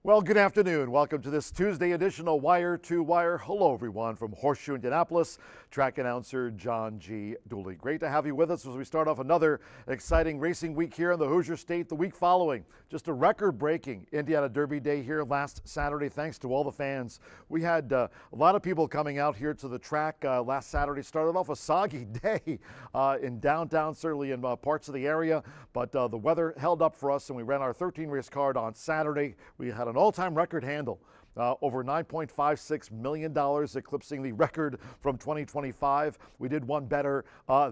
Well, good afternoon. Welcome to this Tuesday edition of Wire to Wire. Hello, everyone, from Horseshoe Indianapolis. Track announcer John G. Dooley. Great to have you with us as we start off another exciting racing week here in the Hoosier State. The week following, just a record-breaking Indiana Derby Day here last Saturday, thanks to all the fans. We had a lot of people coming out here to the track last Saturday. Started off a soggy day in downtown, certainly in parts of the area, but the weather held up for us, and we ran our 13-race card on Saturday. We had an all-time record handle. Over $9.56 million, eclipsing the record from 2025. We did one better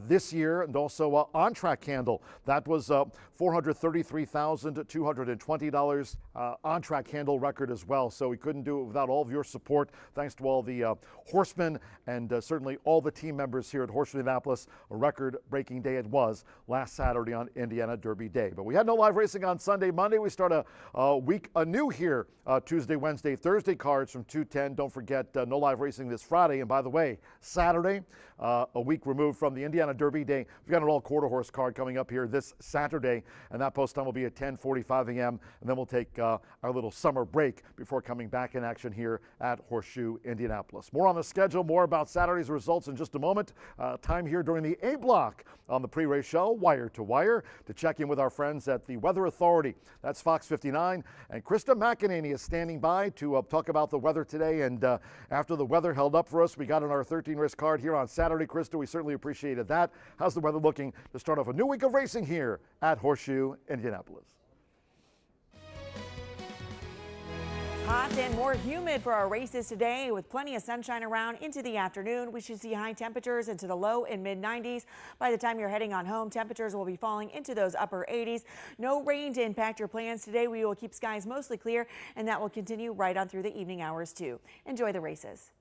this year, and also on-track handle. That was $433,220 on-track handle record as well. So we couldn't do it without all of your support. Thanks to all the horsemen and certainly all the team members here at Horseshoe Indianapolis. A record-breaking day it was last Saturday on Indiana Derby Day. But we had no live racing on Sunday, Monday. We start a week anew here Tuesday, Wednesday, Thursday cards from 2:10. Don't forget, no live racing this Friday. And by the way, Saturday, a week removed from the Indiana Derby Day, we've got an all-quarter horse card coming up here this Saturday, and that post time will be at 10:45 a.m. And then we'll take our little summer break before coming back in action here at Horseshoe Indianapolis. More on the schedule, more about Saturday's results in just a moment. Time here during the A block on the pre-race show, Wire to Wire, to check in with our friends at the Weather Authority. That's Fox 59, and Krista McEnany is standing by to talk about the weather today. And after the weather held up for us, we got on our 13-race card here on Saturday. Krista, we certainly appreciated that. How's the weather looking to start off a new week of racing here at Horseshoe Indianapolis? Hot and more humid for our races today, with plenty of sunshine around into the afternoon. We should see high temperatures into the low and mid 90s. By the time you're heading on home, temperatures will be falling into those upper 80s. No rain to impact your plans today. We will keep skies mostly clear, and that will continue right on through the evening hours too. Enjoy the races.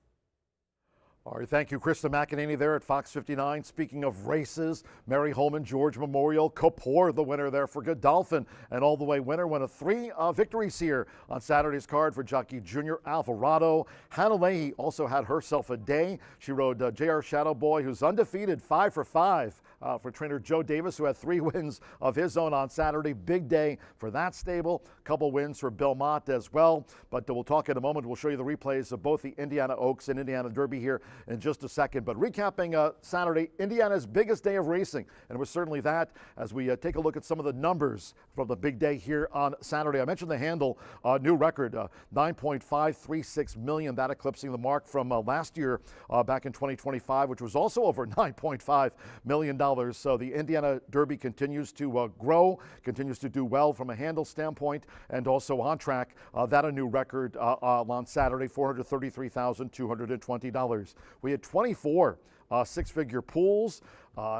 All right, thank you, Krista McEnany there at Fox 59. Speaking of races, Mary Holman George Memorial, Kapoor, the winner there for Godolphin, and all the way winner, one of three victories here on Saturday's card for jockey Junior Alvarado. Hannah Leahy also had herself a day. She rode J.R. Shadow Boy, who's undefeated, 5 for 5 for trainer Joe Davis, who had 3 wins of his own on Saturday. Big day for that stable. Couple wins for Bill Mott as well. But we'll talk in a moment. We'll show you the replays of both the Indiana Oaks and Indiana Derby here in just a second. But recapping Saturday, Indiana's biggest day of racing, and it was certainly that as we take a look at some of the numbers from the big day here on Saturday. I mentioned the handle, new record, $9.536 million, that eclipsing the mark from last year back in 2025, which was also over $9.5 million. So the Indiana Derby continues to grow, continues to do well from a handle standpoint, and also on track. That a new record on Saturday, $433,220. We had 24 six-figure pools,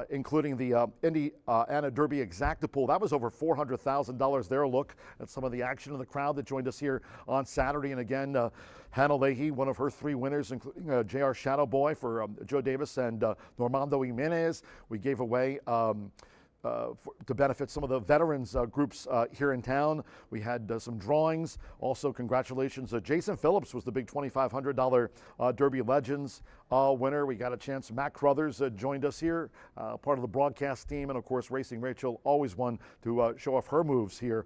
including the Indiana Derby Exacta pool. That was over $400,000 there. Look at some of the action in the crowd that joined us here on Saturday. And again, Hannah Leahy, one of her 3 winners, including J.R. Shadow Boy for Joe Davis and Normando Jimenez. We gave away to benefit some of the veterans groups here in town. We had some drawings. Also, congratulations. Jason Phillips was the big $2,500 Derby Legends winner. We got a chance. Matt Crothers joined us here, part of the broadcast team. And of course, Racing Rachel, always one to show off her moves here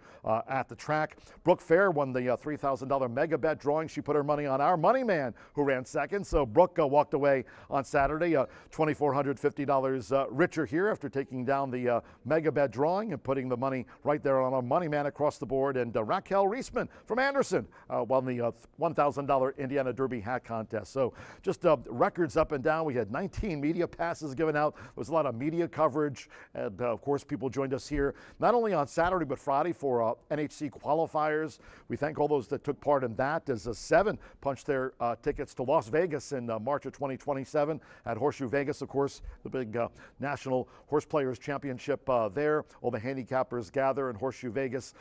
at the track. Brooke Fair won the $3,000 mega bet drawing. She put her money on our money man, who ran second. So Brooke walked away on Saturday $2,450 richer here after taking down the mega bet drawing and putting the money right there on a money man across the board. And Raquel Reisman from Anderson won the $1,000 Indiana Derby hat contest. So just records up and down. We had 19 media passes given out. There was a lot of media coverage. And of course, people joined us here not only on Saturday but Friday for NHC qualifiers. We thank all those that took part in that, as 7 punched their tickets to Las Vegas in March of 2027 at Horseshoe Vegas. Of course, the big National Horse Players Championship there. All the handicappers gather in Horseshoe Vegas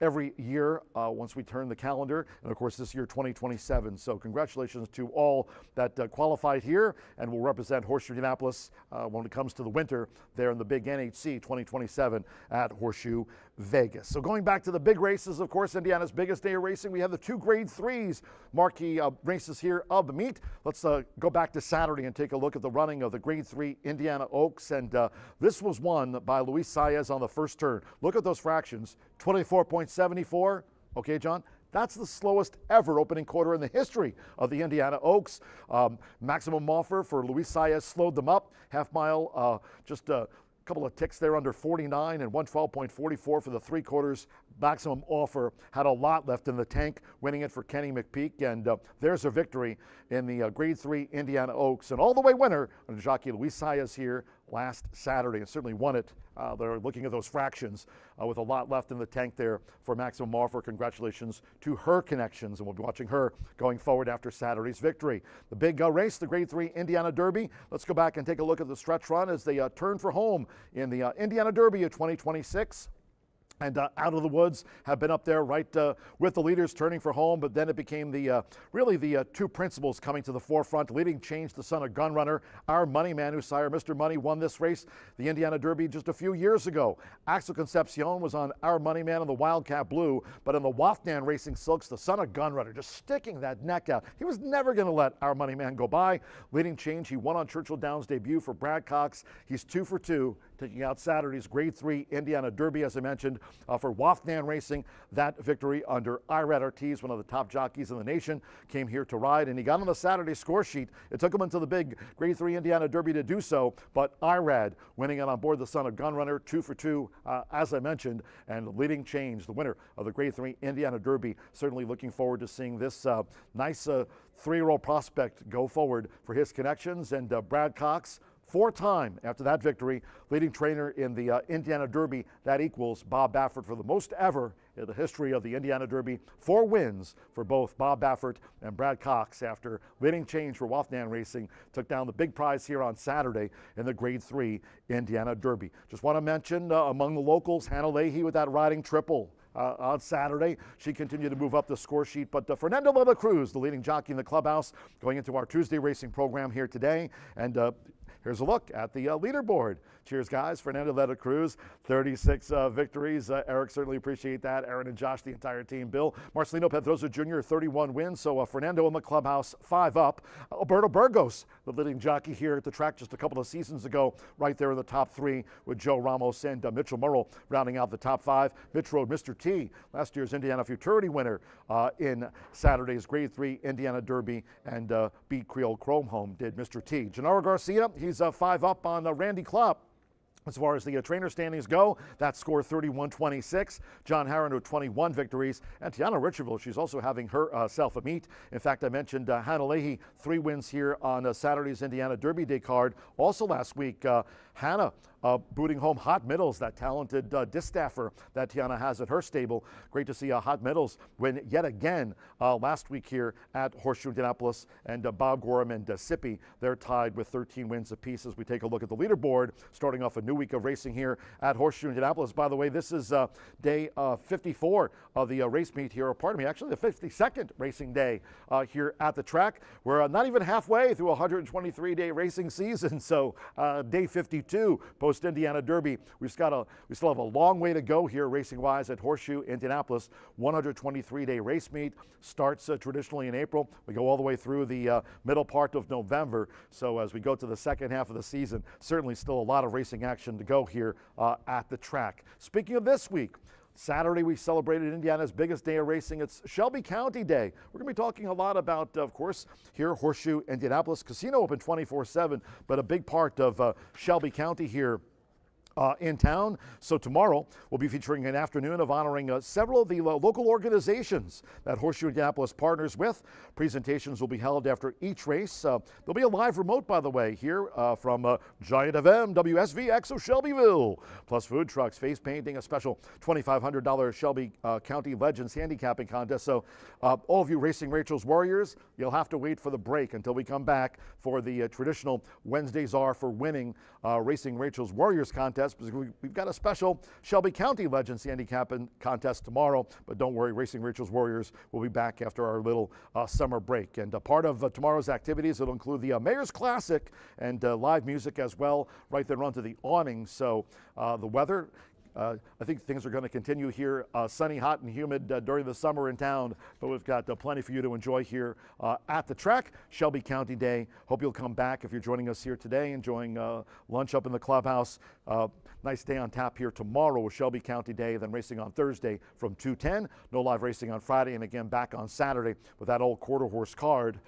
every year once we turn the calendar. And of course, this year, 2027. So congratulations to all that qualified here and will represent Horseshoe Indianapolis when it comes to the winter there in the big NHC 2027 at Horseshoe Vegas. So going back to the big races, of course, Indiana's biggest day of racing, we have the 2 Grade 3s marquee races here of the meet. Let's go back to Saturday and take a look at the running of the Grade 3 Indiana Oaks. And this was won by Luis Saez on the first turn. Look at those fractions, 24.74. Okay, John, That's the slowest ever opening quarter in the history of the Indiana Oaks. Maximum offer for Luis Saez slowed them up. Half mile, just a couple of ticks there under 49 and 112.44 for the 3 quarters. Maximum offer had a lot left in the tank, winning it for Kenny McPeak, and there's a victory in the Grade 3 Indiana Oaks. And all the way winner, jockey Luis Saez here last Saturday, and certainly won it. They're looking at those fractions with a lot left in the tank there for Maximum Offer. Congratulations to her connections, and we'll be watching her going forward after Saturday's victory. The big race, the Grade 3 Indiana Derby. Let's go back and take a look at the stretch run as they turn for home in the Indiana Derby of 2026. And Out of the Woods have been up there right with the leaders turning for home, but then it became really the two principals coming to the forefront. Leading Change, the son of Gunrunner, our money man who sire Mr. Money won this race, the Indiana Derby, just a few years ago. Axel Concepcion was on our money man in the Wildcat Blue, but in the Wafnan Racing Silks, the son of Gunrunner, just sticking that neck out. He was never going to let our money man go by. Leading Change, he won on Churchill Downs debut for Brad Cox. He's 2 for 2, taking out Saturday's Grade 3 Indiana Derby, as I mentioned. For Wafnan Racing, that victory under Irad Ortiz, one of the top jockeys in the nation, came here to ride, and he got on the Saturday score sheet. It took him into the big Grade 3 Indiana Derby to do so, but Irad winning it on board the son of Gunrunner, 2 for 2, as I mentioned, and Leading Change, the winner of the Grade 3 Indiana Derby. Certainly looking forward to seeing this nice 3-year-old prospect go forward for his connections, and Brad Cox, 4-time after that victory, leading trainer in the Indiana Derby. That equals Bob Baffert for the most ever in the history of the Indiana Derby. 4 wins for both Bob Baffert and Brad Cox after Leading Change for Wafnan Racing took down the big prize here on Saturday in the Grade 3 Indiana Derby. Just want to mention among the locals, Hannah Leahy with that riding triple on Saturday. She continued to move up the score sheet, but Fernando de la Cruz, the leading jockey in the clubhouse, going into our Tuesday racing program here today. And here's a look at the leaderboard. Cheers, guys. Fernando de la Cruz, 36 victories. Eric, certainly appreciate that. Aaron and Josh, the entire team. Bill, Marcelino Pedrosa Jr., 31 wins. So Fernando in the clubhouse, 5 up. Alberto Burgos, the leading jockey here at the track just a couple of seasons ago, right there in the top 3 with Joe Ramos and Mitchell Murrell rounding out the top 5. Mitch rode Mr. T, last year's Indiana Futurity winner in Saturday's Grade 3 Indiana Derby, and beat Creole Chrome home, did Mr. T. Gennaro Garcia, he's 5 up on Randy Klopp. As far as the trainer standings go, that score 31-26. John Harron with 21 victories. And Tiana Richardville, she's also having herself a meet. In fact, I mentioned Hannah Leahy, 3 wins here on Saturday's Indiana Derby Day card. Also last week, Hannah booting home Hot Middles, that talented disstaffer that Tiana has at her stable. Great to see Hot Middles win yet again last week here at Horseshoe Indianapolis. And Bob Gorham and Sippy, they're tied with 13 wins apiece as we take a look at the leaderboard, starting off a new week of racing here at Horseshoe Indianapolis. By the way, this is day 54 of the race meet here, or pardon me, actually the 52nd racing day here at the track. We're not even halfway through a 123-day racing season, so day 52 post-Indiana Derby. We still have a long way to go here racing-wise at Horseshoe Indianapolis. 123-day race meet starts traditionally in April. We go all the way through the middle part of November. So as we go to the second half of the season, certainly still a lot of racing action to go here at the track. Speaking of this week, Saturday, we celebrated Indiana's biggest day of racing. It's Shelby County Day. We're going to be talking a lot about, of course, here Horseshoe Indianapolis. Casino open 24/7, but a big part of Shelby County here in town. So tomorrow we'll be featuring an afternoon of honoring several of the local organizations that Horseshoe Indianapolis partners with. Presentations will be held after each race. There'll be a live remote, by the way, here from Giant FM, WSVXO Shelbyville, plus food trucks, face painting, a special $2,500 Shelby County Legends handicapping contest. So all of you Racing Rachel's Warriors, you'll have to wait for the break until we come back for the traditional Wednesdays are for winning Racing Rachel's Warriors contest, because we've got a special Shelby County Legends handicapping contest tomorrow. But don't worry, Racing Rachel's Warriors will be back after our little summer break. And part of tomorrow's activities, it'll include the Mayor's Classic and live music as well, right there onto the awning. So the weather, I think things are going to continue here, sunny, hot, and humid during the summer in town, but we've got plenty for you to enjoy here at the track. Shelby County Day. Hope you'll come back if you're joining us here today, enjoying lunch up in the clubhouse. Nice day on tap here tomorrow with Shelby County Day, then racing on Thursday from 2:10. No live racing on Friday, and again back on Saturday with that old quarter horse card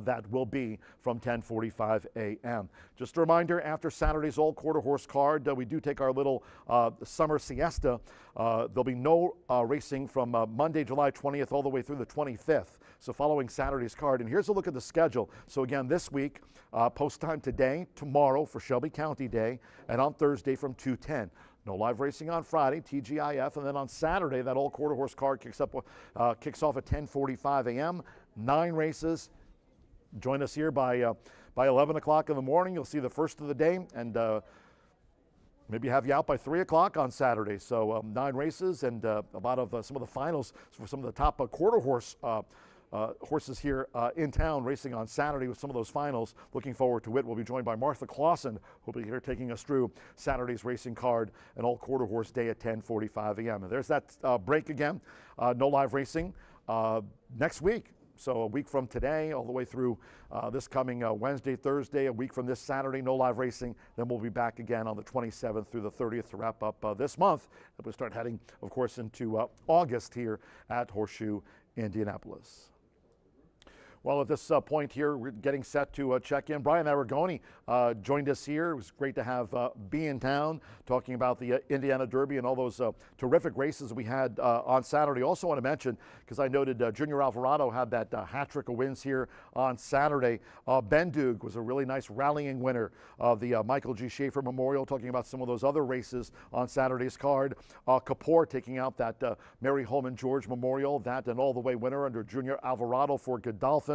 that will be from 10:45 a.m. Just a reminder, after Saturday's old quarter horse card, we do take our little summer siesta. There'll be no racing from Monday, July 20th all the way through the 25th. So following Saturday's card, and here's a look at the schedule. So again, this week, post time today, tomorrow for Shelby County Day, and on Thursday from 2:10. No live racing on Friday, TGIF, and then on Saturday, that old quarter horse card kicks off at 10:45 a.m. 9 races. Join us here by 11 o'clock in the morning. You'll see the first of the day, and maybe have you out by 3 o'clock on Saturday. So 9 races and a lot of some of the finals for some of the top quarter horse horses here in town racing on Saturday with some of those finals. Looking forward to it. We'll be joined by Martha Clausen, who'll be here taking us through Saturday's racing card and all quarter horse day at 10:45 a.m. And there's that break again. No live racing next week. So a week from today all the way through this coming Wednesday, Thursday, a week from this Saturday, no live racing. Then we'll be back again on the 27th through the 30th to wrap up this month. And we'll start heading, of course, into August here at Horseshoe Indianapolis. Well, at this point here, we're getting set to check in. Brian Aragoni joined us here. It was great to have B in town talking about the Indiana Derby and all those terrific races we had on Saturday. Also want to mention, because I noted Junior Alvarado had that hat trick of wins here on Saturday. Ben Dug was a really nice rallying winner of the Michael G. Schaefer Memorial, talking about some of those other races on Saturday's card. Kapoor taking out that Mary Holman George Memorial, that an all-the-way winner under Junior Alvarado for Godolphin.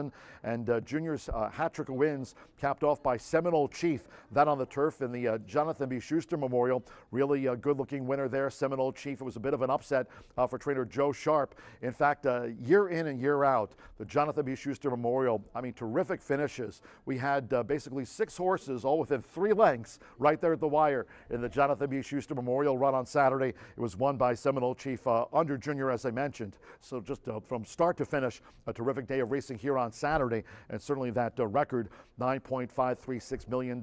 And Junior's hat trick of wins capped off by Seminole Chief, that on the turf in the Jonathan B. Schuster Memorial. Really good-looking winner there, Seminole Chief. It was a bit of an upset for trainer Joe Sharp. In fact, year in and year out, the Jonathan B. Schuster Memorial, I mean, terrific finishes. We had basically 6 horses all within 3 lengths right there at the wire in the Jonathan B. Schuster Memorial run on Saturday. It was won by Seminole Chief under Junior, as I mentioned. So just from start to finish, a terrific day of racing here on Saturday, and certainly that record $9.536 million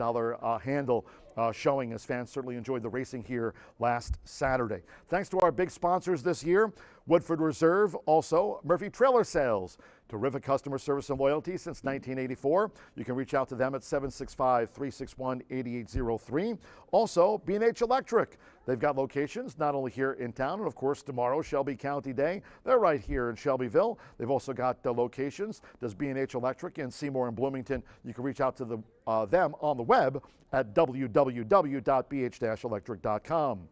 handle showing, as fans certainly enjoyed the racing here last Saturday. Thanks to our big sponsors this year, Woodford Reserve, also Murphy Trailer Sales. Terrific customer service and loyalty since 1984. You can reach out to them at 765-361-8803. Also, B&H Electric. They've got locations not only here in town, and of course tomorrow, Shelby County Day. They're right here in Shelbyville. They've also got locations. Does B&H Electric in Seymour and Bloomington. You can reach out to them on the web at www.bh-electric.com.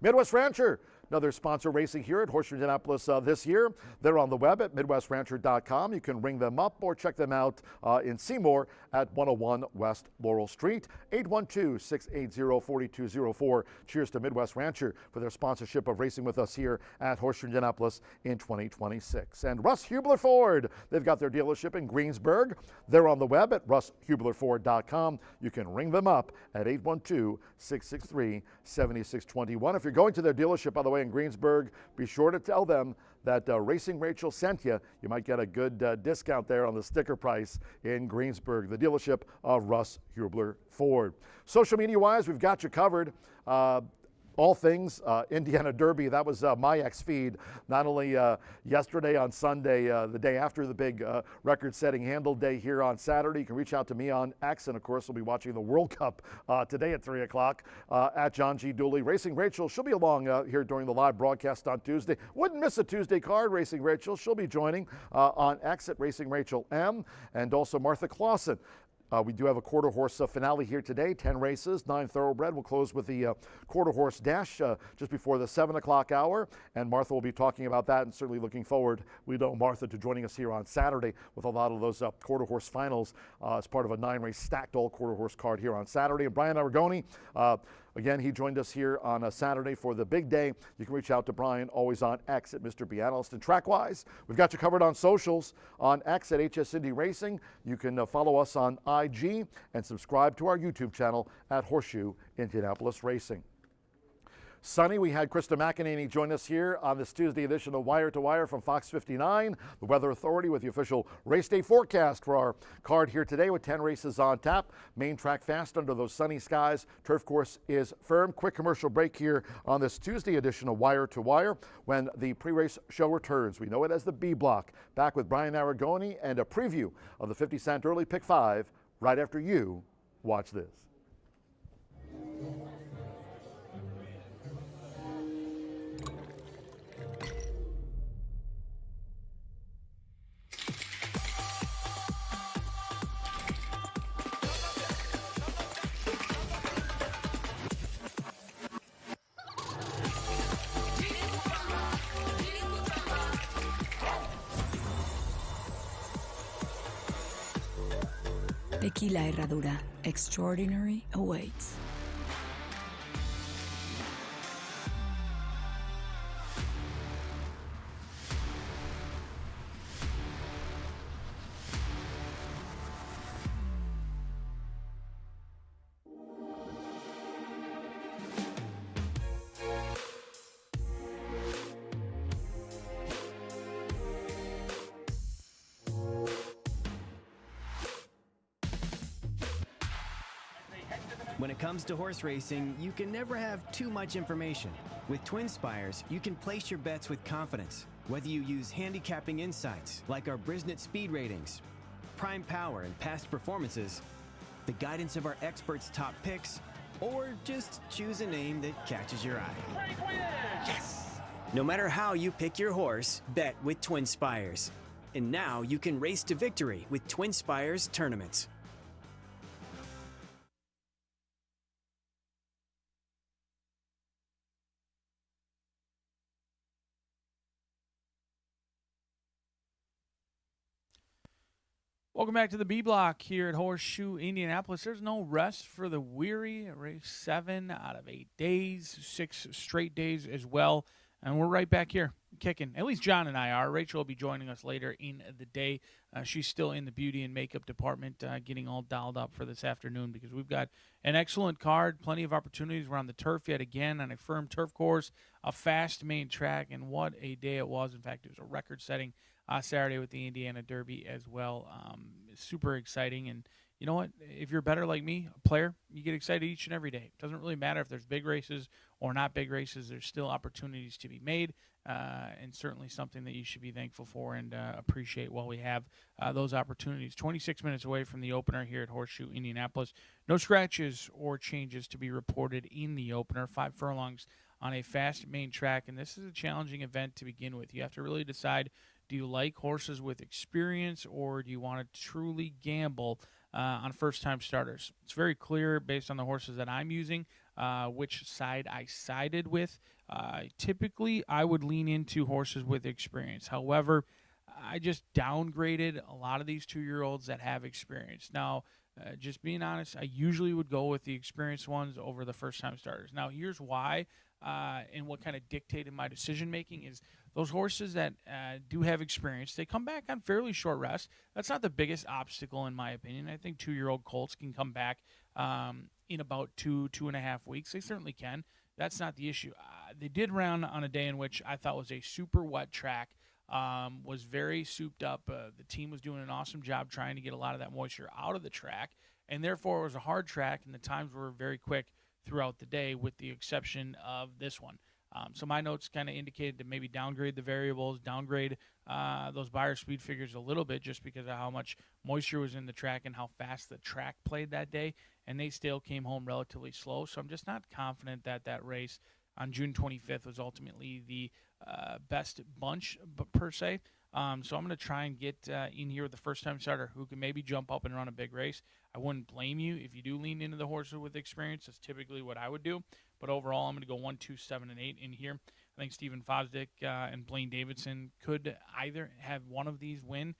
Midwest Rancher, another sponsor racing here at Horseshoe Indianapolis this year. They're on the web at MidwestRancher.com. You can ring them up or check them out in Seymour at 101 West Laurel Street, 812-680-4204. Cheers to Midwest Rancher for their sponsorship of racing with us here at Horseshoe Indianapolis in 2026. And Russ Hubler Ford, they've got their dealership in Greensburg. They're on the web at russhublerford.com. You can ring them up at 812-663-7621. If you're going to their dealership, by the way, in Greensburg, be sure to tell them that Racing Rachel sent you. You might get a good discount there on the sticker price in Greensburg, the dealership of Russ Hubler Ford. Social media-wise, we've got you covered. All things Indiana Derby. That was my X feed, not only yesterday on Sunday, the day after the big record-setting handle day here on Saturday. You can reach out to me on X, and of course we'll be watching the World Cup today at 3 o'clock at John G. Dooley. Racing Rachel, she'll be along here during the live broadcast on Tuesday. Wouldn't miss a Tuesday card, Racing Rachel. She'll be joining on X at Racing Rachel M, and also Martha Clausen. We do have a quarter horse finale here today, 10 races, 9 thoroughbred. We'll close with the quarter horse dash just before the 7 o'clock hour, and Martha will be talking about that, and certainly looking forward, we know, Martha, to joining us here on Saturday with a lot of those quarter horse finals as part of a 9-race stacked all quarter horse card here on Saturday. And Brian Aragoni, again, he joined us here on a Saturday for the big day. You can reach out to Brian, always on X at Mr. B Analyst. And track-wise, we've got you covered on socials, on X at HS Indy Racing. You can follow us on IG and subscribe to our YouTube channel at Horseshoe Indianapolis Racing. sunny. We had Krista McEnany join us here on this Tuesday edition of Wire to Wire from Fox 59, the Weather Authority, with the official race day forecast for our card here today with 10 races on tap. Main track fast under those sunny skies. Turf course is firm. Quick commercial break here on this Tuesday edition of Wire to Wire when the pre-race show returns. We know it as the B block. Back with Brian Aragoni and a preview of the 50 Cent Early Pick 5 right after you watch this. Tequila Herradura. Extraordinary awaits. When it comes to horse racing, you can never have too much information. With Twin Spires, you can place your bets with confidence. Whether you use handicapping insights like our Brisnet speed ratings, prime power and past performances, the guidance of our experts' top picks, or just choose a name that catches your eye. Yes! No matter how you pick your horse, bet with Twin Spires. And now you can race to victory with Twin Spires tournaments. Welcome back to the B Block here at Horseshoe Indianapolis. There's no rest for the weary. Race 7 out of 8 days, 6 straight days as well. And we're right back here kicking. At least John and I are. Rachel will be joining us later in the day. She's still in the beauty and makeup department getting all dialed up for this afternoon because we've got an excellent card, plenty of opportunities. We're on the turf yet again on a firm turf course, a fast main track, and what a day it was. In fact, it was a record-setting Saturday with the Indiana Derby as well. Super exciting. And you know what? If you're better like me, a player, you get excited each and every day. It doesn't really matter if there's big races or not big races. There's still opportunities to be made, and certainly something that you should be thankful for and appreciate while we have those opportunities. 26 minutes away from the opener here at Horseshoe Indianapolis. No scratches or changes to be reported in the opener. 5 furlongs on a fast main track, and this is a challenging event to begin with. You have to really decide, do you like horses with experience or do you want to truly gamble on first-time starters? It's very clear based on the horses that I'm using which side I sided with. Typically, I would lean into horses with experience. However, I just downgraded a lot of these 2-year-olds that have experience. Now, just being honest, I usually would go with the experienced ones over the first-time starters. Now, here's why and what kind of dictated my decision-making is those horses that do have experience, they come back on fairly short rest. That's not the biggest obstacle in my opinion. I think 2-year-old colts can come back in about 2.5 weeks. They certainly can. That's not the issue. They did run on a day in which I thought was a super wet track, was very souped up. The team was doing an awesome job trying to get a lot of that moisture out of the track, and therefore it was a hard track, and the times were very quick throughout the day with the exception of this one. So my notes kind of indicated to maybe downgrade the variables, downgrade those buyer speed figures a little bit just because of how much moisture was in the track and how fast the track played that day, and they still came home relatively slow. So I'm just not confident that that race on June 25th was ultimately the best bunch per se. So I'm going to try and get in here with the first-time starter who can maybe jump up and run a big race. I wouldn't blame you if you do lean into the horses with experience. That's typically what I would do. But overall, I'm going to go 1, 2, 7, and 8 in here. I think Stephen Fosdick and Blaine Davidson could either have one of these win.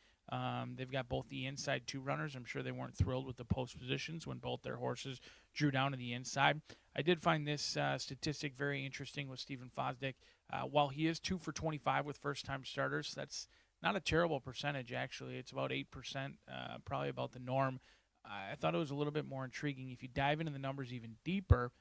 They've got both the inside 2 runners. I'm sure they weren't thrilled with the post positions when both their horses drew down to the inside. I did find this statistic very interesting with Stephen Fosdick. While he is 2 for 25 with first-time starters, that's not a terrible percentage, actually. It's about 8%, probably about the norm. I thought it was a little bit more intriguing. If you dive into the numbers even deeper,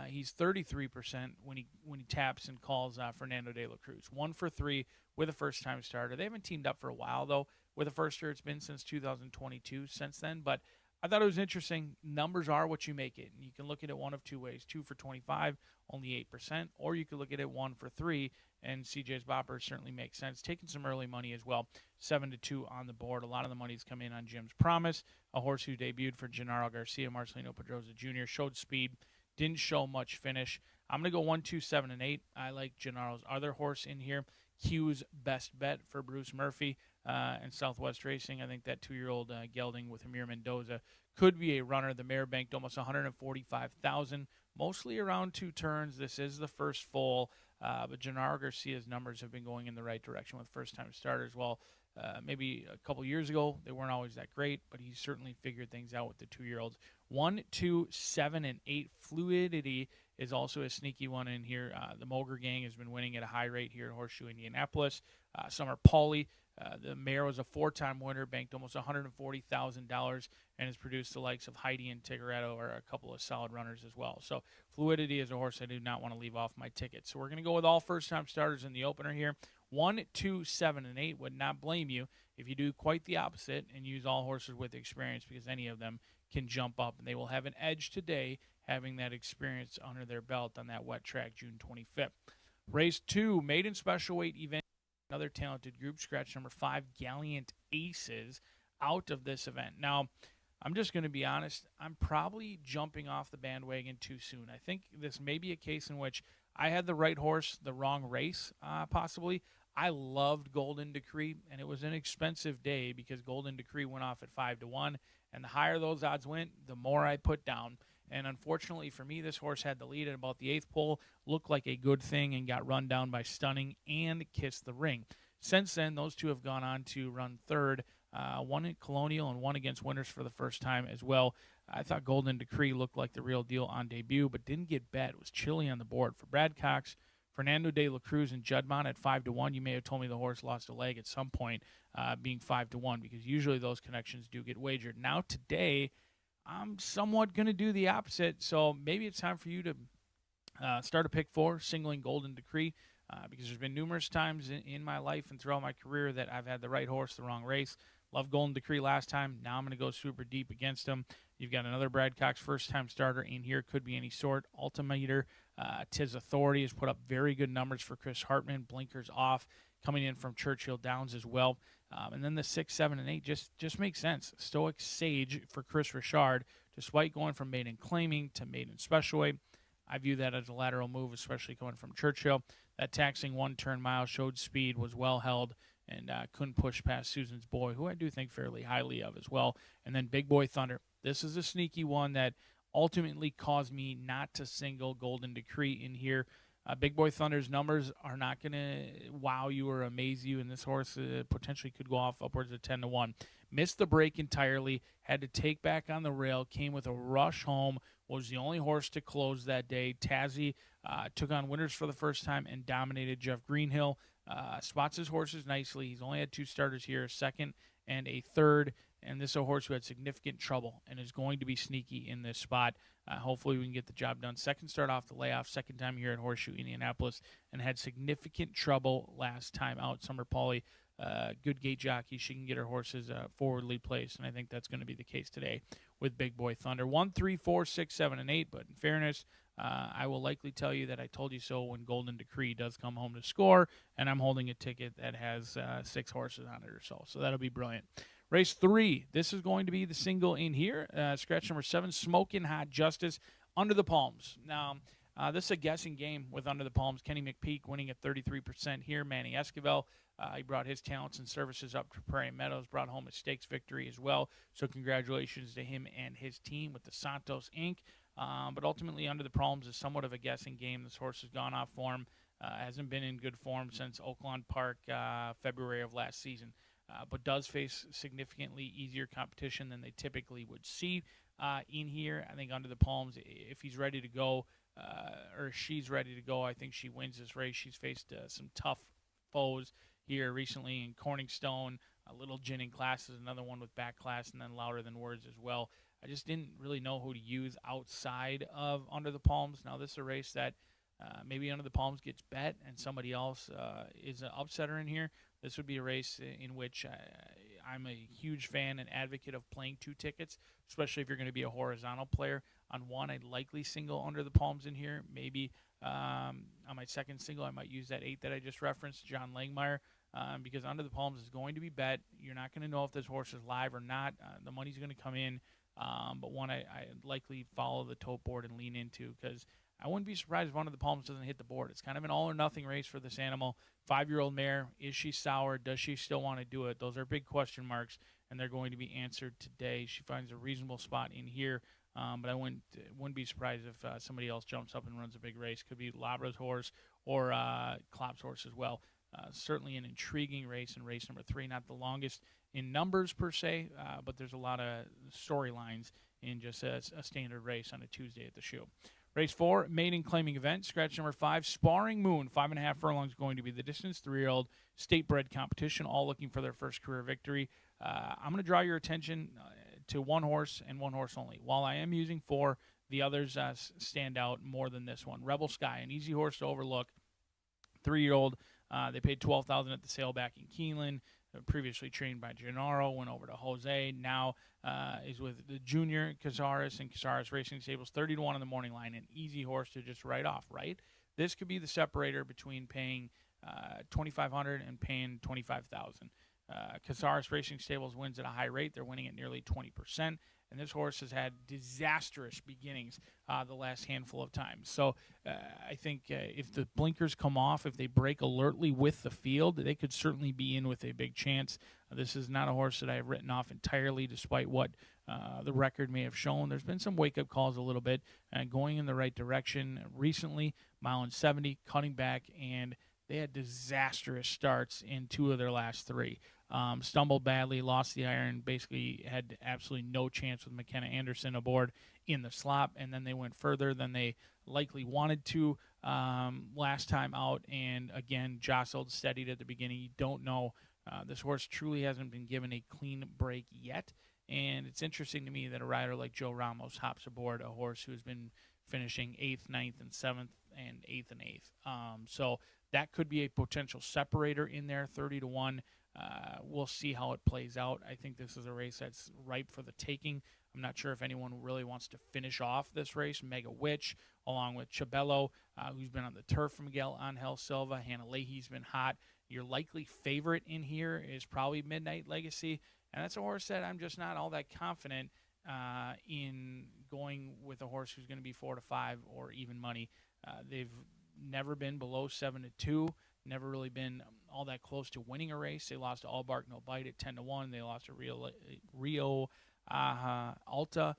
He's 33% when he taps and calls Fernando de la Cruz. 1 for 3 with a first-time starter. They haven't teamed up for a while, though. With a firster, it's been since 2022 since then. But I thought it was interesting. Numbers are what you make it. And you can look at it one of two ways. 2 for 25, only 8%. Or you could look at it 1 for 3, and CJ's Bopper certainly makes sense. Taking some early money as well. 7-2 on the board. A lot of the money's come in on Jim's Promise. A horse who debuted for Gennaro Garcia. Marcelino Pedroza Jr. showed speed. Didn't show much finish. I'm going to go 1, 2, 7, and 8. I like Gennaro's other horse in here. Q's best bet for Bruce Murphy and Southwest Racing. I think that 2-year-old gelding with Amir Mendoza could be a runner. The mare banked almost $145,000, mostly around 2 turns. This is the first full, but Gennaro Garcia's numbers have been going in the right direction with first-time starters. Well, maybe a couple years ago, they weren't always that great, but he's certainly figured things out with the 2-year-olds. 1, 2, 7, and 8. Fluidity is also a sneaky one in here. The Moger gang has been winning at a high rate here at Horseshoe Indianapolis. Summer Pauly, the mare was a 4-time winner, banked almost $140,000, and has produced the likes of Heidi and Tigaretto, or a couple of solid runners as well. So Fluidity is a horse I do not want to leave off my ticket. So we're going to go with all first-time starters in the opener here. 1, 2, 7, and 8. Would not blame you if you do quite the opposite and use all horses with experience, because any of them can jump up, and they will have an edge today having that experience under their belt on that wet track June 25th. Race 2, maiden special weight event. Another talented group. Scratch number 5, Gallant Aces, out of this event. Now, I'm just going to be honest. I'm probably jumping off the bandwagon too soon. I think this may be a case in which I had the right horse, the wrong race, possibly. I loved Golden Decree, and it was an expensive day because Golden Decree went off at 5-1, and the higher those odds went, the more I put down. And unfortunately for me, this horse had the lead at about the 8th pole, looked like a good thing, and got run down by Stunning and Kiss the Ring. Since then, those two have gone on to run third, one at Colonial and one against Winners for the first time as well. I thought Golden Decree looked like the real deal on debut, but didn't get bet. It was chilly on the board for Brad Cox, Fernando de la Cruz, and Juddmonte at 5-1. You may have told me the horse lost a leg at some point, being 5-1, because usually those connections do get wagered. Now today, I'm somewhat going to do the opposite, so maybe it's time for you to start a pick 4, singling Golden Decree, because there's been numerous times in my life and throughout my career that I've had the right horse, the wrong race. Loved Golden Decree last time. Now I'm going to go super deep against him. You've got another Brad Cox first-time starter in here. Could be any sort. Altimeter, Tis Authority has put up very good numbers for Chris Hartman. Blinkers off, coming in from Churchill Downs as well. And then the 6, 7, and 8 just makes sense. Stoic Sage for Chris Richard, despite going from maiden claiming to maiden special weight. I view that as a lateral move, especially coming from Churchill. That taxing 1-turn mile showed speed, was well held, and couldn't push past Susan's Boy, who I do think fairly highly of as well. And then Big Boy Thunder. This is a sneaky one that ultimately caused me not to single Golden Decree in here. Big Boy Thunder's numbers are not going to wow you or amaze you, and this horse potentially could go off upwards of 10-1. Missed the break entirely, had to take back on the rail, came with a rush home, was the only horse to close that day. Tazzy took on Winners for the first time and dominated Jeff Greenhill. Spots his horses nicely. He's only had 2 starters here, a second and a third. And this is a horse who had significant trouble and is going to be sneaky in this spot. Hopefully we can get the job done. Second start off the layoff, second time here at Horseshoe Indianapolis, and had significant trouble last time out. Summer Pauly, good gate jockey. She can get her horses forwardly placed, and I think that's going to be the case today with Big Boy Thunder. 1, 3, 4, 6, 7, and 8, but in fairness, I will likely tell you that I told you so when Golden Decree does come home to score, and I'm holding a ticket that has 6 horses on it or so. So that'll be brilliant. Race 3, this is going to be the single in here. Scratch number 7, Smokin' Hot Justice, Under the Palms. Now, this is a guessing game with Under the Palms. Kenny McPeak winning at 33% here. Manny Esquivel, he brought his talents and services up to Prairie Meadows, brought home a stakes victory as well. So congratulations to him and his team with the Santos Inc. But ultimately, Under the Palms is somewhat of a guessing game. This horse has gone off form, hasn't been in good form since Oakland Park, February of last season. But does face significantly easier competition than they typically would see in here. I think Under the Palms, if he's ready to go, or she's ready to go, I think she wins this race. She's faced some tough foes here recently in Corningstone. Little Gin in Class is another one with back class, and then Louder Than Words as well. I just didn't really know who to use outside of Under the Palms. Now, this is a race that maybe Under the Palms gets bet and somebody else is an upsetter in here. This would be a race in which I'm a huge fan and advocate of playing 2 tickets, especially if you're going to be a horizontal player. On one, I'd likely single Under the Palms in here. Maybe on my second single, I might use that 8 that I just referenced, John Langmeyer, because Under the Palms is going to be bet. You're not going to know if this horse is live or not. The money's going to come in, but one I likely follow the tote board and lean into, because I wouldn't be surprised if Under the Palms doesn't hit the board. It's kind of an all-or-nothing race for this animal. 5-year-old mare, is she sour? Does she still want to do it? Those are big question marks, and they're going to be answered today. She finds a reasonable spot in here, but I wouldn't be surprised if somebody else jumps up and runs a big race. Could be Labra's horse or Klopp's horse as well. Certainly an intriguing race in race number 3. Not the longest in numbers per se, but there's a lot of storylines in just a standard race on a Tuesday at the shoe. Race 4, maiden claiming event, scratch number 5, Sparring Moon, 5.5 furlongs going to be the distance, 3-year-old state-bred competition, all looking for their first career victory. I'm going to draw your attention to one horse and one horse only. While I am using 4, the others stand out more than this one. Rebel Sky, an easy horse to overlook, 3-year-old. They paid $12,000 at the sale back in Keeneland. Previously trained by Gennaro, went over to Jose. Now is with the junior Casares and Casares Racing Stables. 30-1 on the morning line, an easy horse to just write off. Right, this could be the separator between paying $2,500 and paying $25,000. Casares Racing Stables wins at a high rate. They're winning at nearly 20%. And this horse has had disastrous beginnings the last handful of times. So I think if the blinkers come off, if they break alertly with the field, they could certainly be in with a big chance. This is not a horse that I have written off entirely, despite what the record may have shown. There's been some wake-up calls a little bit, going in the right direction recently. Mile and 70, cutting back, and they had disastrous starts in 2 of their last 3. Stumbled badly, lost the iron, basically had absolutely no chance with McKenna Anderson aboard in the slop, and then they went further than they likely wanted to last time out, and again, jostled, steadied at the beginning. You don't know. This horse truly hasn't been given a clean break yet, and it's interesting to me that a rider like Joe Ramos hops aboard a horse who's been finishing 8th, 9th, and 7th, and 8th and 8th. So that could be a potential separator in there, 30-1. We'll see how it plays out. I think this is a race that's ripe for the taking. I'm not sure if anyone really wants to finish off this race. Mega Witch, along with Chabello, who's been on the turf for Miguel Angel Silva. Hannah Leahy's been hot. Your likely favorite in here is probably Midnight Legacy, and that's a horse that I'm just not all that confident in going with a horse who's going to be 4 to 5 or even money. They've never been below 7-2. Never really been all that close to winning a race. They lost to All Bark No Bite at 10-1. They lost to Rio Alta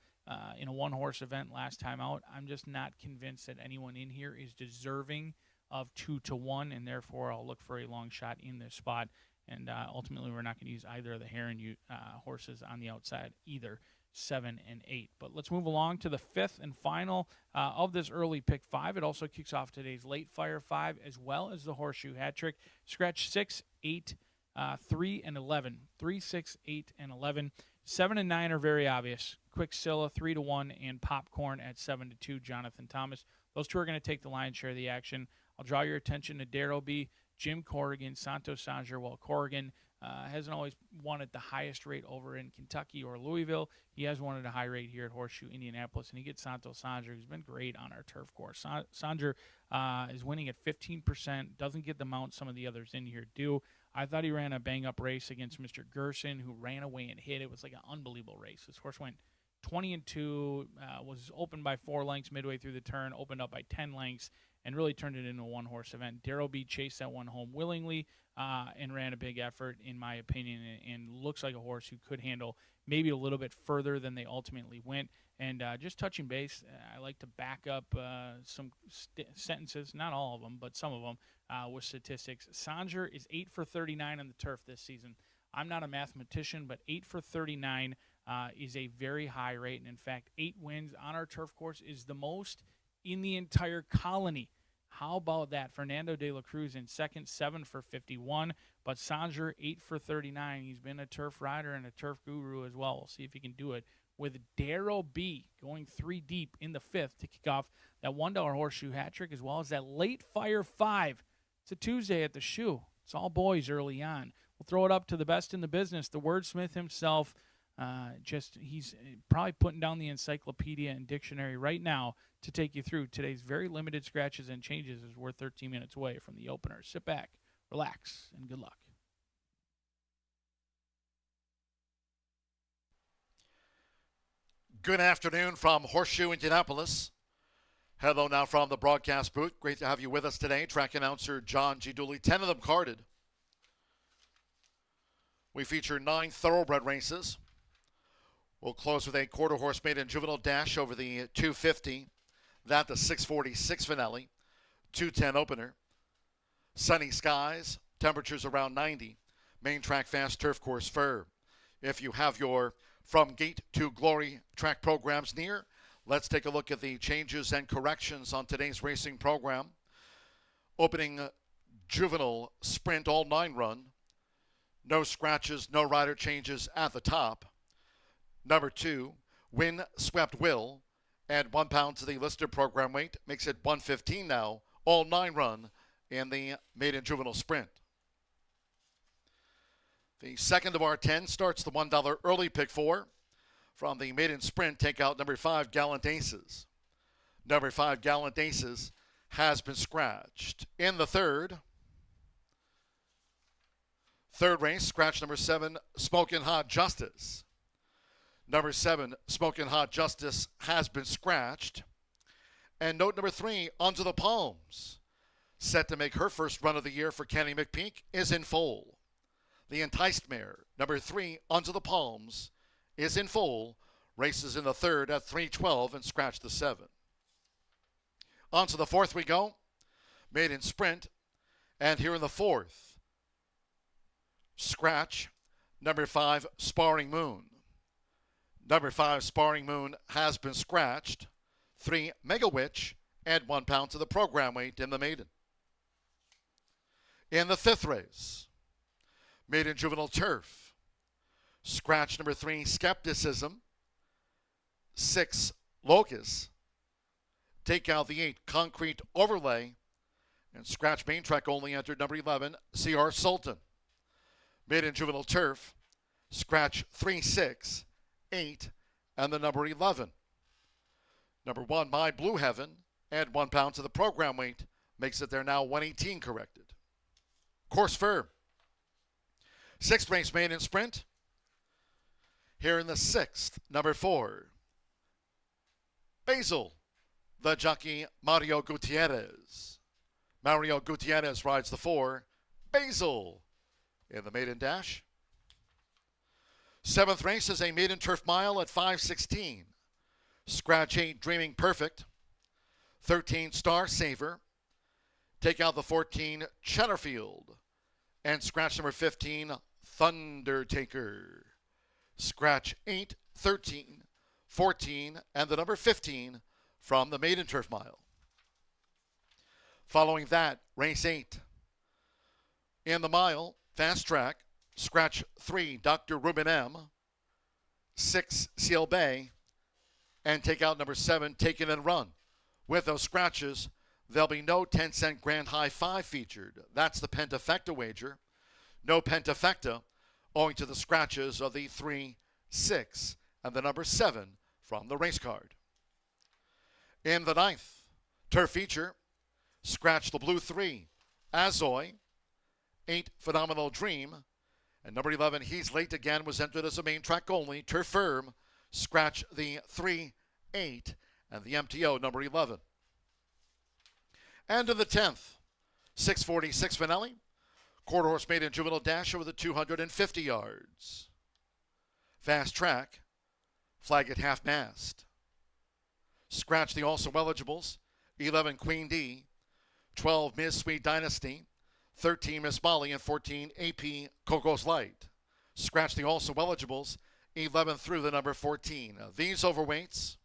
in a one-horse event last time out. I'm just not convinced that anyone in here is deserving of 2-1, and therefore I'll look for a long shot in this spot. And ultimately, we're not going to use either of the Heron horses on the outside either. 7 and 8. But let's move along to the 5th and final of this early pick 5. It also kicks off today's late fire 5 as well as the Horseshoe hat trick. Scratch 6, 8, 3, and 11. 3, 6, 8, and 11. 7 and 9 are very obvious. Quicksilla 3-1 and Popcorn at 7-2. Jonathan Thomas. Those 2 are going to take the lion's share of the action. I'll draw your attention to Darrow B, Jim Corrigan, Santos Sanger. Well, Corrigan hasn't always won at the highest rate over in Kentucky or Louisville. He has won at a high rate here at Horseshoe Indianapolis, and he gets Santos Sanger, who's been great on our turf course. Sanger is winning at 15%, doesn't get the mount some of the others in here do. I thought he ran a bang-up race against Mr. Gerson, who ran away and hit. It was like an unbelievable race. This horse went 20-2, was opened by 4 lengths midway through the turn, opened up by 10 lengths, and really turned it into a one-horse event. Darrow B chased that one home willingly and ran a big effort, in my opinion, and looks like a horse who could handle maybe a little bit further than they ultimately went. And just touching base, I like to back up some sentences, not all of them, but some of them, with statistics. Sanger is 8 for 39 on the turf this season. I'm not a mathematician, but 8 for 39 is a very high rate. And, in fact, 8 wins on our turf course is the most in the entire colony. How about that? Fernando de la Cruz in second, 7 for 51. But Sanger, 8 for 39. He's been a turf rider and a turf guru as well. We'll see if he can do it with Darryl B going 3 deep in the 5th to kick off that $1 horseshoe hat trick, as well as that late fire 5. It's a Tuesday at the Shoe. It's all boys early on. We'll throw it up to the best in the business, the wordsmith himself. He's probably putting down the encyclopedia and dictionary right now to take you through today's very limited scratches and changes as we're 13 minutes away from the opener. Sit back, relax, and good luck. Good afternoon from Horseshoe Indianapolis. Hello now from the broadcast booth. Great to have you with us today. Track announcer John G. Dooley, 10 of them carded. We feature 9 thoroughbred races. We'll close with a quarter horse maiden juvenile dash over the 250. That the 646 finale, 210 opener. Sunny skies, temperatures around 90. Main track fast turf course fur. If you have your From Gate to Glory track programs near, let's take a look at the changes and corrections on today's racing program. Opening juvenile sprint all 9 run. No scratches, no rider changes at the top. Number 2, Wind Swept Will. Add 1 pound to the listed program weight. Makes it 115 now. All 9 run in the maiden juvenile sprint. The second of our 10 starts the $1 early pick 4. From the maiden sprint, take out number 5, Gallant Aces. Number 5, Gallant Aces has been scratched. In the third race, scratch number 7, Smokin' Hot Justice. Number 7, Smokin' Hot Justice has been scratched. And note number 3, Under the Palms, set to make her first run of the year for Kenny McPeak, is in foal. The enticed mare, number 3, Under the Palms, is in foal, races in the third at 3:12 and scratch the 7. On to the fourth we go, maiden sprint, and here in the fourth, scratch number 5, Sparring Moon. Number 5, Sparring Moon has been scratched. 3, Mega Witch, add 1 pound to the program weight in the maiden. In the fifth race, maiden juvenile turf, scratch number 3, Skepticism. 6, Locus. Take out the 8, Concrete Overlay. And scratch main track only entered number 11, CR Sultan. Maiden juvenile turf, scratch 3, 6, 8, and the number 11. Number 1, My Blue Heaven, add 1 pound to the program weight, makes it there now 118 corrected. Course fur. 6th race maiden sprint. Here in the 6th, number 4, Basil, the jockey Mario Gutierrez. Mario Gutierrez rides the 4, Basil, in the maiden dash. 7th race is a maiden turf mile at 5:16. Scratch 8, Dreaming Perfect. 13, Star Saver. Take out the 14, Chatterfield. And scratch number 15, Thundertaker. Scratch 8, 13, 14, and the number 15 from the maiden turf mile. Following that, race 8. In the mile, fast track, scratch 3, Dr. Ruben M. 6, Seal Bay. And take out number 7, Take It and Run. With those scratches, there'll be no 10-cent Grand High 5 featured. That's the Pentafecta wager. No Pentafecta, owing to the scratches of the 3, 6, and the number 7 from the race card. In the 9th, turf feature, scratch the blue 3, Azoy. 8, Phenomenal Dream. And number 11, He's Late Again, was entered as a main track only. Turf firm, scratch the 3, 8, and the MTO number 11. And in the 10th, 646 finale, quarter horse maiden juvenile dash over the 250 yards. Fast track, flag at half mast. Scratch the also eligibles, 11 Queen D, 12 Miss Sweet Dynasty, 13 Miss Molly, and 14 AP Coco's Light. Scratch the also eligibles, 11 through the number 14. These overweights,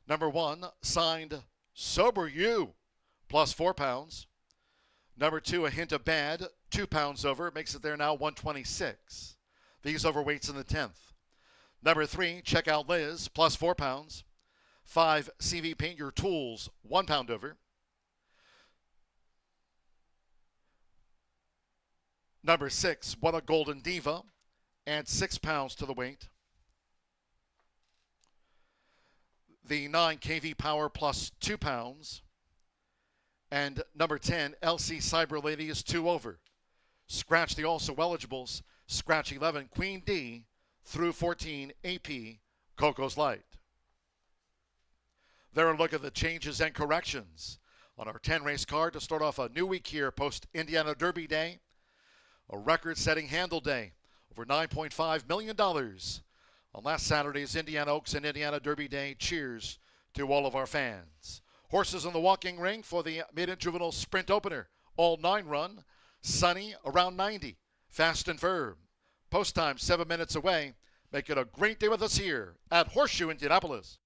number 1, signed Sober You, plus 4 pounds. Number 2, A Hint of Bad, 2 pounds over, makes it there now 126. These overweights in the 10th. Number 3, check out Liz, plus 4 pounds. 5, CV Paint Your Tools, 1 pound over. Number 6, What a Golden Diva, and 6 pounds to the weight. The 9, KV Power, plus 2 pounds. And number 10, LC Cyber Lady, is 2 over. Scratch the also eligibles, scratch 11, Queen D, through 14, AP, Coco's Light. There, a look at the changes and corrections on our 10-race card to start off a new week here post-Indiana Derby Day. A record-setting handle day, over $9.5 million on last Saturday's Indiana Oaks and Indiana Derby Day. Cheers to all of our fans. Horses in the walking ring for the maiden juvenile sprint opener. All 9 run. Sunny, around 90. Fast and firm. Post time 7 minutes away. Make it a great day with us here at Horseshoe Indianapolis.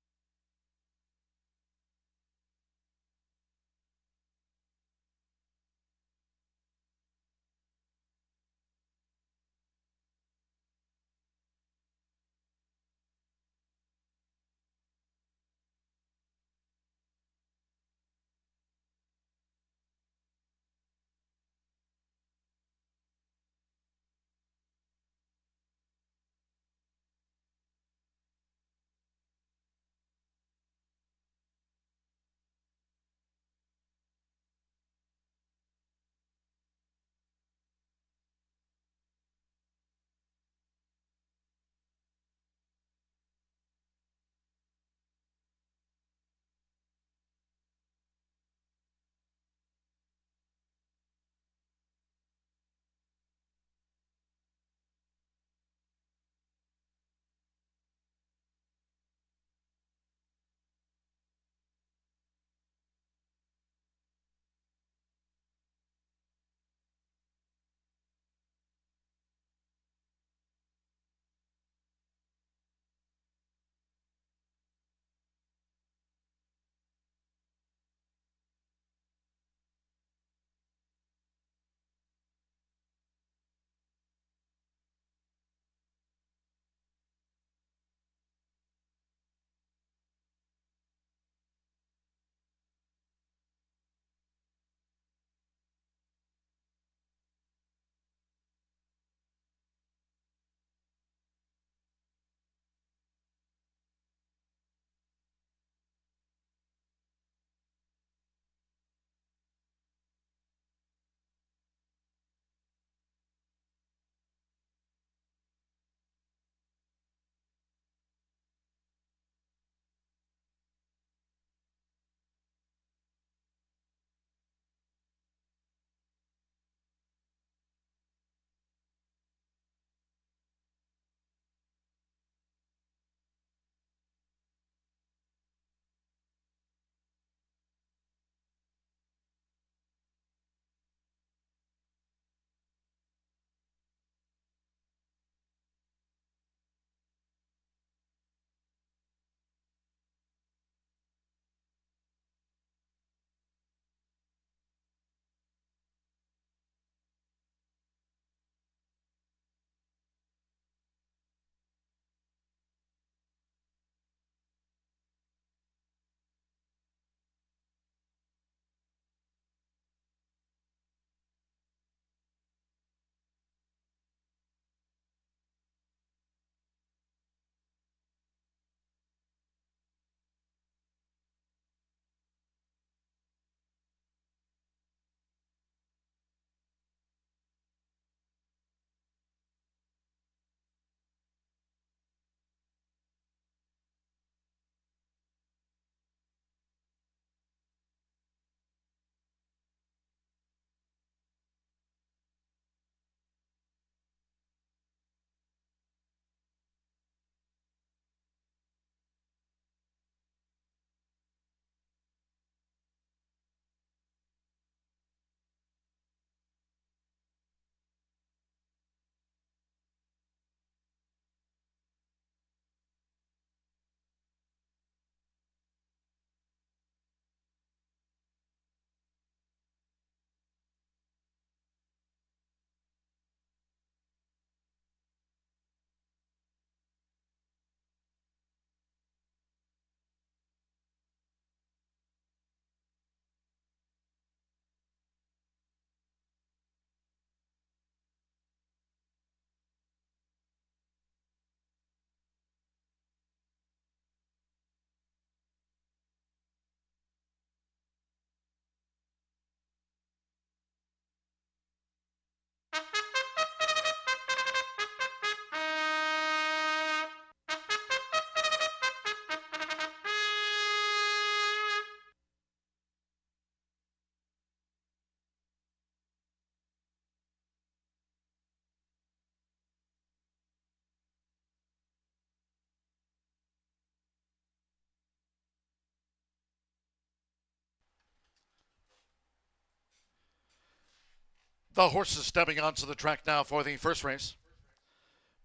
The horses stepping onto the track now for the first race.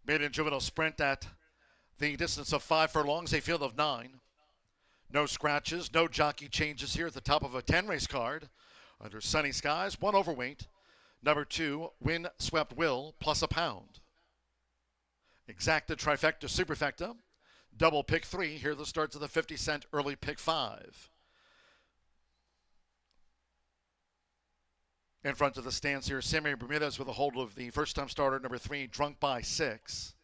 Maiden Juvenile Sprint at the distance of 5 furlongs, a field of 9. No scratches, no jockey changes here at the top of a 10-race card. Under sunny skies, 1 overweight. Number 2, Windswept Will, plus a pound. Exacta, trifecta, superfecta. Double pick 3. Here are the starts of the 50-cent early pick 5. In front of the stands here, Sammy Bermudez with a hold of the first-time starter, number 3, Drunk by 6.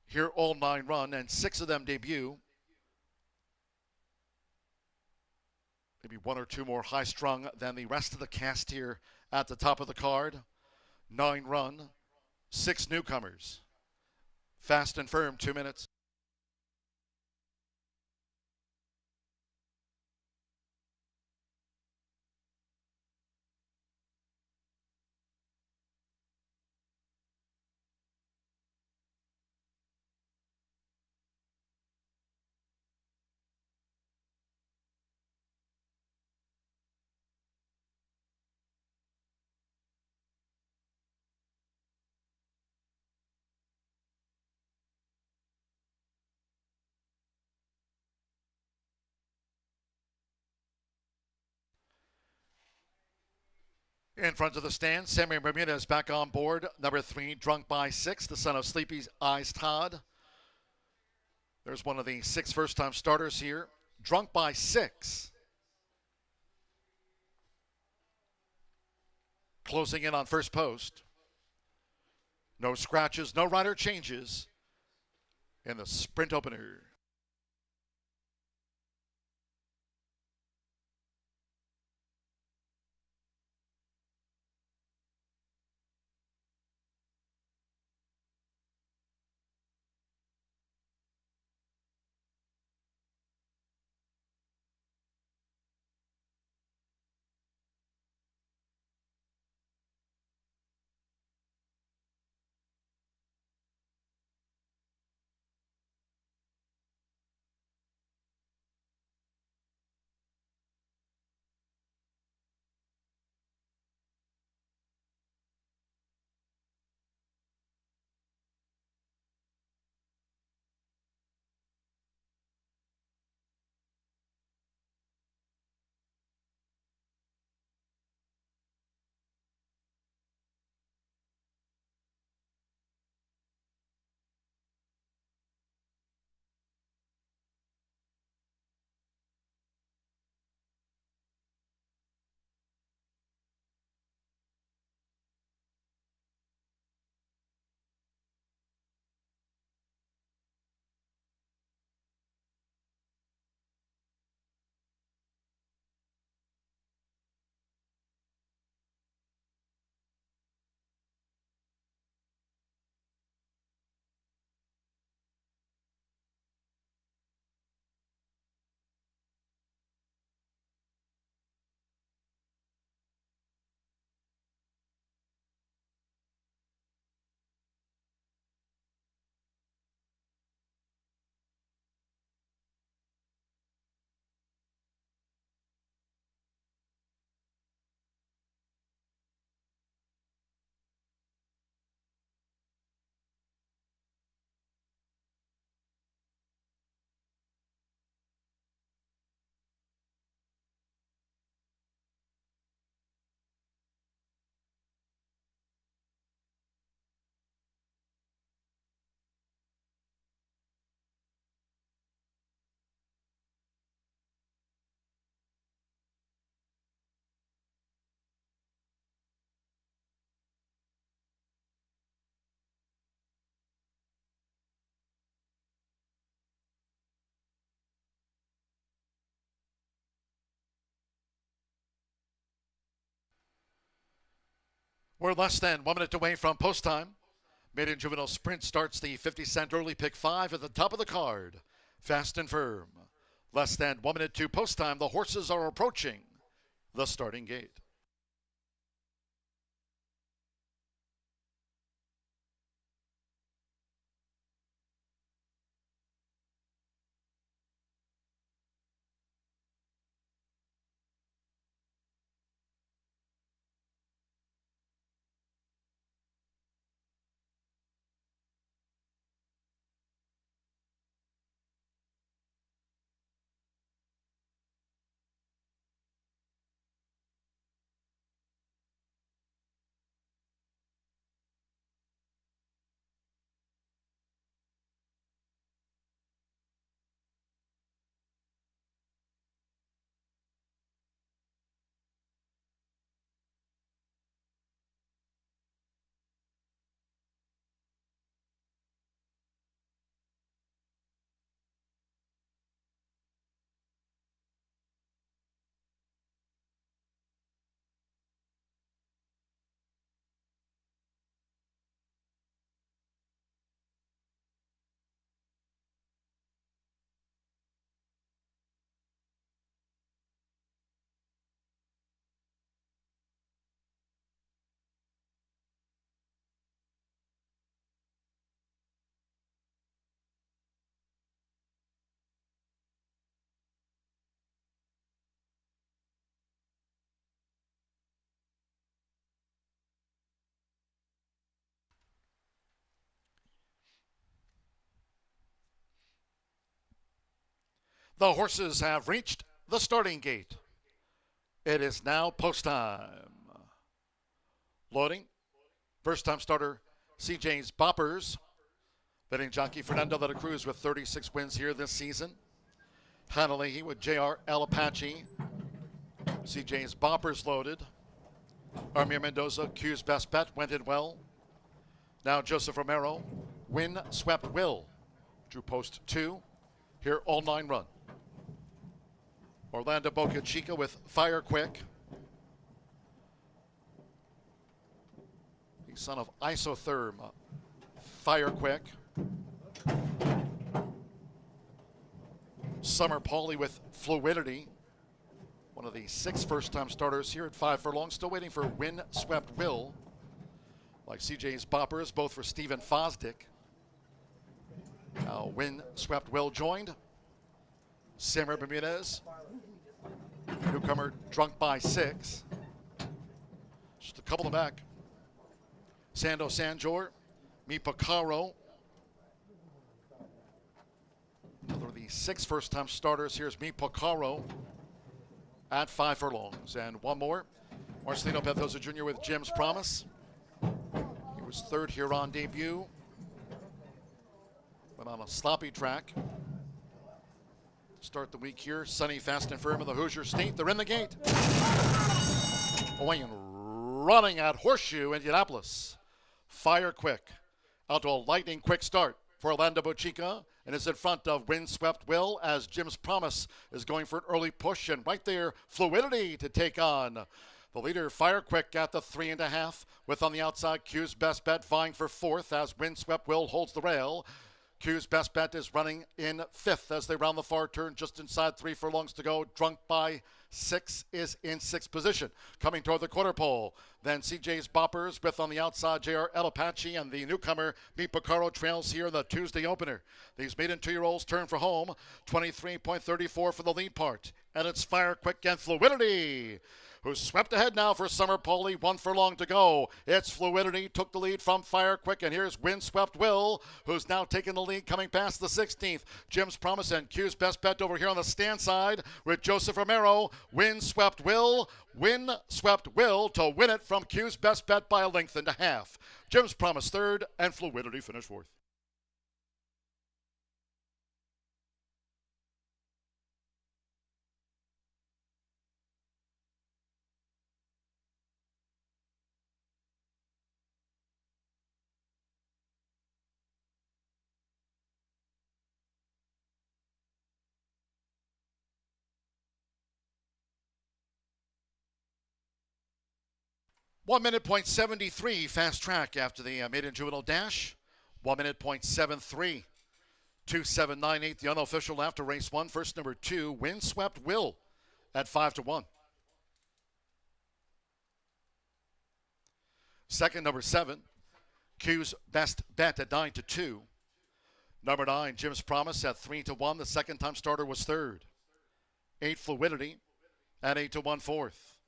Here all 9 run, and 6 of them debut. Maybe 1 or 2 more high-strung than the rest of the cast here at the top of the card. 9 run, 6 newcomers. Fast and firm, 2 minutes. In front of the stand, Sammy Bermudez back on board. Number 3, Drunk by 6, the son of Sleepy's Eyes Todd. There's one of the 6 first-time starters here. Drunk by 6. Closing in on first post. No scratches, no rider changes in the sprint opener. We're less than 1 minute away from post time. Maiden Juvenile Sprint starts the 50-cent early pick 5 at the top of the card. Fast and firm. Less than 1 minute to post time. The horses are approaching the starting gate. The horses have reached the starting gate. It is now post time. Loading. First time starter CJ's Boppers. Betting jockey Fernando de la Cruz with 36 wins here this season. Hanley with JR El Apache. CJ's Boppers loaded. Armia Mendoza, Q's best bet, went in well. Now Joseph Romero, Win Swept Will. Drew post 2. Here all 9 run. Orlando Boca Chica with Fire Quick. The son of Isotherm, Fire Quick. Summer Pauly with Fluidity. One of the 6 first-time starters here at 5 furlong. Still waiting for Win Swept Will. Like CJ's Boppers, both for Stephen Fosdick. Now Win Swept Will joined. Samuel Bermudez. Newcomer Drunk by 6. Just a couple of back. Sando Sanjor. Mi Picaro. Another of the 6 first-time starters. Here's Mi Picaro at 5 furlongs. And one more. Marcelino Pethosa Jr. with Jim's Promise. He was 3rd here on debut. Went on a sloppy track. Start the week here. Sunny, fast and firm in the Hoosier State. They're in the gate. Away and running at Horseshoe Indianapolis. Fire Quick. Out to a lightning quick start for Orlando Bochica. And is in front of Windswept Will as Jim's Promise is going for an early push. And right there, Fluidity to take on the leader, Fire Quick, at the 3.5. With on the outside, Q's best bet vying for 4th as Windswept Will holds the rail. Q's best bet is running in 5th as they round the far turn, just inside 3 furlongs to go. Drunk by 6 is in 6th position. Coming toward the quarter pole. Then CJ's Boppers with on the outside JR El Apache, and the newcomer Mi Picaro trails here in the Tuesday opener. These maiden 2-year-olds turn for home. 23.34 for the lead part. And it's Fire Quick and Fluidity, who's swept ahead now for Summer Pauly. 1 furlong to go. It's Fluidity, took the lead from Fire Quick, and here's Windswept Will, who's now taking the lead coming past the 16th. Jim's Promise and Q's best bet over here on the stand side with Joseph Romero. Windswept Will to win it from Q's best bet by a length and a half. Jim's Promise 3rd, and Fluidity finished 4th. .73 fast track after the maiden juvenile dash. 1:73. 2:798 the unofficial after race 1. First number 2, Windswept Will at 5-1. Second number 7, Q's best bet at 9-2. Number 9, Jim's Promise at 3-1. The second time starter was 3rd. 8, Fluidity at 8-1 4th.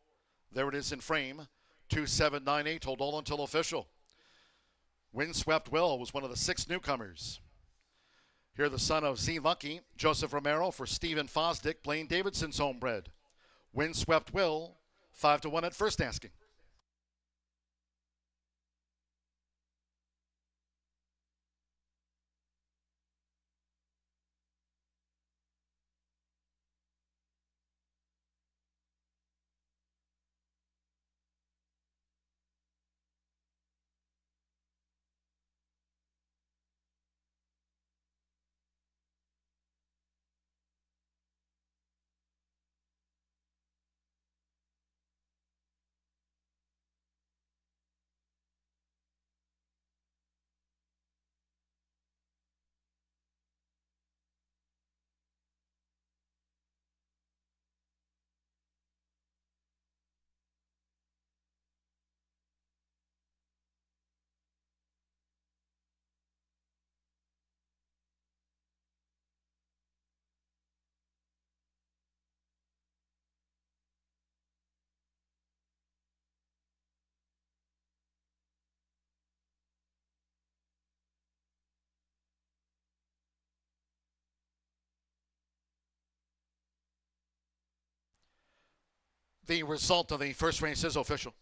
There it is in frame. 2:798, hold all until official. Windswept Will was one of the 6 newcomers. Here the son of Z Lucky, Joseph Romero for Stephen Fosdick, Blaine Davidson's homebred. Windswept Will, 5-1 at first asking. The result of the first race is official.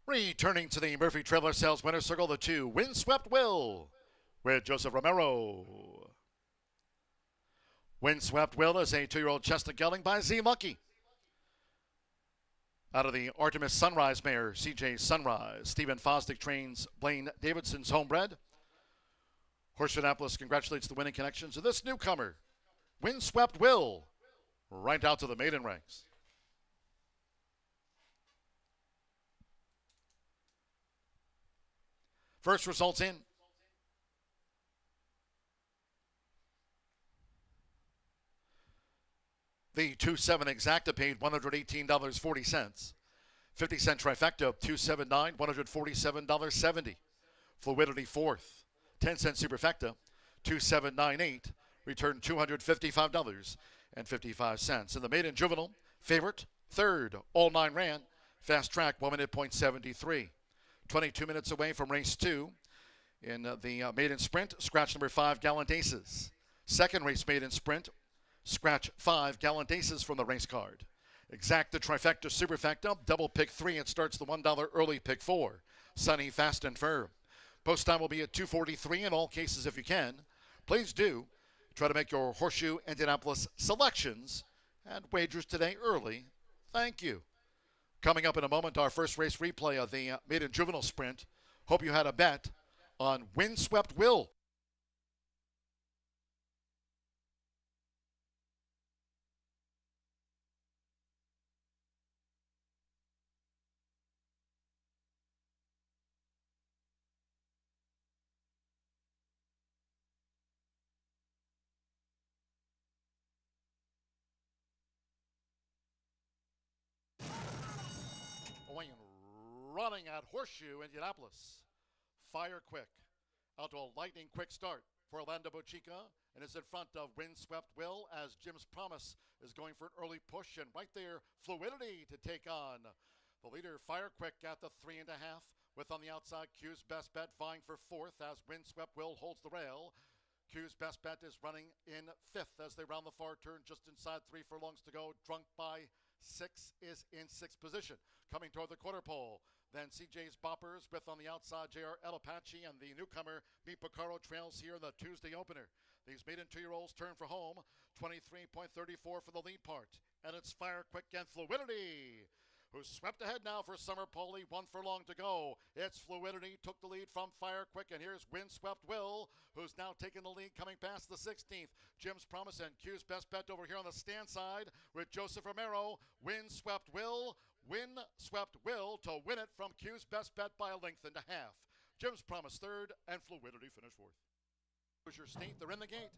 Returning to the Murphy Trailer Sales Winner's Circle, the 2, Windswept Will with Joseph Romero. Windswept Will is a 2-year-old chestnut gelding by Z Lucky. Out of the Artemis Sunrise mare, CJ Sunrise. Stephen Fosdick trains Blaine Davidson's homebred. Horseshoe Indianapolis congratulates the winning connections of this newcomer, Windswept Will, right out to the maiden ranks. First results in. The 2-7 exacta paid $118.40. 50-cent trifecta, $279, $147.70. Fluidity fourth. 10-cent superfecta, $2,798. Returned $255.55. In the maiden juvenile, favorite, third, all 9 ran. Fast track, 1 minute, .73. 22 minutes away from race 2. In the maiden sprint, scratch number 5, Gallant Aces. Second race maiden sprint, scratch 5, Gallant Aces from the race card. Exacta, trifecta, superfecta, double pick 3. It starts the $1 early pick 4. Sunny, fast and firm. Post time will be at 2:43 in all cases if you can. Please do try to make your Horseshoe Indianapolis selections and wagers today early. Thank you. Coming up in a moment, our first race replay of the maiden juvenile sprint. Hope you had a bet on Windswept Will. Going and running at Horseshoe Indianapolis. Fire Quick out to a lightning quick start for Orlando Bochica and is in front of Windswept Will as Jim's Promise is going for an early push, and right there, Fluidity to take on the leader. Fire Quick at the 3.5 with on the outside Q's Best Bet vying for fourth as Windswept Will holds the rail. Q's Best Bet is running in fifth as they round the far turn just inside 3 furlongs to go. Drunk by 6 is in 6th position. Coming toward the quarter pole. Then CJ's Boppers with on the outside JR El Apache, and the newcomer Meet Picaro trails here in the Tuesday opener. These maiden 2-year-olds turn for home. 23.34 for the lead part. And it's Fire Quick and Fluidity, who's swept ahead now for Summer Poli. 1 furlong to go. It's Fluidity, took the lead from Fire Quick, and here's Windswept Will, who's now taking the lead coming past the 16th. Jim's Promise and Q's Best Bet over here on the stand side with Joseph Romero. Windswept Will to win it from Q's Best Bet by a length and a half. Jim's Promise third, and Fluidity finished fourth. Hoosier State, they're in the gate.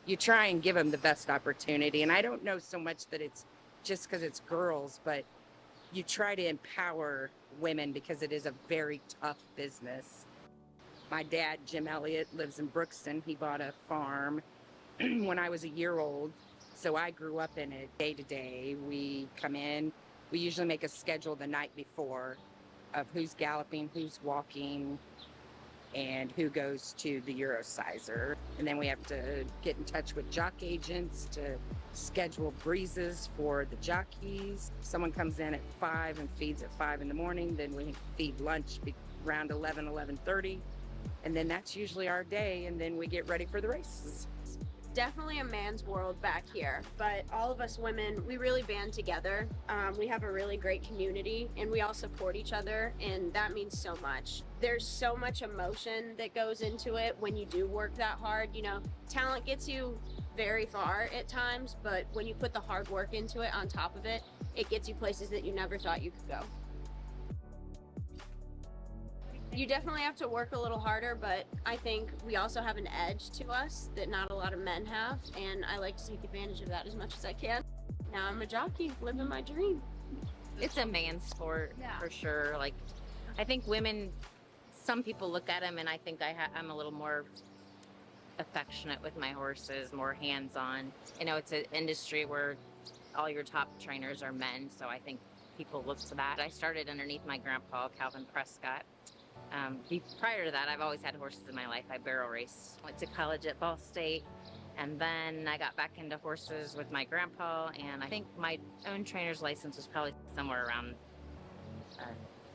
you try and give them the best opportunity. And I don't know so much that it's just because it's girls, but you try to empower women because it is a very tough business. My dad, Jim Elliott, lives in Brookston. He bought a farm when I was a year old. So I grew up in it day to day. We come in, we usually make a schedule the night before of who's galloping, who's walking, and who goes to the Eurosizer. And then we have to get in touch with jock agents to schedule breezes for the jockeys. Someone comes in at 5 and feeds at 5 in the morning. Then we feed lunch around 11, 11:30. And then that's usually our day. And then we get ready for the races. Definitely a man's world back here, but all of us women, we really band together. We have a really great community and we all support each other, and that means so much. There's so much emotion that goes into it when you do work that hard. You know, talent gets you very far at times, but when you put the hard work into it on top of it, it gets you places that you never thought you could go. You definitely have to work a little harder, but I think we also have an edge to us that not a lot of men have, and I like to take advantage of that as much as I can. Now I'm a jockey, living my dream. It's a man's sport, for sure. Like, I think women, some people look at them and I think I'm a little more affectionate with my horses, more hands-on. You know, it's an industry where all your top trainers are men, so I think people look to that. I started underneath my grandpa, Calvin Prescott. Prior to that, I've always had horses in my life. I barrel raced. Went to college at Ball State, and then I got back into horses with my grandpa, and I think my own trainer's license was probably somewhere around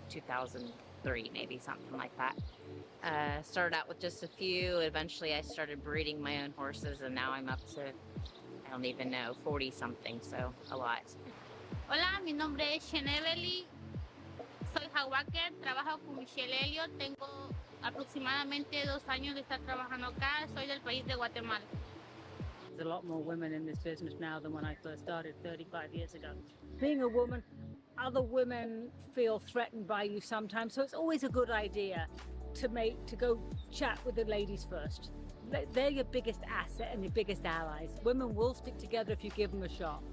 2003, maybe, something like that. Started out with just a few. Eventually, I started breeding my own horses, and now I'm up to, I don't even know, 40-something, so a lot. Hola, mi nombre es Chenevely. Soy Hawaker, trabajo con Michelle Elliott, tengo aproximadamente 2 años de estar trabajando acá, soy del país de Guatemala. There's a lot more women in this business now than when I first started 35 years ago. Being a woman, other women feel threatened by you sometimes, so it's always a good idea to go chat with the ladies first. They're your biggest asset and your biggest allies. Women will stick together if you give them a shot.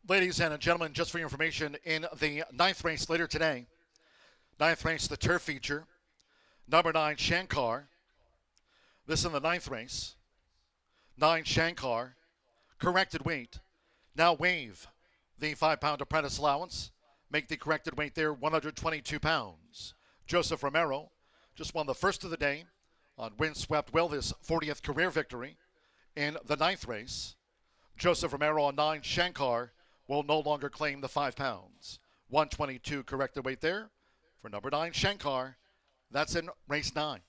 Ladies and gentlemen, just for your information, in the 9th race later today, 9th race, the turf feature, number 9, Shankar. This in the 9th race. 9, Shankar, corrected weight. Now waive the 5-pound apprentice allowance. Make the corrected weight there 122 pounds. Joseph Romero just won the first of the day on Windswept Will, his 40th career victory in the 9th race. Joseph Romero on 9, Shankar, will no longer claim the 5 pounds. 122 corrected weight there for number 9, Shankar. That's in race 9.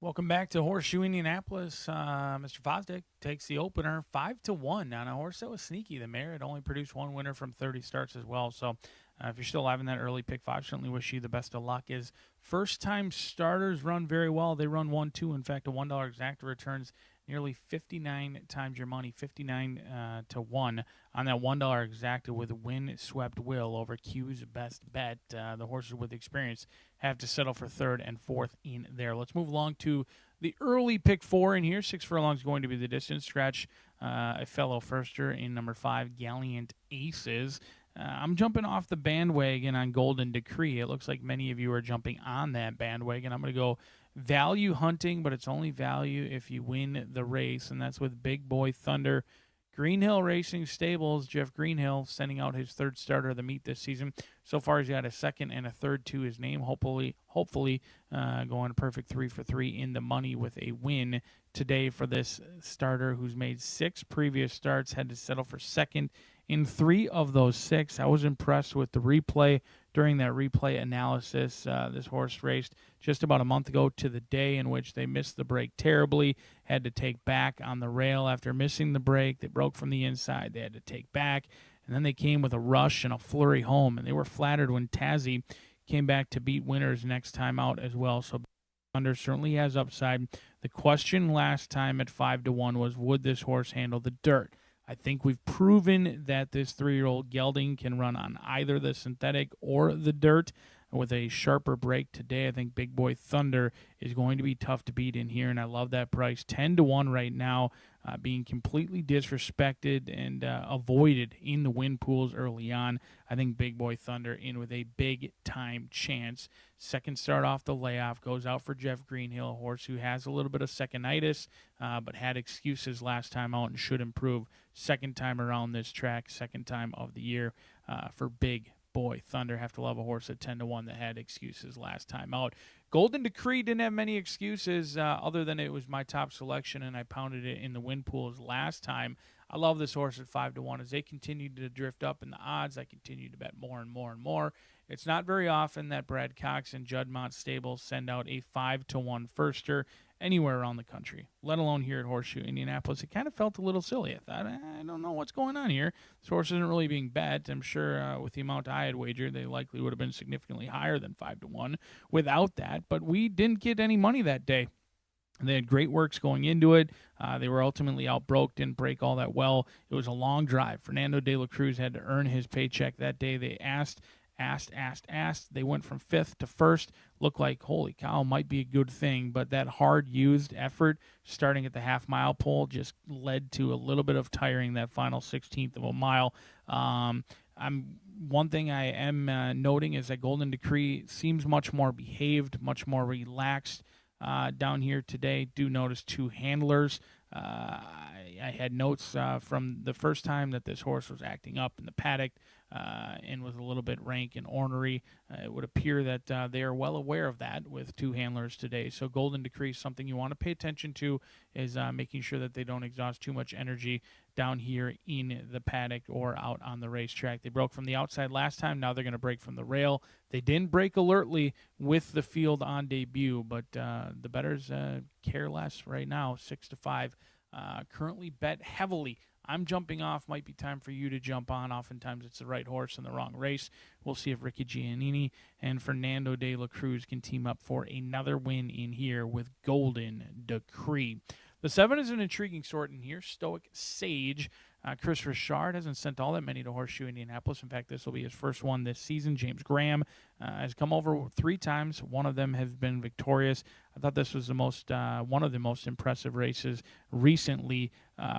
Welcome back to Horseshoe Indianapolis. Mr. Fosdick takes the opener 5-1 on a horse that was sneaky. The mare had only produced one winner from 30 starts as well. So if you're still having that early pick 5, certainly wish you the best of luck. His first-time starters run very well. They run 1-2. In fact, a $1 exacta returns nearly 59 times your money, 59 to 1 on that $1 exacta with Windswept Will over Q's best bet. The horses with experience have to settle for 3rd and 4th in there. Let's move along to the early pick 4 in here. 6 furlongs going to be the distance. Scratch a fellow firster in number 5, Gallant Aces. I'm jumping off the bandwagon on Golden Decree. It looks like many of you are jumping on that bandwagon. I'm going to go value hunting, but it's only value if you win the race, and that's with Big Boy Thunder. Greenhill Racing Stables, Jeff Greenhill, sending out his 3rd starter of the meet this season. So far, he's got a 2nd and a 3rd to his name. Hopefully, going a perfect 3 for 3 in the money with a win today for this starter who's made 6 previous starts, had to settle for 2nd in 3 of those 6. I was impressed with the replay. During that replay analysis, this horse raced just about a month ago to the day in which they missed the break terribly, had to take back on the rail after missing the break. They broke from the inside. They had to take back, and then they came with a rush and a flurry home, and they were flattered when Tazzy came back to beat winners next time out as well. So Thunder certainly has upside. The question last time at 5-1 was, would this horse handle the dirt? I think we've proven that this 3-year-old gelding can run on either the synthetic or the dirt. With a sharper break today, I think Big Boy Thunder is going to be tough to beat in here, and I love that price. 10-1 right now, being completely disrespected and avoided in the win pools early on. I think Big Boy Thunder in with a big-time chance. 2nd start off the layoff, goes out for Jeff Greenhill, a horse who has a little bit of seconditis, but had excuses last time out and should improve. 2nd time around this track, 2nd time of the year for Big Boy Thunder. Have to love a horse at 10-1 that had excuses last time out. Golden Decree didn't have many excuses other than it was my top selection, and I pounded it in the win pools last time. I love this horse at 5-1. As they continue to drift up in the odds, I continue to bet more and more and more. It's not very often that Brad Cox and Juddmont Stables send out a 5-1 firster anywhere around the country, let alone here at Horseshoe Indianapolis. It kind of felt a little silly. I thought, I don't know what's going on here. This horse isn't really being bet. I'm sure with the amount I had wagered, they likely would have been significantly higher than 5-1 without that. But we didn't get any money that day. They had great works going into it. They were ultimately outbroke, didn't break all that well. It was a long drive. Fernando de la Cruz had to earn his paycheck that day. They asked. They went from 5th to 1st. Looked like, holy cow, might be a good thing. But that hard-used effort starting at the half-mile pole just led to a little bit of tiring that final 16th of a mile. One thing I am noting is that Golden Decree seems much more behaved, much more relaxed down here today. Do notice 2 handlers. I had notes from the first time that this horse was acting up in the paddock and was a little bit rank and ornery. It would appear that they are well aware of that with 2 handlers today. So Golden Decree, something you want to pay attention to is making sure that they don't exhaust too much energy down here in the paddock or out on the racetrack. They broke from the outside last time. Now they're going to break from the rail. They didn't break alertly with the field on debut, but the bettors care less right now, 6-5. Currently bet heavily I'm jumping off. Might be time for you to jump on. Oftentimes it's the right horse in the wrong race. We'll see if Ricky Giannini and Fernando de la Cruz can team up for another win in here with Golden Decree. The 7 is an intriguing sort in here. Stoic Sage. Chris Richard hasn't sent all that many to Horseshoe Indianapolis. In fact, this will be his first one this season. James Graham has come over 3 times. One of them has been victorious. I thought this was the most one of the most impressive races recently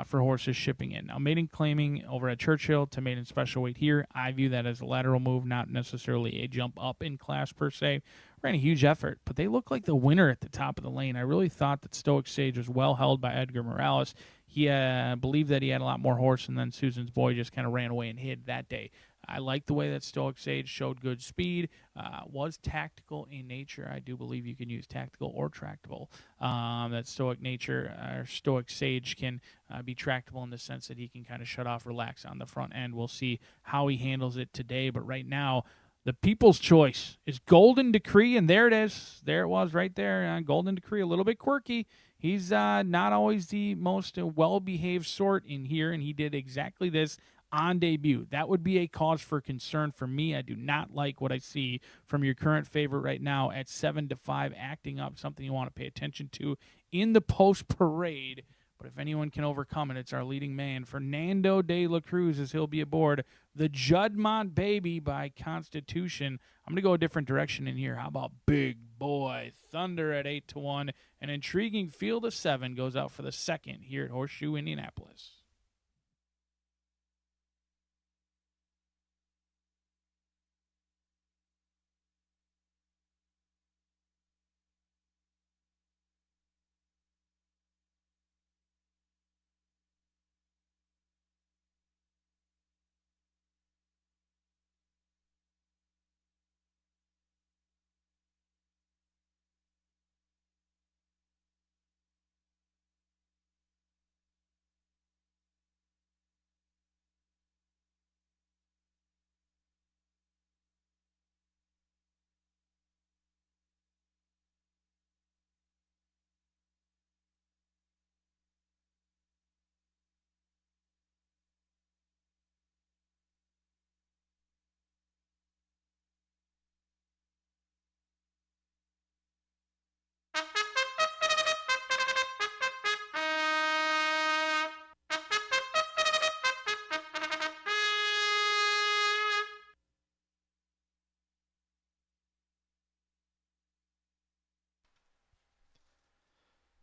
for horses shipping in. Now, maiden claiming over at Churchill to maiden special weight here. I view that as a lateral move, not necessarily a jump up in class per se. Ran a huge effort, but they look like the winner at the top of the lane. I really thought that Stoic Sage was well held by Edgar Morales. He believed that he had a lot more horse, and then Susan's Boy just kind of ran away and hid that day. I like the way that Stoic Sage showed good speed, was tactical in nature. I do believe you can use tactical or tractable. That Stoic Sage can be tractable in the sense that he can kind of shut off, relax on the front end. We'll see how he handles it today, but right now, the people's choice is Golden Decree, and there it is. There it was right there. Golden Decree, a little bit quirky. He's not always the most well-behaved sort in here, and he did exactly this on debut. That would be a cause for concern for me. I do not like what I see from your current favorite right now at 7-5, acting up, something you want to pay attention to in the post-parade. But if anyone can overcome it, it's our leading man, Fernando de la Cruz, as he'll be aboard the Judmont Baby by Constitution. I'm going to go a different direction in here. How about Big Boy Thunder at 8-1? An intriguing field of 7 goes out for the second here at Horseshoe Indianapolis.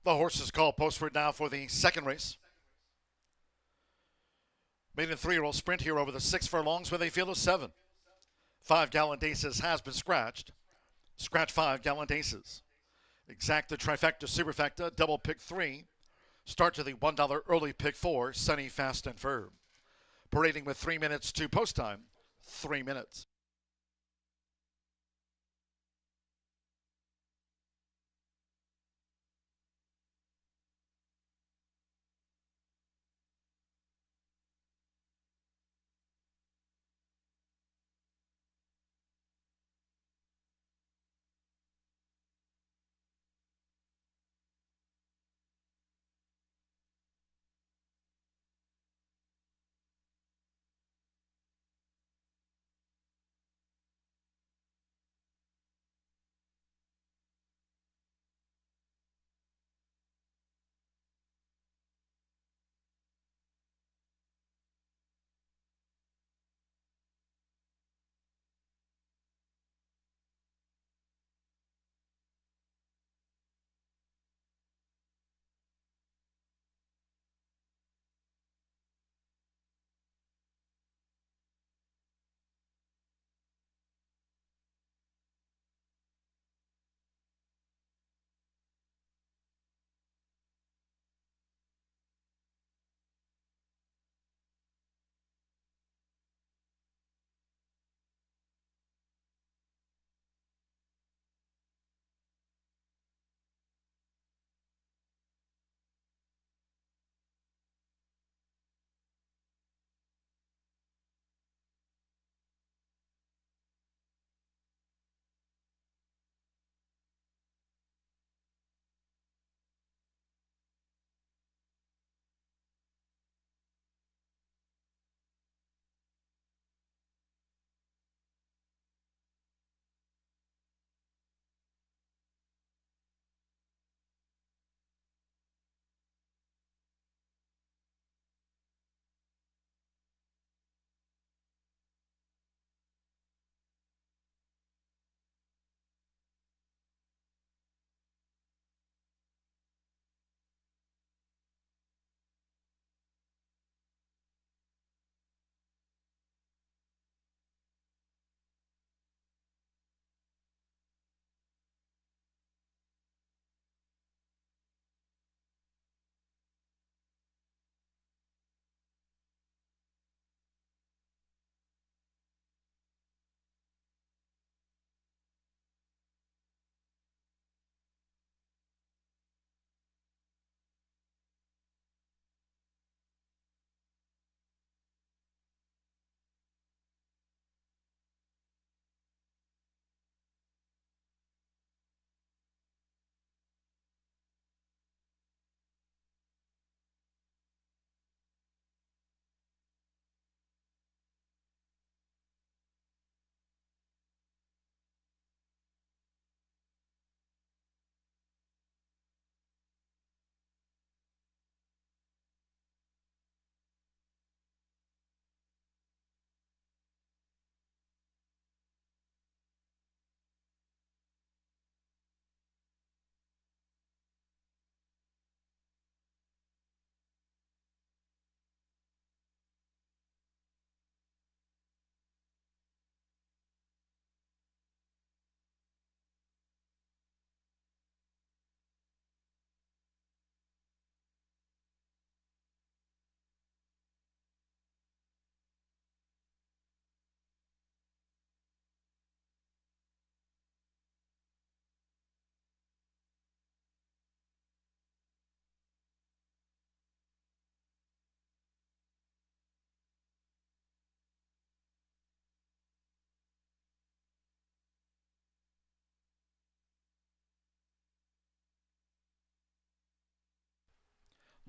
The horses call postward now for the second race. Maiden 3-year-old sprint here over the 6 furlongs with a field of 7. 5 Gallant Aces has been scratched. Scratch 5 Gallant Aces. Exacta, trifecta, superfecta, double pick 3. Start to the $1 early pick 4, Sunny, Fast, and Firm. Parading with 3 minutes to post time, 3 minutes.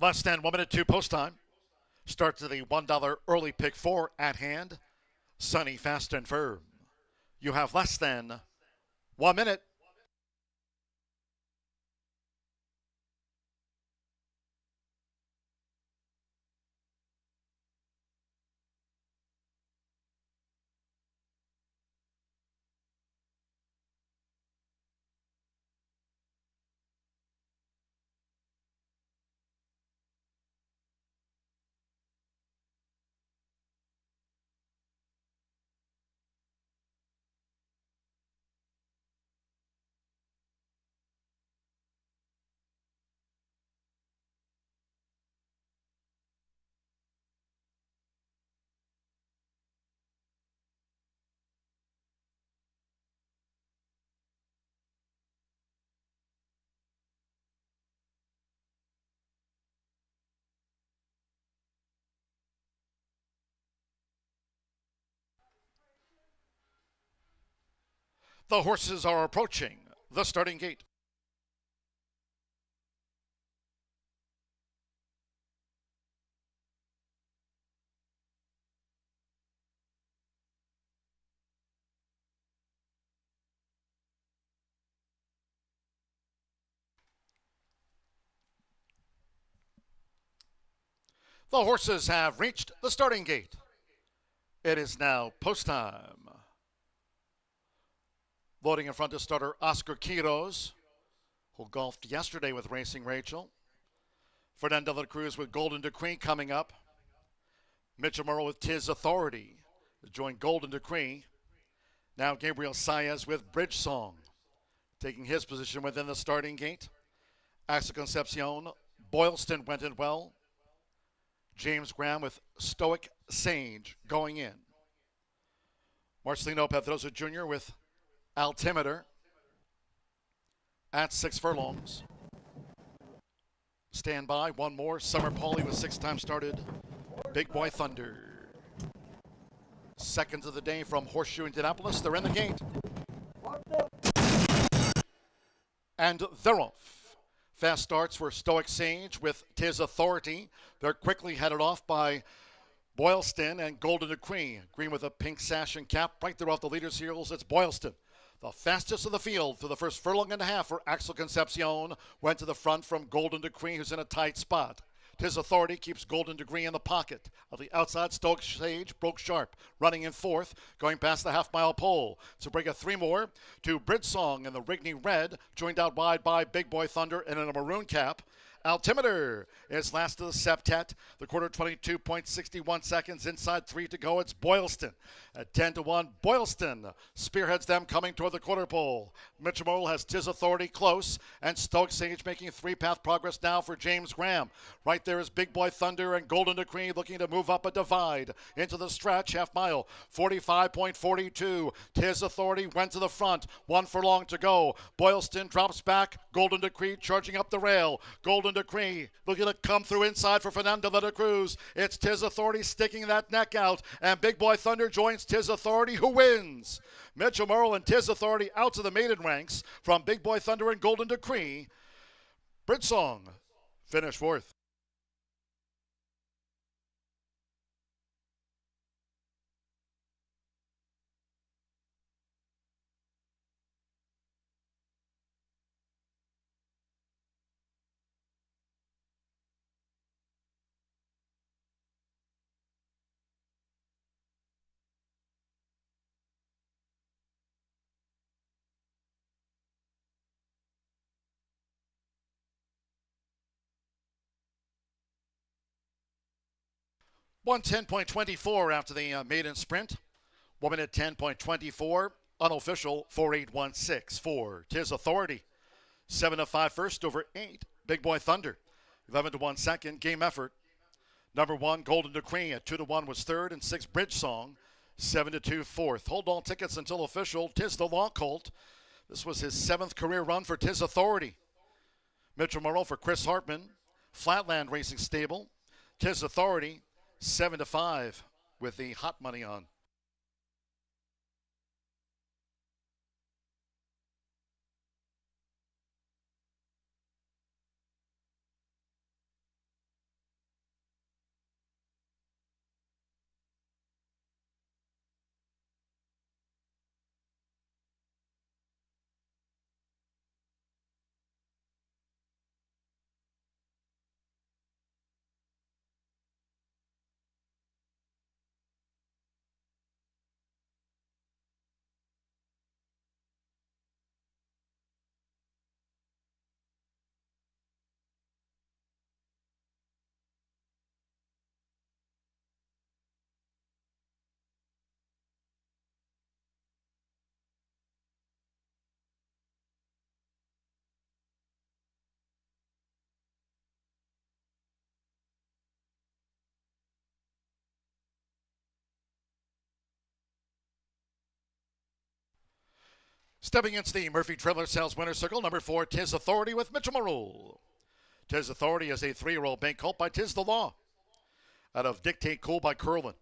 Less than 1 minute to post time. Start to the $1 early pick 4 at hand. Sunny, fast, and firm. You have less than 1 minute. The horses are approaching the starting gate. The horses have reached the starting gate. It is now post time. Loading in front of starter Oscar Quiroz, who golfed yesterday with Racing Rachel. Fernando de la Cruz with Golden Decree coming up. Mitchell Murrow with Tis Authority to join Golden Decree. Now Gabriel Saez with Bridge Song, taking his position within the starting gate. Axel Concepcion, Boylston went in well. James Graham with Stoic Sage going in. Marcelino Pedrosa Jr. with Altimeter at 6 furlongs. Stand by, one more. Summer Pauly with 6 times started. Big Boy Thunder. Seconds of the day from Horseshoe Indianapolis. They're in the gate. And they're off. Fast starts for Stoic Sage with Tis Authority. They're quickly headed off by Boylston and Golden Decree. Green with a pink sash and cap. Right there off the leader's heels, it's Boylston. The fastest of the field through the first furlong and a half for Axel Concepcion. Went to the front from Golden Decree, who's in a tight spot. Tis Authority keeps Golden Degree in the pocket. On the outside, Stoic Sage broke sharp, running in fourth, going past the half-mile pole. To break a 3 more to Bridge Song in the Rigney Red, joined out wide by Big Boy Thunder in a maroon cap. Altimeter is last of the septet. The quarter 22.61 seconds. Inside 3 to go. It's Boylston. At 10-1, Boylston spearheads them coming toward the quarter pole. Mitchell Mole has Tis Authority close, and Stoic Sage making 3-path progress now for James Graham. Right there is Big Boy Thunder and Golden Decree looking to move up a divide into the stretch. Half mile, 45.42. Tis Authority went to the front. 1 furlong to go. Boylston drops back. Golden Decree charging up the rail. Golden Decree looking to come through inside for Fernando de la Cruz. It's Tis Authority sticking that neck out, and Big Boy Thunder joins Tis Authority, who wins. Mitchell Murrow and Tis Authority out to the maiden ranks from Big Boy Thunder and Golden Decree. Bridge Song finished fourth. One 10.24 after the maiden sprint. 1 minute 10.24. Unofficial 4816 for Tis Authority. 7-5 first over 8. Big Boy Thunder. 11-1 second. Game effort. Number 1 Golden Decree at 2-1 was third, and 6 Bridge Song. 7-2 fourth. Hold all tickets until official. Tis the Law Colt. This was his 7th career run for Tis Authority. Mitchell Murrow for Chris Hartman. Flatland Racing Stable. Tis Authority. 7-5 with the hot money on. Stepping into the Murphy Trailer Sales Winner Circle, number 4, Tis Authority with Mitchell Marule. Tis Authority is a 3-year-old bank colt by Tis the Law. Out of Dictate Cool by Curlin.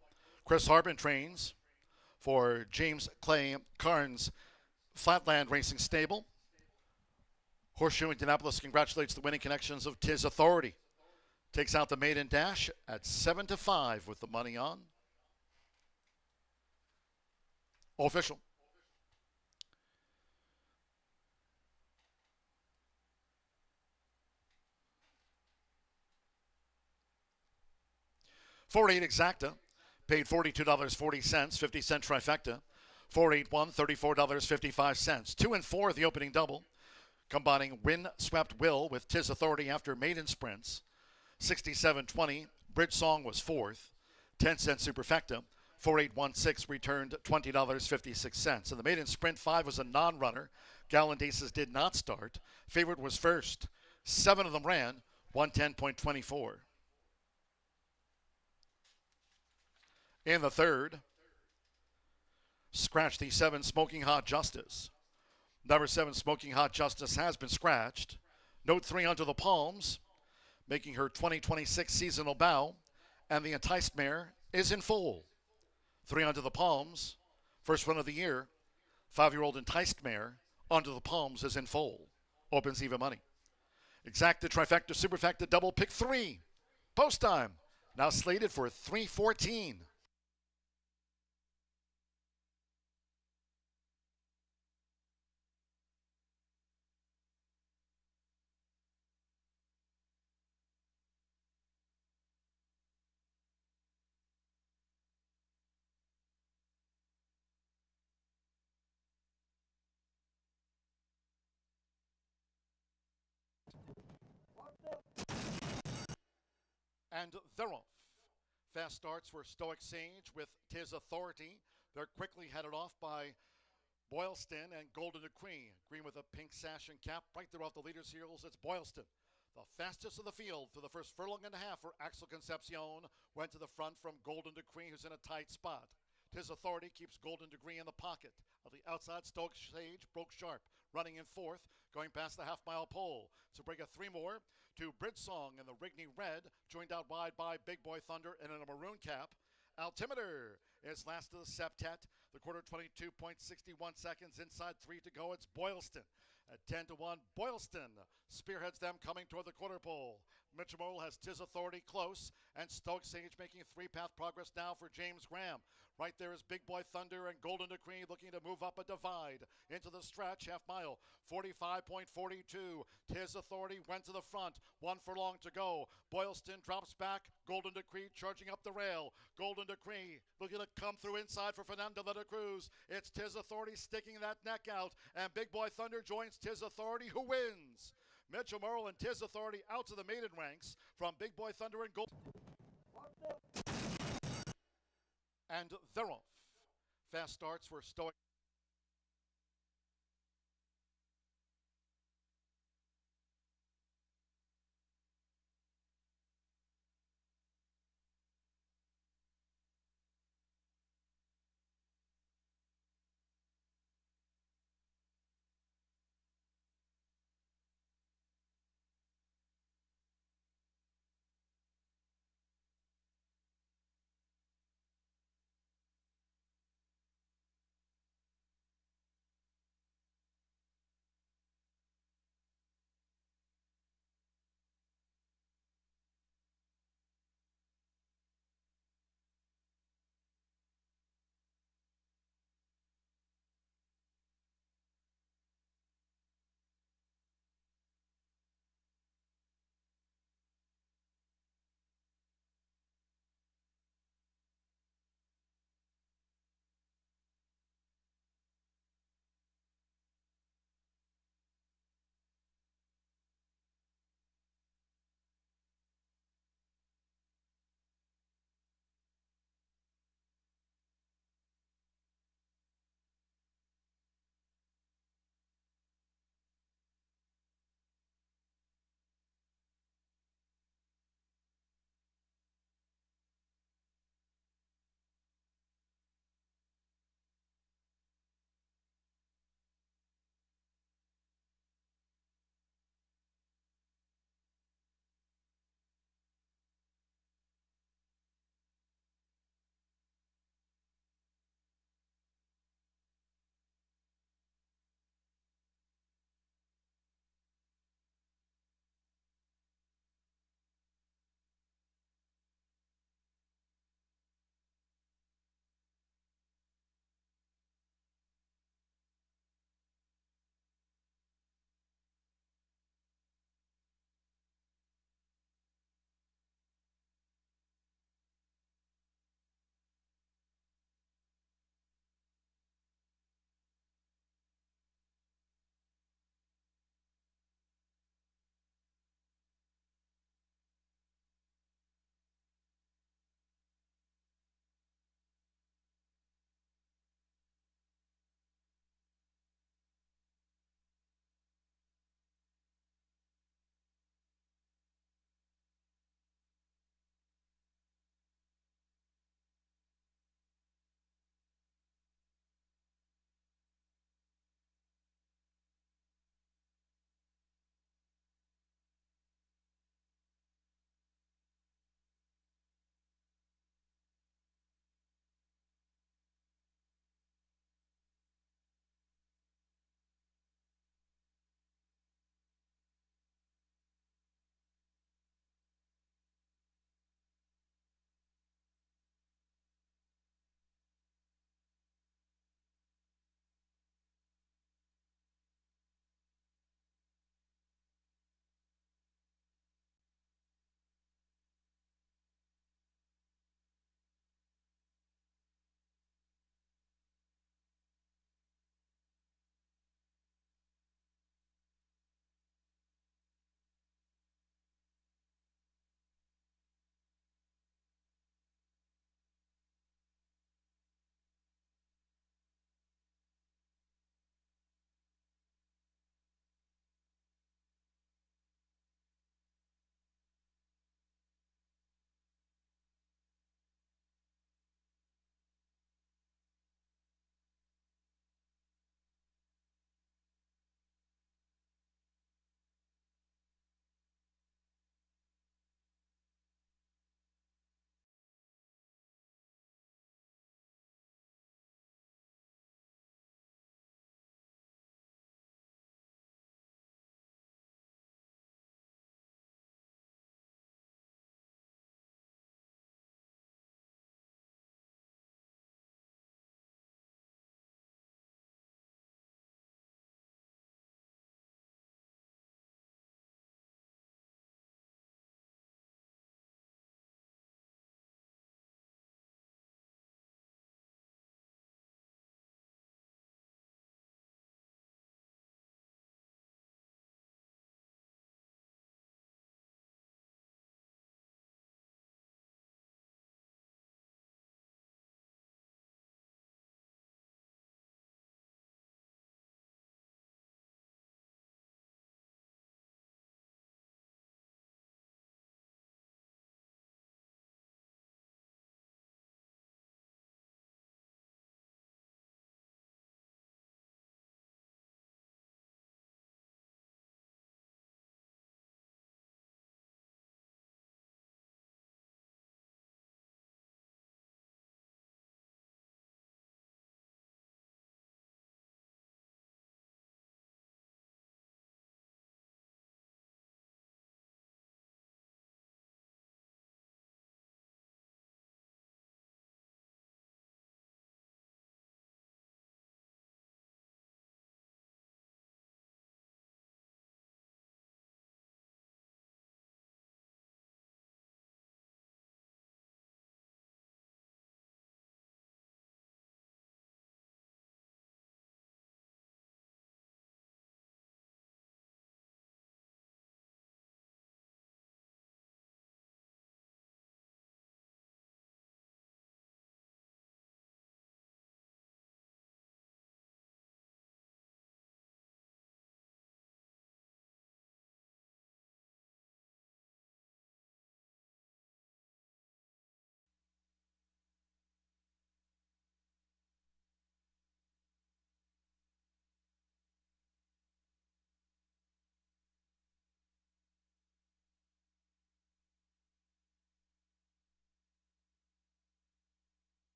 Chris Harbin trains for James Clay Carnes Flatland Racing Stable. Horseshoe Indianapolis congratulates the winning connections of Tis Authority. Takes out the maiden dash at 7-5 with the money on. Official. $4-8 exacta, paid $42.40, 50-cent trifecta. 4-8-1, $34.55. 2 and 4 the opening double, combining Win Swept Will with Tis Authority after maiden sprints. 67-20, Bridge Song was 4th. 10-cent superfecta. 4-8-1-6 returned $20.56. In the maiden sprint, 5 was a non-runner. Gallandaces did not start. Favorite was first. 7 of them ran, 110.24. In the third, scratch the 7 Smoking Hot Justice. Number 7 Smoking Hot Justice has been scratched. Note 3 Under the Palms, making her 2026 seasonal bow, and the enticed mare is in full. 3 Under the Palms, first run of the year. 5-year-old enticed mare, Under the Palms is in full. Opens even money. Exacta, trifecta, superfecta, double, pick 3. Post time, now slated for 3:14. And they're off. Fast starts for Stoic Sage with Tis Authority. They're quickly headed off by Boylston and Golden Decree. Green with a pink sash and cap. Right there off the leader's heels, it's Boylston. The fastest of the field through the first furlong and a half for Axel Concepcion. Went to the front from Golden Decree, who's in a tight spot. Tis Authority keeps Golden Degree in the pocket. On the outside, Stoic Sage broke sharp, running in 4th, going past the half-mile pole. So bring a 3 more to Bridge Song in the Rigney Red, joined out wide by Big Boy Thunder and in a maroon cap. Altimeter is last of the septet. The quarter 22.61 seconds, inside 3 to go. It's Boylston. At 10-1, Boylston spearheads them coming toward the quarter pole. Mitchell Mole has Tis Authority close, and Stoic Sage making 3-path progress now for James Graham. Right there is Big Boy Thunder and Golden Decree looking to move up a divide into the stretch, half mile, 45.42. Tis Authority went to the front, 1 furlong to go. Boylston drops back, Golden Decree charging up the rail. Golden Decree looking to come through inside for Fernando de la Cruz. It's Tis Authority sticking that neck out, and Big Boy Thunder joins Tis Authority, who wins. Mitchell Merle and Tis Authority out to the maiden ranks from Big Boy Thunder and Gold. And they're off. Fast starts for Stoic.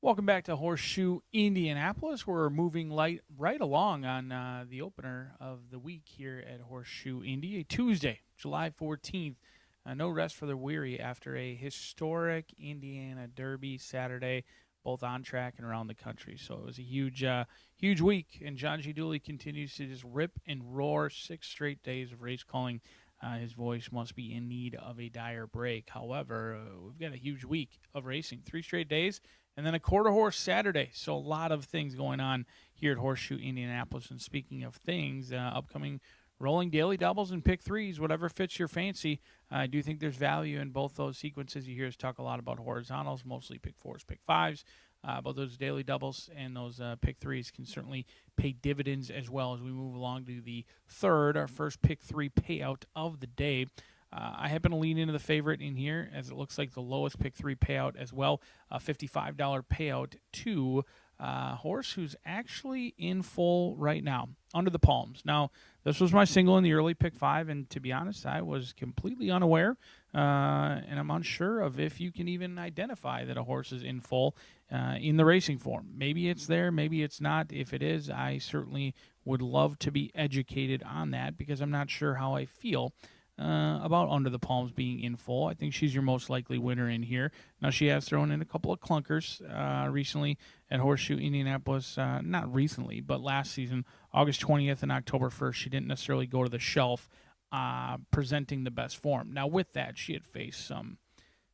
Welcome back to Horseshoe Indianapolis. We're moving right along on the opener of the week here at Horseshoe Indy, Tuesday, July 14th. No rest for the weary after a historic Indiana Derby Saturday, both on track and around the country. So it was a huge week, and John G. Dooley continues to just rip and roar 6 straight days of race calling. His voice must be in need of a dire break. However, we've got a huge week of racing, 3 straight days, and then a quarter horse Saturday. So a lot of things going on here at Horseshoe Indianapolis. And speaking of things, upcoming rolling daily doubles and pick threes, whatever fits your fancy. I do think there's value in both those sequences. You hear us talk a lot about horizontals, mostly pick fours, pick fives. But those daily doubles and those pick threes can certainly pay dividends as well as we move along to the third, our first pick three payout of the day. I happen to lean into the favorite in here, as it looks like the lowest pick three payout as well, a $55 payout to horse who's actually in full right now, Under the Palms. Now, this was my single in the early pick 5, and to be honest, I was completely unaware, and I'm unsure of if you can even identify that a horse is in full in the racing form. Maybe it's there, maybe it's not. If it is, I certainly would love to be educated on that, because I'm not sure how I feel about Under the Palms being in full. I think she's your most likely winner in here. Now, she has thrown in a couple of clunkers recently at Horseshoe Indianapolis. Not recently, but last season, August 20th and October 1st, she didn't necessarily go to the shelf presenting the best form. Now, with that, she had faced some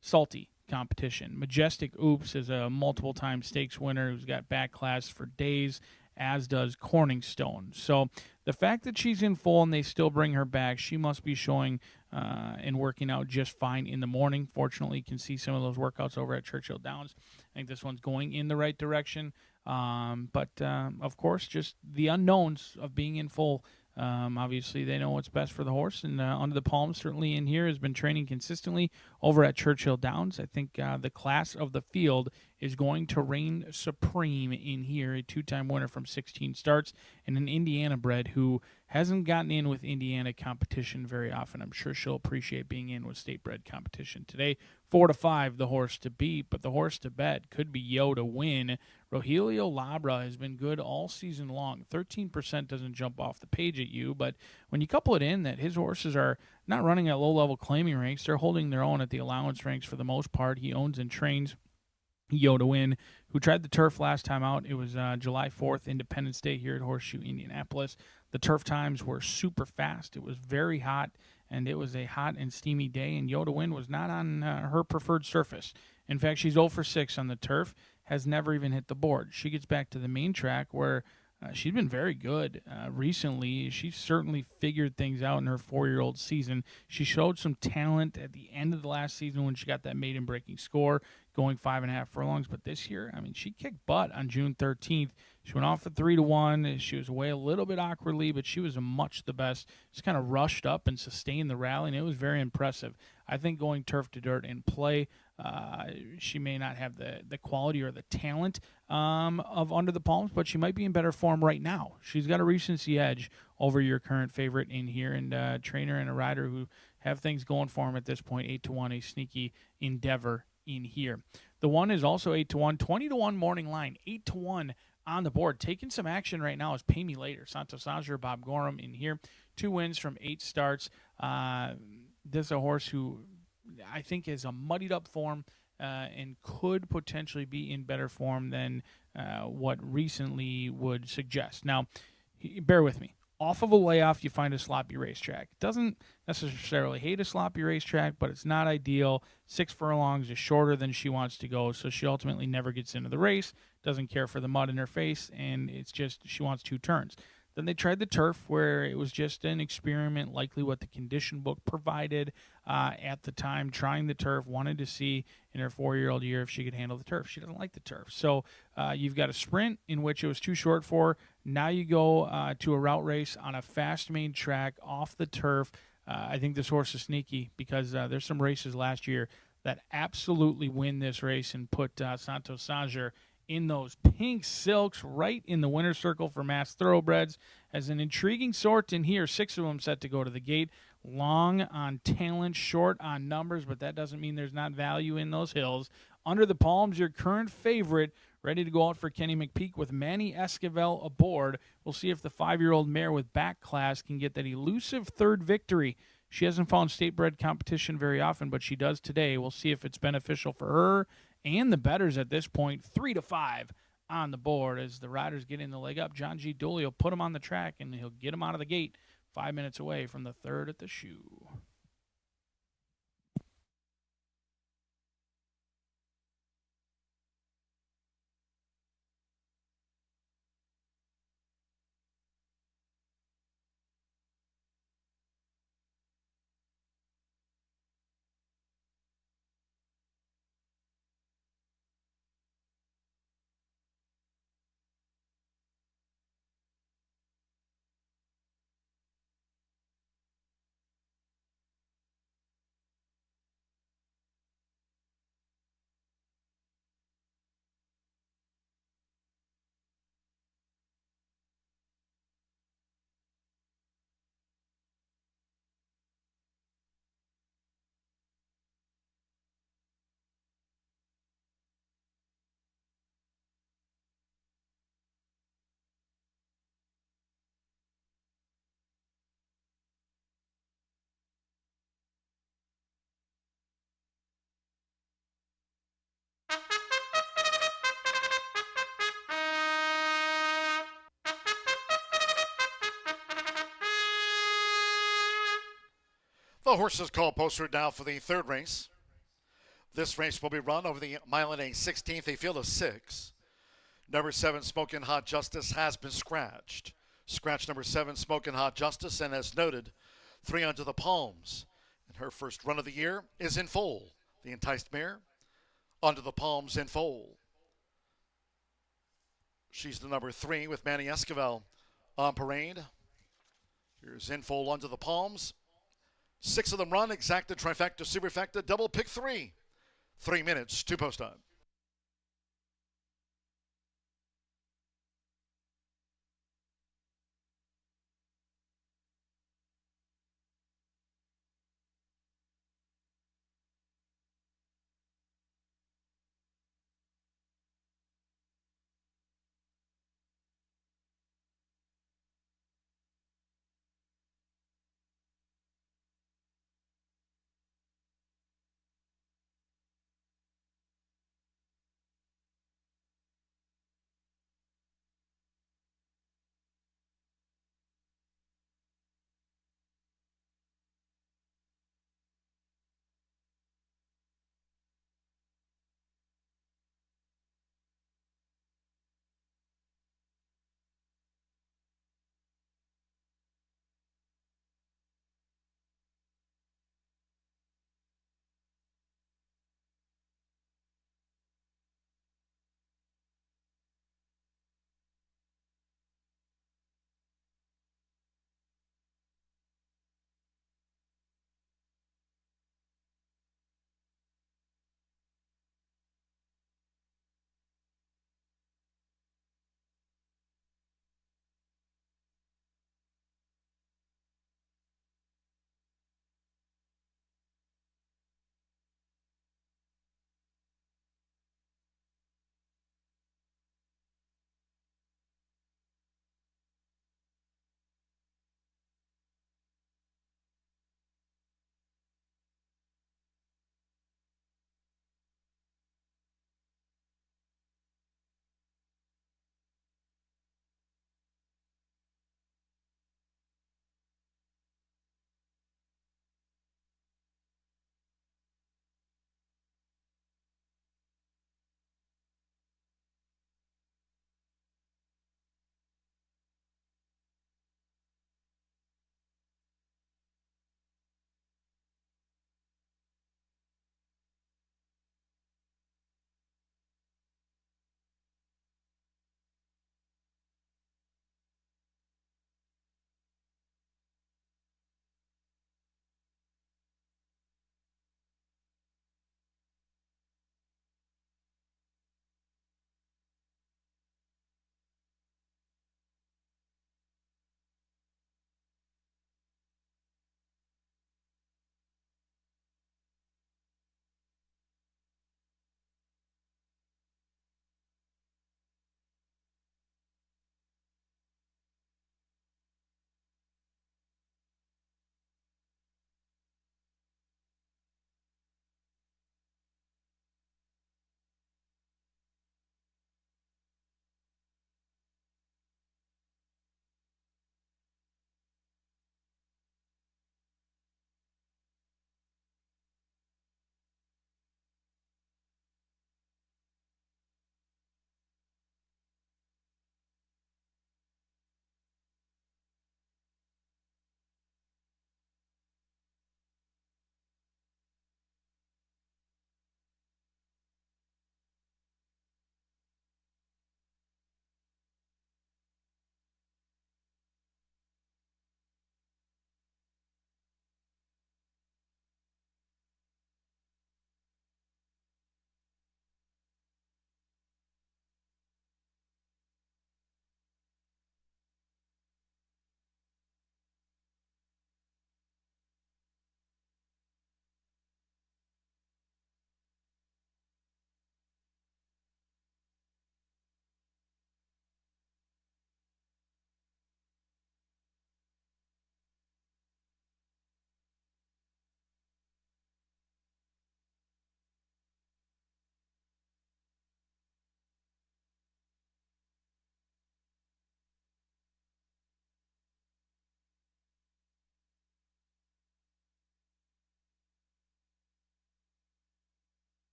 salty competition. Majestic Oops is a multiple-time stakes winner who's got back class for days, as does Corningstone. So the fact that she's in full and they still bring her back, she must be showing and working out just fine in the morning. Fortunately, you can see some of those workouts over at Churchill Downs. I think this one's going in the right direction. But of course, just the unknowns of being in full. Obviously, they know what's best for the horse, and Under the Palms certainly in here has been training consistently over at Churchill Downs. I think the class of the field is going to reign supreme in here, a 2-time winner from 16 starts, and an Indiana bred who hasn't gotten in with Indiana competition very often. I'm sure she'll appreciate being in with state bred competition. Today, 4-5, the horse to beat, but the horse to bet could be Yo to win. Rogelio Labra has been good all season long. 13% doesn't jump off the page at you, but when you couple it in that his horses are not running at low-level claiming ranks, they're holding their own at the allowance ranks for the most part. He owns and trains Yo to win, who tried the turf last time out. It was July 4th, Independence Day here at Horseshoe Indianapolis. The turf times were super fast. It was very hot, and it was a hot and steamy day, and Yo to win was not on her preferred surface. In fact, she's 0 for 6 on the turf, has never even hit the board. She gets back to the main track where she's been very good recently. She's certainly figured things out in her 4-year-old season. She showed some talent at the end of the last season when she got that maiden-breaking score, going 5.5 furlongs. But this year, I mean, she kicked butt on June 13th. She went off at 3-1. She was away a little bit awkwardly, but she was much the best. Just kind of rushed up and sustained the rally, and it was very impressive. I think going turf to dirt in play, she may not have the quality or the talent of Under the Palms, but she might be in better form right now. She's got a recency edge over your current favorite in here, and a trainer and a rider who have things going for him at this point. 8-1, a sneaky endeavor in here. The one is also 8-1, 20-1 morning line, 8-1 on the board. Taking some action right now is Pay Me Later. Santos Azure, Bob Gorham in here. 2 wins from 8 starts. This is a horse who I think is a muddied up form and could potentially be in better form than what recently would suggest. Now, bear with me. Off of a layoff, you find a sloppy racetrack. It doesn't necessarily hate a sloppy racetrack, but it's not ideal. 6 furlongs is shorter than she wants to go, so she ultimately never gets into the race, doesn't care for the mud in her face, and it's just she wants 2 turns. Then they tried the turf, where it was just an experiment, likely what the condition book provided at the time. Trying the turf, wanted to see in her 4-year-old year if she could handle the turf. She doesn't like the turf. So you've got a sprint in which it was too short for. Now you go to a route race on a fast main track off the turf. I think this horse is sneaky because there's some races last year that absolutely win this race and put Santos Sanger in those pink silks right in the winner's circle for mass thoroughbreds. As an intriguing sort in here, 6 of them set to go to the gate. long on talent, short on numbers, but that doesn't mean there's not value in those hills. Under the Palms, your current favorite, ready to go out for Kenny McPeak with Manny Esquivel aboard. We'll see if the 5-year-old mare with back class can get that elusive third victory. She hasn't found state-bred competition very often, but she does today. We'll see if it's beneficial for her and the bettors at this point. 3-5 on the board as the riders get in the leg up. John G. Dooley will put him on the track, and he'll get him out of the gate 5 minutes away from the third at the shoe. The horses call posted now for the third race. This race will be run over the mile and a 16th, a field of 6. Number 7, Smokin' Hot Justice, has been scratched. Scratch number 7, Smokin' Hot Justice, and as noted, 3 Under the Palms. And her first run of the year is in foal. The enticed mare, Under the Palms in foal. She's the number 3 with Manny Esquivel on parade. Here's in foal Under the Palms. 6 of them run, exacta, trifecta, superfecta, double pick 3. 3 minutes to post time.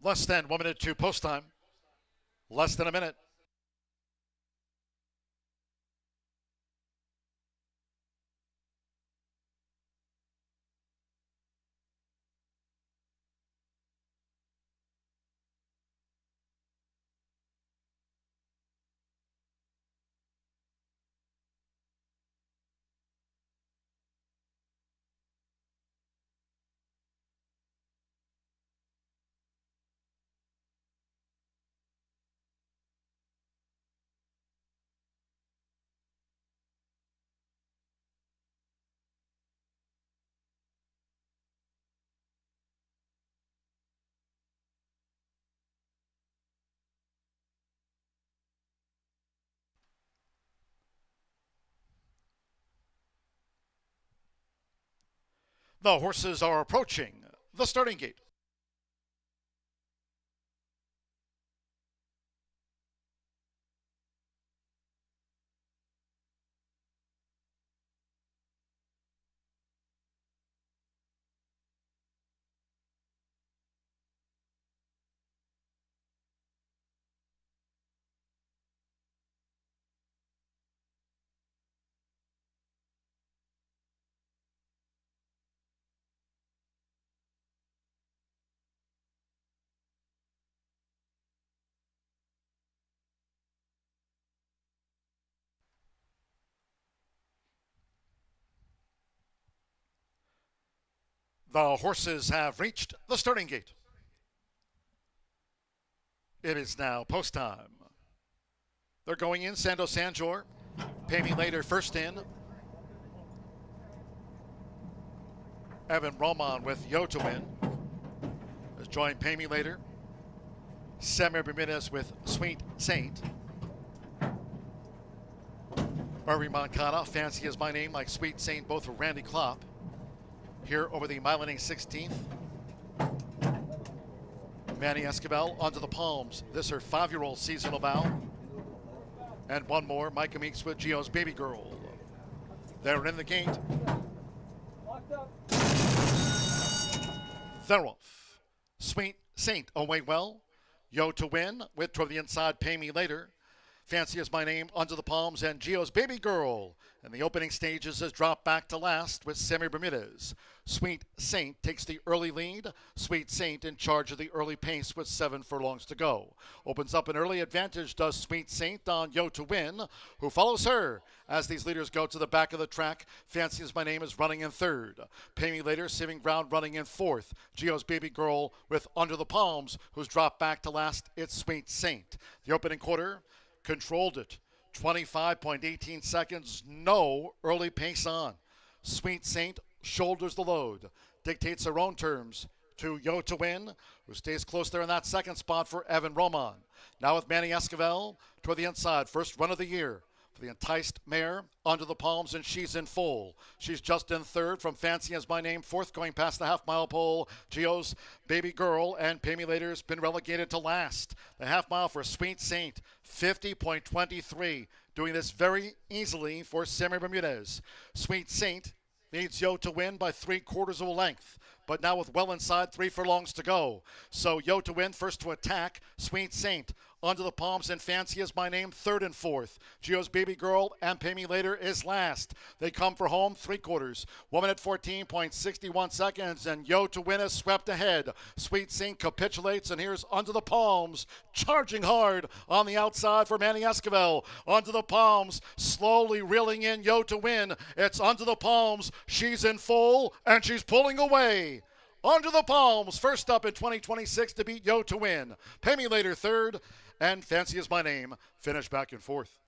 Less than 1 minute to post time. Less than a minute. The horses are approaching the starting gate. The horses have reached the starting gate. It is now post time. They're going in. Sando Sanjor, Pay Me Later first in. Evan Roman with Yo to Win has joined Pay Me Later. Semir Bermudez with Sweet Saint. Irving Moncada, Fancy Is My Name, like Sweet Saint, both for Randy Klopp. Here over the mile inning 16th. Manny Esquivel onto the Palms. This her 5-year-old seasonal bow. And one more, Micah Meeks with Gio's Baby Girl. They're in the gate. They're off. Sweet Saint away well. Yo to Win with toward the inside, Pay Me Later. Fancy Is My Name, Under the Palms, and Gio's Baby Girl. And the opening stages has dropped back to last with Semir Bermudez. Sweet Saint takes the early lead. Sweet Saint in charge of the early pace with 7 furlongs to go. Opens up an early advantage, does Sweet Saint on Yo to Win, who follows her as these leaders go to the back of the track. Fancy Is My Name is running in third. Pay Me Later, saving ground, running in fourth. Gio's Baby Girl with Under the Palms, who's dropped back to last. It's Sweet Saint. The opening quarter controlled it. 25.18 seconds, no early pace on. Sweet Saint shoulders the load, dictates her own terms to Yo to Win, who stays close there in that second spot for Evan Roman. Now with Manny Esquivel toward the inside, first run of the year for the enticed mare, Under the Palms, and she's in full. She's just in third from Fancy Is My Name, fourth going past the half-mile pole. Gio's Baby Girl and Pay Me Later has been relegated to last. The half-mile for Sweet Saint, 50.23, doing this very easily for Semir Bermudez. Sweet Saint needs Yo to Win by 3/4 of a length, but now with well inside 3 furlongs to go. So Yo to Win first to attack. Sweet Saint Under the Palms and Fancy Is My Name third and fourth. Gio's Baby Girl and Pay Me Later is last. They come for home 3/4. 1 minute 14.61 seconds, and Yo to Win is swept ahead. Sweet Saint capitulates, and here's Under the Palms charging hard on the outside for Manny Esquivel. Under the Palms slowly reeling in Yo to Win. It's Under the Palms. She's in full, and she's pulling away. Under the Palms, first up in 2026 to beat Yo to Win. Pay Me Later third, and Fancy Is My Name finish back in fourth.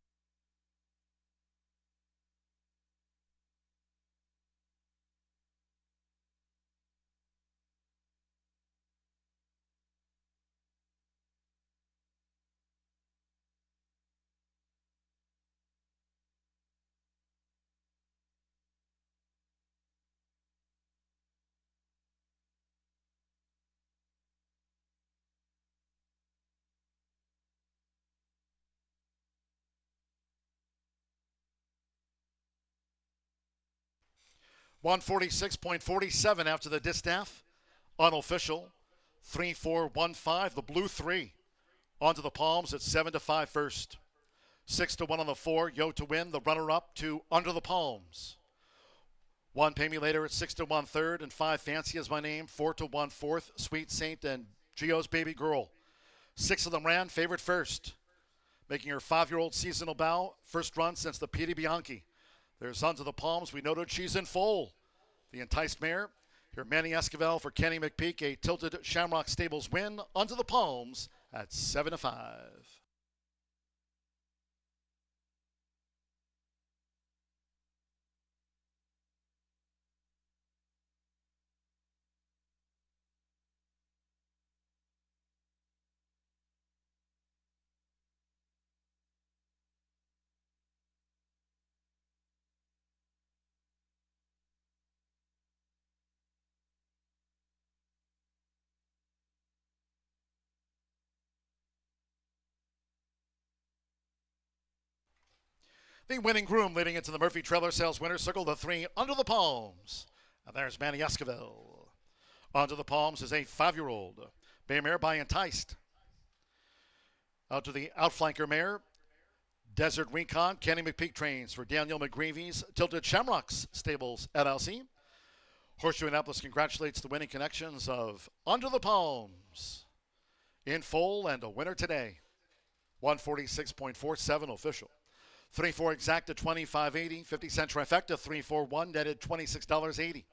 .146.47 after the distaff. Unofficial. 3-4-1-5, the blue 3. Onto the palms at 7-5 first. 6-1 on the 4, Yo to win, the runner-up to Under the Palms. 1, Pay Me Later at 6-1 third, and 5, Fancy Is My Name, 4-1 fourth, Sweet Saint and Gio's Baby Girl. 6 of them ran, favorite first. Making her 5-year-old seasonal bow, first run since the Petey Bianchi. There's Under the Palms, we noted she's in full. The enticed mare, here Manny Esquivel for Kenny McPeak, a Tilted Shamrock Stables win, Under the Palms at 7-5. The winning groom leading into the Murphy Trailer Sales Winner Circle, the 3, Under the Palms. And there's Manny Esquivel. Under the Palms is a 5-year-old. Bay mare by Enticed. Out to the outflanker mare, Desert Recon. Kenny McPeak trains for Daniel McGreevy's Tilted Shamrocks Stables LLC. Horseshoe Indianapolis congratulates the winning connections of Under the Palms. In full and a winner today. 146.47 official. 3-4 exact at $25.80. 50-cent trifecta, 3-4-1 netted $26.80.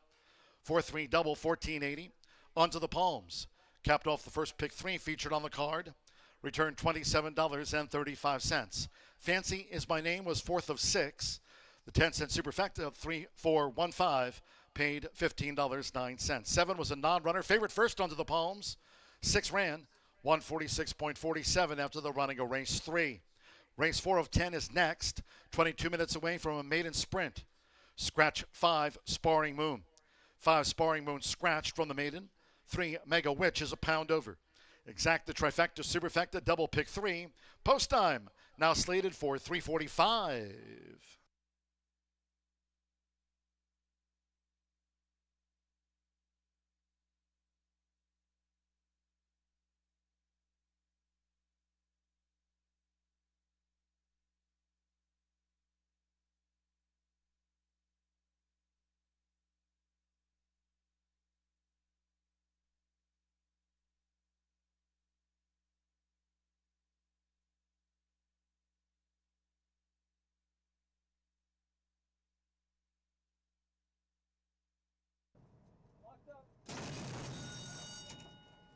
4-3 double, $14.80. Onto the Palms. Capped off the first pick 3 featured on the card. Returned $27.35. Fancy Is My Name was 4th of 6. The 10-cent superfecta, 3-4-1-5, paid $15.09. 7 was a non-runner. Favorite first onto the Palms. 6 ran, 146.47 after the running of race 3. Race 4 of 10 is next, 22 minutes away from a maiden sprint. Scratch 5, Sparring Moon. 5, Sparring Moon scratched from the maiden. 3, Mega Witch is a pound over. Exact the trifecta, superfecta, double pick 3. Post time, now slated for 3:45.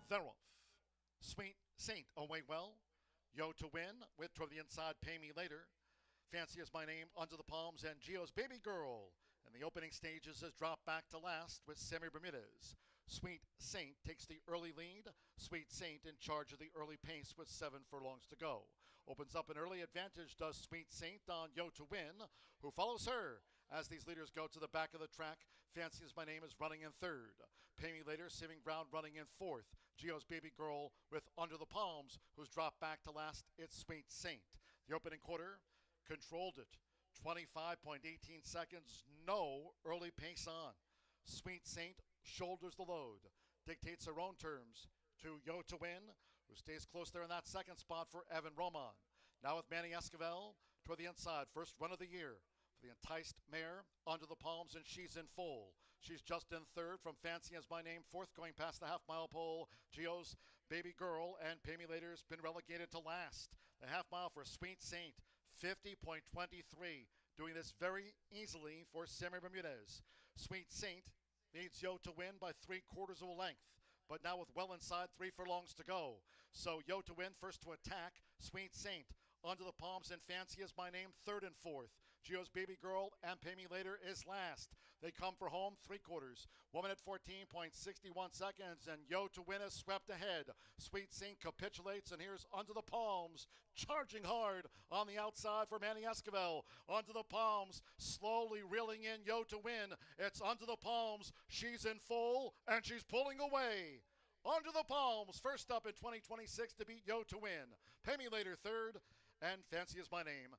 Thereof. Sweet Saint, away well. Yo to win, with toward the inside, Pay Me Later. Fancy Is My Name, Under the Palms, and Gio's Baby Girl. And the opening stages has dropped back to last with Sammy Bermudez. Sweet Saint takes the early lead. Sweet Saint in charge of the early pace with 7 furlongs to go. Opens up an early advantage, does Sweet Saint on Yo to win, who follows her. As these leaders go to the back of the track, Fancy Is My Name is running in 3rd. Pay Me Later, saving ground, running in 4th. Gio's Baby Girl with Under the Palms, who's dropped back to last. It's Sweet Saint. The opening quarter, controlled it. 25.18 seconds, no early pace on. Sweet Saint shoulders the load, dictates her own terms to Yo to win, who stays close there in that second spot for Evan Roman. Now with Manny Esquivel toward the inside, first run of the year. The enticed mare, Under the Palms, and she's in full. She's just in 3rd from Fancy As My Name, 4th going past the half-mile pole. Gio's Baby Girl and Pay Me Later has been relegated to last. The half-mile for Sweet Saint, 50.23. Doing this very easily for Sammy Bermudez. Sweet Saint needs Yo to win by 3/4 of a length, but now with well inside 3 furlongs to go. So Yo to win, first to attack. Sweet Saint, Under the Palms, and Fancy Is My Name, 3rd and 4th. Gio's Baby Girl and Pay Me Later is last. They come for home 3/4. 1 minute 14.61 seconds, and Yo to win is swept ahead. Sweet Saint capitulates, and here's Under the Palms, charging hard on the outside for Manny Esquivel. Under the Palms, slowly reeling in Yo to win. It's Under the Palms. She's in full, and she's pulling away. Under the Palms, first up in 2026 to beat Yo to win. Pay Me Later 3rd, and Fancy Is My Name.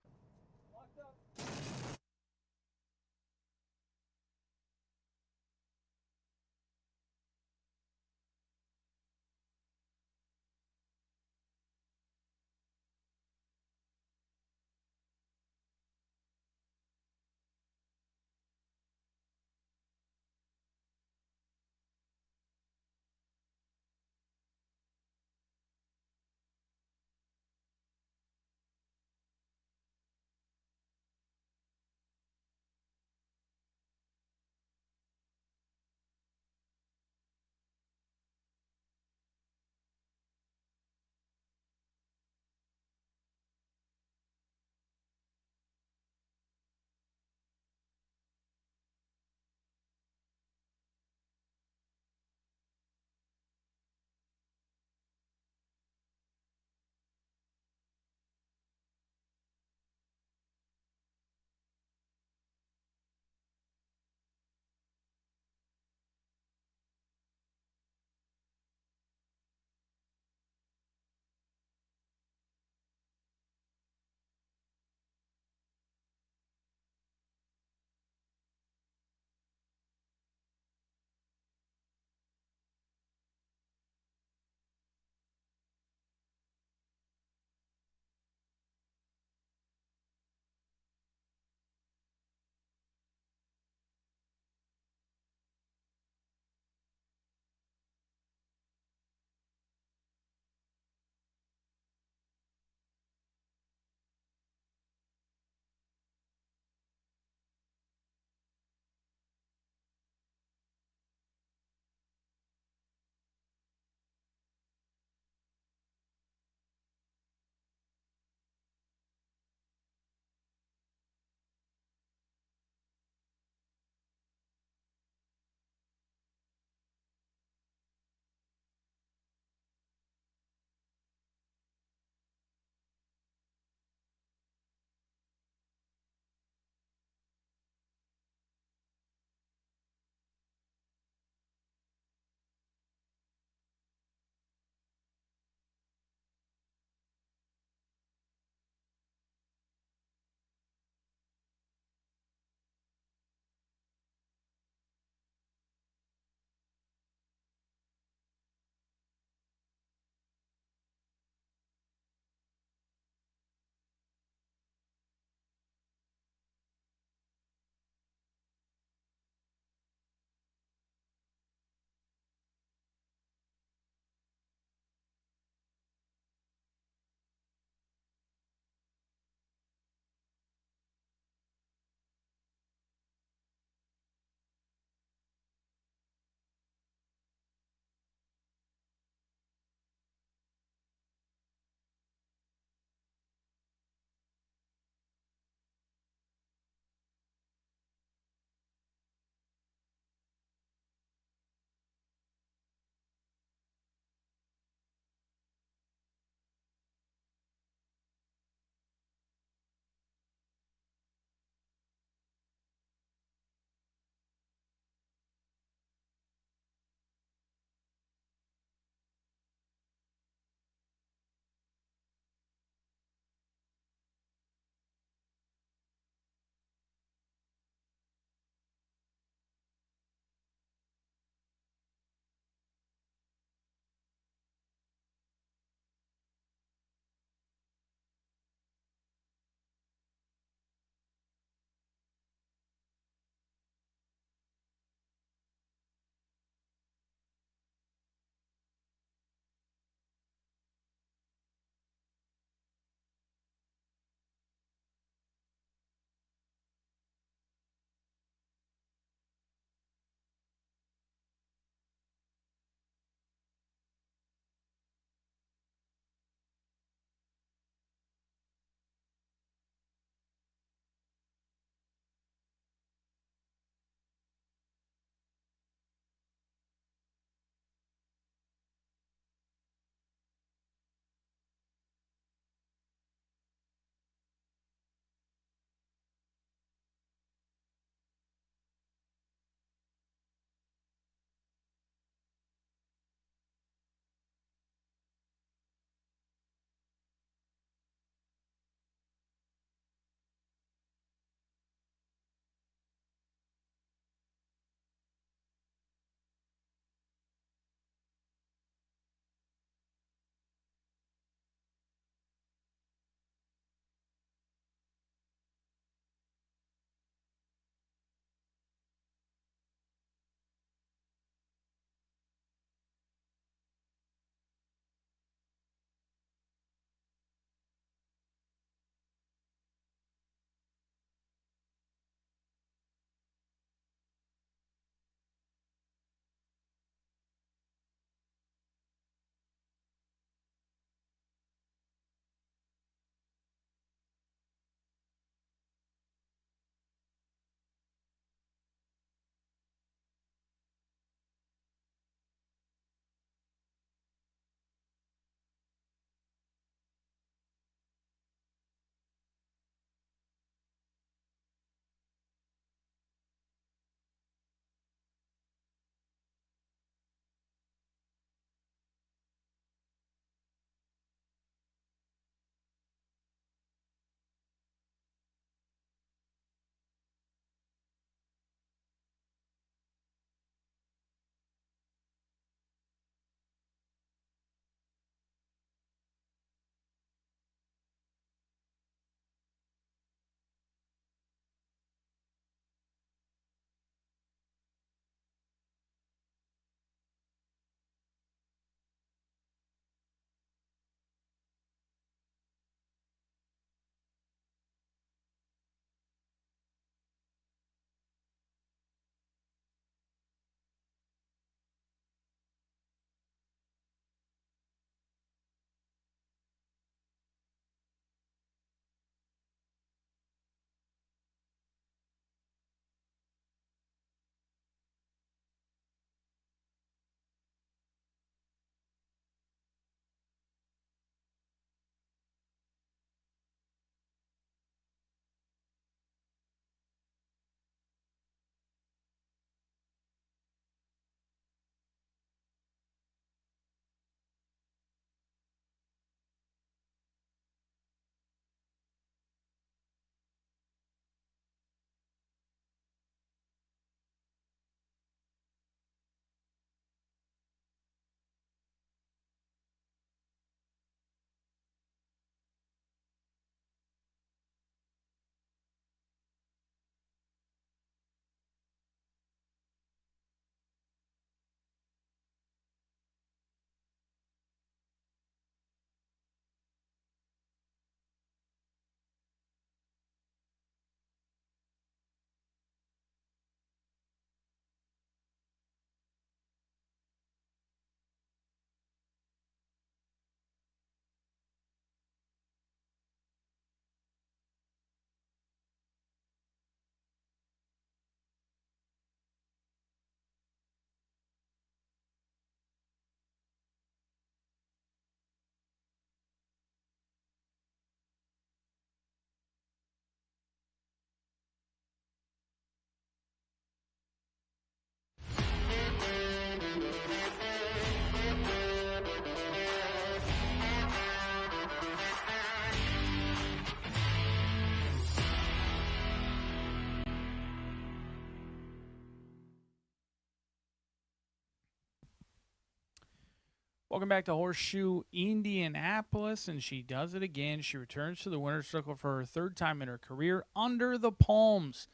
Welcome back to Horseshoe Indianapolis, and she does it again. She returns to the winner's circle for her third time in her career. Under the Palms,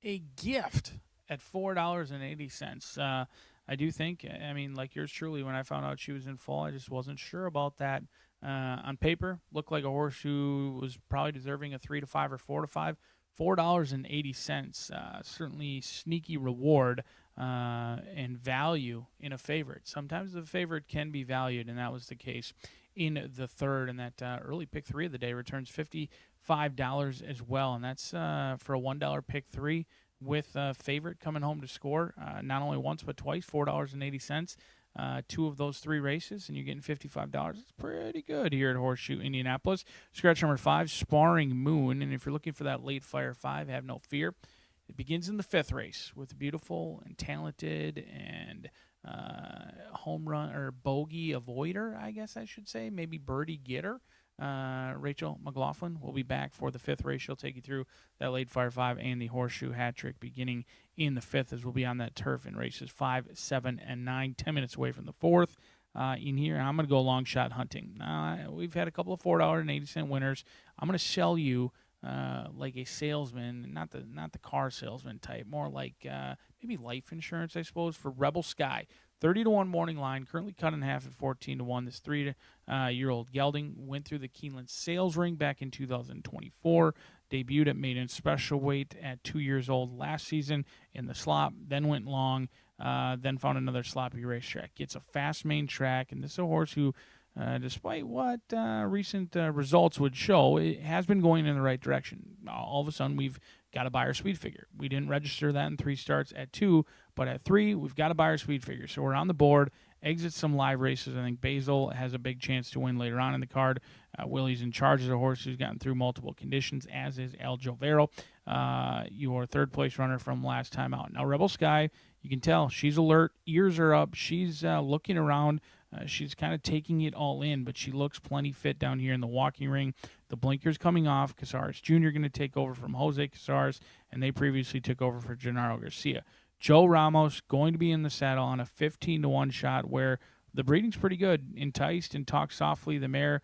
a gift at $4.80. I do think, I mean, like yours truly, when I found out she was in full, I just wasn't sure about that. On paper, looked like a horse who was probably deserving a 3 to 5 or 4 to 5. $4.80, certainly sneaky reward and value in a favorite. Sometimes the favorite can be valued, and that was the case in the third. And that early pick 3 of the day returns $55 as well, and that's for a $1 pick 3 with a favorite coming home to score not only once but twice, $4.80. 2 of those 3 races, and you're getting $55. It's pretty good here at Horseshoe Indianapolis. Scratch number 5, Sparring Moon. And if you're looking for that late fire 5, have no fear. It begins in the 5th race with a beautiful and talented and home run or bogey avoider, I guess I should say, maybe birdie getter. Rachel McLaughlin will be back for the 5th race. She'll take you through that late fire 5 and the Horseshoe hat trick beginning in the 5th, as we'll be on that turf in races 5, 7, and 9, 10 minutes away from the 4th. In here, I'm going to go long shot hunting. We've had a couple of $4.80 winners. I'm going to sell you like a salesman, not the car salesman type, more like maybe life insurance, I suppose, for Rebel Sky. 30-1 morning line, currently cut in half at 14-1. This 3-year-old gelding went through the Keeneland sales ring back in 2024, debuted at maiden special weight at 2 years old last season in the slop, then went long, then found another sloppy racetrack. Gets a fast main track, and this is a horse who, despite what recent results would show, it has been going in the right direction. All of a sudden, we've got a buyer speed figure. We didn't register that in 3 starts at 2, but at 3, we've got a buyer speed figure. So we're on the board, exit some live races. I think Basil has a big chance to win later on in the card. Willie's in charge as a horse who's gotten through multiple conditions, as is El Jovero, your third-place runner from last time out. Now, Rebel Sky, you can tell she's alert, ears are up, she's looking around. She's kind of taking it all in, but she looks plenty fit down here in the walking ring. The blinker's coming off. Casares Jr. going to take over from Jose Casares, and they previously took over for Gennaro Garcia. Joe Ramos going to be in the saddle on a 15-1 shot where the breeding's pretty good. Enticed and Talk Softly, the mare,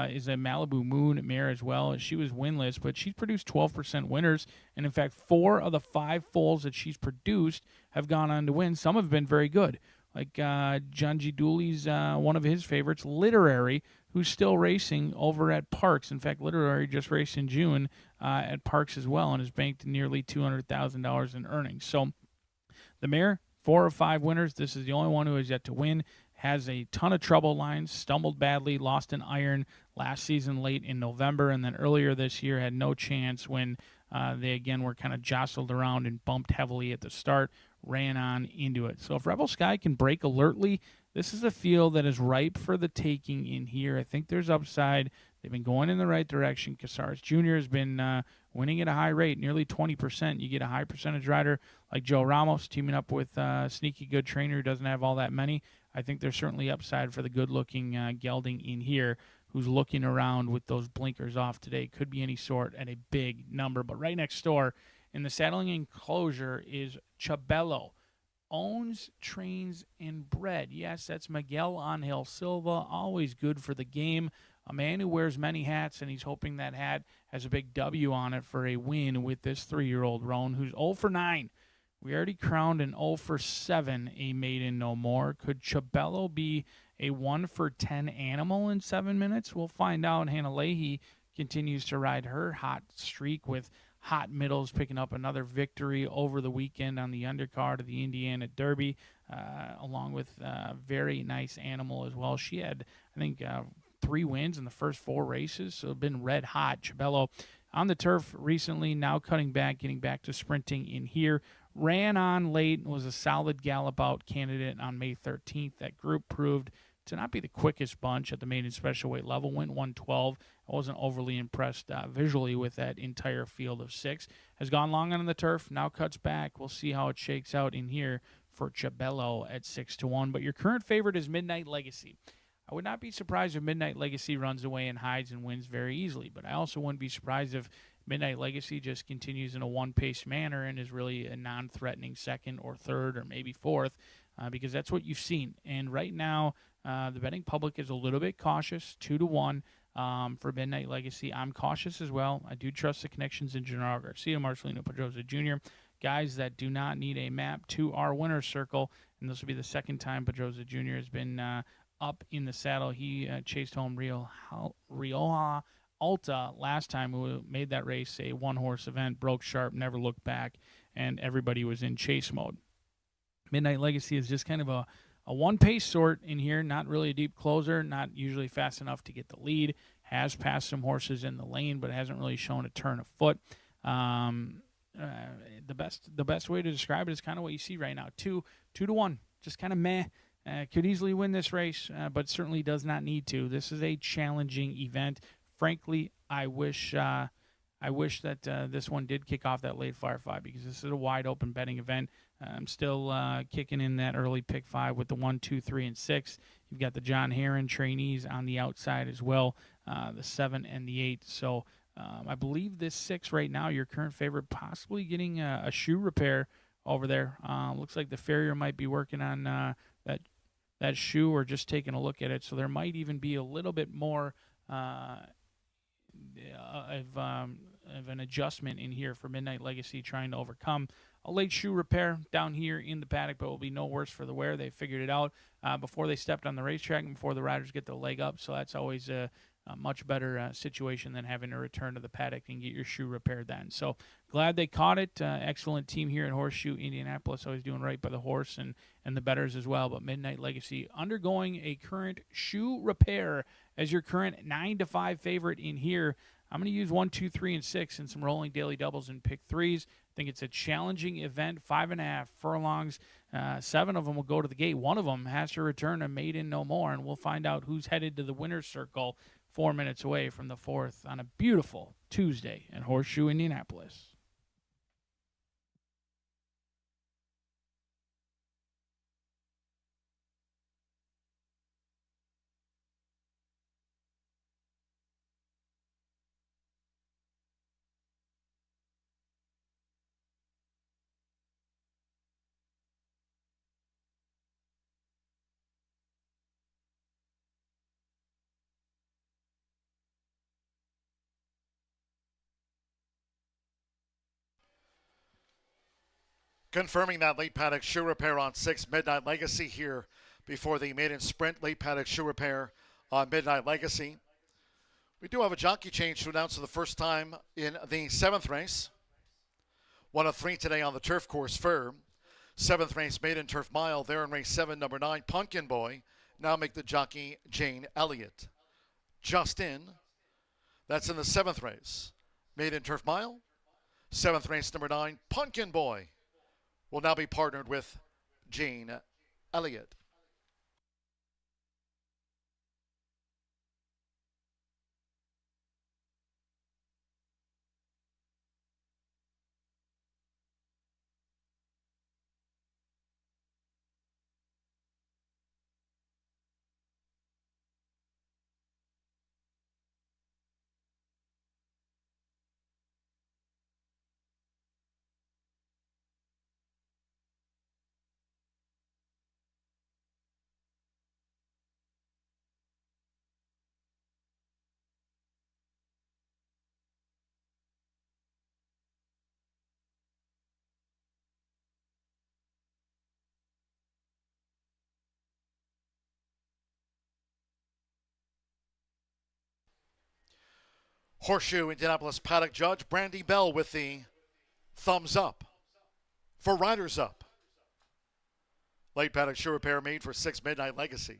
is a Malibu Moon mare as well. She was winless, but she's produced 12% winners, and in fact, 4 of the 5 foals that she's produced have gone on to win. Some have been very good. Like John G. Dooley's one of his favorites, Literary, who's still racing over at Parks. In fact, Literary just raced in June at Parks as well and has banked nearly $200,000 in earnings. So the mare, 4 of 5 winners. This is the only one who has yet to win. Has a ton of trouble lines, stumbled badly, lost an iron last season late in November, and then earlier this year had no chance when they again were kind of jostled around and bumped heavily at the start, ran on into it. So if Rebel Sky can break alertly, this is a field that is ripe for the taking in here. I think there's upside. They've been going in the right direction. Casares Jr. has been winning at a high rate, nearly 20%. You get a high percentage rider like Joe Ramos teaming up with a sneaky good trainer who doesn't have all that many. I think there's certainly upside for the good-looking gelding in here who's looking around with those blinkers off today. Could be any sort at a big number. But right next door in the saddling enclosure is Chabelo. Owns, trains, and bred. Yes, that's Miguel Angel Silva, always good for the game. A man who wears many hats, and he's hoping that hat has a big W on it for a win with this 3-year-old roan who's 0 for 9. We already crowned an 0 for 7, a maiden no more. Could Chabelo be a 1 for 10 animal in 7 minutes? We'll find out. Hannah Leahy continues to ride her hot streak with Hot Middles picking up another victory over the weekend on the undercard of the Indiana Derby, along with a very nice animal as well. She had, I think, 3 wins in the first 4 races, so been red hot. Chabelo on the turf recently, now cutting back, getting back to sprinting in here. Ran on late, was a solid gallop out candidate on May 13th. That group proved to not be the quickest bunch at the maiden special weight level. Went 112. I wasn't overly impressed visually with that entire field of 6. Has gone long on the turf, now cuts back. We'll see how it shakes out in here for Chabelo at 6-1. But your current favorite is Midnight Legacy. I would not be surprised if Midnight Legacy runs away and hides and wins very easily, but I also wouldn't be surprised if Midnight Legacy just continues in a one-pace manner and is really a non-threatening second or third or maybe fourth, because that's what you've seen. And right now, The betting public is a little bit cautious, 2-1 for Midnight Legacy. I'm cautious as well. I do trust the connections in Gennaro Garcia, Marcelino Pedroza Jr., guys that do not need a map to our winner's circle, and this will be the second time Pedroza Jr. has been up in the saddle. He chased home Rioja Alta last time. We made that race a one-horse event, broke sharp, never looked back, and everybody was in chase mode. Midnight Legacy is just kind of a one-pace sort in here, not really a deep closer, not usually fast enough to get the lead. Has passed some horses in the lane, but hasn't really shown a turn of foot. The best way to describe it is kind of what you see right now, 2-1, just kind of meh. Could easily win this race, but certainly does not need to. This is a challenging event. Frankly, I wish that this one did kick off that late Fire 5 because this is a wide open betting event. I'm still kicking in that early pick 5 with the 1, 2, 3, and 6. You've got the John Heron trainees on the outside as well, the 7 and the 8. So I believe this 6 right now, your current favorite, possibly getting a shoe repair over there. Looks like the farrier might be working on that shoe or just taking a look at it. So there might even be a little bit more of an adjustment in here for Midnight Legacy trying to overcome a late shoe repair down here in the paddock, but it will be no worse for the wear. They figured it out before they stepped on the racetrack and before the riders get the leg up, so that's always a much better situation than having to return to the paddock and get your shoe repaired then. So glad they caught it. Excellent team here at Horseshoe Indianapolis, always doing right by the horse and the bettors as well. But Midnight Legacy undergoing a current shoe repair as your current 9-5 favorite in here. I'm going to use 1, 2, 3, and 6 and some rolling daily doubles and pick 3s. I think it's a challenging event, 5.5 furlongs. 7 of them will go to the gate. One of them has to return a maiden no more, and we'll find out who's headed to the winner's circle 4 minutes away from the 4th on a beautiful Tuesday at Horseshoe Indianapolis. Confirming that late paddock shoe repair on 6 Midnight Legacy here before the maiden sprint. Late paddock shoe repair on Midnight Legacy. We do have a jockey change to announce for the first time in the 7th race. 1 of 3 today on the turf course Fur. 7th race maiden turf mile there in race 7, number 9, Pumpkin Boy. Now make the jockey Jane Elliott. Just in. That's in the 7th race. Maiden turf mile. 7th race number 9, Pumpkin Boy will now be partnered with Jane Elliott. Horseshoe Indianapolis paddock judge Brandy Bell with the thumbs up for Riders Up. Late paddock shoe repair made for 6 Midnight Legacy.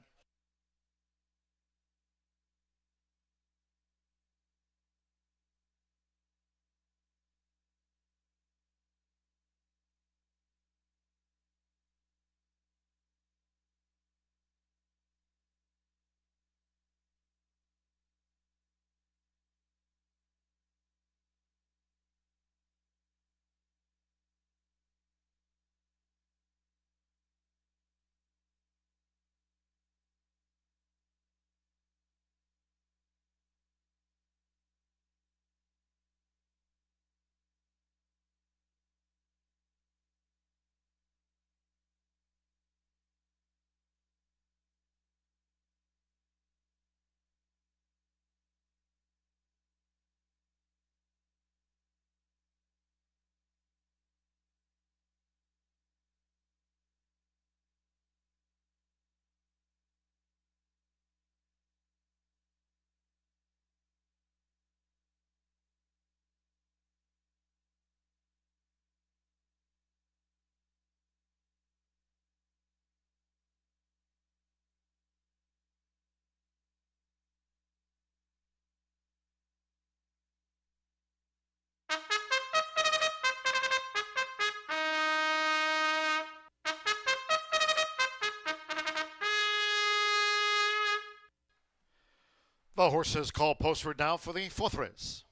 The horses call postward now for the fourth race.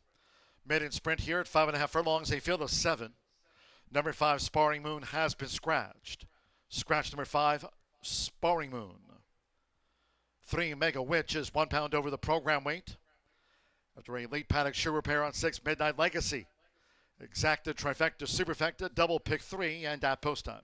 Maiden sprint here at 5.5 furlongs, a field of 7. Number 5, Sparring Moon, has been scratched. Scratch number 5, Sparring Moon. 3, Mega Witch is 1 pound over the program weight. After a late paddock shoe repair on 6, Midnight Legacy. Exacta, Trifecta, Superfecta, double pick 3, and at post time.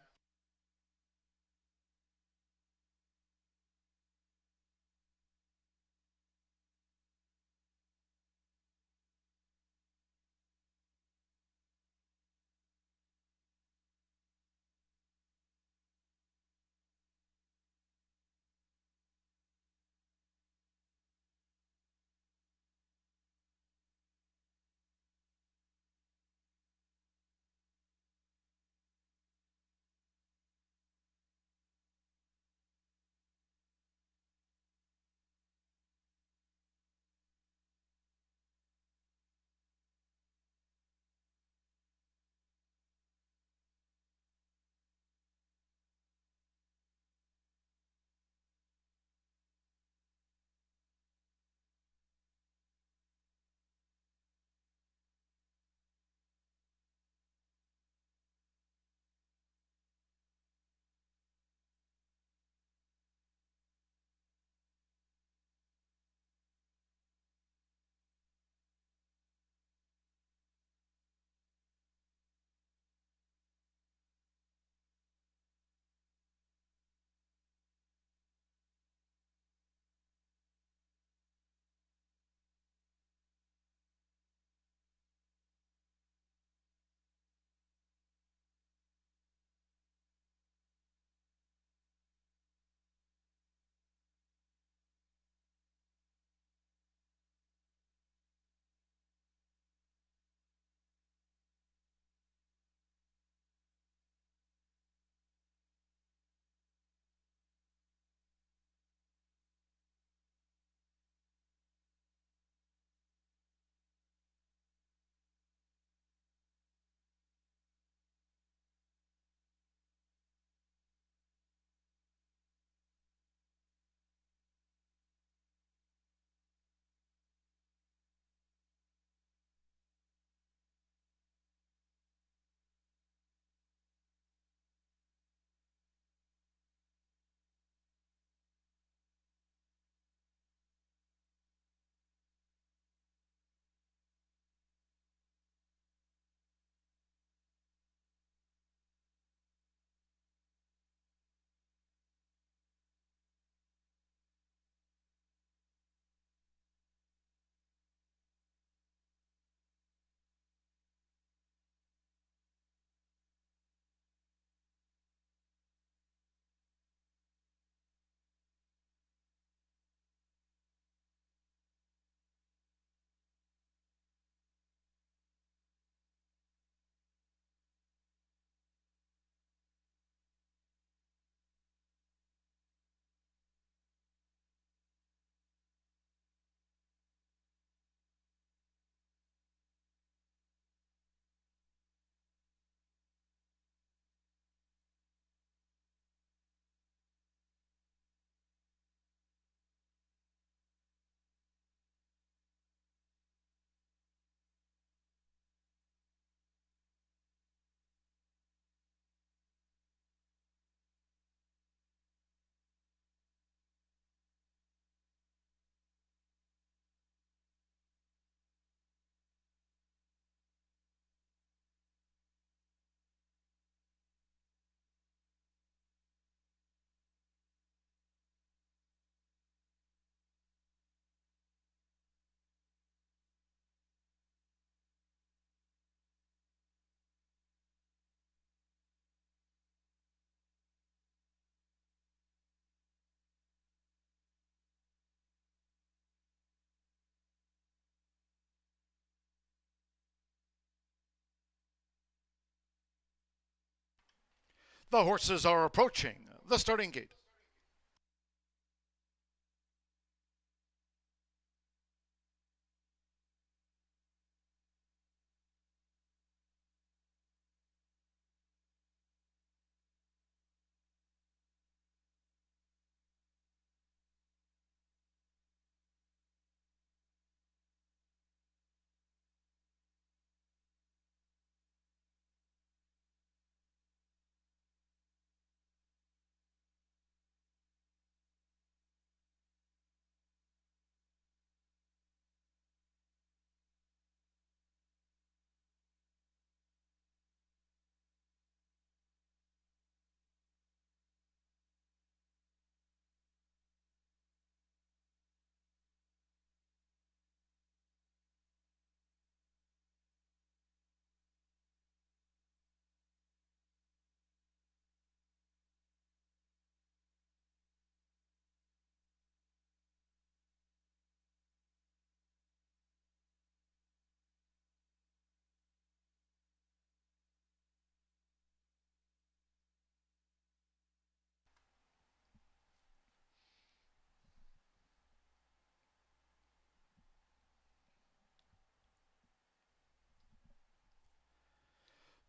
The horses are approaching the starting gate.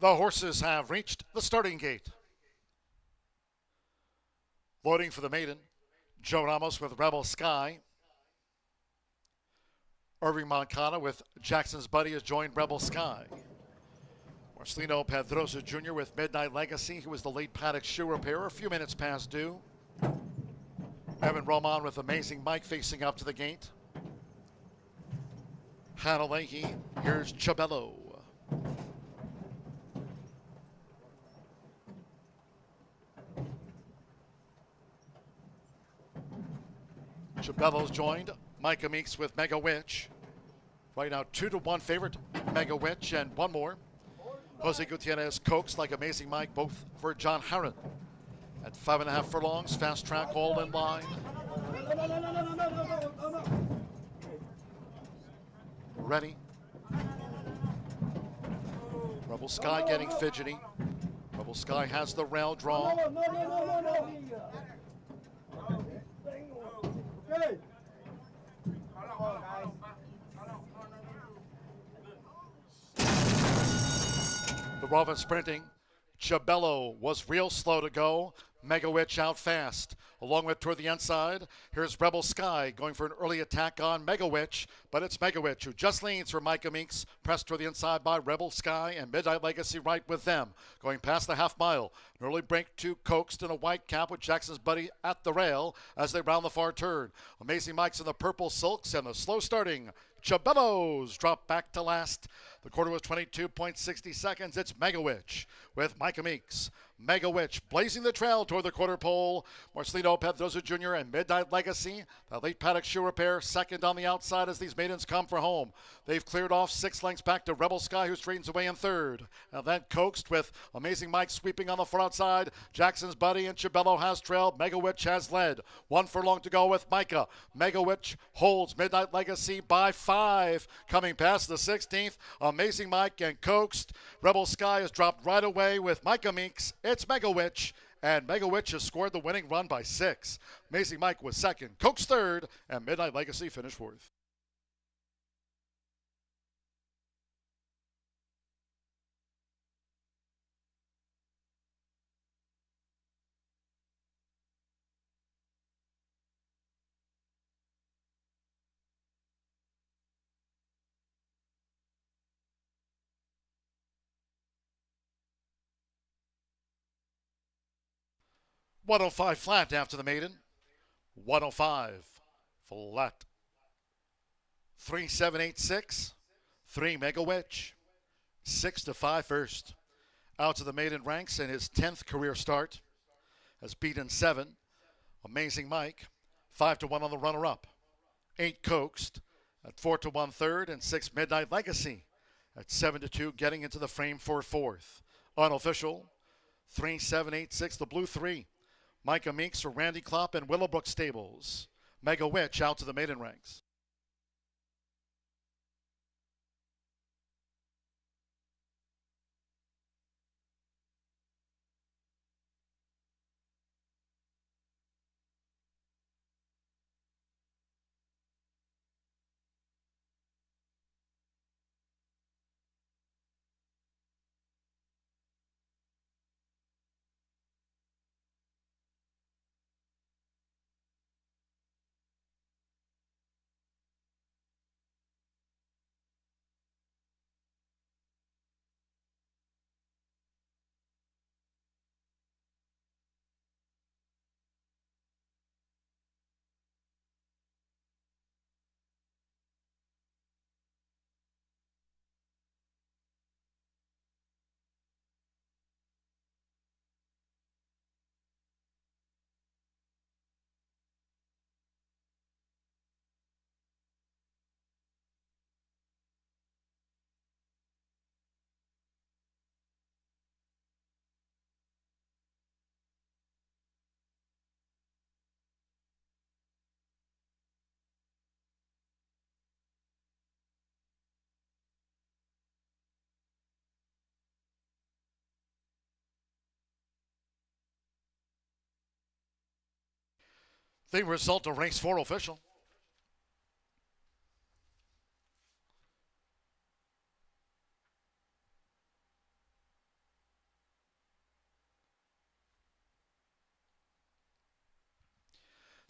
The horses have reached the starting gate. Loading for the maiden, Joe Ramos with Rebel Sky. Irving Moncada with Jackson's Buddy has joined Rebel Sky. Marcelino Pedrosa Jr. with Midnight Legacy, who was the late paddock shoe repairer, a few minutes past due. Evan Roman with Amazing Mike facing up to the gate. Hannah Leahy, here's Chabello. Chabello's joined Micah Meeks with Mega Witch. Right now 2-1 favorite, Mega Witch, and one more. Jose Gutierrez coaxed like Amazing Mike, both for John Harron. At 5.5 furlongs, fast track all in line. Ready. Rebel Sky getting fidgety. Rebel Sky has the rail drawn. The Robin sprinting. Chabello was real slow to go. Mega Witch out fast. Along with toward the inside, here's Rebel Sky going for an early attack on Mega Witch, but it's Mega Witch who just leans for Micah Meeks, pressed toward the inside by Rebel Sky and Midnight Legacy right with them. Going past the half mile. An early break to Coaxed in a white cap with Jackson's Buddy at the rail as they round the far turn. Amazing Mike's in the purple silks and the slow starting Chabello's drop back to last. The quarter was 22.60 seconds. It's Mega Witch with Micah Meeks. Mega Witch blazing the trail toward the quarter pole. Marcelino Pedrosa Jr. and Midnight Legacy. The late paddock shoe repair second on the outside as these maidens come for home. They've cleared off 6 lengths back to Rebel Sky, who straightens away in third. And then Coaxed with Amazing Mike sweeping on the far outside. Jackson's Buddy and Chabello has trailed. Mega Witch has led. 1 furlong to go with Micah. Mega Witch holds Midnight Legacy by 5. Coming past the 16th, Amazing Mike and Coaxed. Rebel Sky has dropped right away with Micah Meeks. It's Mega Witch, and Mega Witch has scored the winning run by 6. Amazing Mike was second, Coaxed third, and Midnight Legacy finished fourth. .105 flat after the maiden. 105 flat. 3.786. 3 Mega Witch. 6-5 first. Out to the maiden ranks in his 10th career start. Has beaten 7. Amazing Mike. 5-1 on the runner-up. 8 Coaxed. At 4-1 third, and 6 Midnight Legacy. At 7-2 getting into the frame for fourth. Unofficial. 3.786 the blue 3. Micah Meeks for Randy Klopp and Willowbrook Stables. Mega Witch out to the maiden ranks. The result of race 4 official.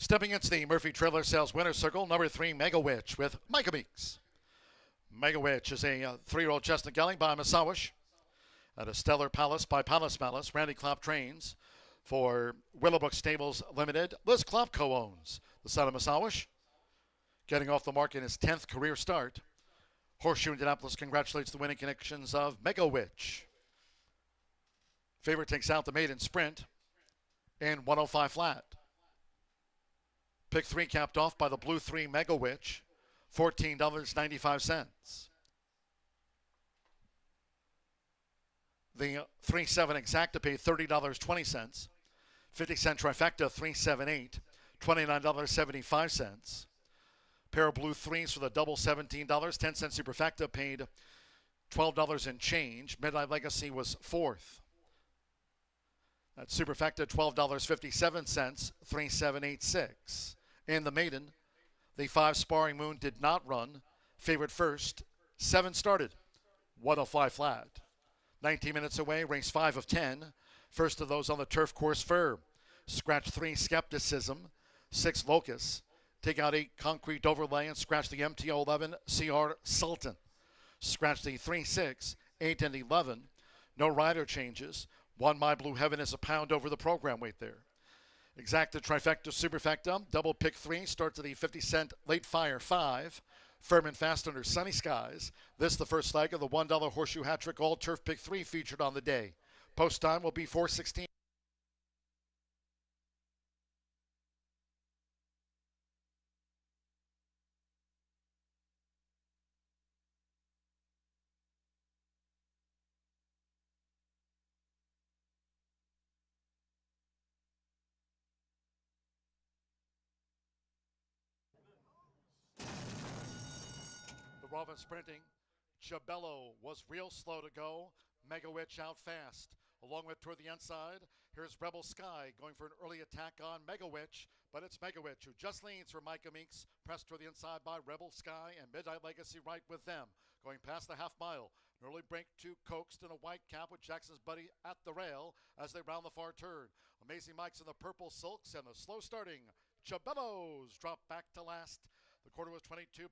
Stepping into the Murphy Trailer Sales Winner's Circle, number 3, Mega Witch with Micah Meeks. Mega Witch is a 3-year-old chestnut gelding by Masawish. At a Stellar Palace by Palace Malice. Randy Klopp trains for Willowbrook Stables Limited. Liz Klopp co-owns the son of Masawish. Getting off the mark in his 10th career start. Horseshoe Indianapolis congratulates the winning connections of Mega Witch. Favorite takes out the maiden sprint in 105 flat. Pick 3 capped off by the Blue 3 Mega Witch, $14.95. The 3-7 exacta paid $30.20. 50-cent trifecta 378, $29.75. Pair of blue 3s for the double $17. 10-cent superfecta paid $12 and change. Midnight Legacy was 4th. That superfecta $12.57, 3786. In the maiden, the 5 Sparring Moon did not run. Favorite first, 7 started, 105 flat. 19 minutes away, race 5 of 10. First of those on the turf course Fur. Scratch 3 Skepticism, 6 Locus. Take out 8 Concrete Overlay and scratch the MTO 11 CR Sultan. Scratch the 3-6, 8 and 11. No rider changes. 1 My Blue Heaven is a pound over the program weight there. Exacta trifecta superfecta. Double pick 3 starts at the 50-cent late fire 5. Firm and fast under sunny skies. This the first leg of the $1 Horseshoe Hat Trick All Turf Pick 3 featured on the day. Post time will be 4:16. The Robin sprinting. Chabello was real slow to go. Mega Witch out fast. Along with toward the inside, here's Rebel Sky going for an early attack on Mega Witch, but it's Mega Witch who just leads for Micah Meeks. Pressed toward the inside by Rebel Sky and Midnight Legacy right with them. Going past the half mile. An early break to Coaxed in a white cap with Jackson's Buddy at the rail as they round the far turn. Amazing Mike's in the purple silks and the slow starting Chabellos drop back to last. The quarter was 22.60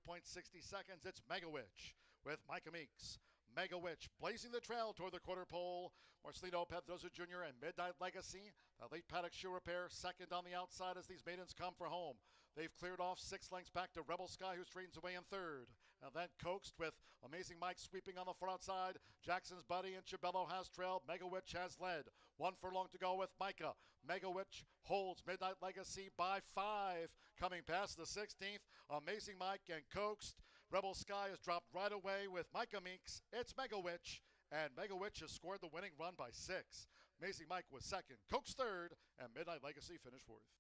seconds. It's Mega Witch with Micah Meeks. Mega Witch blazing the trail toward the quarter pole. Marcelino Pedroza Jr. and Midnight Legacy. The late paddock shoe repair second on the outside as these maidens come for home. They've cleared off 6 lengths back to Rebel Sky, who straightens away in third. And then Coaxed with Amazing Mike sweeping on the far outside. Jackson's Buddy and Chabello has trailed. Mega Witch has led. 1 furlong to go with Micah. Mega Witch holds Midnight Legacy by 5. Coming past the 16th, Amazing Mike and Coaxed. Rebel Sky has dropped right away with Micah Meeks. It's Mega Witch, and Mega Witch has scored the winning run by 6. Amazing Mike was second, Coaxed third, and Midnight Legacy finished 4th.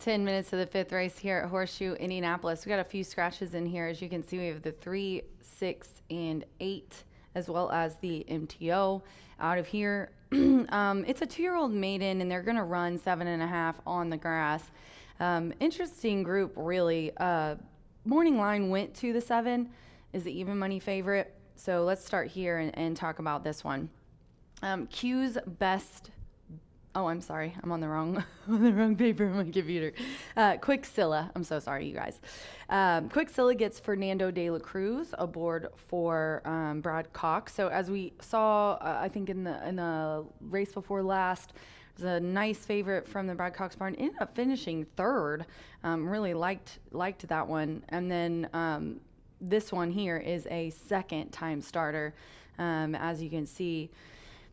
10 minutes of the fifth race here at Horseshoe Indianapolis. We got a few scratches in here. As you can see, we have the 3, 6, and 8, as well as the MTO out of here. It's a 2-year-old maiden, and they're going to run 7.5 on the grass. Interesting group, really. Morning Line went to the 7, is the even money favorite. So let's start here and talk about this one. Q's best. Oh, I'm sorry. I'm on the wrong paper on my computer. Quicksilla. I'm so sorry, you guys. Quicksilla gets Fernando de la Cruz aboard for Brad Cox. So as we saw, I think in the race before last, it was a nice favorite from the Brad Cox barn. Ended up finishing third. Really liked that one. And then this one here is a second-time starter, as you can see.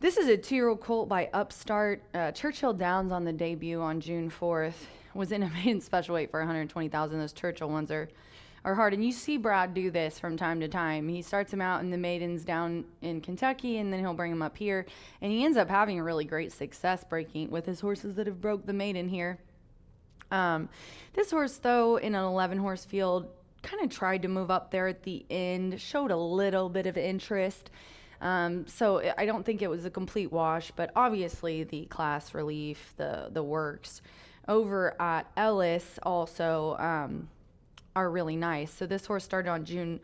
This is a 2-year-old colt by Upstart. Churchill Downs on the debut on June 4th. Was in a maiden special weight for $120,000. Those Churchill ones are hard. And you see Brad do this from time to time. He starts him out in the maidens down in Kentucky, and then he'll bring him up here. And he ends up having a really great success breaking with his horses that have broke the maiden here. This horse, though, in an 11-horse field, kind of tried to move up there at the end, showed a little bit of interest. So I don't think it was a complete wash, but obviously the class relief, the works over at Ellis also are really nice. So this horse started on June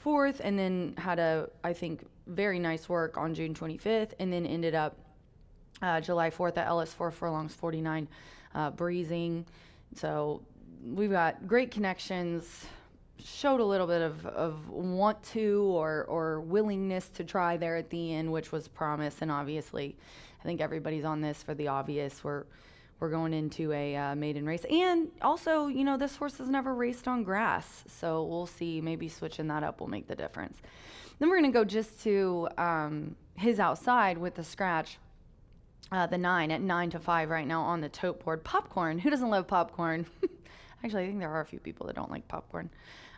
4th and then had I think, very nice work on June 25th, and then ended up July 4th at Ellis, 4 furlongs, 49 breezing. So we've got great connections. Showed a little bit of want to or willingness to try there at the end, which was promise. And obviously, I think everybody's on this for the obvious. We're going into a maiden race. And also, you know, this horse has never raced on grass. So we'll see. Maybe switching that up will make the difference. Then we're going to go just to his outside with the scratch. The 9 at 9-5 right now on the tote board. Popcorn. Who doesn't love popcorn? Actually, I think there are a few people that don't like popcorn.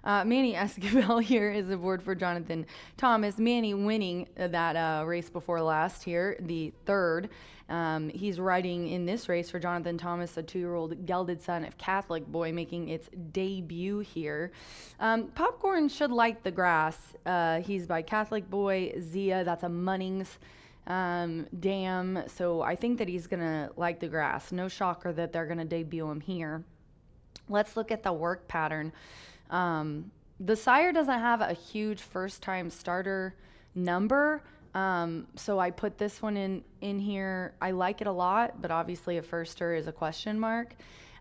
Manny Esquivel here is aboard for Jonathan Thomas. Manny winning that race before last here, the 3rd. He's riding in this race for Jonathan Thomas, a 2-year-old gelded son of Catholic Boy, making its debut here. Popcorn should like the grass. He's by Catholic Boy, Zia, that's a Munnings dam. So I think that he's going to like the grass. No shocker that they're going to debut him here. Let's look at the work pattern. The sire doesn't have a huge first-time starter number, so I put this one in here. I like it a lot, but obviously a firster is a question mark.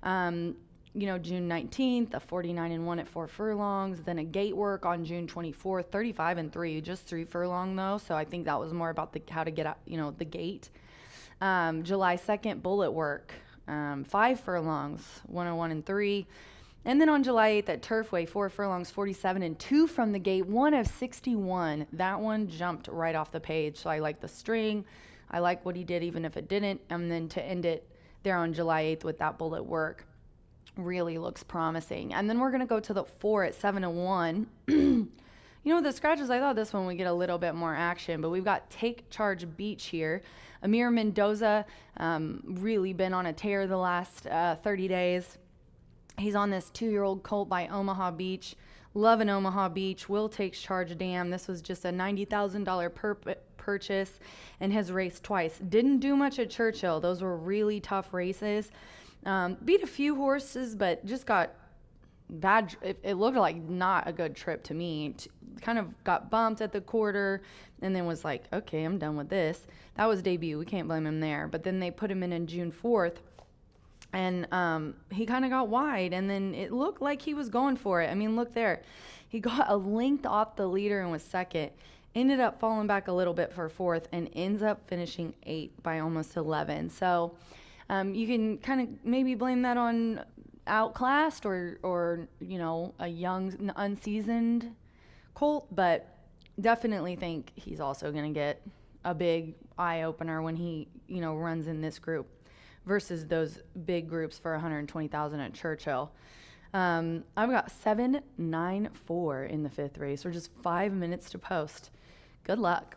You know, June 19th, a 49-1 at 4 furlongs, then a gate work on June 24th, 35-3, just 3 furlong though, so I think that was more about how to get out, you know, the gate. July 2nd, bullet work, 5 furlongs, 101-3. And then on July 8th at Turfway, 4 furlongs, 47-2 from the gate, 1 of 61. That one jumped right off the page. So I like the string. I like what he did, even if it didn't. And then to end it there on July 8th with that bullet work really looks promising. And then we're going to go to the 4 at 7-1. You know, the scratches, I thought this one would get a little bit more action, but we've got Take Charge Beach here. Amir Mendoza, really been on a tear the last 30 days. He's on this 2-year-old colt by Omaha Beach. Loving Omaha Beach. Will Takes Charge Dam. This was just a $90,000 purchase and has raced twice. Didn't do much at Churchill. Those were really tough races. Beat a few horses, but just got bad. It looked like not a good trip to me. Kind of got bumped at the quarter and then was like, okay, I'm done with this. That was debut. We can't blame him there. But then they put him in June 4th. And he kind of got wide, and then it looked like he was going for it. I mean, look there. He got a length off the leader and was second. Ended up falling back a little bit for 4th and ends up finishing 8th by almost 11. So you can kind of maybe blame that on outclassed or you know, a young, unseasoned colt, but definitely think he's also going to get a big eye-opener when he, you know, runs in this group versus those big groups for $120,000 at Churchill. I've got 7-9-4 in the 5th race. We're just 5 minutes to post. Good luck.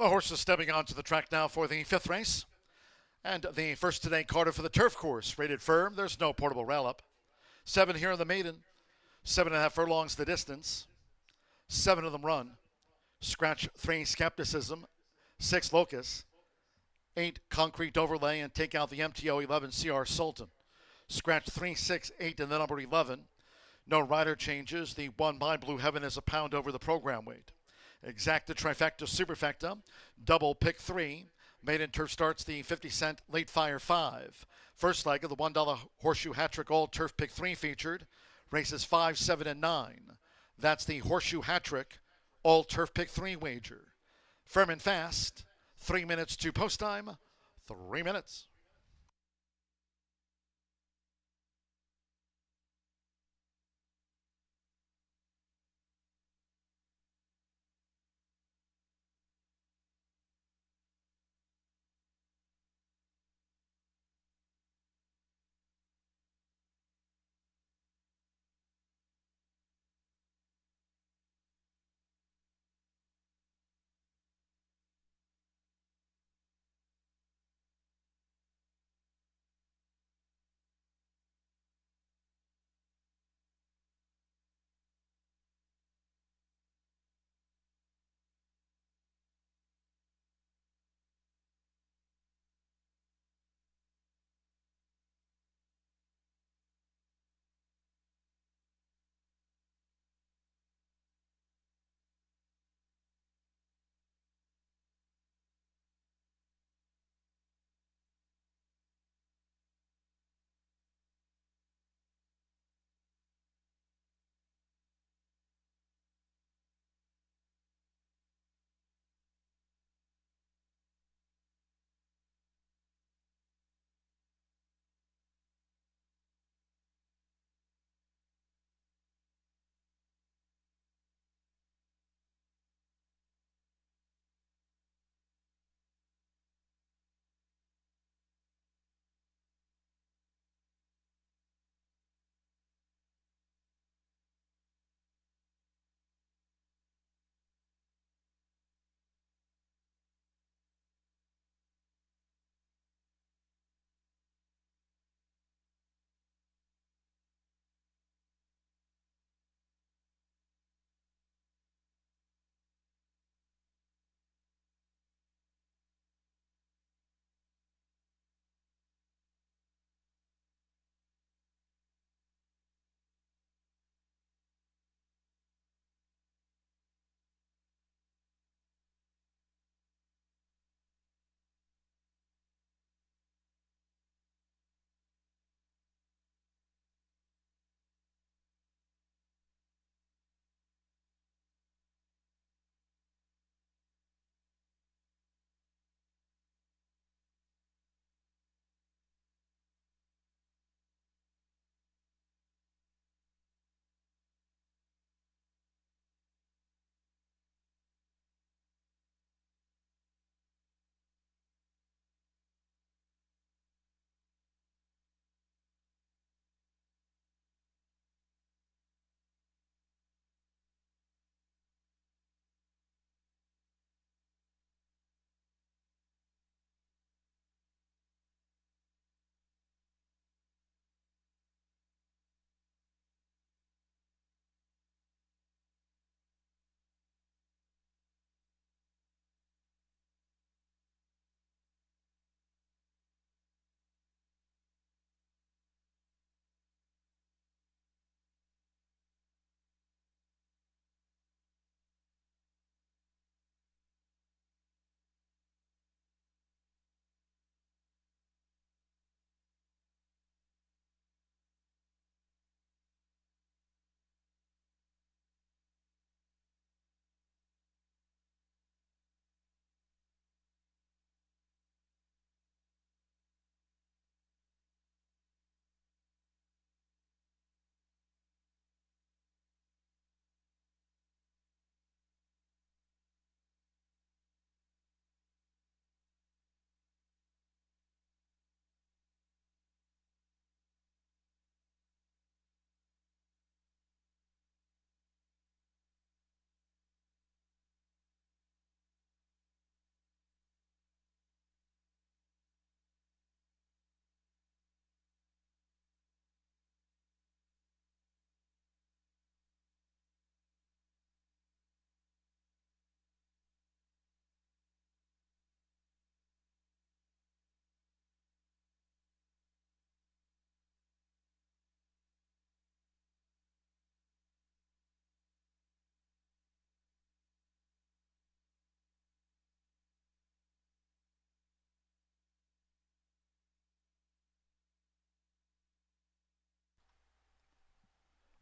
The horses stepping onto the track now for the fifth race. And the first today, Carter for the turf course. Rated firm. There's no portable rail up. 7 here in the maiden. 7.5 furlongs the distance. 7 of them run. Scratch 3 skepticism. 6 locus. 8 concrete overlay and take out the MTO 11 CR Sultan. Scratch 3, 6, 8 and the number 11. No rider changes. The 1 by Blue Heaven is a pound over the program weight. Exacta, trifecta, superfecta. Double pick 3. Maiden turf starts the 50-cent late fire 5. First leg of the $1 Horseshoe Hat Trick All Turf Pick 3 featured. Races 5, 7, and 9. That's the Horseshoe Hat Trick All Turf Pick 3 wager. Firm and fast. 3 minutes to post time. 3 minutes.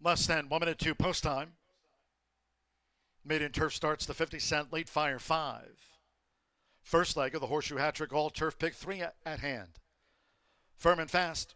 Less than 1 minute to post time. Maiden turf starts the 50-cent late fire 5. First leg of the Horseshoe Hat-Trick All Turf Pick 3 at hand. Firm and fast.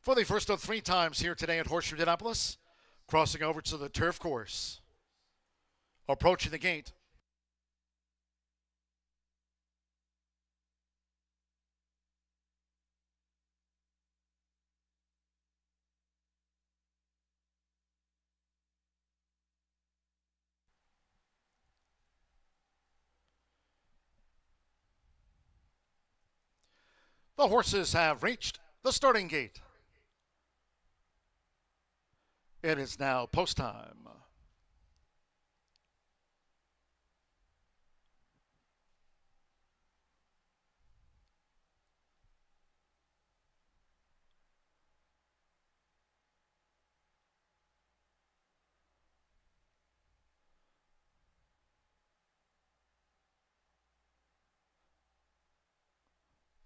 For the first of 3 times here today at Horseshoe Indianapolis, crossing over to the turf course. Approaching the gate. The horses have reached the starting gate. It is now post time.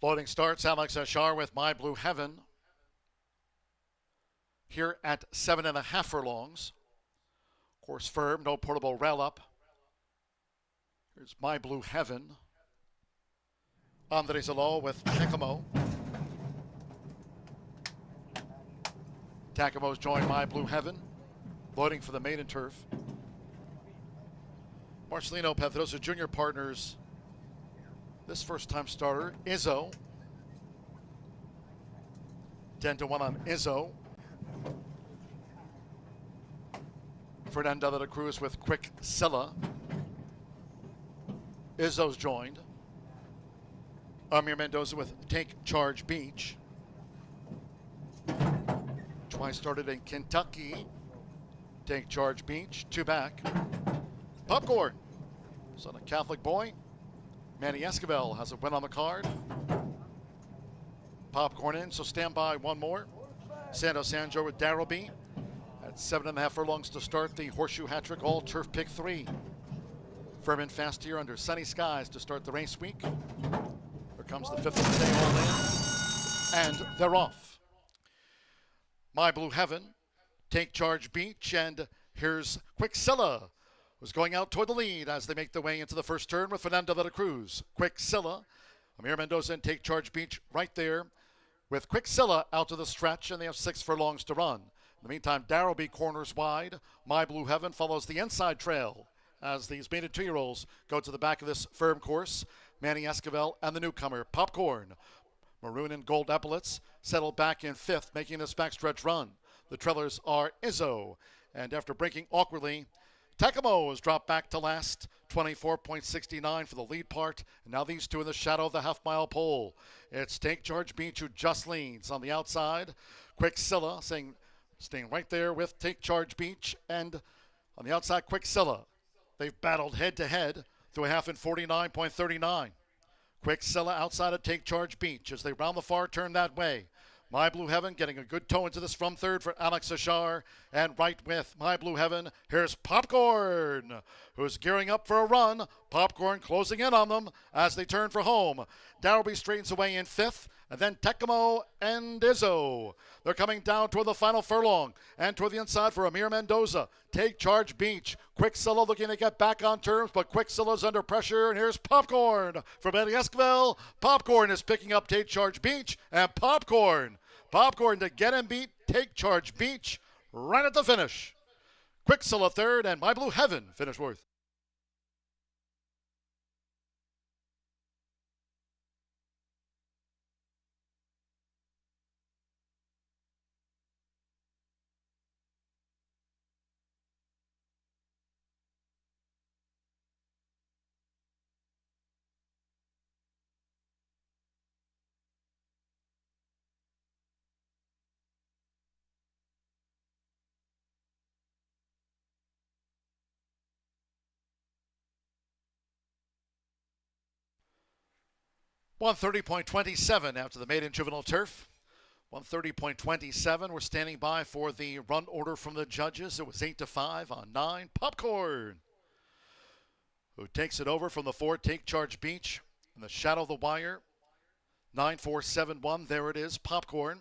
Loading starts. Alex Ashar with My Blue Heaven. Here at 7.5 furlongs. Course firm, no portable rail up. Here's My Blue Heaven. Andres Alo with Takamo. Takamo's joined My Blue Heaven. Loading for the maiden turf. Marcelino Pedrosa Jr. partners this first-time starter, Izzo. 10-1 on Izzo. Fernando de la Cruz with Quick Silla. Izzo's joined. Amir Mendoza with Take Charge Beach. Twice started in Kentucky. Take Charge Beach, 2 back. Popcorn, son of Catholic boy. Manny Esquivel has a win on the card. Popcorn in, so stand by one more. Santo Sanjo with Darrell B. At 7.5 furlongs to start the Horseshoe Hat-Trick All Turf Pick 3. Firm and fast here under sunny skies to start the race week. Here comes the 5th of the day all in. And they're off. My Blue Heaven, Take Charge Beach, and here's Quicksilla, who's going out toward the lead as they make their way into the first turn with Fernando de la Cruz. Quicksilla, Amir Mendoza and Take Charge Beach right there with Quicksilla out to the stretch, and they have 6 furlongs to run. In the meantime, Darrowby corners wide. My Blue Heaven follows the inside trail as these maiden 2-year-olds go to the back of this firm course. Manny Esquivel and the newcomer, Popcorn. Maroon and gold epaulets settle back in 5th, making this backstretch run. The trailers are Izzo, and after breaking awkwardly, Takamo is dropped back to last, 24.69 for the lead part, and now these two in the shadow of the half-mile pole. It's Take Charge Beach who just leads on the outside. Quicksilla staying right there with Take Charge Beach, and on the outside, Quicksilla. They've battled head-to-head through a half in 49.39. Quicksilla outside of Take Charge Beach as they round the far turn that way. My Blue Heaven getting a good toe into this from third for Alex Ashar. And right with My Blue Heaven, here's Popcorn, who's gearing up for a run. Popcorn closing in on them as they turn for home. Darrowby straightens away in 5th, and then Takamo and Izzo. They're coming down toward the final furlong and toward the inside for Amir Mendoza. Take Charge Beach. Quicksilla looking to get back on terms, but Quicksilla's under pressure, and here's Popcorn from Eddie Esquivel. Popcorn is picking up Take Charge Beach, and Popcorn to get and beat Take Charge Beach right at the finish. Quicksilla third, and My Blue Heaven finish fourth. 130.27 after the maiden juvenile turf. 130.27. We're standing by for the run order from the judges. It was 8-5 on 9. Popcorn, who takes it over from the 4, Take Charge Beach. In the shadow of the wire, 9-4-7-1. There it is, Popcorn.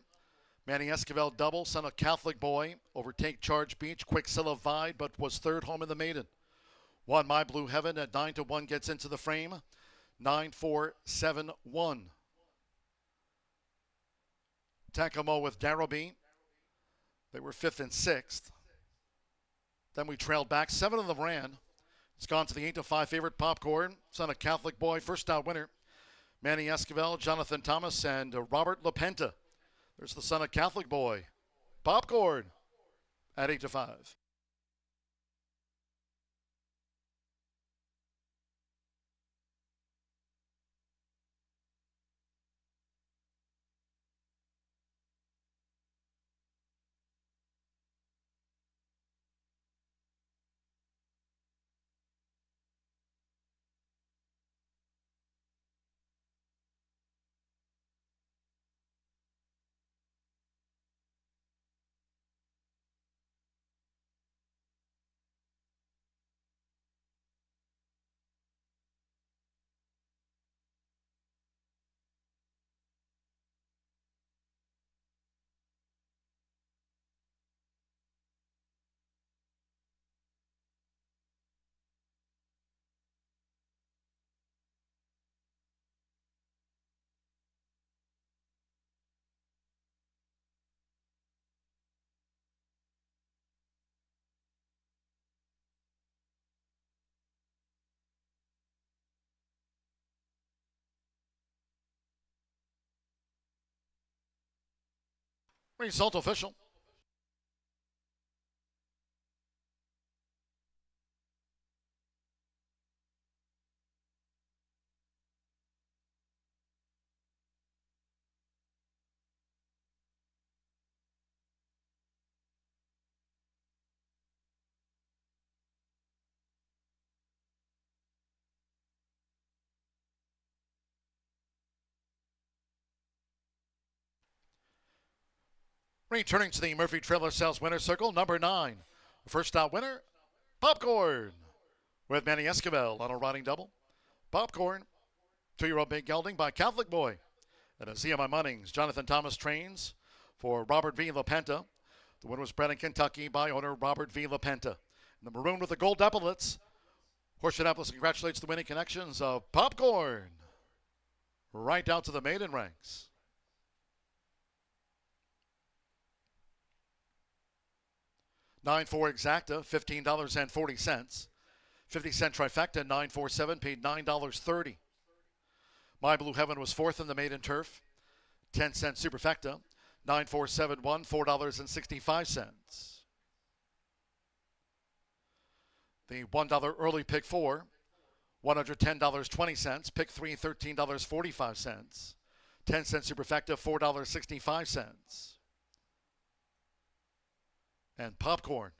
Manny Esquivel double, son of Catholic Boy. Over Take Charge Beach. Quicksilver vied, but was third home in the maiden. 1, My Blue Heaven at 9-1 gets into the frame. 9-4-7-1. Tacoma with Darrowby. They were 5th and 6th. Then we trailed back. 7 of them ran. It's gone to the 8-5 favorite, Popcorn, son of Catholic Boy, first out winner. Manny Esquivel, Jonathan Thomas, and Robert LaPenta. There's the son of Catholic Boy, Popcorn, at 8-5. Result official. Returning to the Murphy Trailer Sales winner circle, number 9. First out winner, Popcorn, with Manny Esquivel on a riding double. Popcorn, 2-year-old big gelding by Catholic Boy. And a ZMI Munnings, Jonathan Thomas trains for Robert V. LaPenta. The winner was bred in Kentucky by owner Robert V. LaPenta. And the maroon with the gold epaulets, Horseshoe Indianapolis congratulates the winning connections of Popcorn right down to the maiden ranks. $9.4 exacta, $15.40. 50-cent trifecta, 947, paid $9.30. My Blue Heaven was 4th in the maiden turf. 10-cent superfecta, 9471, $4.65. The $1 early pick 4, $110.20. Pick 3, $13.45. 10-cent superfecta, $4.65. And Popcorn,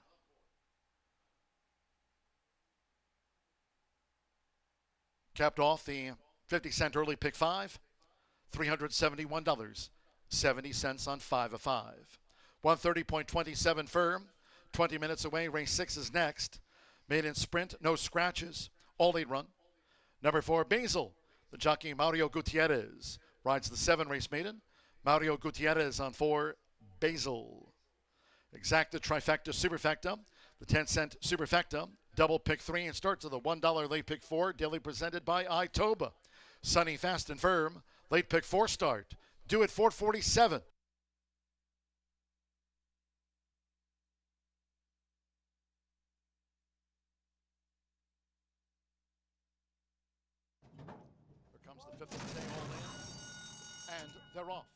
capped off the 50-cent early pick 5, $371.70 on 5 of 5. 130.27 firm, 20 minutes away. Race 6 is next. Maiden sprint, no scratches, all 8 run. Number 4, Basil, the jockey Mario Gutierrez, rides the 7-race maiden. Mario Gutierrez on 4, Basil. Exacta, trifecta, superfecta, the 10-cent superfecta, double pick 3, and starts with the $1 late pick 4, daily presented by Itoba. Sunny, fast and firm, late pick 4 start, due at 4:47. Here comes the 5th of the day, all in, and they're off.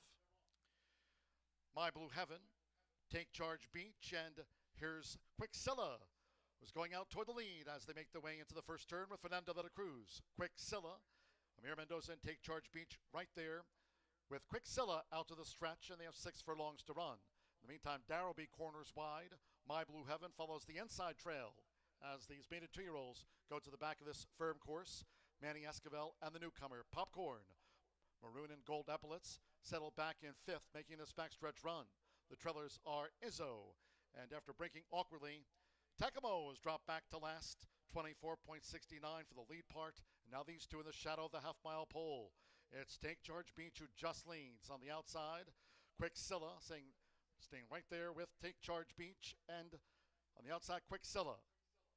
My Blue Heaven, Take Charge Beach, and here's Quicksilver, who's going out toward the lead as they make their way into the first turn with Fernando de la Cruz. Quicksilver, Amir Mendoza, and Take Charge Beach right there with Quicksilver out to the stretch, and they have 6 furlongs to run. In the meantime, Darrowby corners wide. My Blue Heaven follows the inside trail as these maiden 2-year-olds go to the back of this firm course. Manny Esquivel and the newcomer, Popcorn. Maroon and gold epaulets settle back in fifth, making this backstretch run. The trailers are Izzo, and after breaking awkwardly, Takamo has dropped back to last, 24.69 for the lead part. And now these two in the shadow of the half-mile pole. It's Take Charge Beach who just leads on the outside. Quicksilla staying right there with Take Charge Beach, and on the outside, Quicksilla.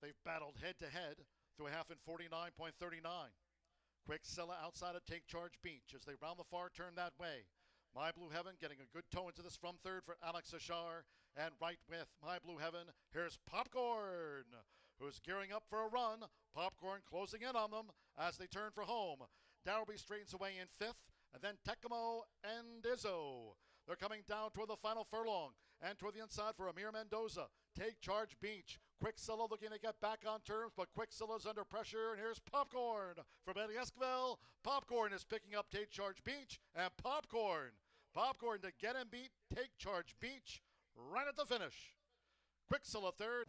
They've battled head-to-head through a half in 49.39. Quicksilla outside of Take Charge Beach as they round the far turn that way. My Blue Heaven getting a good toe into this from third for Alex Ashar. And right with My Blue Heaven, here's Popcorn, who's gearing up for a run. Popcorn closing in on them as they turn for home. Darrowby straightens away in fifth, and then Tecamo and Izzo. They're coming down toward the final furlong, and toward the inside for Amir Mendoza. Take Charge Beach. Quicksilla looking to get back on terms, but Quicksilla's under pressure, and here's Popcorn from Eddie Esquivel. Popcorn is picking up Take Charge Beach, and Popcorn to get and beat Take Charge Beach right at the finish. Quicksilla third.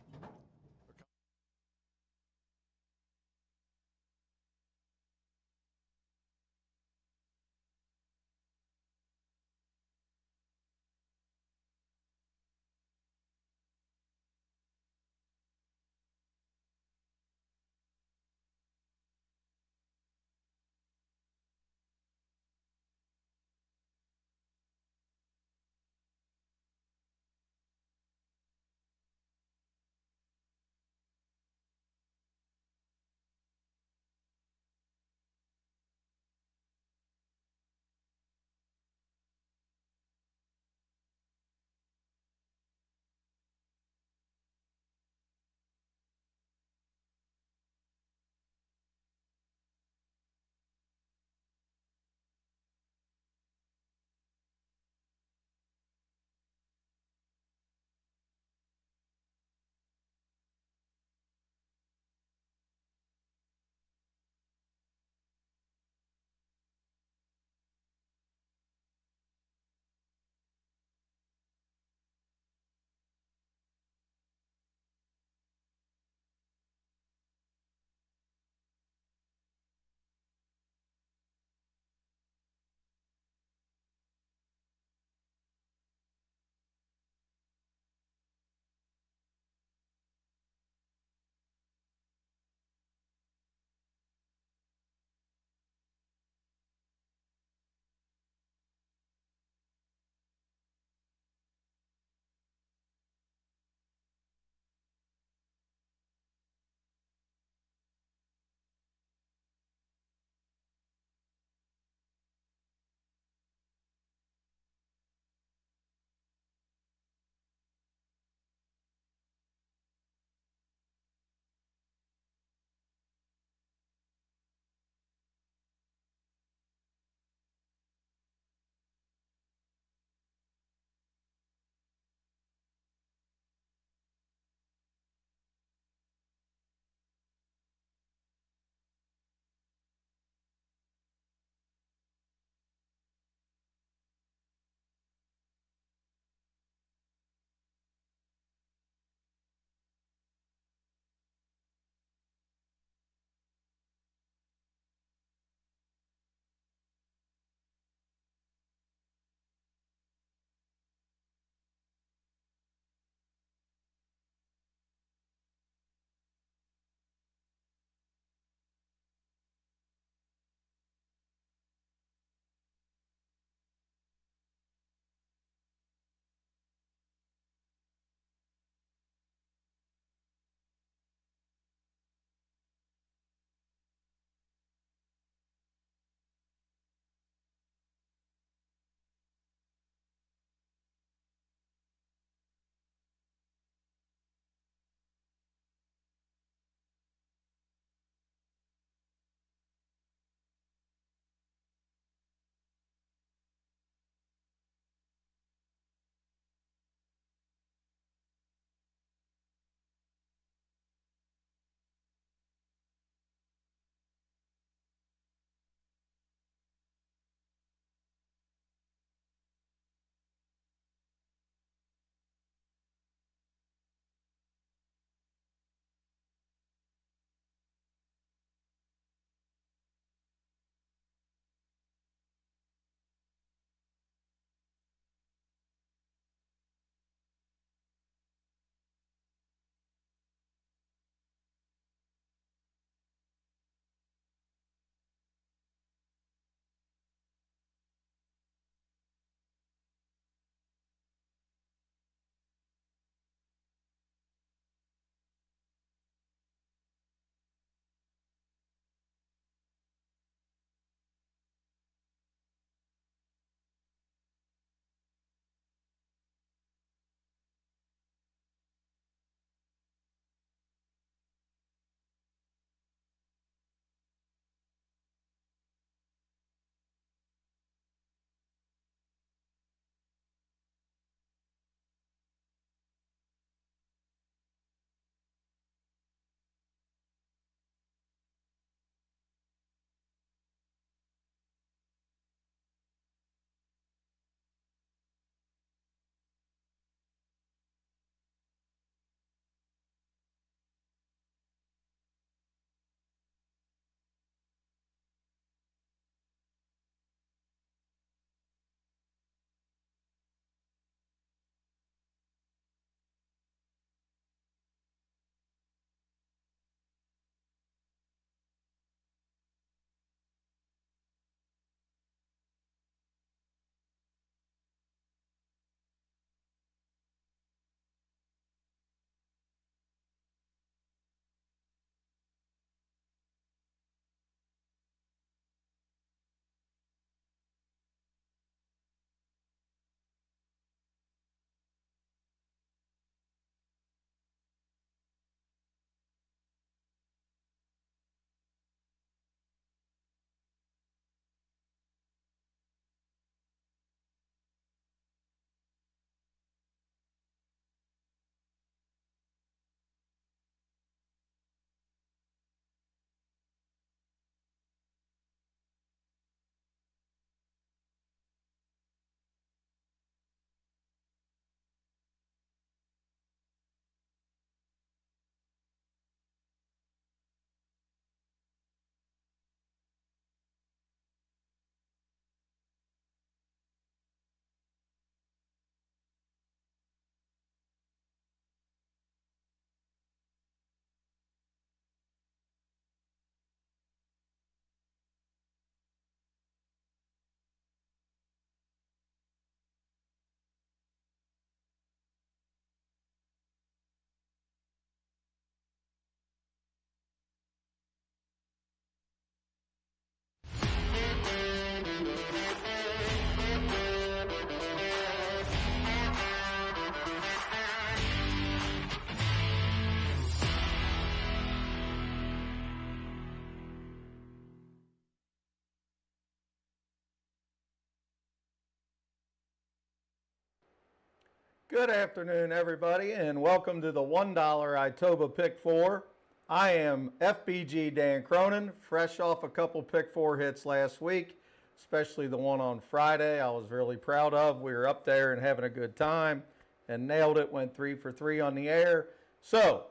Good afternoon, everybody, and welcome to the $1 Itoba Pick 4. I am FBG Dan Cronin, fresh off a couple Pick 4 hits last week, especially the one on Friday I was really proud of. We were up there and having a good time and nailed it, went 3 for 3 on the air. So,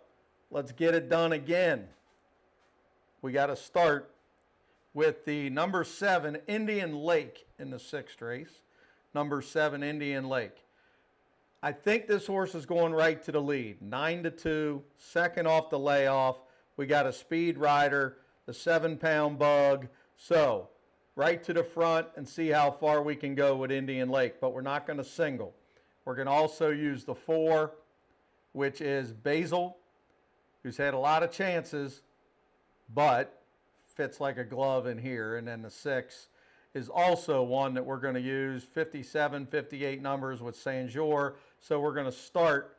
let's get it done again. We got to start with the number 7 Indian Lake in the 6th race. Number 7 Indian Lake. I think this horse is going right to the lead. 9-2, second off the layoff. We got a speed rider, the 7-pound bug. So, right to the front and see how far we can go with Indian Lake. But we're not going to single. We're going to also use the 4, which is Basil, who's had a lot of chances, but fits like a glove in here. And then the 6 is also one that we're going to use, 57, 58 numbers with Saint-Jean. So we're going to start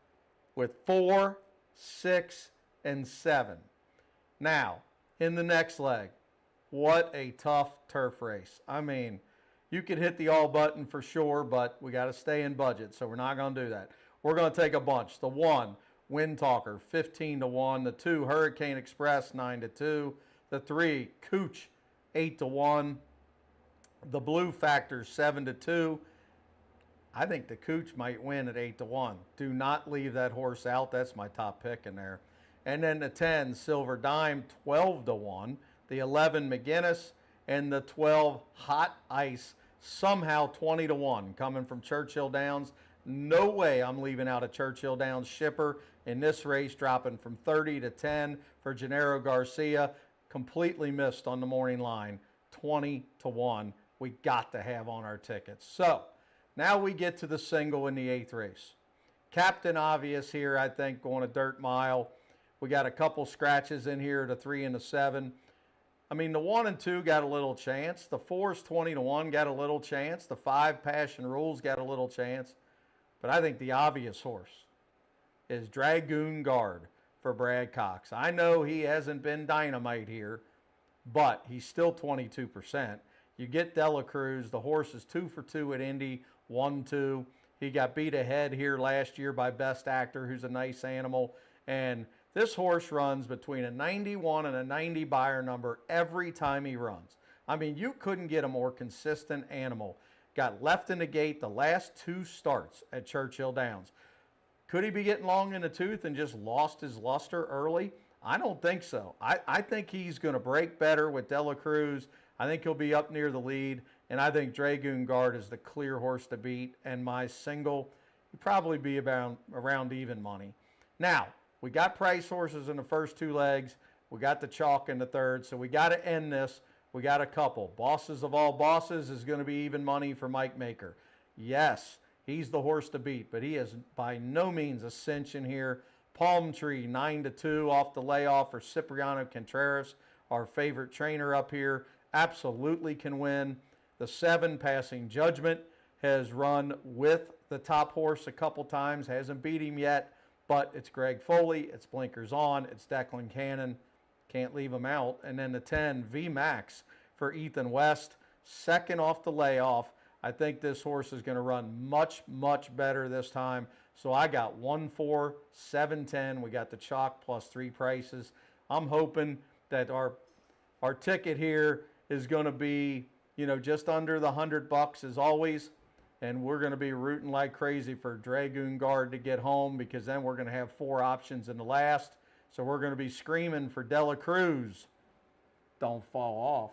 with 4, 6, and 7. Now, in the next leg, what a tough turf race. I mean, you could hit the all button for sure, but we got to stay in budget, so we're not going to do that. We're going to take a bunch. The 1, Wind Talker, 15-1. The 2, Hurricane Express, 9-2. The 3, Cooch, 8-1. The Blue Factor, 7-2. I think the Cooch might win at 8-1. Do not leave that horse out. That's my top pick in there. And then the 10, Silver Dime, 12-1. The 11, McGinnis. And the 12, Hot Ice, somehow 20-1, coming from Churchill Downs. No way I'm leaving out a Churchill Downs shipper in this race, dropping from 30-10 for Gennaro Garcia. Completely missed on the morning line, 20-1. We got to have on our tickets. So, now we get to the single in the 8th race. Captain Obvious here, I think, going a dirt mile. We got a couple scratches in here, the 3 and the 7. I mean, the 1 and 2 got a little chance. The 4's 20-1, got a little chance. The 5, Passion Rules, got a little chance. But I think the obvious horse is Dragoon Guard for Brad Cox. I know he hasn't been dynamite here, but he's still 22%. You get Dela Cruz. The horse is 2 for 2 at Indy, 1-2. He got beat ahead here last year by Best Actor, who's a nice animal. And this horse runs between a 91 and a 90 buyer number every time he runs. I mean, you couldn't get a more consistent animal. Got left in the gate the last 2 starts at Churchill Downs. Could he be getting long in the tooth and just lost his luster early? I don't think so. I think he's going to break better with Dela Cruz. I think he'll be up near the lead, and I think Dragoon Guard is the clear horse to beat, and my single would probably be around even money. Now, we got price horses in the first 2 legs. We got the chalk in the 3rd, so we got to end this. We got a couple. Bosses of All Bosses is going to be even money for Mike Maker. Yes, he's the horse to beat, but he is by no means a cinch in here. Palm Tree, 9-2 off the layoff for Cipriano Contreras, our favorite trainer up here. Absolutely can win. The 7, Passing Judgment, has run with the top horse a couple times. Hasn't beat him yet, but it's Greg Foley. It's Blinkers On. It's Declan Cannon. Can't leave him out. And then the 10, V-Max for Ethan West. 2nd off the layoff. I think this horse is going to run much, much better this time. So I got 1-4, 7-10. We got the chalk plus 3 prices. I'm hoping that our ticket here is going to be, you know, just under the $100 as always. And we're going to be rooting like crazy for Dragoon Guard to get home, because then we're going to have 4 options in the last. So we're going to be screaming for Dela Cruz. Don't fall off.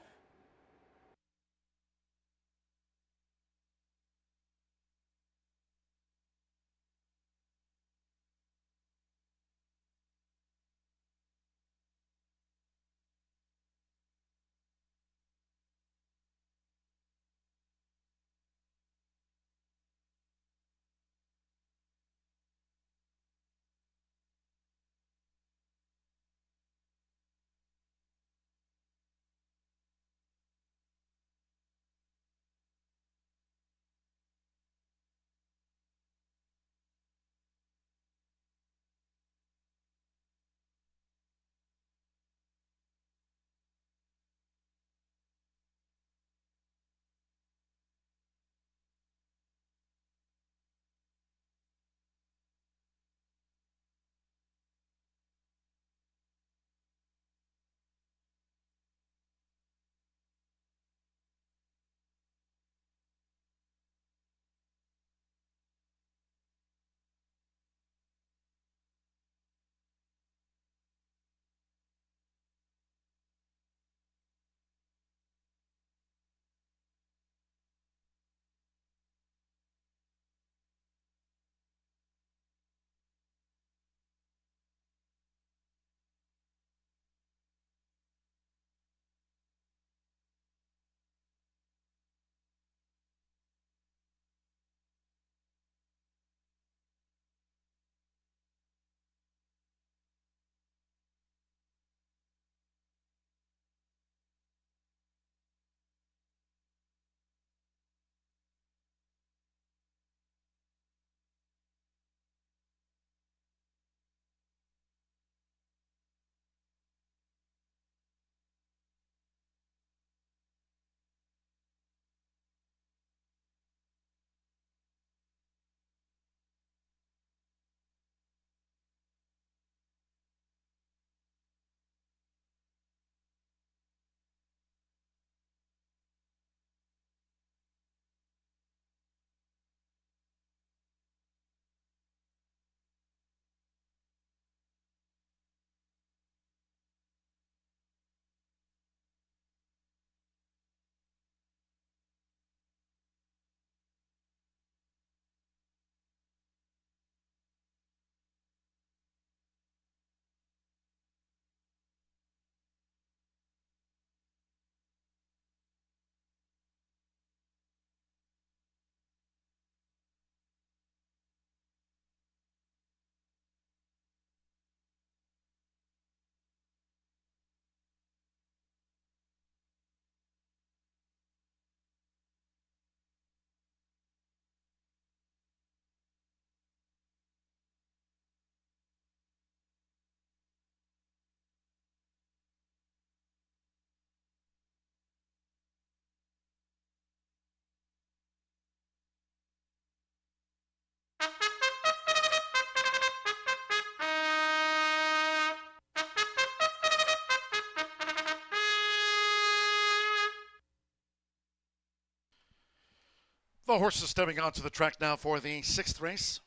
The horses stepping onto the track now for the 6th race.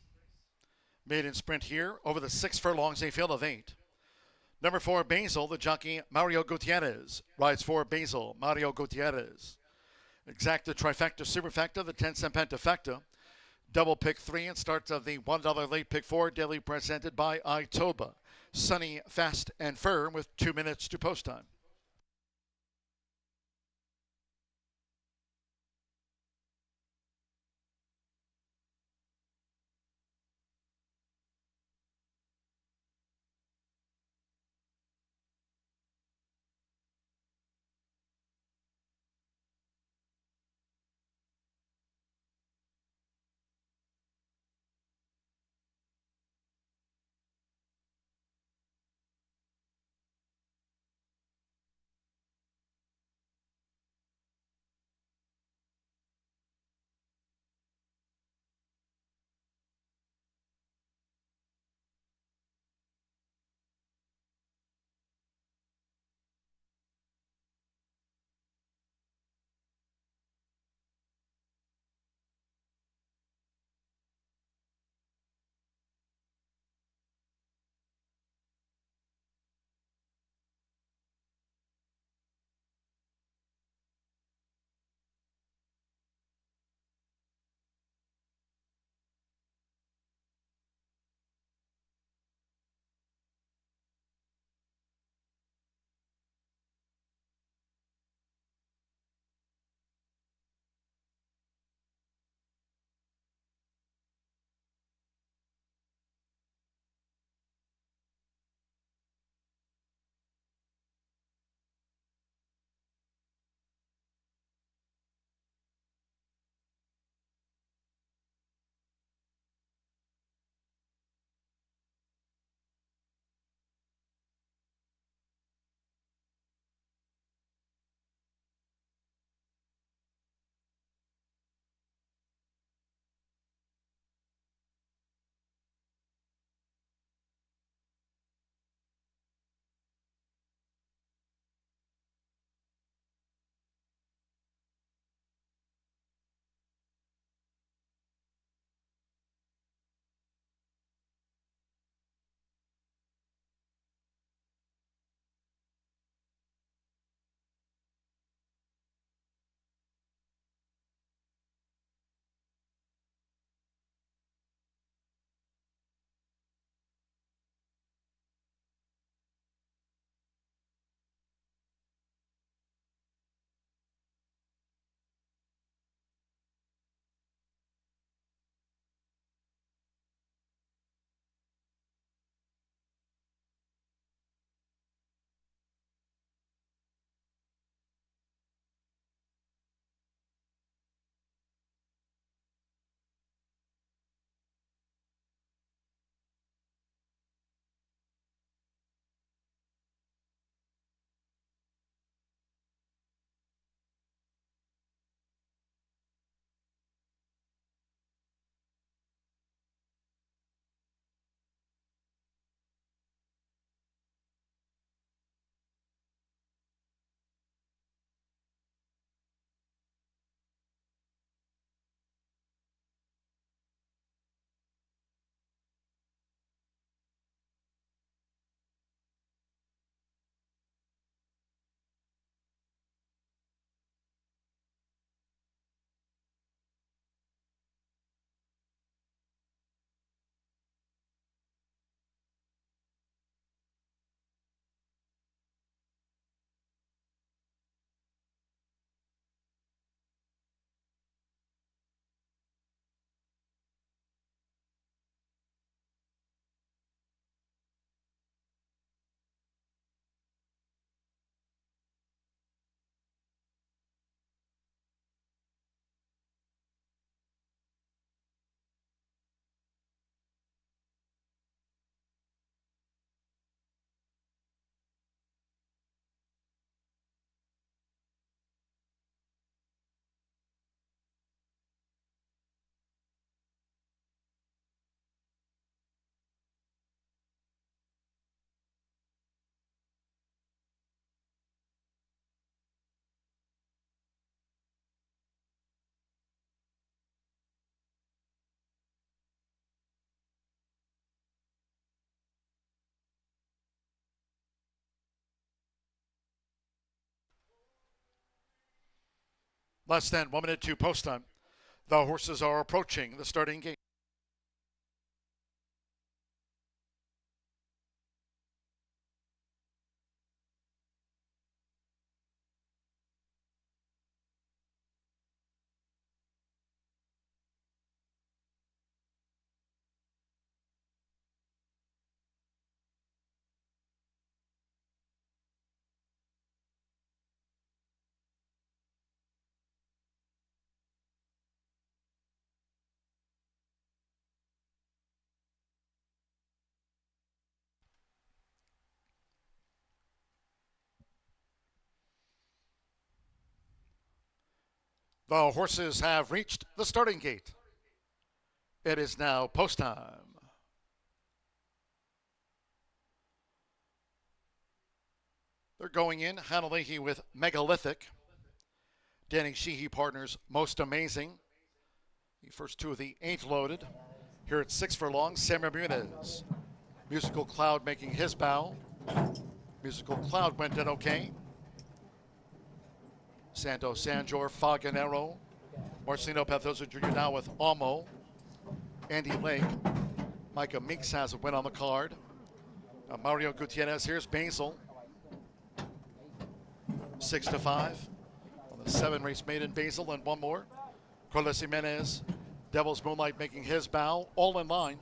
Maiden sprint here over the 6 furlongs, a field of 8. Number 4, Basil, the jockey Mario Gutierrez. Rides for Basil, Mario Gutierrez. Exacta, trifecta, superfecta, the 10-cent pentafecta. Double pick 3 and starts of the $1 late pick 4, daily presented by Itoba. Sunny, fast, and firm with 2 minutes to post time. Less than 1 minute to post time. The horses are approaching the starting gate. The horses have reached the starting gate. It is now post time. They're going in. Hannah Leahy with Megalithic. Danny Sheehy partners Most Amazing. The first two of the ain't loaded. Here at 6 furlongs, Sam Ramirez. Musical Cloud making his bow. Musical Cloud went in okay. Santo Sanjor, Faganero. Marcelino Pathosa Jr. now with Almo. Andy Lake. Micah Meeks has a win on the card. Mario Gutierrez. Here's Basil. 6-5. On the 7 race maiden, Basil, and one more. Carlos Jimenez. Devil's Moonlight making his bow. All in line.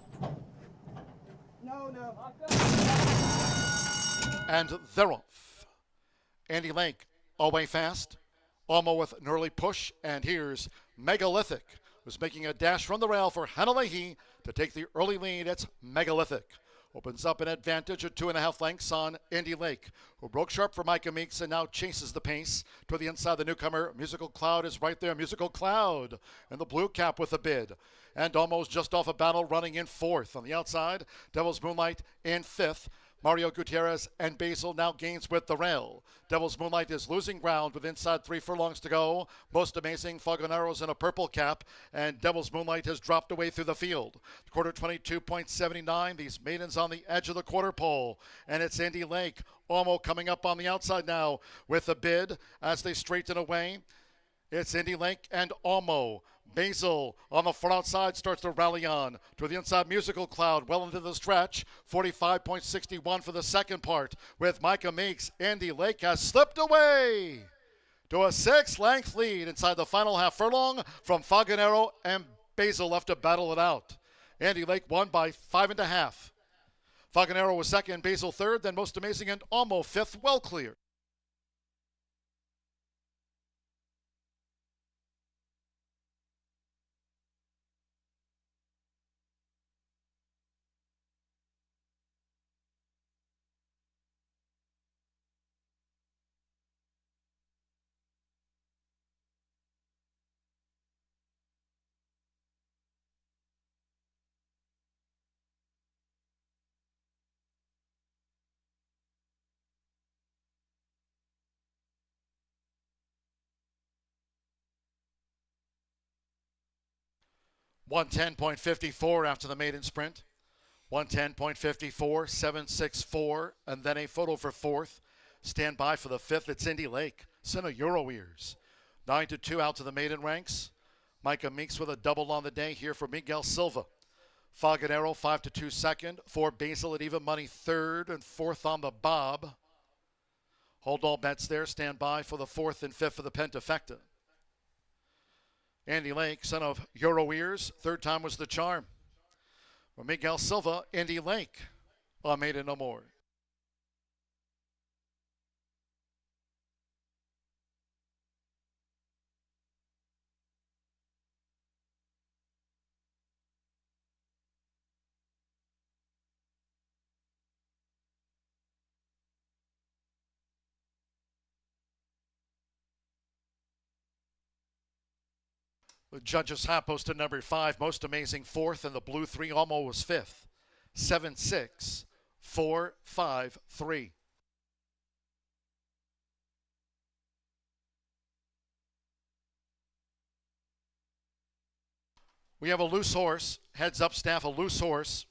And they're off. Andy Lake away fast. Almo with an early push. And here's Megalithic, who's making a dash from the rail for Hannah Leahy to take the early lead. It's Megalithic. Opens up an advantage of 2.5 lengths on Andy Lake, who broke sharp for Micah Meeks and now chases the pace. To the inside, the newcomer, Musical Cloud, is right there. Musical Cloud and the blue cap with a bid. And almost just off a battle, running in 4th. On the outside, Devil's Moonlight in 5th. Mario Gutierrez and Basil now gains with the rail. Devil's Moonlight is losing ground with inside 3 furlongs to go. Most Amazing, Fogonero's in a purple cap, and Devil's Moonlight has dropped away through the field. Quarter 22.79. These maidens on the edge of the quarter pole, and it's Andy Lake. Almo coming up on the outside now with a bid as they straighten away. It's Andy Lake and Almo. Basil on the far outside starts to rally on. To the inside, Musical Cloud well into the stretch. 45.61 for the second part with Micah Meeks. Andy Lake has slipped away to a 6-length lead inside the final half furlong from Faganero, and Basil left to battle it out. Andy Lake won by 5.5. Faganero was second, Basil third, then Most Amazing and Almo fifth, well clear. $110.54 after the maiden sprint. 110.54, 7.64, and then a photo for 4th. Stand by for the 5th. It's Indy Lake. Center Euro Ears. 9-2 out to the maiden ranks. Micah Meeks with a double on the day here for Miguel Silva. Faganero 5-2 second. For Basil at even money 3rd and 4th on the bob. Hold all bets there. Stand by for the 4th and 5th for the Pentafecta. Andy Lake, son of Euro Ears. 3rd time was the charm. For Miguel Silva, Andy Lake, Maiden No More. The judges have posted number 5, Most Amazing 4th, and the blue 3 Almo was 5th. 7-6, 4-5-3. We have a loose horse. Heads up staff, a loose horse.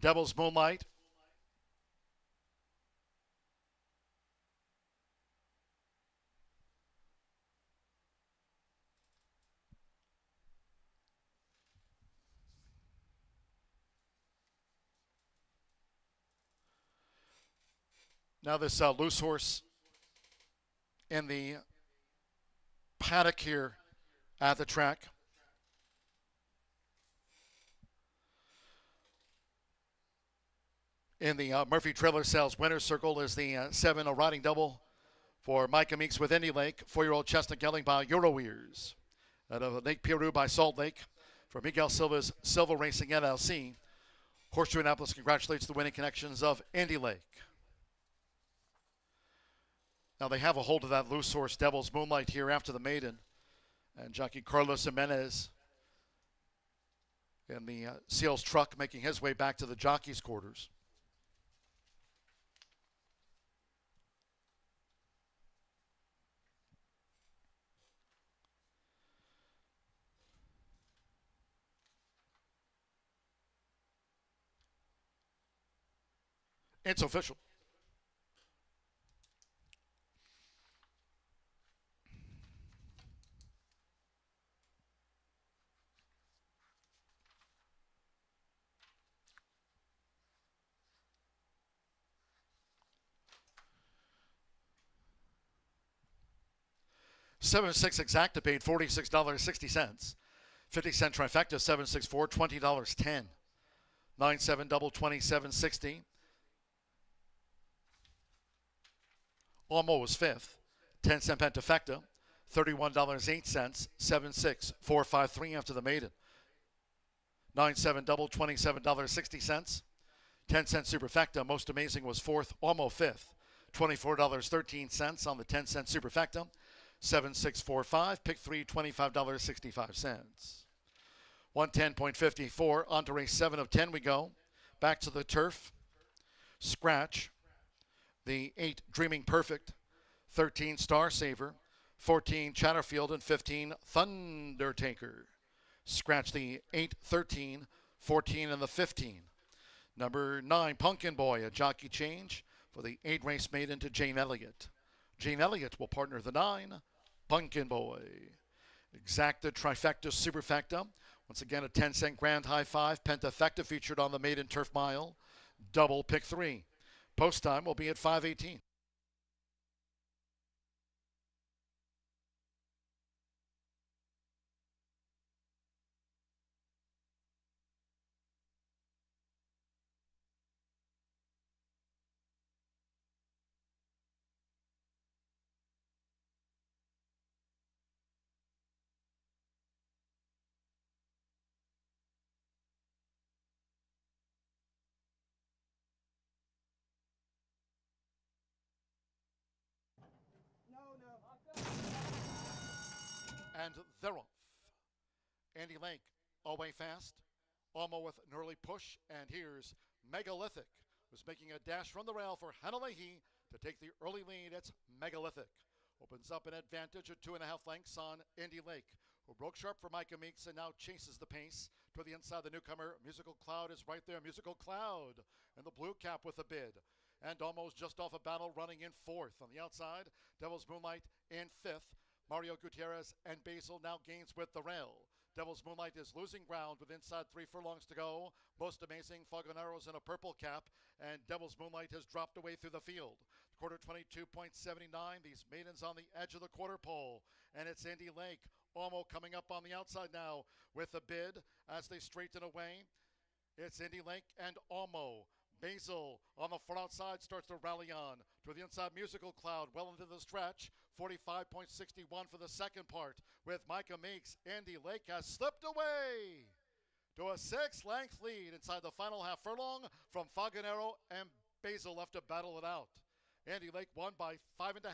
Devil's Moonlight. Now this loose horse in the paddock here at the track. In the Murphy Trailer Sales winner's circle is the 7 riding double for Micah Meeks with Indy Lake. 4-year-old Chestnut Gelding by Euro Ears. Out of Lake Piru by Salt Lake for Miguel Silva's Silva Racing LLC. Horseshoe Indianapolis congratulates the winning connections of Indy Lake. Now they have a hold of that loose horse Devil's Moonlight here after the maiden. And jockey Carlos Jimenez in the Seals truck making his way back to the jockey's quarters. It's official. $7-6 exacta paid $46.60. 50-cent trifecta, 7-6-4, $20.10. 9-7 double, $27.60. Almo was fifth. 10-cent pentafecta, $31.08. 7-6, 4-5-3 after the maiden. 9-7 double, $27.60. 10-cent superfecta, most amazing was fourth, Almo fifth. $24.13 on the 10-cent superfecta. 7-6-4-5, pick 3, $25.65. 110.54, on to race 7 of 10 we go. Back to the turf. Scratch. The 8, Dreaming Perfect. 13, Star Saver. 14, Chatterfield. And 15, Thundertaker. Scratch the 8, 13, 14, and the 15. Number 9, Pumpkin Boy, a jockey change for the 8 race maiden to Jane Elliott. Jane Elliott will partner the 9, Pumpkin Boy. Exacta, trifecta, superfecta. Once again, a 10-cent grand high 5. Pentafecta featured on the maiden turf mile. Double pick 3. Post time will be at 5:18. And they're off. Andy Lake, away fast. Almo with an early push. And here's Megalithic, who's making a dash from the rail for Hannah Leahy to take the early lead. It's Megalithic. Opens up an advantage of 2.5 lengths on Andy Lake, who broke sharp for Micah Meeks and now chases the pace. To the inside, the newcomer, Musical Cloud, is right there. Musical Cloud and the blue cap with a bid. And almost just off a battle, running in 4th. On the outside, Devil's Moonlight in 5th. Mario Gutierrez and Basil now gains with the rail. Devil's Moonlight is losing ground with inside 3 furlongs to go. Most amazing, Fogonero's in a purple cap, and Devil's Moonlight has dropped away through the field. Quarter 22.79, these maidens on the edge of the quarter pole, and it's Andy Lake. Almo coming up on the outside now with a bid as they straighten away. It's Andy Lake and Almo. Basil on the front outside starts to rally on. To the inside, Musical Cloud well into the stretch. 45.61 for the second part with Micah Meeks. Andy Lake has slipped away to a 6-length lead inside the final half furlong from Fogonero, and Basil left to battle it out. Andy Lake won by 5.5.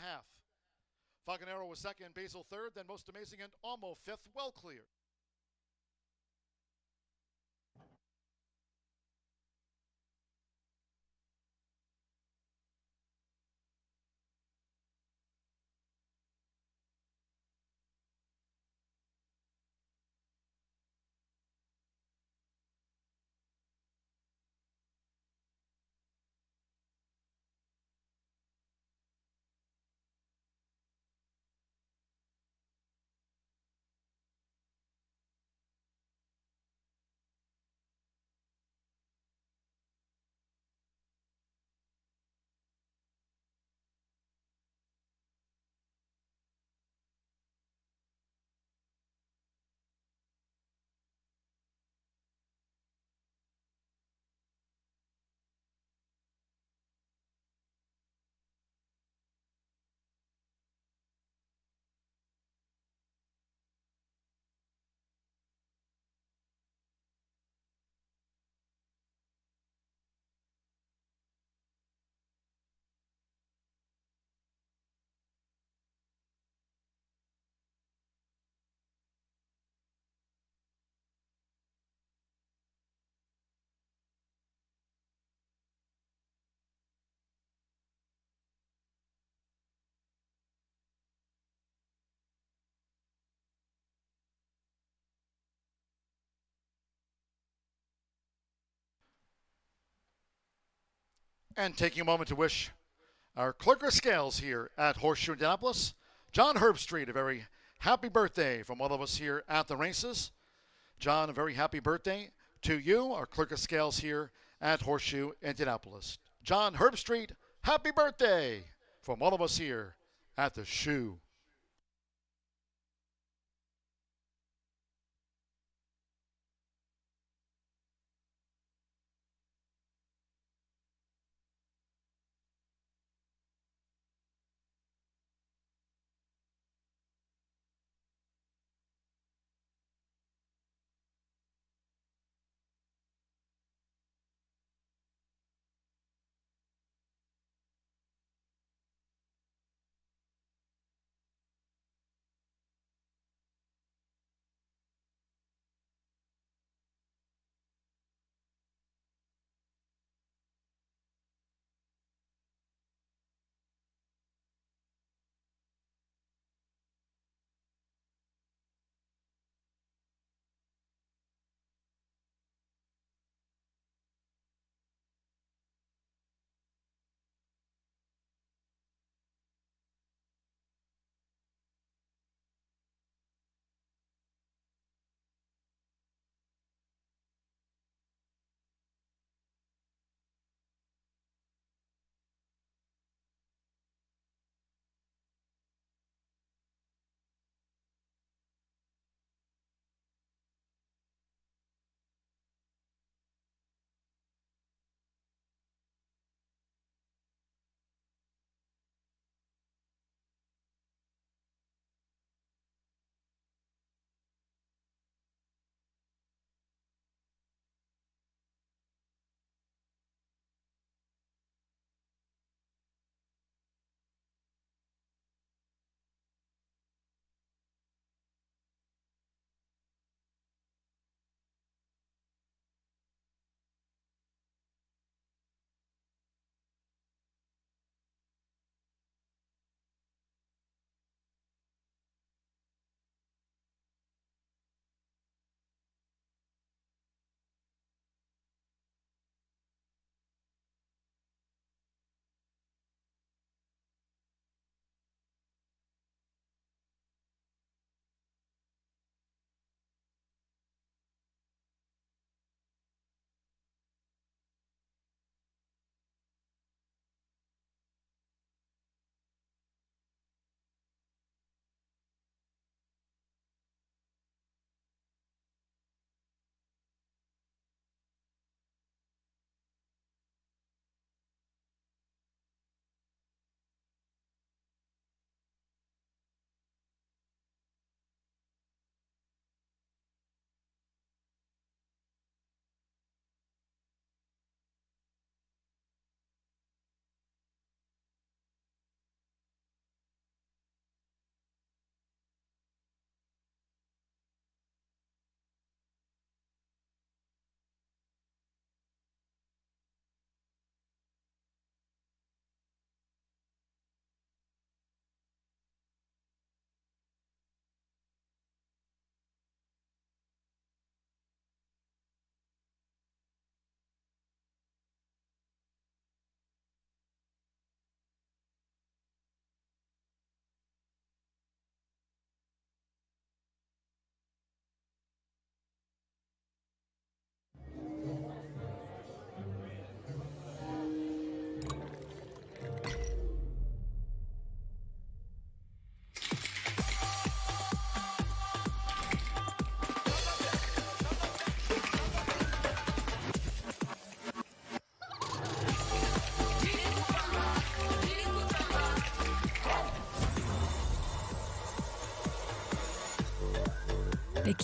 Fogonero was second, Basil third, then Most Amazing and Almo fifth, well clear. And taking a moment to wish our Clerker Scales here at Horseshoe Indianapolis, John Herbstreit, a very happy birthday from all of us here at the races. John, a very happy birthday to you, our Clerker Scales here at Horseshoe Indianapolis. John Herbstreit, happy birthday from all of us here at the Shoe.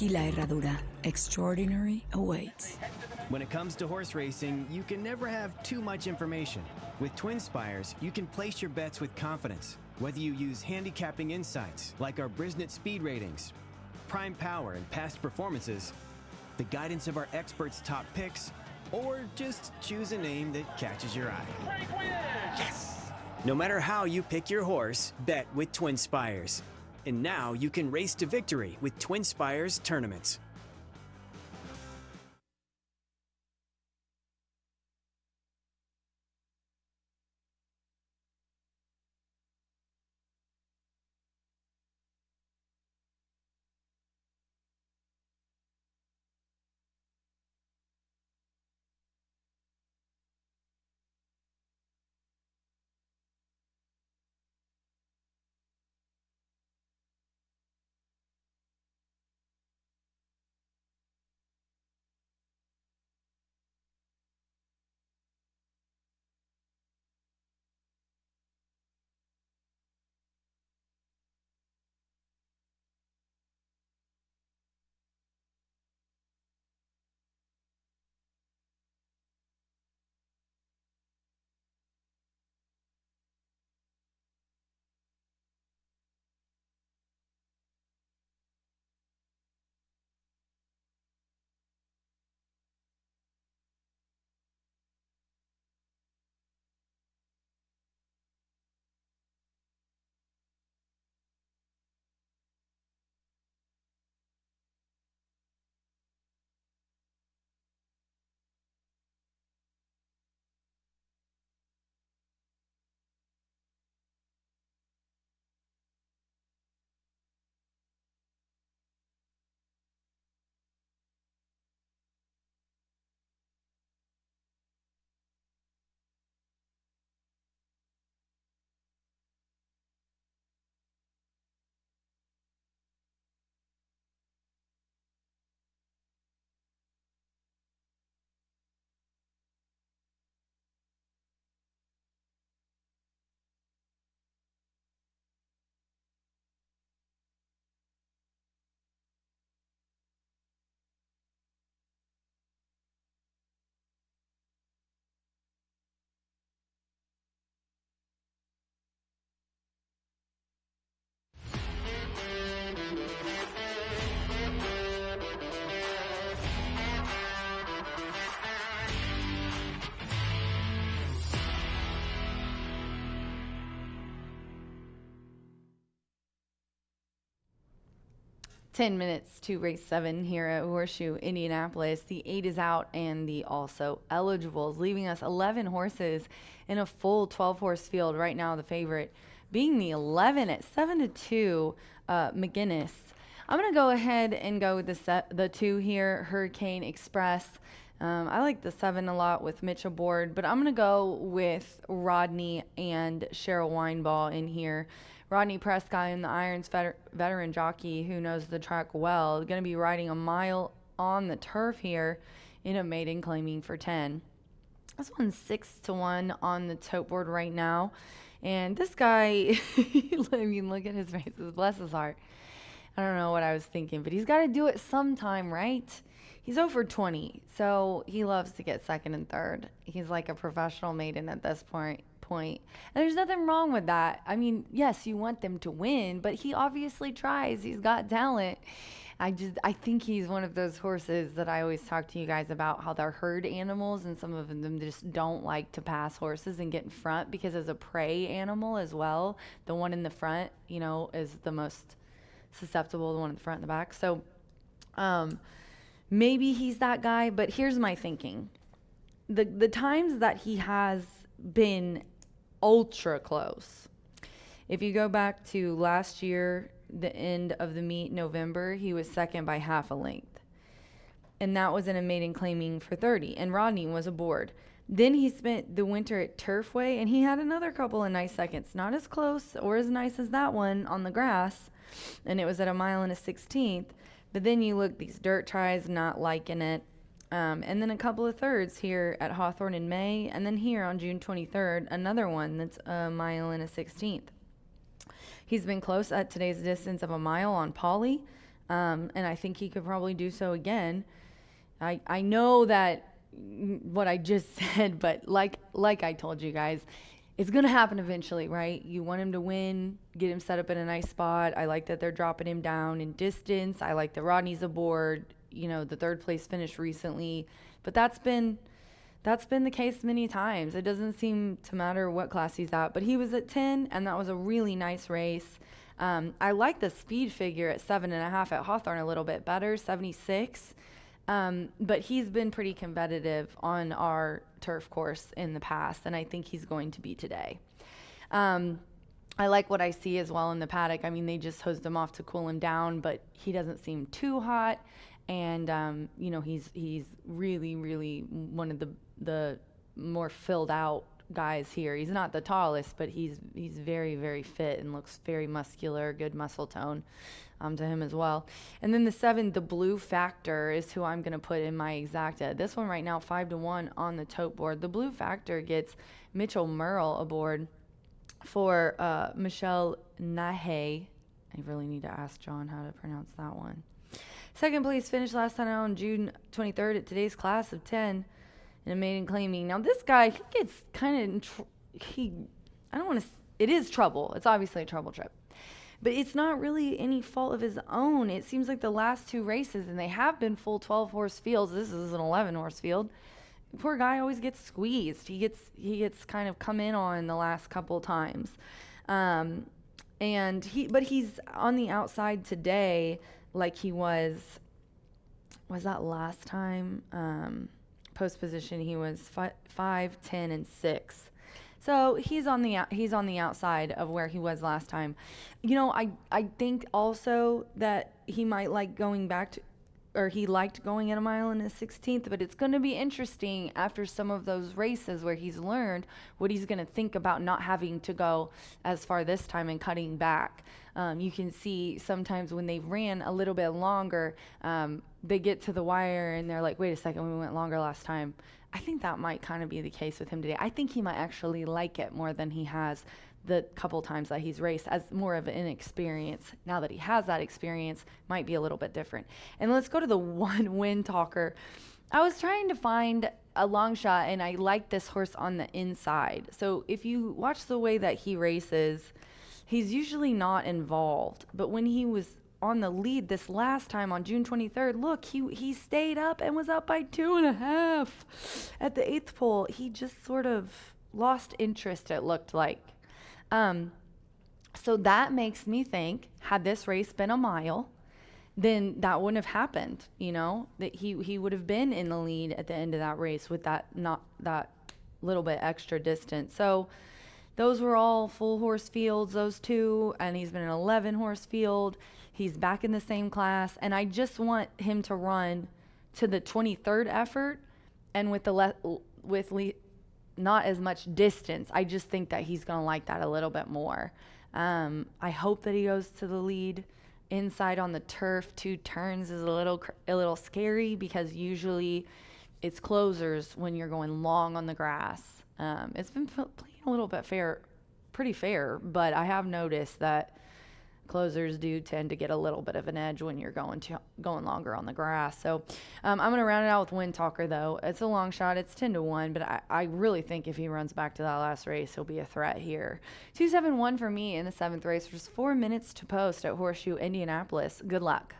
Tequila Herradura. Extraordinary awaits. When it comes to horse racing, you can never have too much information. With Twin Spires, you can place your bets with confidence. Whether you use handicapping insights, like our Brisnet speed ratings, prime power and past performances, the guidance of our experts' top picks, or just choose a name that catches your eye. Yes! No matter how you pick your horse, bet with Twin Spires. And now you can race to victory with Twin Spires tournaments. 10 minutes to race 7 here at Horseshoe Indianapolis. The 8 is out and the also eligibles, leaving us 11 horses in a full 12-horse field. Right now, the favorite being the 11 at 7-2, McGinnis. I'm going to go ahead and go with the 2 here, Hurricane Express. I like the 7 a lot with Mitch aboard, but I'm going to go with Rodney and Cheryl Wineball in here. Rodney Prescott in the Irons veteran jockey who knows the track well, going to be riding a mile on the turf here in a maiden claiming for 10. This one's 6-1 on the tote board right now. And this guy, I mean, look at his races, bless his heart. I don't know what I was thinking, but he's got to do it sometime, right? He's over 20, so he loves to get second and third. He's like a professional maiden at this point. And there's nothing wrong with that. I mean, yes, you want them to win, but he obviously tries. He's got talent. I think he's one of those horses that I always talk to you guys about, how they're herd animals, and some of them just don't like to pass horses and get in front, because as a prey animal as well, the one in the front, you know, is the most susceptible, the one in the front and the back. So maybe he's that guy, but here's my thinking. The times that he has been ultra close, if you go back to last year, the end of the meet, November, he was second by half a length, and that was in a maiden claiming for 30, and Rodney was aboard. Then he spent the winter at Turfway, and he had another couple of nice seconds, not as close or as nice as that one on the grass, and it was at a mile and a 16th. But then you look, these dirt tries, not liking it. And then a couple of thirds here at Hawthorne in May, and then here on June 23rd, another one that's a mile and a 16th. He's been close at today's distance of a mile on Polly, and I think he could probably do so again. I know that what I just said, but like I told you guys, it's going to happen eventually, right? You want him to win, get him set up in a nice spot. I like that they're dropping him down in distance. I like that Rodney's aboard. You know, the third place finish recently, but that's been the case many times. It doesn't seem to matter what class he's at, but he was at 10, and that was a really nice race. I like the speed figure at 7.5 at Hawthorne a little bit better, 76. But he's been pretty competitive on our turf course in the past, and I think he's going to be today. I like what I see as well in the paddock. I mean, they just hosed him off to cool him down, but he doesn't seem too hot. And, you know, he's really, really one of the more filled out guys here. He's not the tallest, but he's very, very fit and looks very muscular, good muscle tone to him as well. And then the 7, the Blue Factor, is who I'm going to put in my exacta. This one right now, 5-1 on the tote board. The Blue Factor gets Mitchell Merle aboard for Michelle Nahe. I really need to ask John how to pronounce that one. Second place finished last time on June 23rd at today's class of 10 in a maiden claiming. Now this guy, he gets kind of, I don't want to, it is trouble. It's obviously a trouble trip. But it's not really any fault of his own. It seems like the last 2 races, and they have been full 12-horse fields. This is an 11-horse field. Poor guy always gets squeezed. He gets kind of come in on the last couple times. But he's on the outside today, like he was that last time? Post position, he was 5, 10, and 6. So he's on the outside of where he was last time. You know, I think also that he might like going back to, or he liked going at a mile and a 16th, but it's going to be interesting after some of those races where he's learned what he's going to think about not having to go as far this time and cutting back. You can see sometimes when they ran a little bit longer, they get to the wire and they're like, wait a second, we went longer last time. I think that might kind of be the case with him today. I think he might actually like it more than he has the couple times that he's raced, as more of an inexperience. Now that he has that experience, might be a little bit different. And let's go to the 1 win talker. I was trying to find a long shot, and I like this horse on the inside. So if you watch the way that he races, he's usually not involved. But when he was on the lead this last time on June 23rd, look, he stayed up and was up by 2.5 at the 8th pole. He just sort of lost interest, it looked like. So that makes me think, had this race been a mile, then that wouldn't have happened, you know, that he would have been in the lead at the end of that race with that, not that little bit extra distance. So those were all full horse fields, those two, and he's been an 11 horse field. He's back in the same class, and I just want him to run to the 23rd effort and with not as much distance. I just think that he's going to like that a little bit more. I hope that he goes to the lead. Inside on the turf, 2 turns is a little scary because usually it's closers when you're going long on the grass. It's been playing a little bit pretty fair, but I have noticed that closers do tend to get a little bit of an edge when you're going longer on the grass. So I'm going to round it out with Wind Talker, though. It's a long shot. It's 10-1, but I really think if he runs back to that last race, he'll be a threat here. 2-7-1 for me in the 7th race. There's 4 minutes to post at Horseshoe Indianapolis. Good luck.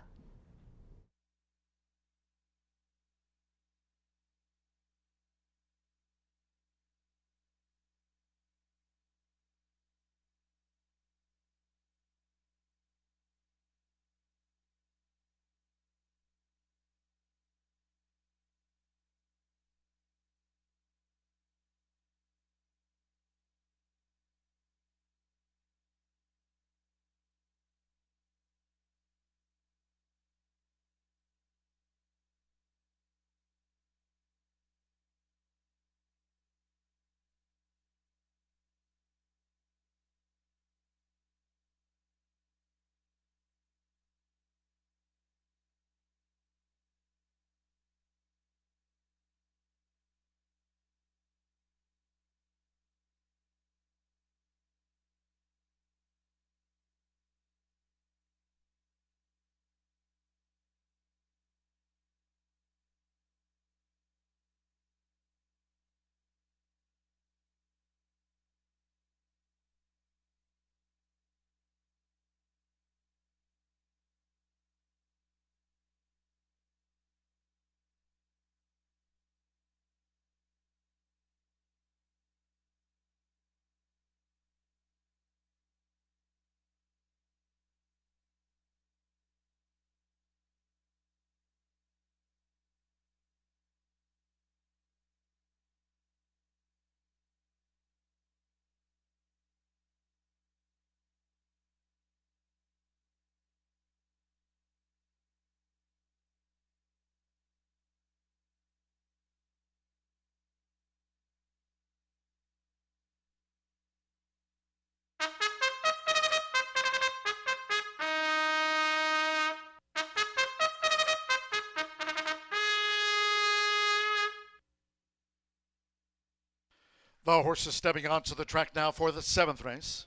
The horses stepping onto the track now for the 7th race.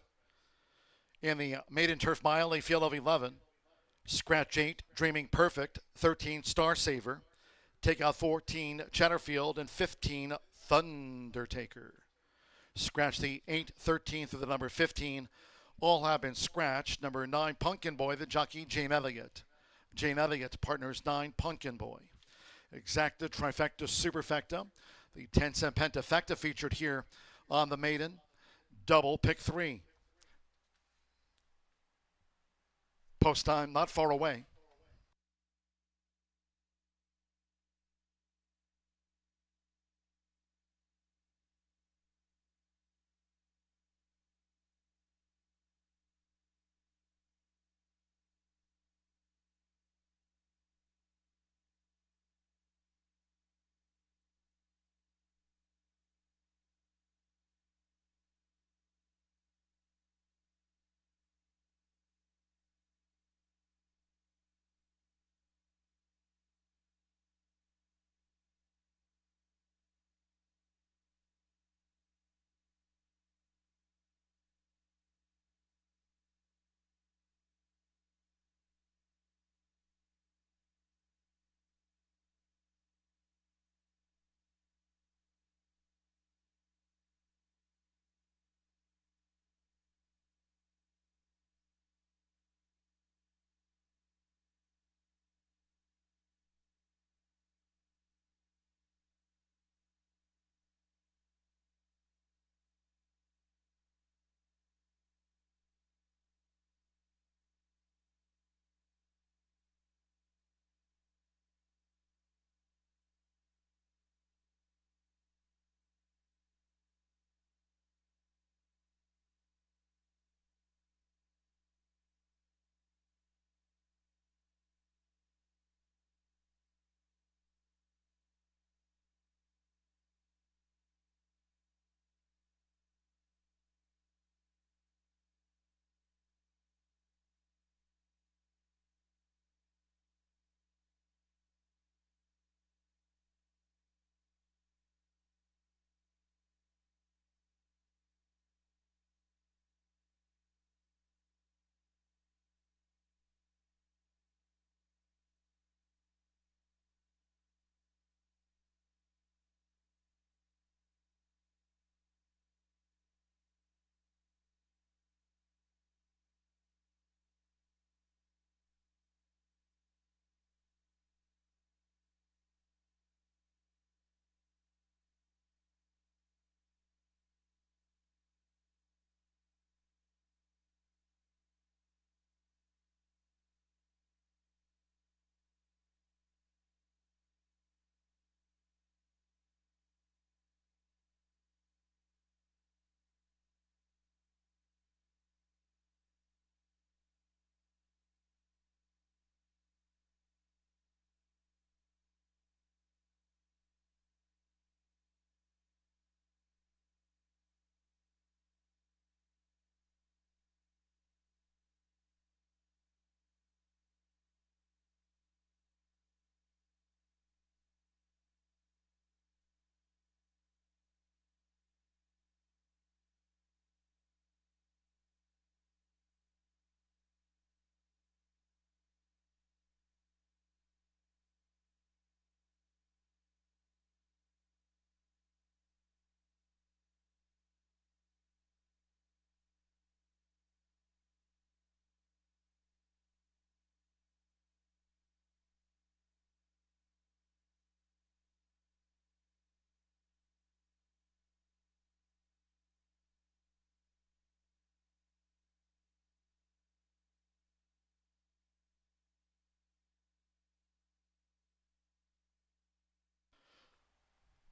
In the maiden turf mile, a field of 11. Scratch 8, Dreaming Perfect. 13, Star Saver. Take out 14, Chatterfield. And 15, Thundertaker. Scratch the 8, 13 through the number 15. All have been scratched. Number 9, Pumpkin Boy, the jockey, Jane Elliott. Jane Elliott partners 9, Pumpkin Boy. Exacta, Trifecta, Superfecta. The 10-cent Pentafecta featured here on the maiden. Double pick 3. Post time not far away.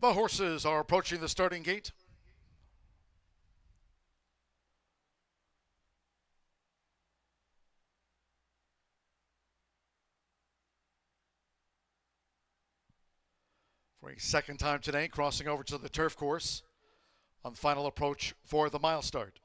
The horses are approaching the starting gate. For a second time today, crossing over to the turf course on final approach for the mile start.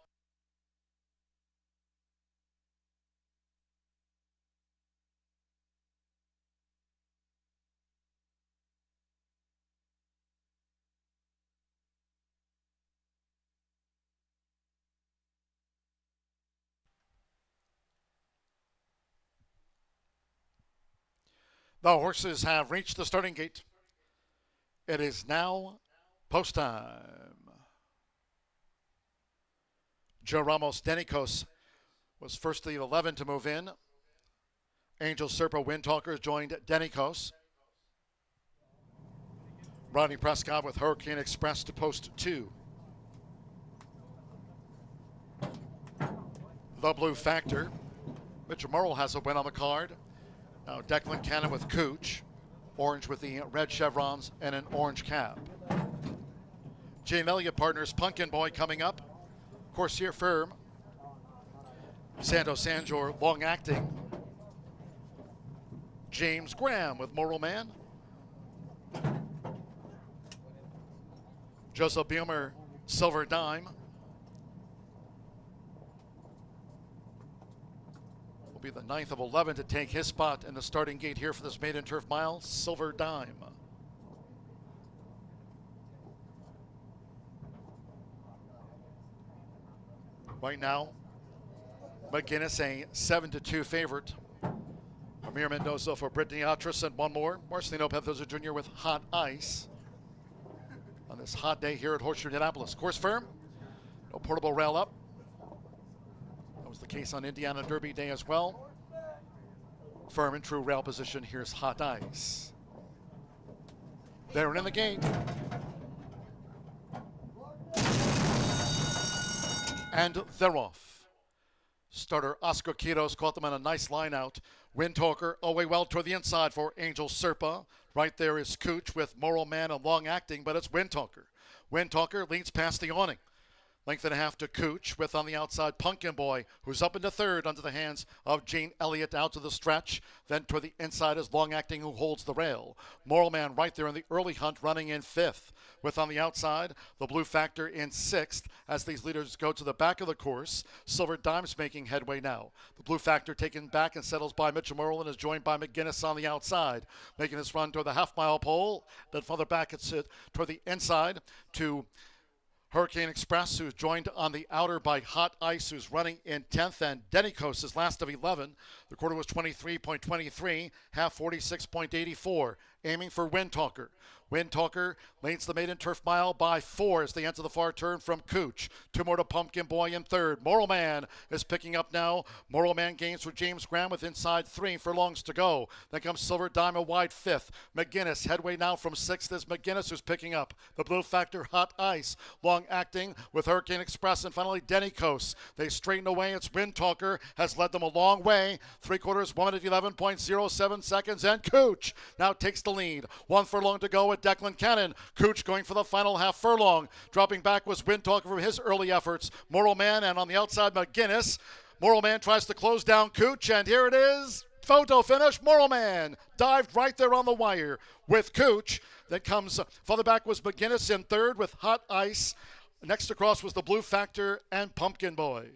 The horses have reached the starting gate. It is now post time. Joe Ramos Denicos was first of the 11 to move in. Angel Serpa Windtalker joined Denicos. Rodney Prescott with Hurricane Express to post 2. The Blue Factor. Mitchell Murrell has a win on the card. Now Declan Cannon with Cooch. Orange with the red chevrons and an orange cap. Jane Elliott Partners Pumpkin Boy coming up. Corsair Firm. Santos Sanjor Long Acting. James Graham with Moral Man. Joseph Beamer Silver Dime. Will be the 9th of 11 to take his spot in the starting gate here for this maiden turf mile. Silver Dime. Right now, McGinnis a 7-2 favorite. Amir Mendoza for Brittany Atras and one more. Marcelino Pedroza Jr. with Hot Ice on this hot day here at Horseshoe Indianapolis. Course firm, no portable rail up. That was the case on Indiana Derby Day as well. Firm in true rail position. Here's Hot Ice. They're in the gate. And they're off. Starter Oscar Quiros caught them on a nice line out. Windtalker away well toward the inside for Angel Serpa. Right there is Cooch with Moral Man and Long Acting, but it's Windtalker. Windtalker leads past the awning. Length and a half to Cooch with on the outside Pumpkin Boy, who's up into third under the hands of Jane Elliott out to the stretch. Then toward the inside is Long Acting, who holds the rail. Moral Man right there in the early hunt running in 5th. With on the outside, the Blue Factor in 6th as these leaders go to the back of the course. Silver Dime's making headway now. The Blue Factor taken back and settles by Mitchell Murrell and is joined by McGinnis on the outside, making his run toward the half-mile pole. Then further back it's toward the inside to Hurricane Express, who's joined on the outer by Hot Ice, who's running in 10th, and Denicos is last of 11. The quarter was 23.23, half 46.84, aiming for Windtalker. Windtalker leads the maiden turf mile by 4 as they enter the far turn from Cooch. 2 more to Pumpkin Boy in 3rd. Moral Man is picking up now. Moral Man gains for James Graham with inside 3 furlongs to go. Then comes Silver Dime a wide 5th. McGinnis headway now from 6th is McGinnis who's picking up. The Blue Factor Hot Ice. Long Acting with Hurricane Express and finally Denicos. They straighten away. It's Windtalker has led them a long way. 3/4, 1 minute 11.07 seconds and Cooch now takes the lead. 1 furlong to go with Declan Cannon. Cooch going for the final half furlong. Dropping back was Windtalker from his early efforts. Moral Man and on the outside McGinnis. Moral Man tries to close down Cooch and here it is. Photo finish. Moral Man dived right there on the wire with Cooch. Then comes further back was McGinnis in 3rd with Hot Ice. Next across was the Blue Factor and Pumpkin Boy.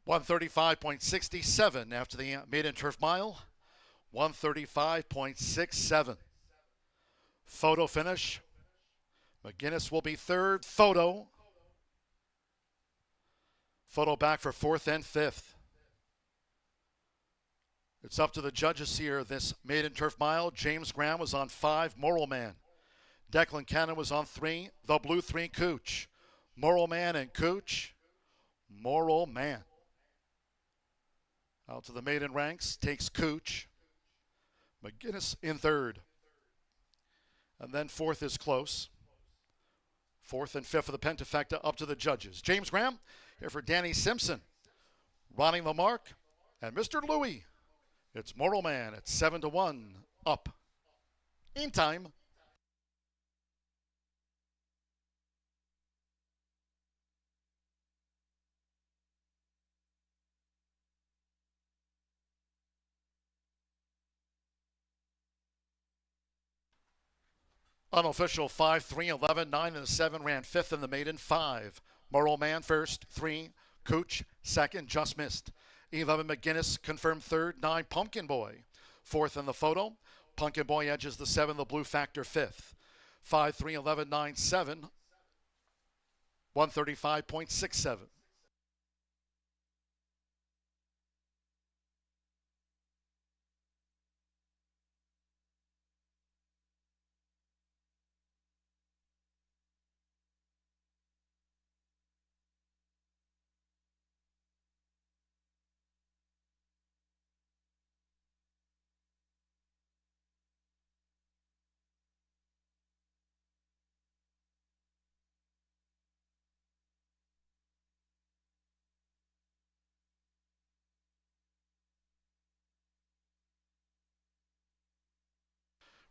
.135.67 after the maiden turf mile. 135.67. Photo finish. McGinnis will be 3rd. Photo back for 4th and 5th. It's up to the judges here this maiden turf mile. James Graham was on 5. Moral Man. Declan Cannon was on 3. The Blue 3 Cooch. Moral Man and Cooch. Moral Man. Out to the maiden ranks, takes Cooch. McGinnis in 3rd. And then 4th is close. Fourth and fifth for the Pentafecta up to the judges. James Graham here for Danny Simpson. Ronnie Lamarck and Mr. Louie. It's Moral Man at 7-1 up. In time. Unofficial 5, 3, 11, 9, and 7 ran fifth in the maiden. 5. Moral Man first. 3. Cooch second, just missed. 11 McGinnis confirmed third. 9 Pumpkin Boy fourth in the photo. Pumpkin Boy edges the 7, the Blue Factor fifth. 5, 3, 11, 9, 7. 135.67.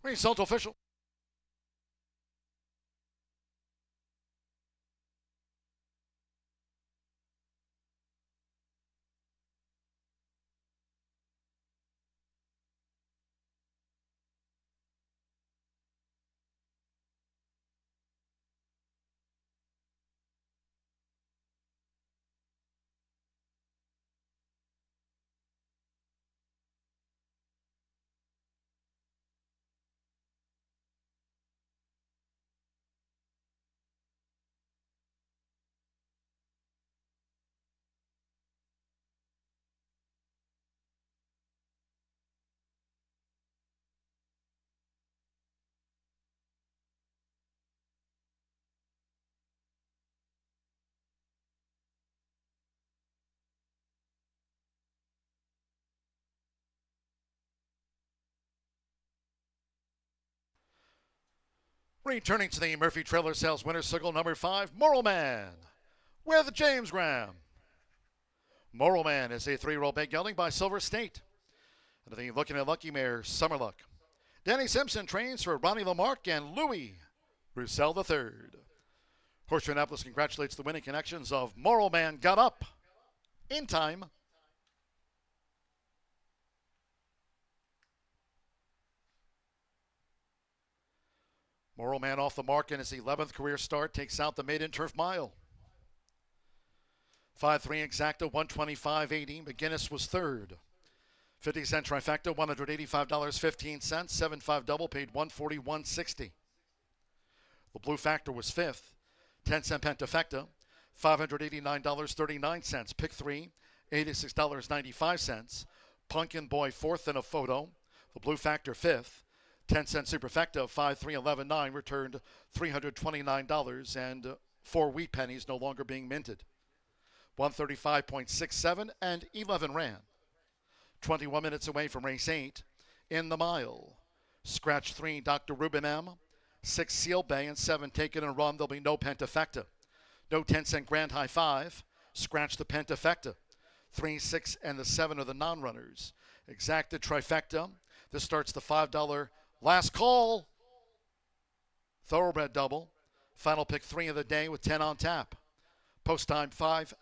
Result official. Returning to the Murphy Trailer Sales winner circle number 5, Moral Man with James Graham. Moral Man is a 3-year-old big gelding by Silver State. And the Looking at Lucky Mare, Summer Luck. Danny Simpson trains for Ronnie Lamarck and Louis Roussel III. Horseshoe Indianapolis congratulates the winning connections of Moral Man got up in time. Moral Man off the mark in his 11th career start, takes out the maiden turf mile. 5-3 exacta, 125.80. McGinnis was third. 50-cent trifecta, $185.15. 7-5 double paid $141.60. The Blue Factor was fifth. 10-cent pentafecta, $589.39. Pick 3, $86.95. Pumpkin Boy fourth in a photo. The Blue Factor fifth. 10-cent superfecta, 5, 3, 11, 9, returned $329, and 4 wheat pennies no longer being minted. 135.67 and 11 ran. 21 minutes away from race 8 in the mile. Scratch 3, Dr. Ruben M. 6, Seal Bay, and 7, Taken and Run. There'll be no pentafecta. No 10-cent Grand High 5. Scratch the pentafecta. 3, 6, and the 7 are the non-runners. Exacta trifecta. This starts the $5 last call. Thoroughbred double. Final pick 3 of the day with 10 on tap. Post time 5:50.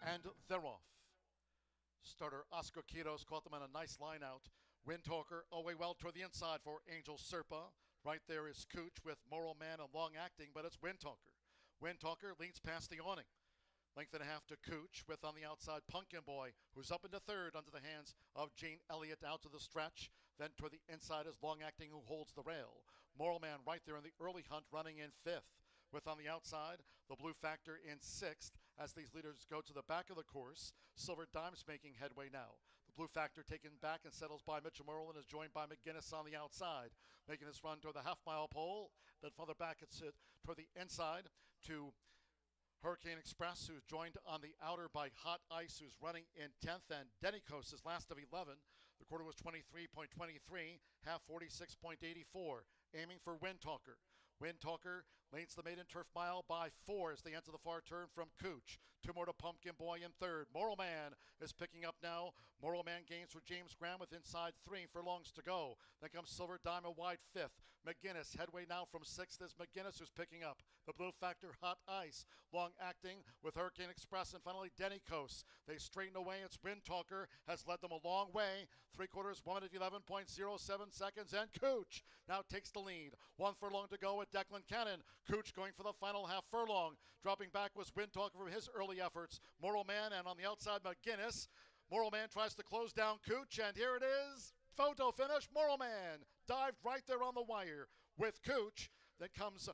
And they're off. Starter Oscar Quiros caught them on a nice line out. Windtalker away well toward the inside for Angel Serpa. Right there is Cooch with Moral Man and long acting, but it's Windtalker. Windtalker leads past the awning. Length and a half to Cooch with on the outside Pumpkin Boy, who's up into third under the hands of Jane Elliott out to the stretch. Then toward the inside is long acting, who holds the rail. Moral Man right there in the early hunt running in fifth. With on the outside, the Blue Factor in sixth as these leaders go to the back of the course. Silver Dime's making headway now. The Blue Factor taken back and settles by Mitchell Merlin, is joined by McGinnis on the outside, making his run toward the half-mile pole. Then further back it's toward the inside to Hurricane Express, who's joined on the outer by Hot Ice, who's running in 10th, and Denikos is last of 11. The quarter was 23.23, half 46.84, aiming for Windtalker. Windtalker leads the maiden turf mile by 4 as they enter the far turn from Cooch. 2 more to Pumpkin Boy in third. Moral Man is picking up now. Moral Man gains for James Graham with inside 3 furlongs to go. Then comes Silver Diamond wide 5th. McGinnis headway now from 6th is McGinnis who's picking up. The Blue Factor Hot Ice. Long acting with Hurricane Express and finally Denikos. They straighten away. It's Windtalker has led them a long way. 3/4, 1 minute 11.07 seconds, and Cooch now takes the lead. 1 furlong to go with Declan Cannon. Cooch going for the final half furlong. Dropping back was Windtalker from his early efforts. Moral Man, and on the outside McGinnis. Moral Man tries to close down Cooch, and here it is. Photo finish. Moral Man dived right there on the wire with Cooch. Then comes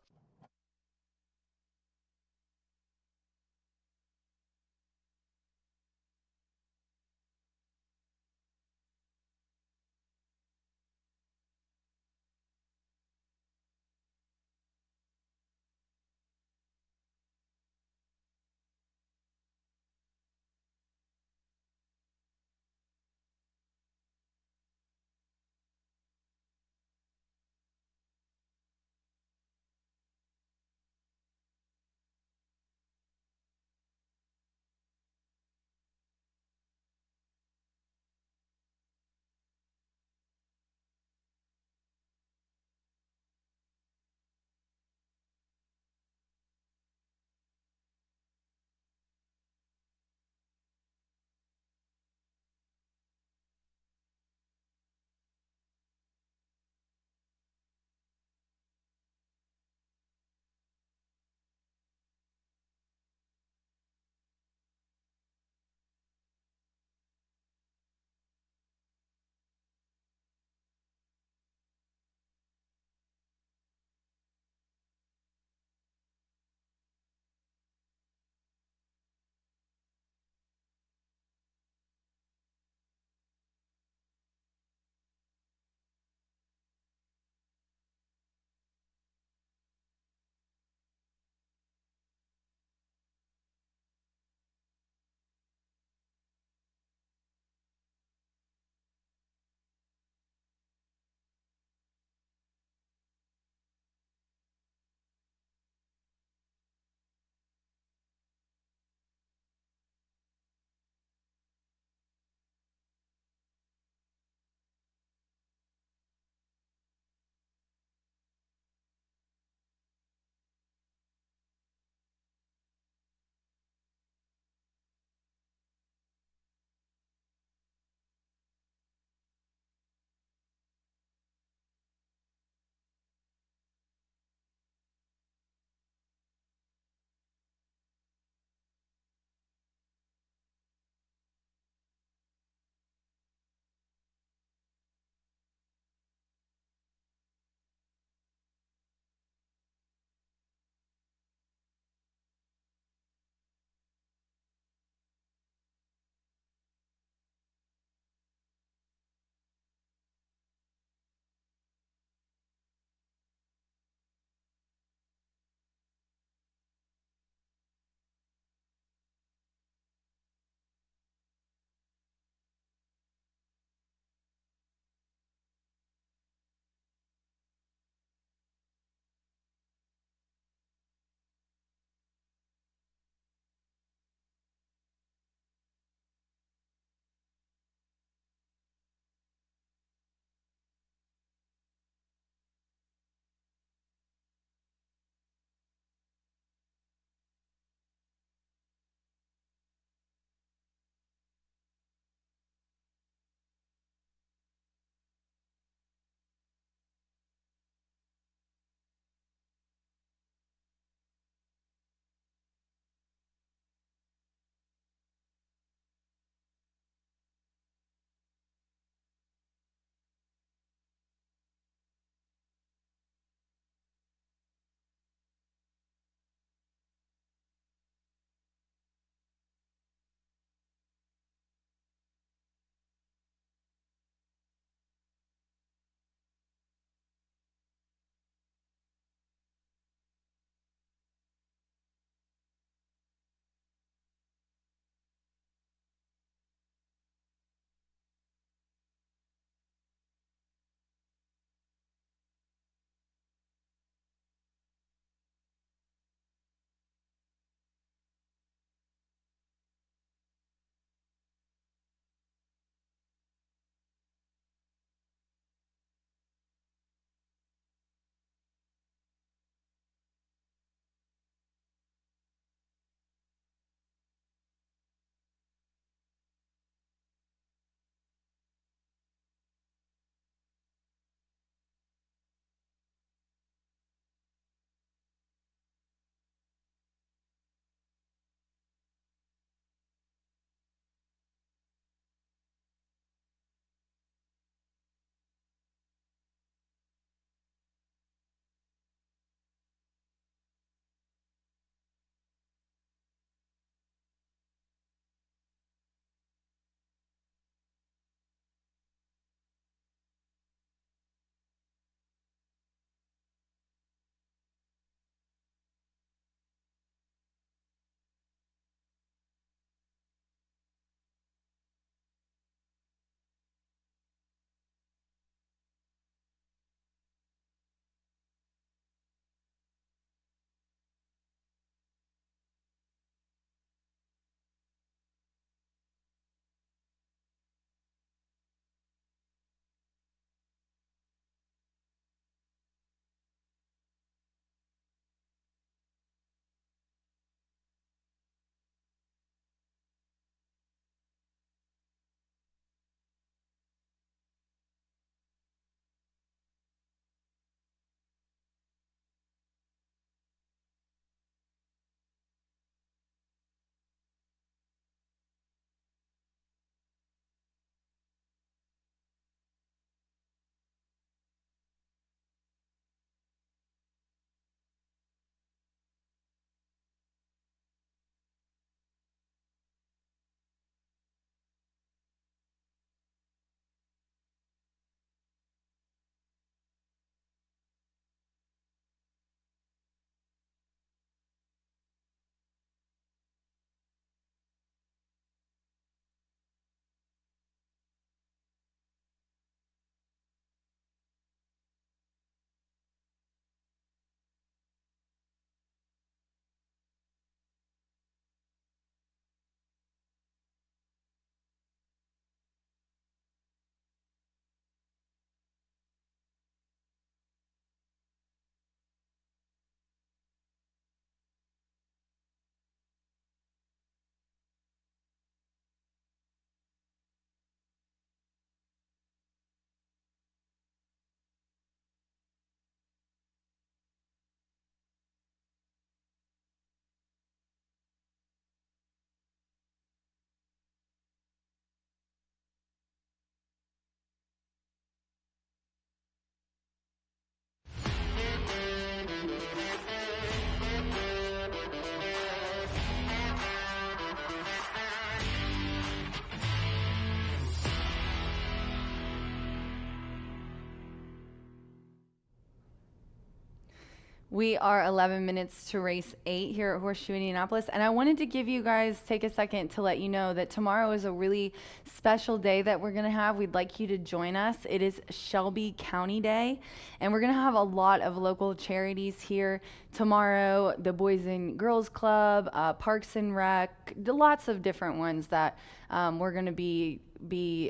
We are 11 minutes to race 8 here at Horseshoe Indianapolis, and I wanted to take a second to let you know that tomorrow is a really special day that we're going to have. We'd like you to join us. It is Shelby County Day, and we're going to have a lot of local charities here tomorrow. The Boys and Girls Club, Parks and Rec, lots of different ones that we're going to be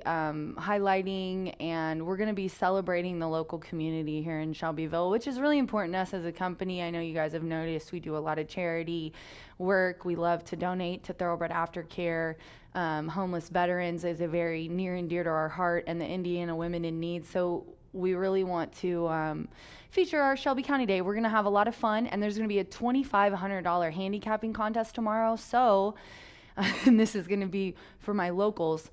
highlighting, and we're going to be celebrating the local community here in Shelbyville, which is really important to us as a company. I know you guys have noticed we do a lot of charity work. We love to donate to Thoroughbred Aftercare. Homeless veterans is a very near and dear to our heart, and the Indiana Women in Need. So we really want to feature our Shelby County Day. We're going to have a lot of fun, and there's going to be a $2,500 handicapping contest tomorrow. So, and this is going to be for my locals.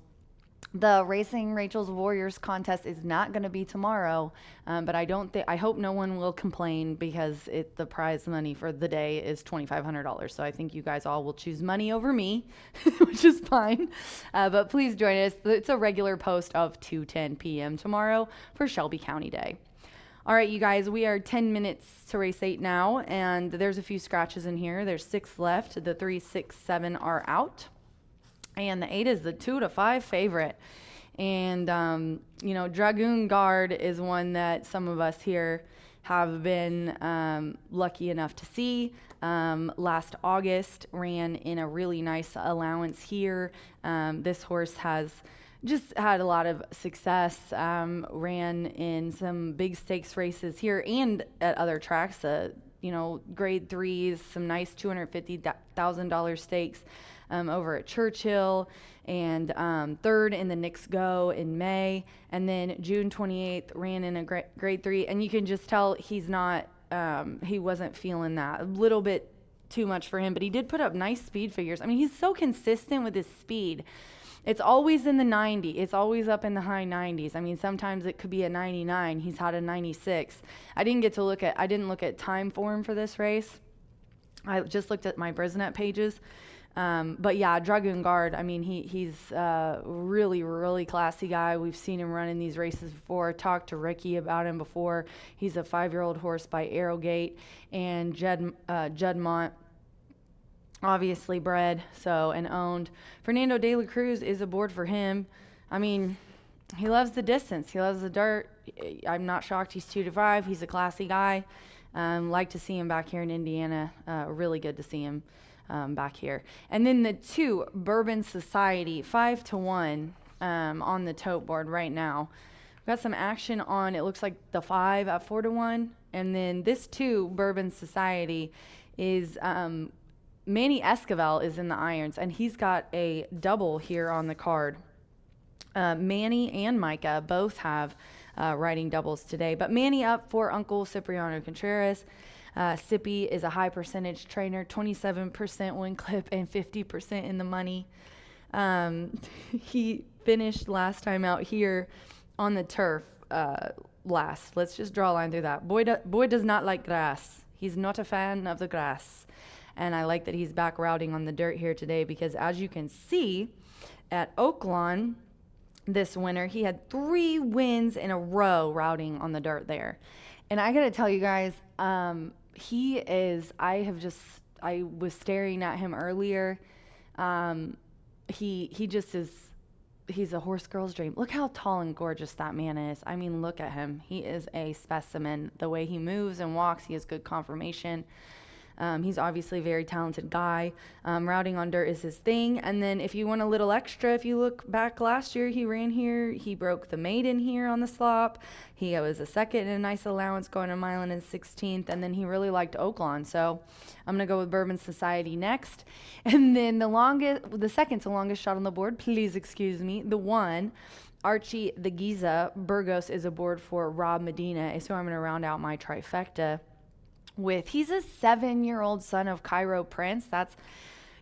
The Racing Rachel's Warriors contest is not going to be tomorrow, but I hope no one will complain, because the prize money for the day is $2,500. So I think you guys all will choose money over me, which is fine. But please join us. It's a regular post of 2:10 p.m. tomorrow for Shelby County Day. All right, you guys, we are 10 minutes to race 8 now, and there's a few scratches in here. There's 6 left. The 3, 6, 7 are out. And the 8 is the 2 to 5 favorite. And, Dragoon Guard is one that some of us here have been lucky enough to see. Last August, ran in a really nice allowance here. This horse has just had a lot of success, ran in some big stakes races here and at other tracks, grade 3s, some nice $250,000 stakes. Over at Churchill, and third in the Knicks Go in May, and then June 28th ran in a grade 3, and you can just tell he's not, he wasn't feeling that, a little bit too much for him, but he did put up nice speed figures. I mean, he's so consistent with his speed. It's always in the 90. It's always up in the high 90s. I mean, sometimes it could be a 99. He's had a 96. I didn't look at time for him for this race. I just looked at my Brisnet pages. But yeah, Dragoon Guard, I mean, he's a really, really classy guy. We've seen him run in these races before, talked to Ricky about him before. He's a 5-year-old horse by Arrowgate, and Juddmont, obviously bred, and owned. Fernando De La Cruz is aboard for him. I mean, he loves the distance. He loves the dirt. I'm not shocked he's 2 to 5. He's a classy guy. Like to see him back here in Indiana. Really good to see him back here. And then the 2, Bourbon Society, 5 to 1 on the tote board right now. We've got some action on, it looks like the 5 at 4 to 1. And then this 2, Bourbon Society, is Manny Esquivel is in the irons, and he's got a double here on the card. Manny and Micah both have riding doubles today, but Manny up for Uncle Cipriano Contreras. Sippy is a high percentage trainer, 27% win clip and 50% in the money. He finished last time out here on the turf last. Let's just draw a line through that. Boy does not like grass. He's not a fan of the grass. And I like that he's back routing on the dirt here today, because as you can see at Oaklawn this winter, he had 3 wins in a row routing on the dirt there. And I got to tell you guys, he is, I was staring at him earlier. He just is, he's a horse girl's dream. Look how tall and gorgeous that man is. I mean, look at him. He is a specimen. The way he moves and walks, he has good conformation. He's obviously a very talented guy. Routing on dirt is his thing. And then if you want a little extra, if you look back last year, he ran here. He broke the maiden here on the slop. He was a second in a nice allowance, going a mile and 16th. And then he really liked Oaklawn. So I'm going to go with Bourbon Society next. And then the second to longest shot on the board, please excuse me, the 1, Archie the Giza Burgos is aboard for Rob Medina. So I'm going to round out my trifecta with, he's a 7-year-old son of Cairo Prince. That's,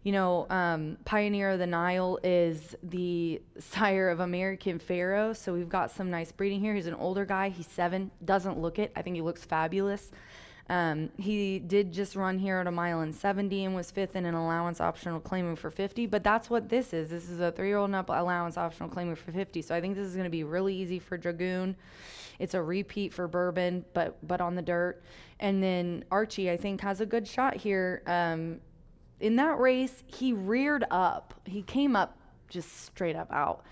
Pioneer of the Nile is the sire of American Pharaoh. So we've got some nice breeding here. He's an older guy. He's 7. Doesn't look it. I think he looks fabulous. He did just run here at 1:70 and was fifth in an allowance optional claiming for 50, but that's what this is. This is a 3-year-old and up allowance optional claiming for 50. So I think this is going to be really easy for Dragoon. It's a repeat for Bourbon, but on the dirt. And then Archie, I think, has a good shot here. In that race, he reared up. He came up just straight up out.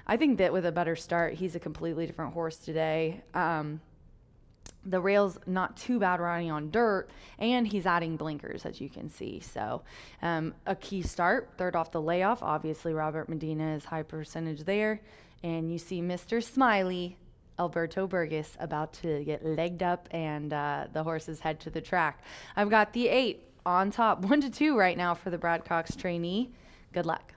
I think that with a better start, he's a completely different horse today. The rail's not too bad riding on dirt, and he's adding blinkers, as you can see. So a key start, third off the layoff. Obviously, Robert Medina is high percentage there. And you see Mr. Smiley, Alberto Burgess, about to get legged up, and the horses head to the track. I've got the 8 on top, 1-2 right now for the Brad Cox trainee. Good luck.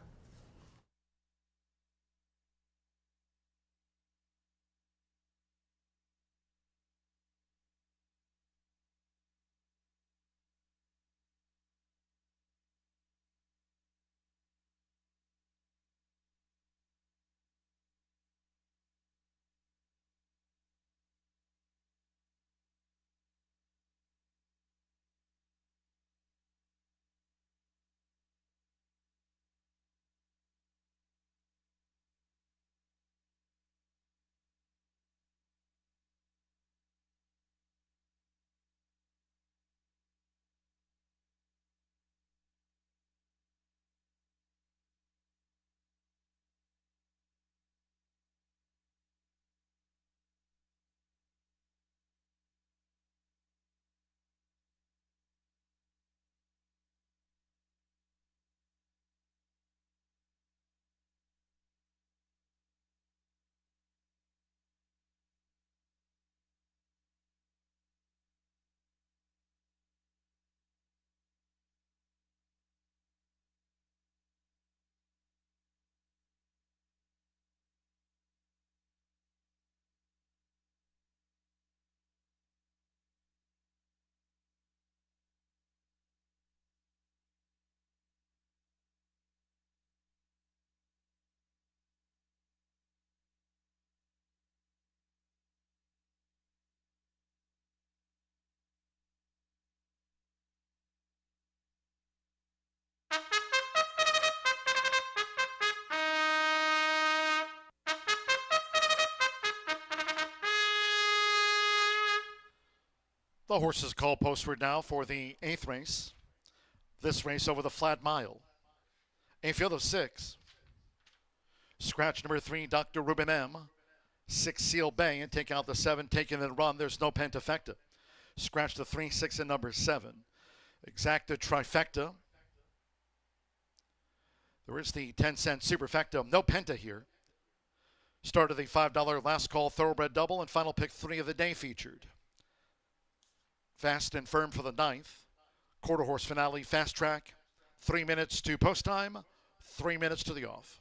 The horses call postward now for the 8th race. This race over the flat mile. A field of 6. Scratch number 3, Dr. Ruben M. 6, Seal Bay, and take out the 7, taking the run. There's no Pentafecta. Scratch the 3, 6, and number 7. Exacta Trifecta. There is the 10-cent Superfecta. No Penta here. Start of the $5 last call thoroughbred double, and final pick 3 of the day featured. Fast and firm for the 9th. Quarter horse finale, fast track. 3 minutes to post time, 3 minutes to the off.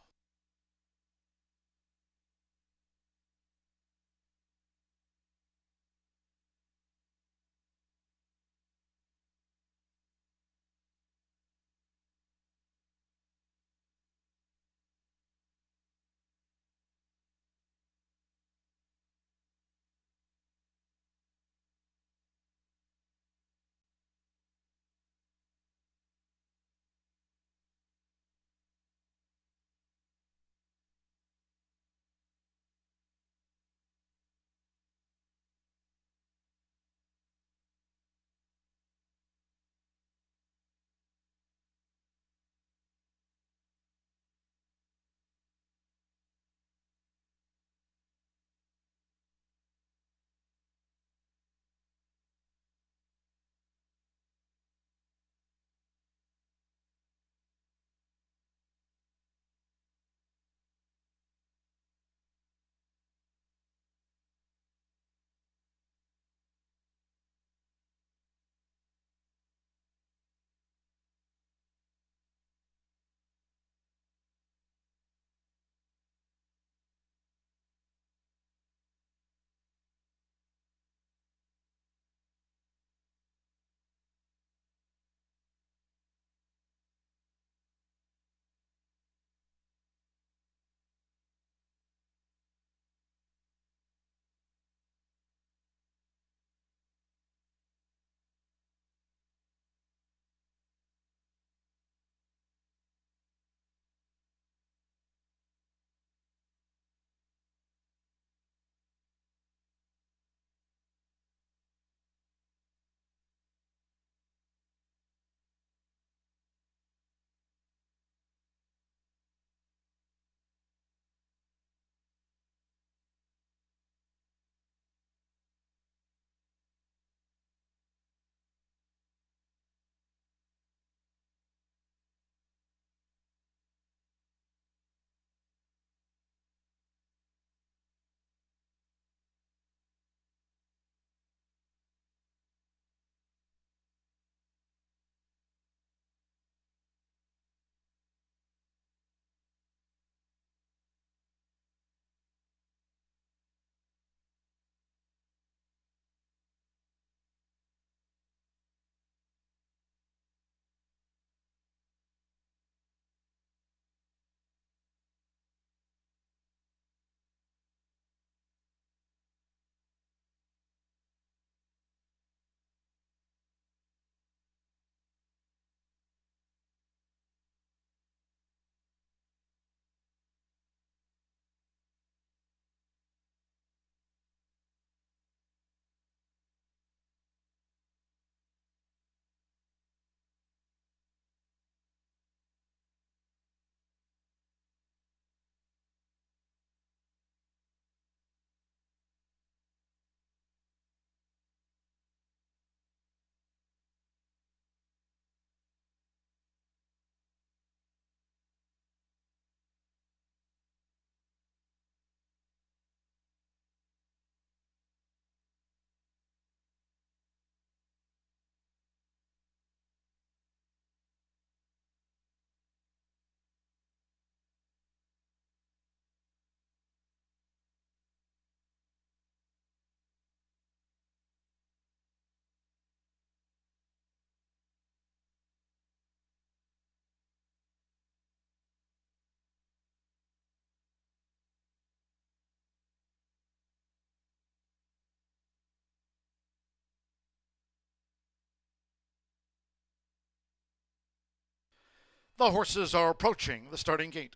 The horses are approaching the starting gate.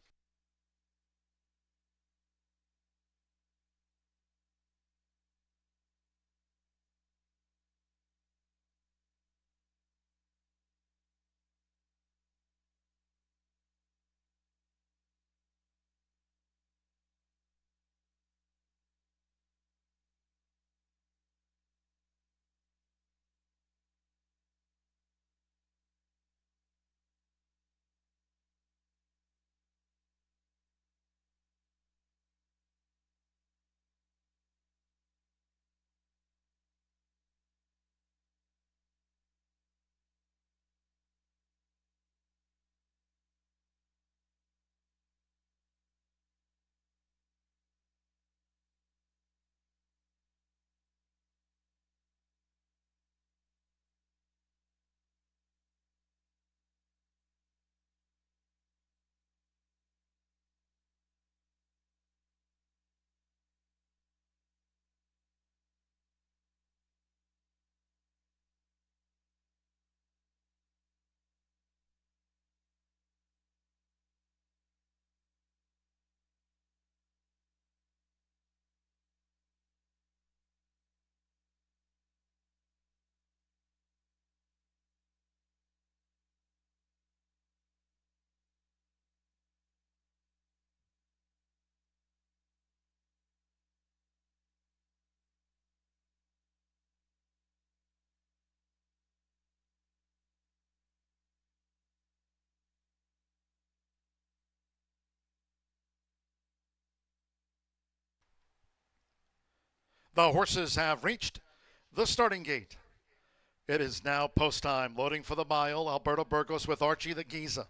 The horses have reached the starting gate. It is now post time. Loading for the mile, Alberto Burgos with Archie the Giza.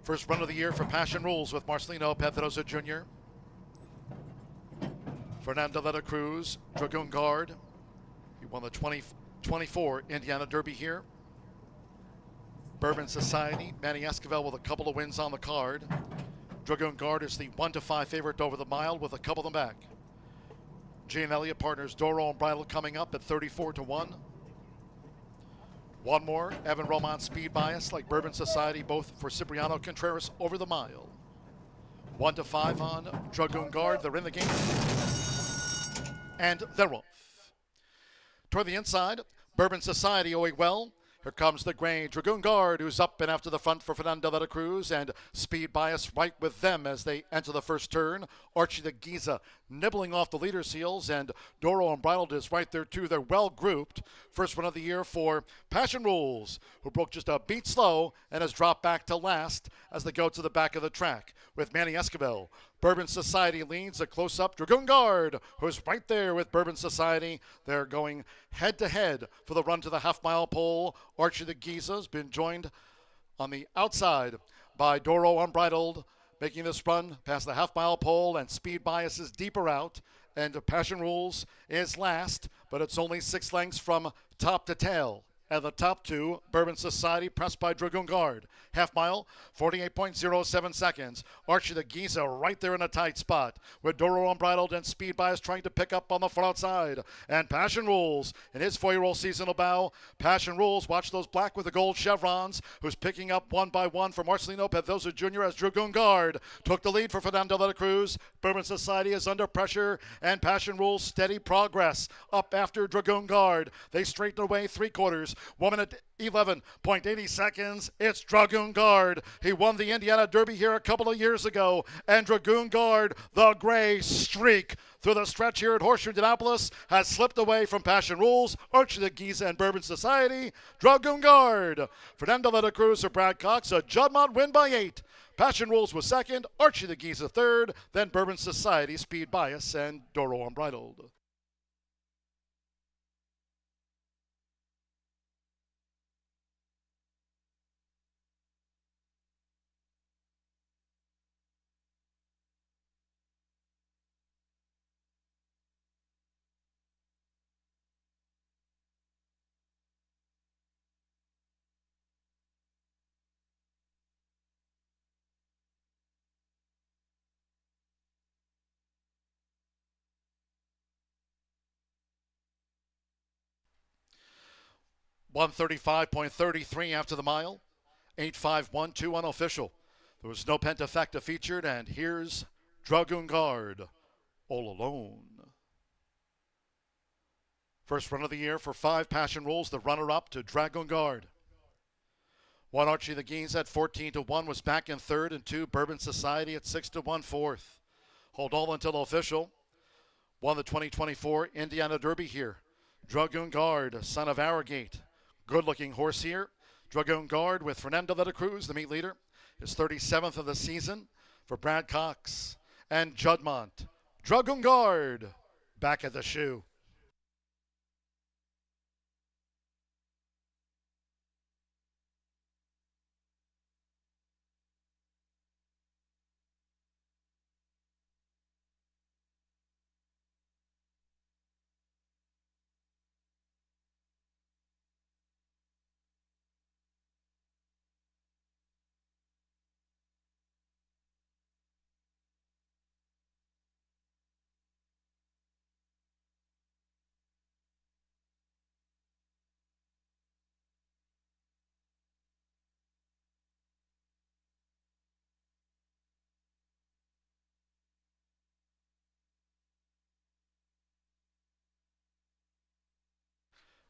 First run of the year for Passion Rules with Marcelino Pedrosa Jr. Fernando de la Cruz, Dragoon Guard. He won the 2024 Indiana Derby here. Bourbon Society, Manny Esquivel with a couple of wins on the card. Dragoon Guard is the 1-5 favorite over the mile with a couple of them back. Gene Elliott partners Doro and Bridle coming up at 34-1. One more, Evan Roman Speed Bias, like Bourbon Society, both for Cipriano Contreras over the mile. 1-5 on Dragoon Guard. They're in the game. And they're off. Toward the inside, Bourbon Society owing well. Here comes the gray Dragoon Guard, who's up and after the front for Fernando de la Cruz, and Speed Bias right with them as they enter the first turn. Archie the Giza nibbling off the leader's heels, and Doro Unbridled is right there too. They're well grouped. First one of the year for Passion Rules, who broke just a beat slow and has dropped back to last as they go to the back of the track with Manny Esquivel. Bourbon Society leads a close-up Dragoon Guard, who's right there with Bourbon Society. They're going head-to-head for the run to the half-mile pole. Archie the Giza's been joined on the outside by Doro Unbridled, making this run past the half-mile pole, and Speed Bias is deeper out, and Passion Rules is last, but it's only 6 lengths from top to tail. At the top two, Bourbon Society pressed by Dragoon Guard. Half mile, 48.07 seconds. Archie the Giza right there in a tight spot with Doro Unbridled and Speed Bias trying to pick up on the front side. And Passion Rules in his 4-year-old seasonal bow. Passion Rules, watch those black with the gold chevrons, who's picking up one by one from Marcelino Pedrosa Jr. as Dragoon Guard took the lead for Fernando de la Cruz. Bourbon Society is under pressure, and Passion Rules steady progress up after Dragoon Guard. They straighten away 3/4. 1 minute 11.80 seconds. It's Dragoon Guard. He won the Indiana Derby here a couple of years ago. And Dragoon Guard, the gray streak through the stretch here at Horseshoe Indianapolis, has slipped away from Passion Rules, Archie the Giza, and Bourbon Society. Dragoon Guard. Fernando de la Cruz or Brad Cox, a Juddmonte win by 8. Passion Rules was second, Archie the Giza third, then Bourbon Society, Speed Bias, and Doro Unbridled. .135.33 after the mile. 8-5-1-2 unofficial. There was no Pentafecta featured, and here's Dragoon Guard, All Alone. First run of the year for 5 Passion Rules, the runner-up to Dragoon Guard. 1 Archie the Geens at 14-1 was back in third, and 2 Bourbon Society at 6-1 fourth. Hold all until official. Won the 2024 Indiana Derby here. Dragoon Guard, son of Arrogate. Good-looking horse here. Dragoon Guard with Fernando de la Cruz, the meet leader. His 37th of the season for Brad Cox and Judmont. Dragoon Guard back at the shoe.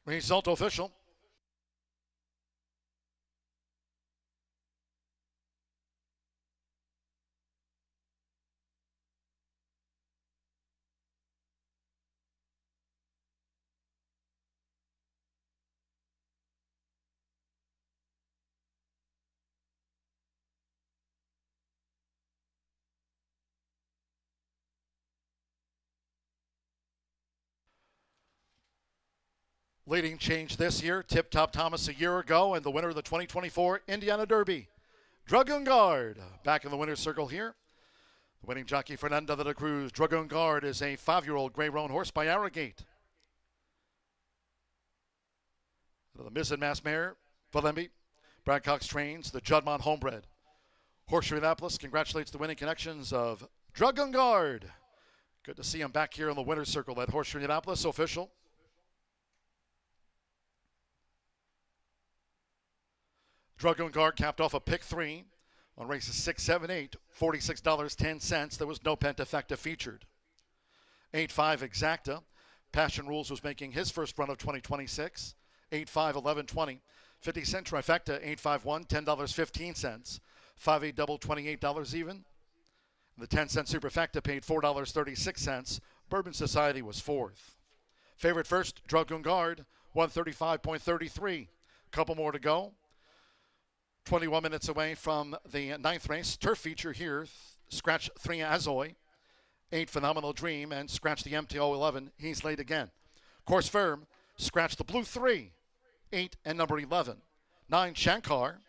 Result official. Leading change this year, Tip Top Thomas a year ago, and the winner of the 2024 Indiana Derby, Dragoon Guard. Back in the winner's circle here. The winning jockey, Fernando de la Cruz. Dragoon Guard is a 5-year-old gray roan horse by Arrogate. The Miss and Mass Mare, Valembi. Brad Cox trains the Judmont Homebred. Horseshoe Indianapolis congratulates the winning connections of Dragoon Guard. Good to see him back here in the winner's circle at Horseshoe Indianapolis, official. Dragoon Guard capped off a pick 3 on races 6, 7, 8, $46.10. There was no Pentafecta featured. 8-5 Exacta. Passion Rules was making his first run of 2026. 8-5, 11, 20. 50-cent trifecta, 8-5-1, $10.15. 5-8 double, $28 even. The 10-cent superfecta paid $4.36. Bourbon Society was fourth. Favorite first, Dragoon Guard, 135.33. Couple more to go. 21 minutes away from the 9th race. Turf feature here. Scratch 3 Azoy. 8 Phenomenal Dream. And scratch the MTO 11. He's late again. Course Firm. Scratch the Blue 3. 8 and number 11. 9 Shankar.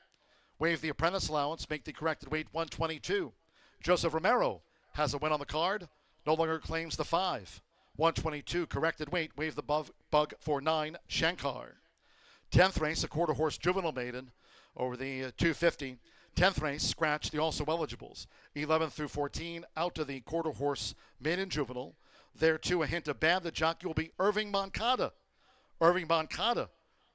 Waive the apprentice allowance. Make the corrected weight 122. Joseph Romero has a win on the card. No longer claims the 5. 122 corrected weight. Waive the bug for 9 Shankar. 10th race, a quarter horse juvenile maiden over the 250. 10th race, scratch the also eligibles. 11 through 14 out to the quarter horse maiden juvenile. There too, a hint of bad. The jockey will be Irving Moncada. Irving Moncada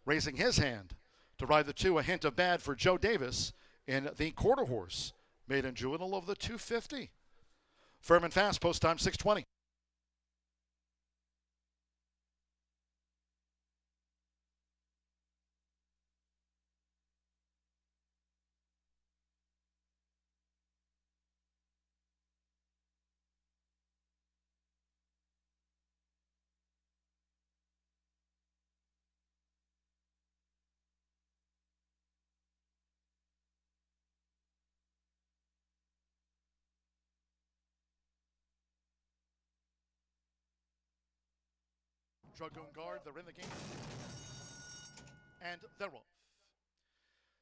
raising his hand to ride the 2, a hint of bad for Joe Davis in the quarter horse maiden juvenile of the 250. Firm and fast, post time 6:20. Dragoon Guard, they're in the game. And they're off.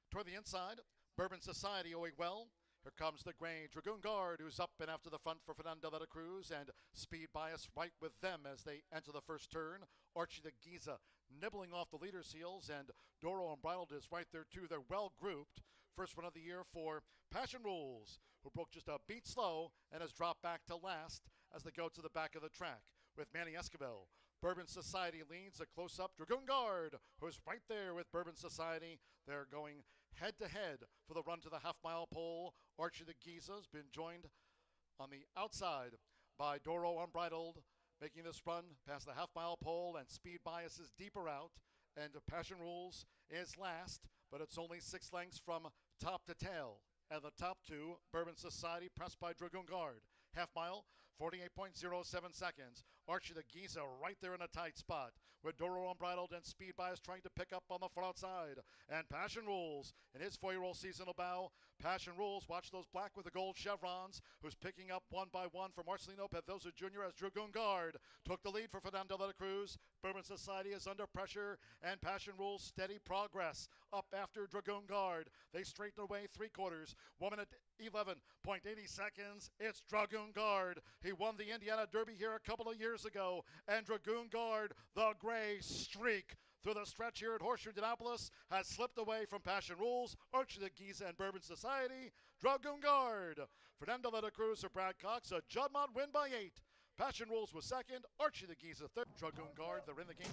Toward the inside, Bourbon Society owing well. Here comes the gray Dragoon Guard, who's up and after the front for Fernando de la Cruz, and Speed Bias right with them as they enter the first turn. Archie the Giza nibbling off the leader's heels, and Doro Unbridled is right there too. They're well grouped. First run of the year for Passion Rules, who broke just a beat slow and has dropped back to last as they go to the back of the track with Manny Esquivel. Bourbon Society leads a close-up Dragoon Guard, who's right there with Bourbon Society. They're going head-to-head for the run to the half-mile pole. Archie the Giza has been joined on the outside by Doro Unbridled, making this run past the half-mile pole, and Speed Bias is deeper out, and Passion Rules is last, but it's only 6 lengths from top to tail. And the top two, Bourbon Society, pressed by Dragoon Guard. Half mile, 48.07 seconds. Archie the Giza right there in a tight spot, with Doro Unbridled and Speed Bias trying to pick up on the front side. And Passion Rules in his 4-year-old seasonal bow. Passion Rules, watch those black with the gold chevrons, who's picking up one by one for Marcelino Pedrosa Jr. as Dragoon Guard took the lead for Fernando de la Cruz. Bourbon Society is under pressure, and Passion Rules steady progress up after Dragoon Guard. They straighten away 3/4. 1 minute 11.80 seconds. It's Dragoon Guard. He won the Indiana Derby here a couple of years ago. And Dragoon Guard, the gray streak through the stretch here at Horseshoe Indianapolis, has slipped away from Passion Rules, Archie the Giza, and Bourbon Society. Dragoon Guard. Fernando de la Cruz or Brad Cox, a Juddmonte win by 8. Passion Rules was second, Archie the Giza third. Dragoon Guard, they're in the game.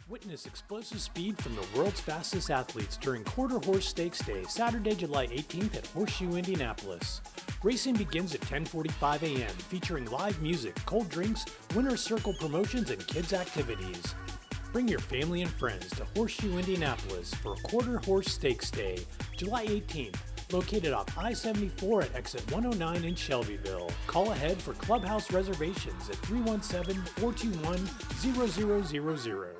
Witness explosive speed from the world's fastest athletes during Quarter Horse Stakes Day, Saturday, July 18th at Horseshoe Indianapolis. Racing begins at 10:45 a.m., featuring live music, cold drinks, winner's circle promotions, and kids' activities. Bring your family and friends to Horseshoe Indianapolis for Quarter Horse Stakes Day, July 18th, located off I-74 at exit 109 in Shelbyville. Call ahead for clubhouse reservations at 317-421-0000.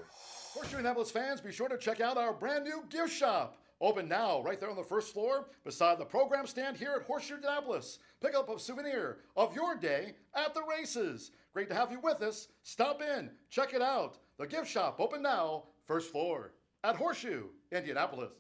Horseshoe Indianapolis fans, be sure to check out our brand new gift shop. Open now, right there on the first floor, beside the program stand here at Horseshoe Indianapolis. Pick up a souvenir of your day at the races. Great to have you with us. Stop in, check it out. The gift shop, open now, first floor at Horseshoe Indianapolis.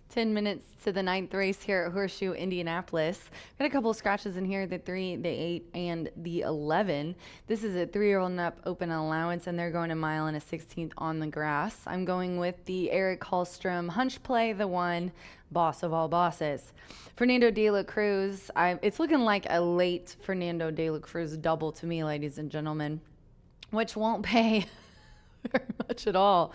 Ten minutes to the ninth race here at Horseshoe Indianapolis. Got a couple scratches in here, the 3, the 8, and the 11. This is a 3-year-old and up open allowance, and they're going a mile and a 16th on the grass. I'm going with the Eric Hallstrom Hunch Play, the 1, boss of all bosses. Fernando de la Cruz, it's looking like a late Fernando de la Cruz double to me, ladies and gentlemen, which won't pay very much at all.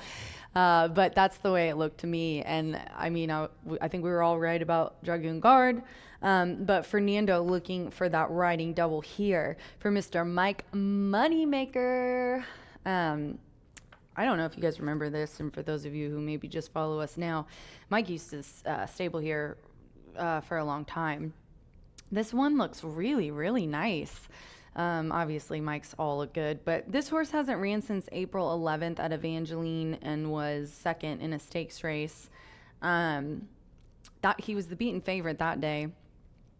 But that's the way it looked to me. And I mean, I think we were all right about Dragoon Guard. But Fernando looking for that riding double here for Mr. Mike Moneymaker. I don't know if you guys remember this, and for those of you who maybe just follow us now, Mike used to stable here for a long time. This one looks really, really nice. Obviously, Mike's all look good, but this horse hasn't ran since April 11th at Evangeline and was second in a stakes race. That he was the beaten favorite that day,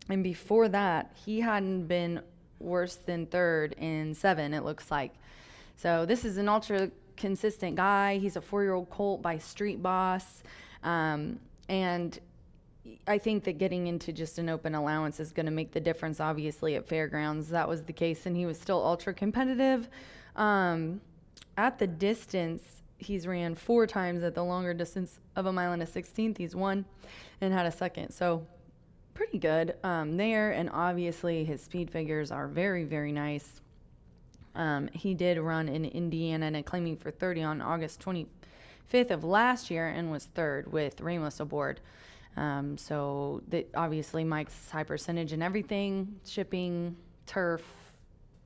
and before that, he hadn't been worse than third in 7. It looks like. So this is an ultra consistent guy. He's a 4-year-old colt by Street Boss, and I think that getting into just an open allowance is going to make the difference. Obviously, at Fairgrounds, that was the case, and he was still ultra competitive. At the distance, he's ran 4 times at the longer distance of a mile and a 16th. He's won and had a second, so pretty good there. And obviously, his speed figures are very, very nice. He did run in Indiana and claiming for 30 on August 25th of last year and was third with Ramos aboard. So that obviously Mike's high percentage and everything, shipping, turf,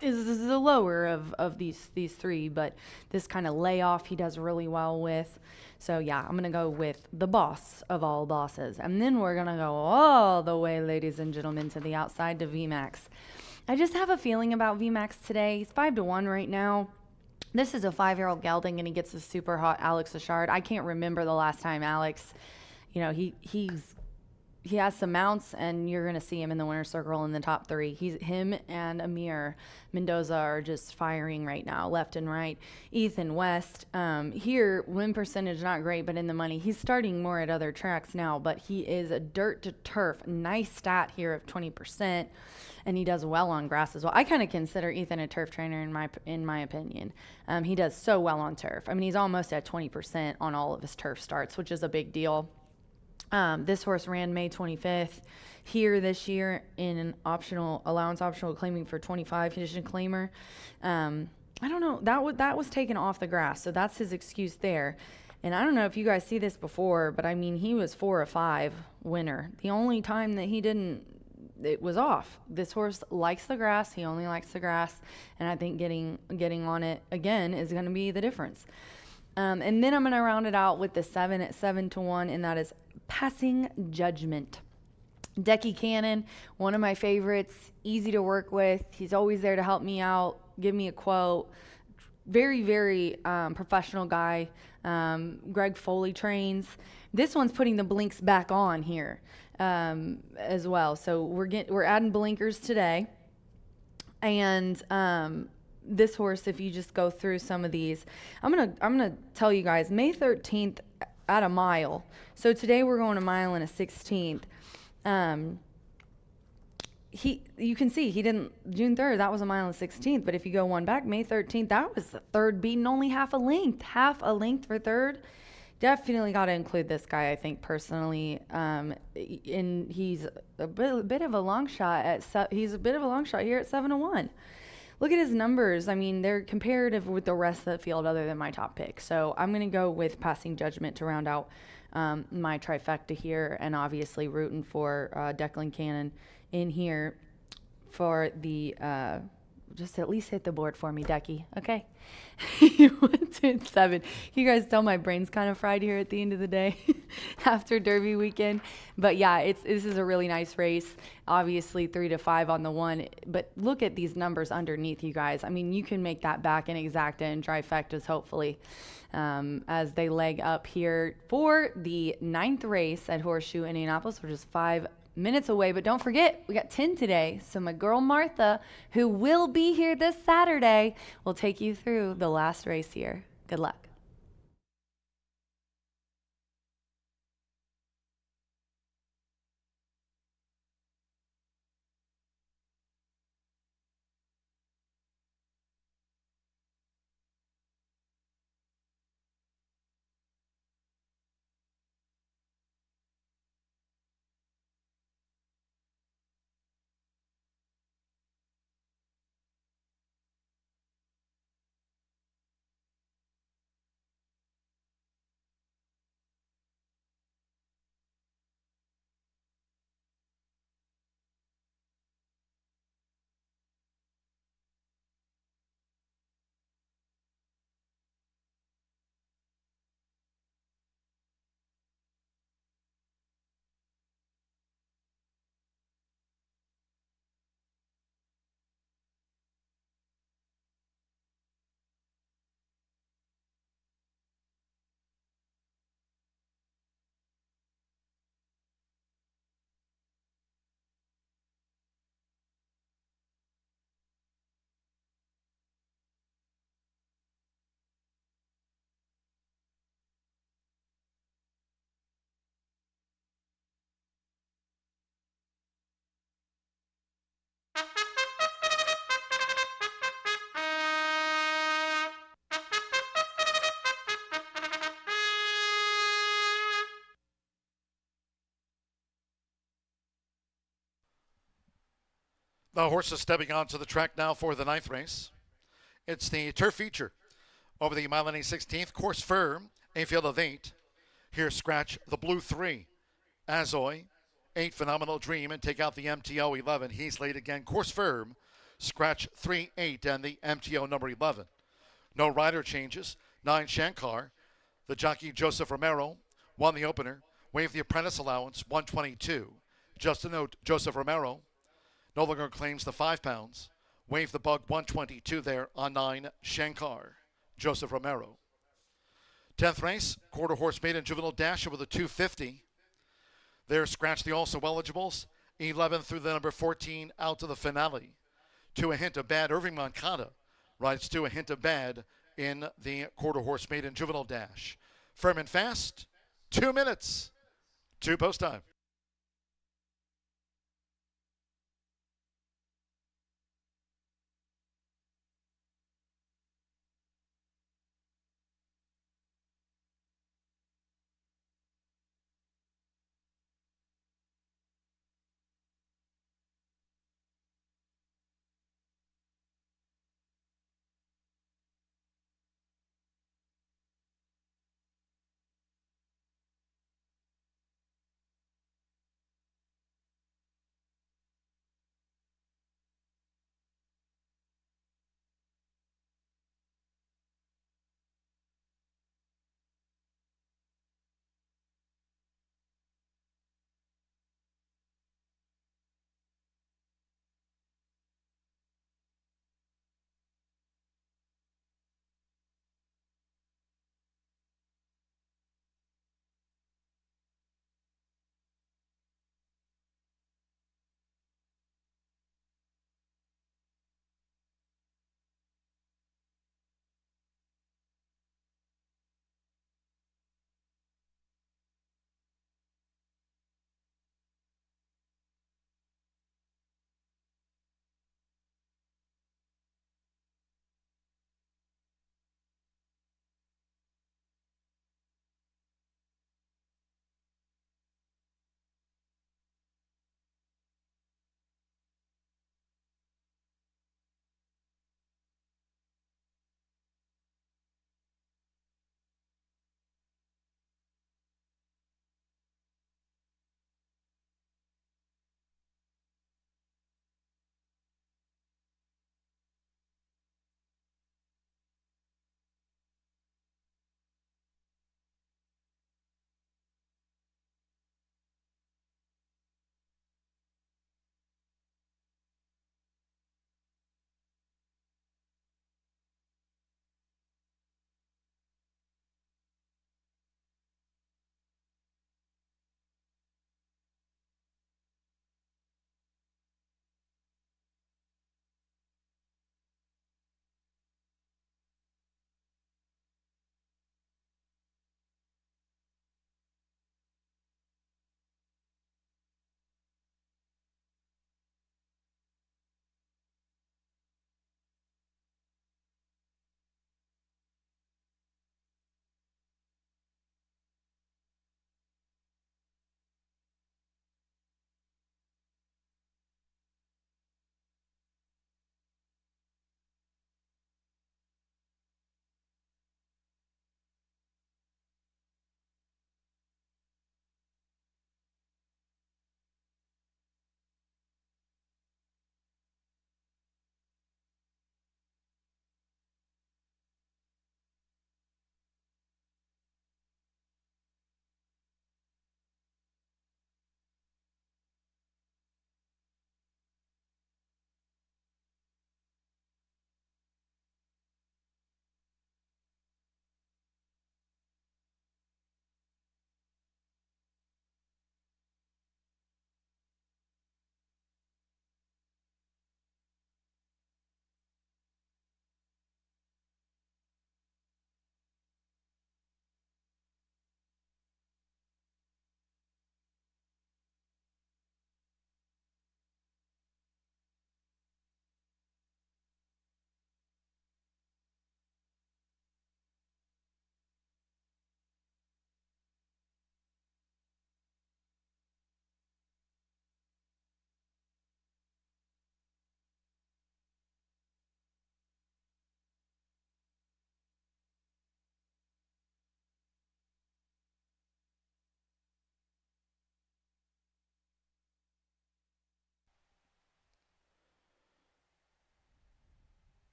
is the lower of these three, but this kind of layoff he does really well with. So yeah, I'm gonna go with the boss of all bosses, and then we're gonna go all the way, ladies and gentlemen, to the outside to VMAX. I just have a feeling about VMAX today. He's 5-1 right now. This is a 5-year-old gelding, and he gets a super hot Alex Ashard. I can't remember the last time Alex, he has some mounts, and you're going to see him in the winner's circle in the top 3. Him and Amir Mendoza are just firing right now, left and right. Ethan West, here, win percentage not great, but in the money. He's starting more at other tracks now, but he is a dirt to turf. Nice stat here of 20%, and he does well on grass as well. I kind of consider Ethan a turf trainer in my opinion. He does so well on turf. I mean, he's almost at 20% on all of his turf starts, which is a big deal. This horse ran May 25th here this year in an allowance optional claiming for 25 condition claimer. I don't know, that was taken off the grass, so that's his excuse there. And I don't know if you guys see this before, but I mean, he was 4 or 5 winner. The only time that he didn't, it was off. This horse likes the grass. He only likes the grass, and I think getting on it again is going to be the difference. And then I'm going to round it out with the 7 at 7-1, and that is Passing Judgment. Decky Cannon, one of my favorites, easy to work with. He's always there to help me out, give me a quote. Very, very professional guy. Greg Foley trains. This one's putting the blinks back on here as well. So we're adding blinkers today. And this horse, if you just go through some of these, I'm gonna tell you guys, May 13th at a mile. So today we're going a mile and a 16th. You can see he didn't, June 3rd, that was a mile and 16th. But if you go one back, May 13th, that was the third beaten, only half a length for third. Definitely got to include this guy, I think, personally. And he's a bit of a long shot he's a bit of a long shot here at 7-1. Look at his numbers. I mean, they're comparative with the rest of the field other than my top pick. So I'm going to go with Passing Judgment to round out my trifecta here, and obviously rooting for Declan Cannon in here for the just at least hit the board for me, Decky. Okay. 1, 2, 7. You guys tell my brain's kind of fried here at the end of the day after Derby weekend. But yeah, this is a really nice race. Obviously 3-5 on the one, but look at these numbers underneath, you guys. I mean, you can make that back in exacta and trifectas, hopefully, as they leg up here for the 9th race at Horseshoe Indianapolis, which is 5 minutes away. But don't forget, we got 10 today. So my girl Martha, who will be here this Saturday, will take you through the last race here. Good luck. The horses stepping onto the track now for the 9th race. It's the turf feature over the mile and 16th. Course firm, a field of 8. Here, scratch the blue 3. Azoy, 8 Phenomenal Dream, and take out the MTO 11. He's late again. Course firm, scratch 3, 8, and the MTO number 11. No rider changes. 9 Shankar. The jockey Joseph Romero won the opener. Waived the apprentice allowance, 122. Just a note, Joseph Romero no longer claims the 5 pounds. Waived the bug, 122 there on 9 Shankar. Joseph Romero. 10th race, quarter horse maiden juvenile dash over the 250. There, scratch the also eligibles. 11 through the number 14 out to the finale. To a hint of bad, Irving Moncada rides to a hint of bad in the quarter horse maiden juvenile dash. Firm and fast, 2 minutes to post time.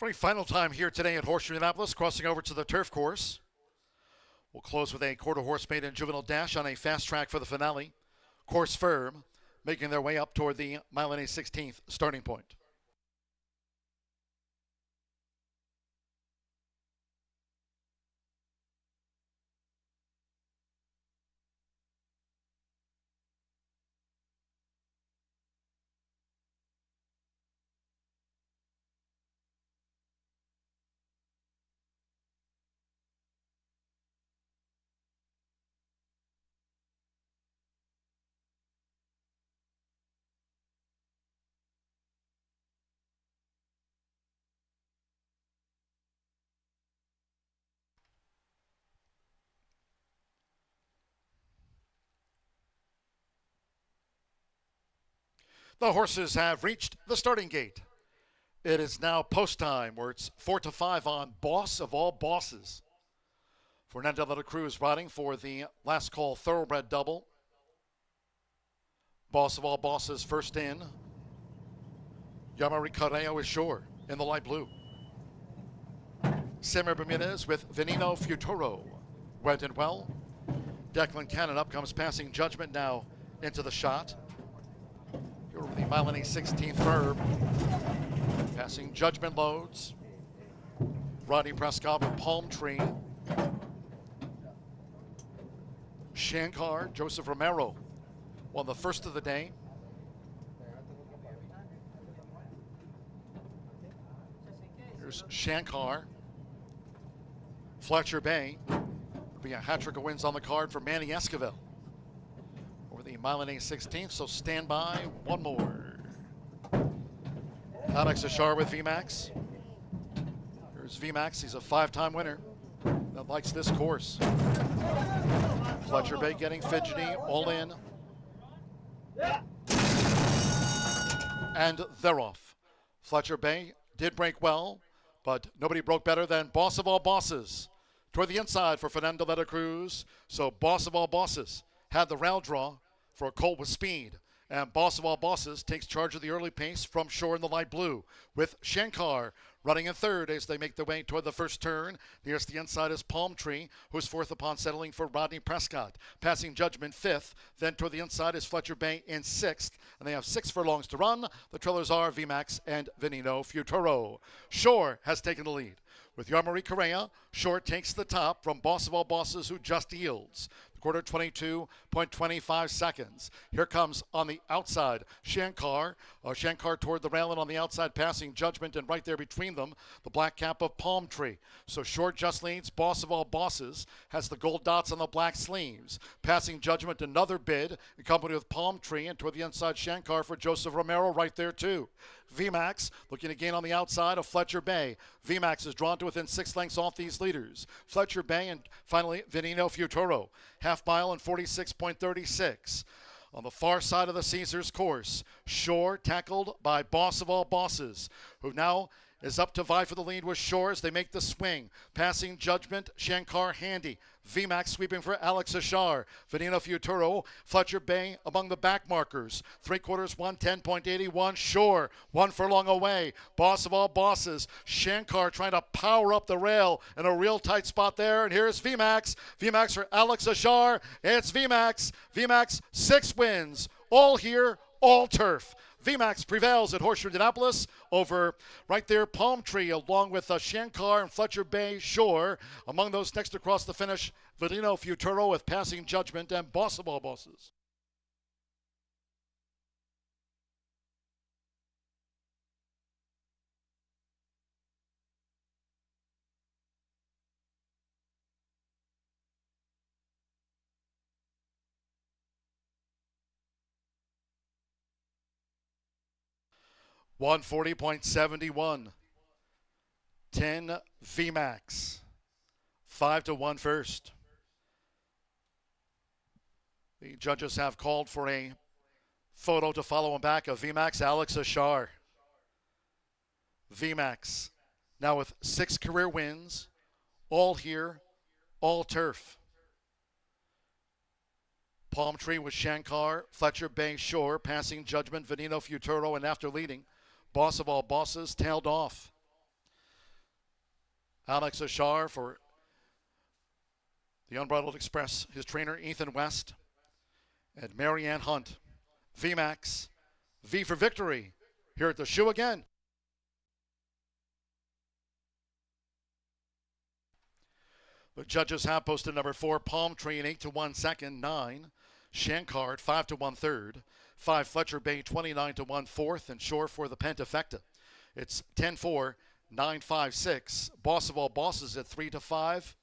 For a final time here today at Horseshoe Indianapolis, crossing over to the turf course. We'll close with a quarter horse maiden juvenile dash on a fast track for the finale. Course firm, making their way up toward the mile and a 16th starting point. The horses have reached the starting gate. It is now post time, where it's 4-5 on Boss of All Bosses. Fernando de la Cruz riding for the last call thoroughbred double. Boss of All Bosses first in. Yamari Carreo is sure in the light blue. Simmer Bermudez with Veneno Futuro went in well. Declan Cannon up comes Passing Judgment now into the shot. Here over the mile and a 16th verb. Passing Judgment loads. Rodney Prescott with Palm Tree. Shankar, Joseph Romero won the first of the day. Here's Shankar. Fletcher Bay. There'll be a hat trick of wins on the card for Manny Esquivel over the mile and a 16th, so stand by. One more. Alex Ashar with VMAX. Here's VMAX. He's a 5-time winner that likes this course. Fletcher Bay getting fidgety, all in. And they're off. Fletcher Bay did break well, but nobody broke better than Boss of All Bosses. Toward the inside for Fernando de la Cruz. So Boss of All Bosses had the rail draw for a colt with speed. And Boss of All Bosses takes charge of the early pace from shore in the light blue, with Shankar running in third as they make their way toward the first turn. Nearest the inside is Palm Tree, who's fourth upon settling for Rodney Prescott. Passing Judgment fifth. Then toward the inside is Fletcher Bay in sixth. And they have 6 furlongs to run. The trailers are VMAX and Veneno Futuro. Shore has taken the lead. With Yarmari Correa, Shore takes the top from Boss of All Bosses, who just yields. Quarter 22.25 seconds. Here comes on the outside Shankar. Shankar toward the rail and on the outside Passing Judgment, and right there between them the black cap of Palm Tree. So Short just leads. Boss of All Bosses has the gold dots on the black sleeves. Passing Judgment another bid in company with Palm Tree, and toward the inside Shankar for Joseph Romero right there too. VMAX looking again on the outside of Fletcher Bay. VMAX is drawn to within 6 lengths off these leaders. Fletcher Bay and finally Veneno Futuro. Half mile and 46.36. On the far side of the Caesars course, Shore tackled by Boss of All Bosses, who now is up to vie for the lead with Shore as they make the swing. Passing Judgment, Shankar handy. VMAX sweeping for Alex Ashar. Veneno Futuro, Fletcher Bay among the back markers. 3/4, 110.81. Shore, 1 furlong away. Boss of All Bosses. Shankar trying to power up the rail in a real tight spot there. And here's VMAX. VMAX for Alex Ashar. It's VMAX. VMAX 6 wins. All here, all turf. VMAX prevails at Horseshoe Indianapolis over right there Palm Tree, along with Shankar and Fletcher Bay Shore. Among those next across the finish, Veneno Futuro with Passing Judgment and Boss of All Bosses. $140.71. 10 VMAX. 5-1 first. The judges have called for a photo to follow him back of VMAX Alex Ashar. VMAX now with 6 career wins. All here, all turf. Palm Tree with Shankar, Fletcher Bay Shore, Passing Judgment, Veneno Futuro, and after leading, Boss of All Bosses tailed off. Alex Ashar for the Unbridled Express, his trainer Ethan West, and Marianne Hunt. VMAX, V for victory, here at the shoe again. The judges have posted number 4, Palm Tree in 8-1 second, 9. Shankard 5-1 third, 5 Fletcher Bay 29-1 fourth, and Shore for the Pentafecta. It's 10-4, 9-5-6. Boss of all bosses at 3-5.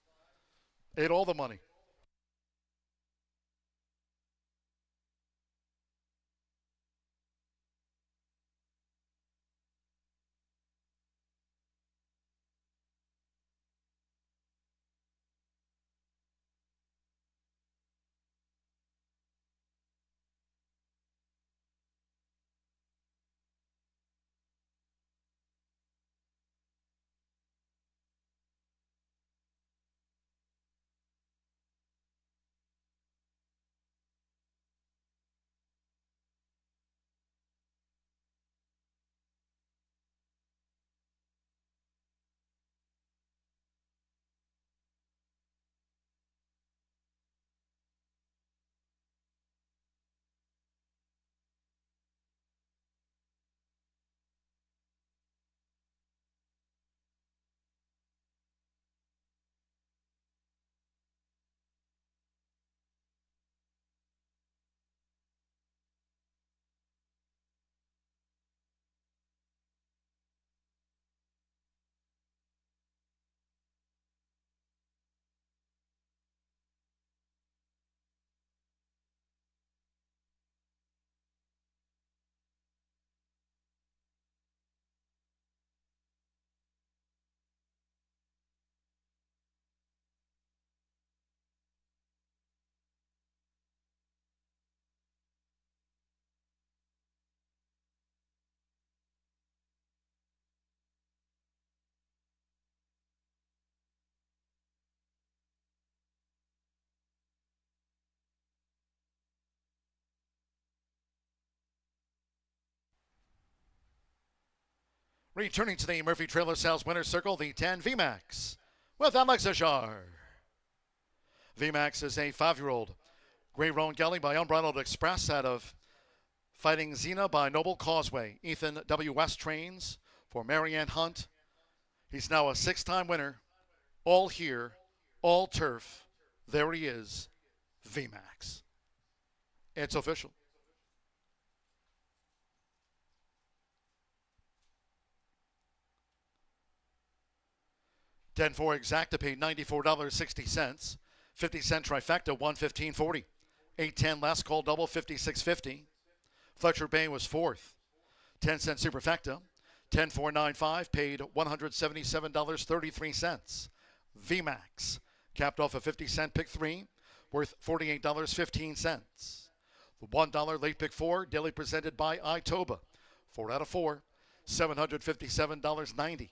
8 all the money. Returning to the Murphy Trailer Sales Winner's Circle, the 10 VMAX with Alex Ashar. VMAX is a 5-year-old Gray Roan Galley by Unbridled Express out of Fighting Xena by Noble Causeway. Ethan W. West trains for Marianne Hunt. He's now a 6-time winner. All here, all turf. There he is, VMAX. It's official. $10-4 exacta paid $94.60. 50-cent trifecta, $115.40. 8-10 last call double, $56.50. Fletcher Bay was 4th. 10-cent superfecta, 10-4-9-5 paid $177.33. VMAX capped off a 50-cent pick 3 worth $48.15. The $1 late pick 4 daily presented by Itoba. 4 out of 4, $757.90.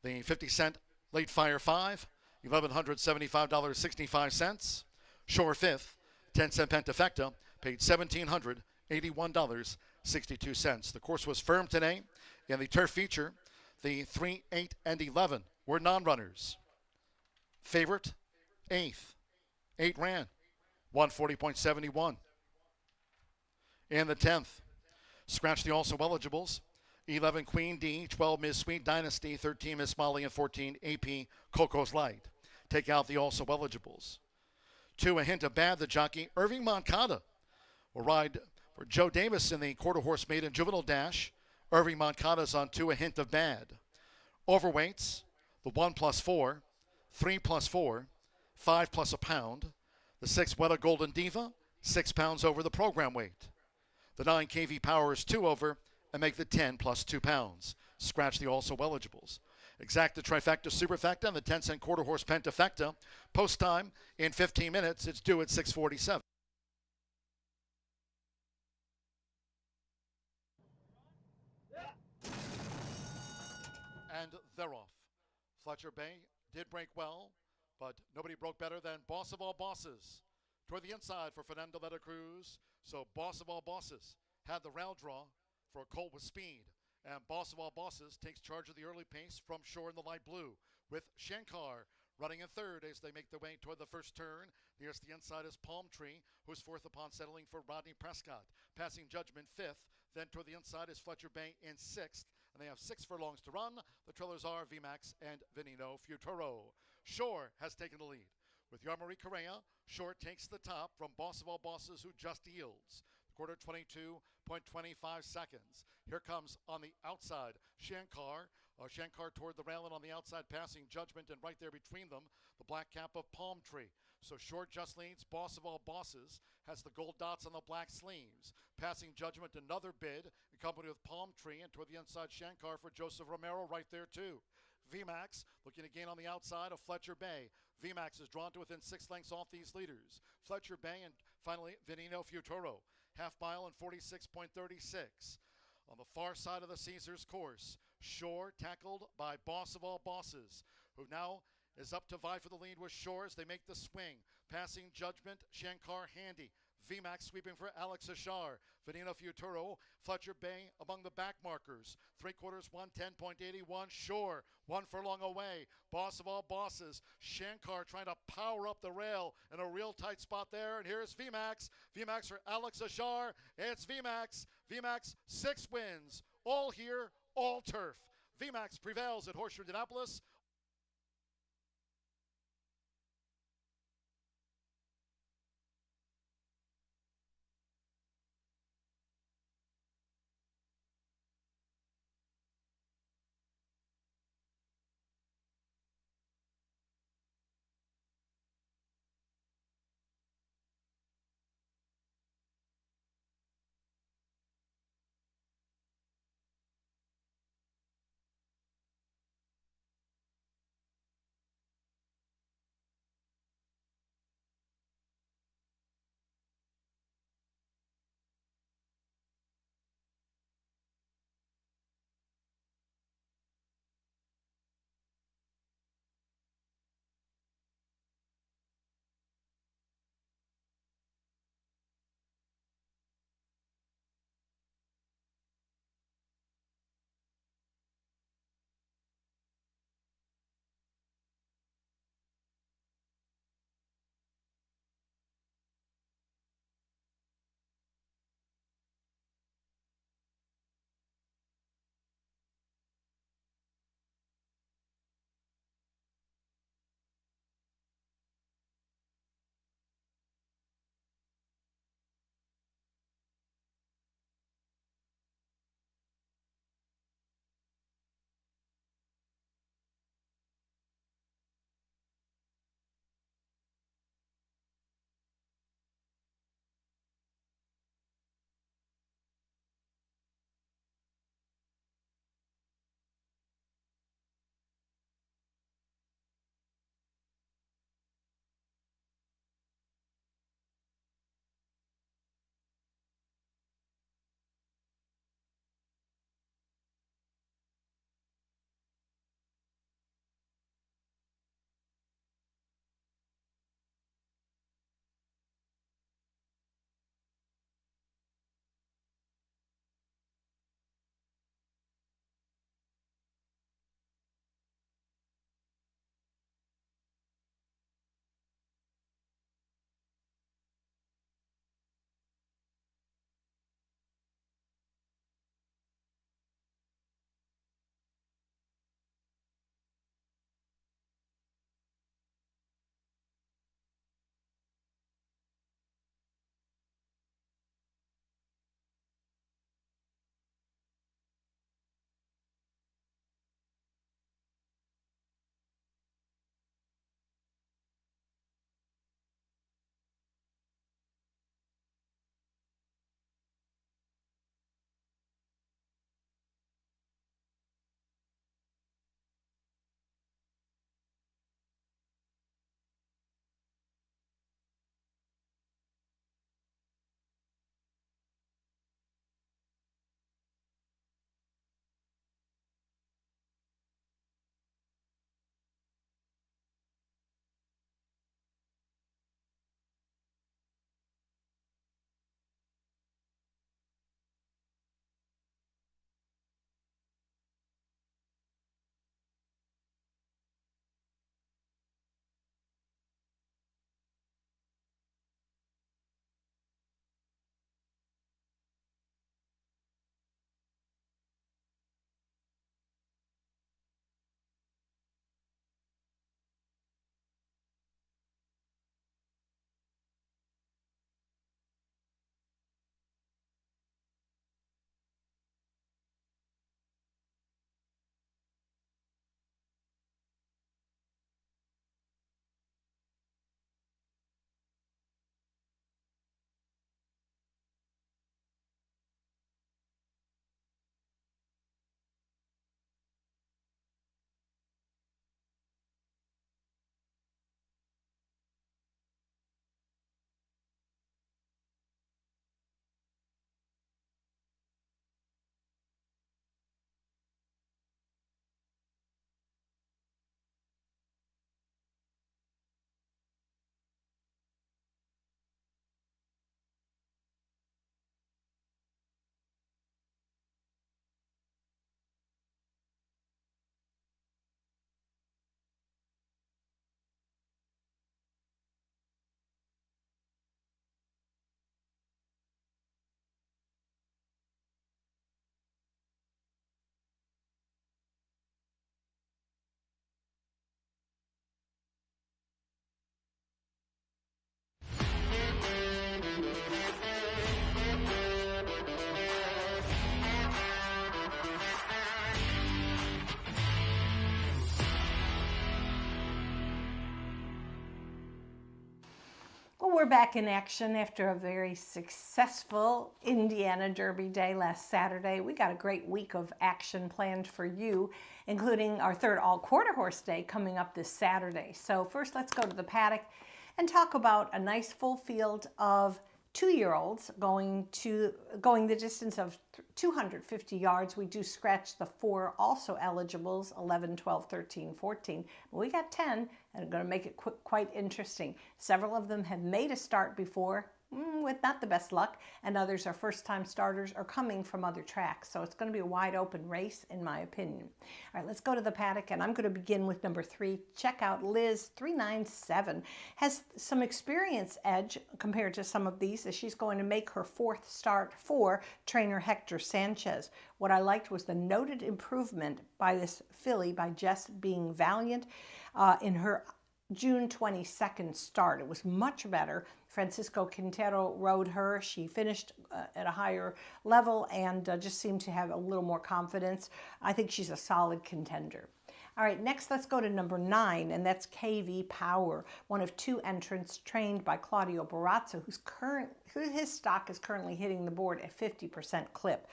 The 50-cent late fire 5, $1,175.65. Shore 5th, 10-cent pentafecta, paid $1,781.62. The course was firm today. In the turf feature, the 3, 8, and 11 were non-runners. Favorite, 8th. 8 ran, 140.71. In the 10th, scratch the also eligibles. 11 Queen D, 12 Miss Sweet Dynasty, 13 Miss Molly, and 14 AP Coco's Light. Take out the also eligibles. 2 A Hint of Bad, the jockey Irving Moncada will ride for Joe Davis in the quarter horse maiden juvenile dash. Irving Moncada's on 2 A Hint of Bad. Overweights, the 1+4, 3+4, 5+ a pound. The 6 Weta Golden Diva, 6 pounds over the program weight. The 9 KV Power is 2 over, and make the 10 plus 2 pounds. Scratch the also eligibles. Exacta trifecta superfecta and the 10-cent quarter horse pentafecta. Post time in 15 minutes. It's due at 6:47. And they're off. Fletcher Bay did break well, but nobody broke better than Boss of All Bosses. Toward the inside for Fernando Veta Cruz. So Boss of All Bosses had the round draw for a colt with speed And Boss of All Bosses takes charge of the early pace from Shore in the light blue, with Shankar running in third as they make their way toward the first turn. Nearest the inside is Palm Tree, who's fourth upon settling for Rodney Prescott. Passing Judgment fifth. Then toward the inside is Fletcher Bay in sixth. And they have 6 furlongs to run. The trailers are VMAX and Veneno Futuro. Shore has taken the lead. With Yarmari Correa, Shore takes the top from Boss of All Bosses, who just yields. Quarter 22.25 seconds. Here comes on the outside Shankar. Shankar toward the railing on the outside, passing Judgment, and right there between them, the black cap of Palm Tree. So Short just leads. Boss of All Bosses has the gold dots on the black sleeves. Passing Judgment, another bid, accompanied with Palm Tree, and toward the inside Shankar for Joseph Romero right there too. VMAX looking to gain on the outside of Fletcher Bay. VMAX is drawn to within 6 lengths off these leaders. Fletcher Bay and finally Veneno Futuro. Half mile in 46.36. On the far side of the Caesars course, Shore tackled by Boss of All Bosses, who now is up to vie for the lead with Shore as they make the swing. Passing Judgment, Shankar handy. VMAX sweeping for Alex Ashar. Veneno Futuro, Fletcher Bay among the back markers. 3/4, 110.81. Shore, 1 furlong away. Boss of All Bosses. Shankar trying to power up the rail in a real tight spot there. And here's VMAX. VMAX for Alex Ashar. It's VMAX. VMAX 6 wins. All here, all turf. VMAX prevails at Horseshoe Indianapolis. we're back in action after a very successful Indiana Derby day last Saturday. We got a great week of action planned for you, including our third all-quarter horse day coming up this Saturday. So first, let's go to the paddock and talk about a nice full field of 2-year-olds going the distance of 250 yards. We do scratch the 4 also eligibles, 11, 12, 13, 14. We got 10 and are going to make it quite interesting. Several of them have made a start before with not the best luck, and others are first-time starters or coming from other tracks. So it's going to be a wide open race, in my opinion. All right, let's go to the paddock, and I'm going to begin with number 3. Check out Liz 397. Has some experience edge compared to some of these, as she's going to make her 4th start for trainer Hector Sanchez. What I liked was the noted improvement by this filly by Jess Being Valiant in her June 22nd start. It was much better. Francisco Quintero rode her. She finished at a higher level and just seemed to have a little more confidence. I think she's a solid contender. All right, next let's go to number 9, and that's KV Power, one of 2 entrants trained by Claudio Barazza, his stock is currently hitting the board at 50% clip.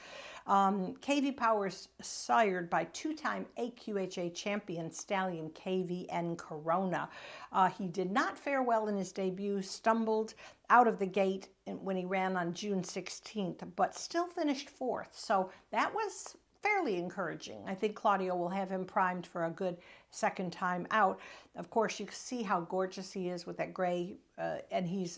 KV Power is sired by 2-time AQHA champion stallion KVN Corona. He did not fare well in his debut, stumbled out of the gate when he ran on June 16th, but still finished 4th. So that was fairly encouraging. I think Claudio will have him primed for a good second time out. Of course, you can see how gorgeous he is with that gray, and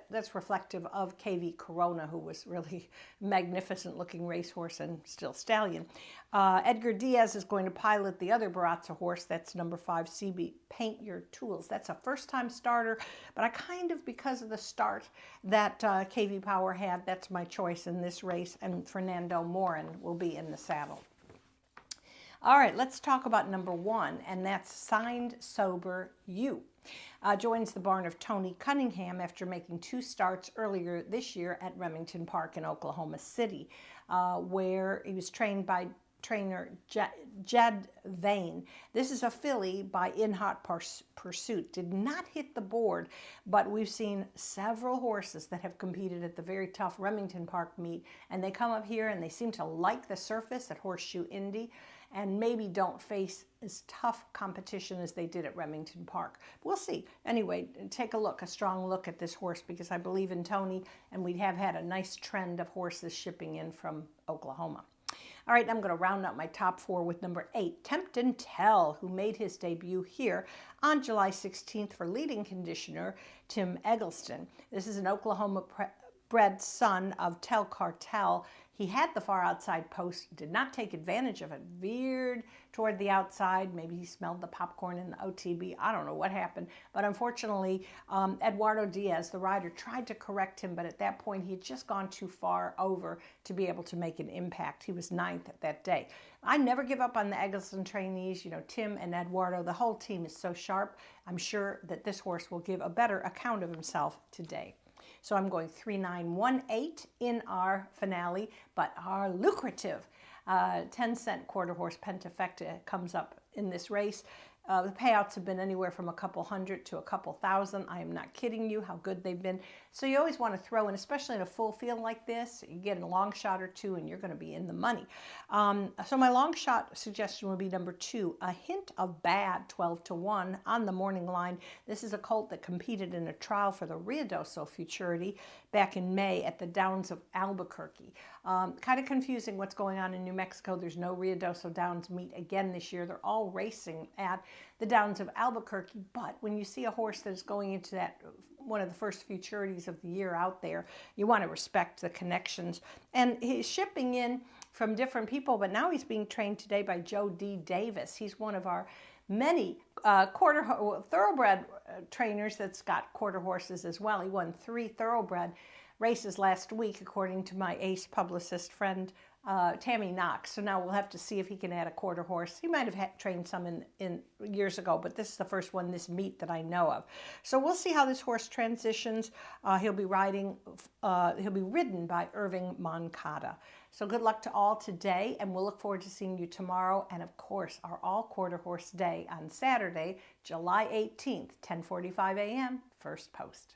that's reflective of KV Corona, who was really magnificent looking racehorse and still stallion. Edgar Diaz is going to pilot the other Barazza horse. That's number 5, CB Paint Your Tools. That's a first-time starter, but I kind of, because of the start that KV Power had, that's my choice in this race, and Fernando Morin will be in the saddle. All right, let's talk about number 1, and that's Signed Sober You. Joins the barn of Tony Cunningham after making 2 starts earlier this year at Remington Park in Oklahoma City, where he was trained by trainer Jed Vane. This is a filly by In Hot Pursuit. Did not hit the board, but we've seen several horses that have competed at the very tough Remington Park meet, and they come up here and they seem to like the surface at Horseshoe Indy, and maybe don't face as tough competition as they did at Remington Park. We'll see. Anyway, take a strong look at this horse, because I believe in Tony, and we have had a nice trend of horses shipping in from Oklahoma. All right, I'm going to round out my top 4 with number 8, Tempt and Tell, who made his debut here on July 16th for leading conditioner Tim Eggleston. This is an Oklahoma-bred son of Tell Cartel. He had the far outside post, did not take advantage of it, veered toward the outside. Maybe he smelled the popcorn in the OTB. I don't know what happened. But unfortunately, Eduardo Diaz, the rider, tried to correct him, but at that point, he had just gone too far over to be able to make an impact. He was 9th that day. I never give up on the Eggleston trainees. You know, Tim and Eduardo, the whole team is so sharp. I'm sure that this horse will give a better account of himself today. So I'm going 3-9-1-8 in our finale, but our lucrative 10-cent quarter horse Pentafecta comes up in this race. The payouts have been anywhere from a couple hundred to a couple thousand. I am not kidding you how good they've been. So you always want to throw in, especially in a full field like this, you get a long shot or 2 and you're going to be in the money. So my long shot suggestion would be number 2, A Hint of Bad, 12-1 on the morning line. This is a colt that competed in a trial for the Ruidoso Futurity back in May at the Downs of Albuquerque. Kind of confusing what's going on in New Mexico. There's no Ruidoso Downs meet again this year. They're all racing at the Downs of Albuquerque, but when you see a horse that is going into that one of the first futurities of the year out there, you want to respect the connections. And he's shipping in from different people, but now he's being trained today by Joe D. Davis. He's one of our many thoroughbred trainers that's got quarter horses as well. He won 3 thoroughbred races last week, according to my ace publicist friend Tammy Knox. So now we'll have to see if he can add a quarter horse. He might have trained some in years ago, but this is the first one this meet that I know of. So we'll see how this horse transitions. He'll be ridden by Irving Moncada. So good luck to all today, and we'll look forward to seeing you tomorrow. And of course, our all quarter horse day on Saturday, July 18th, 10:45 a.m., first post.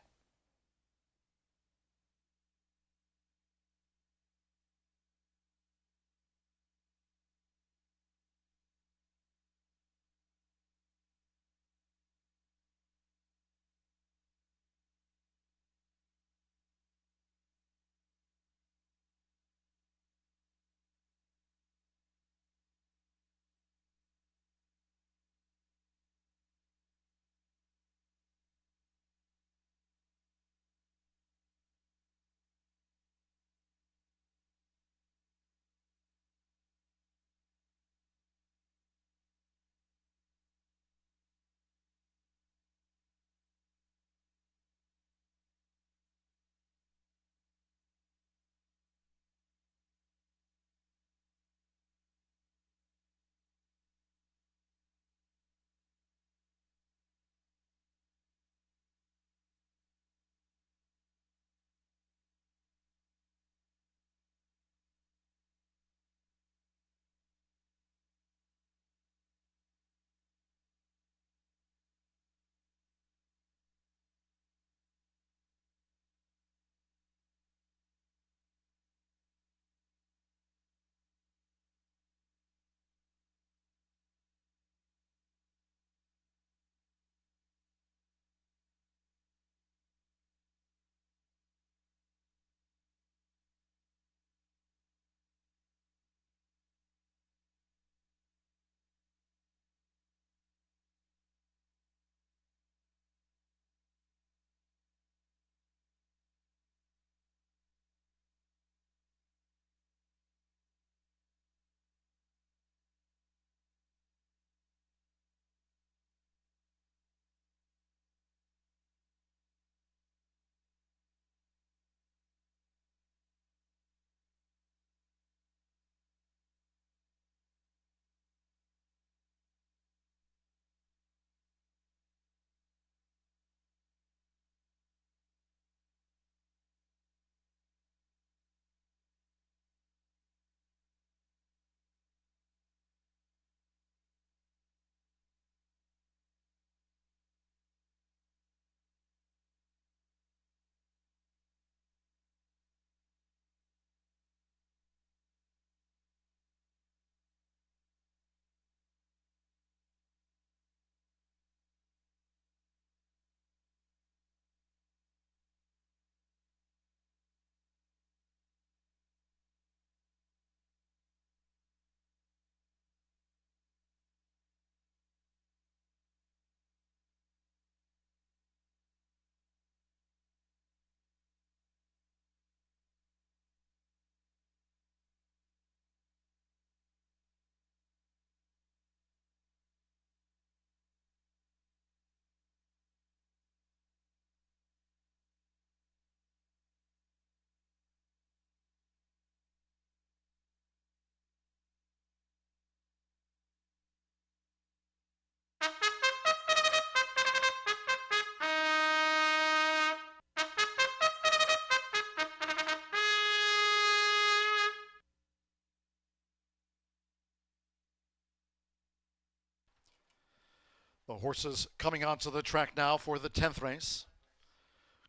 The horses coming onto the track now for the 10th race.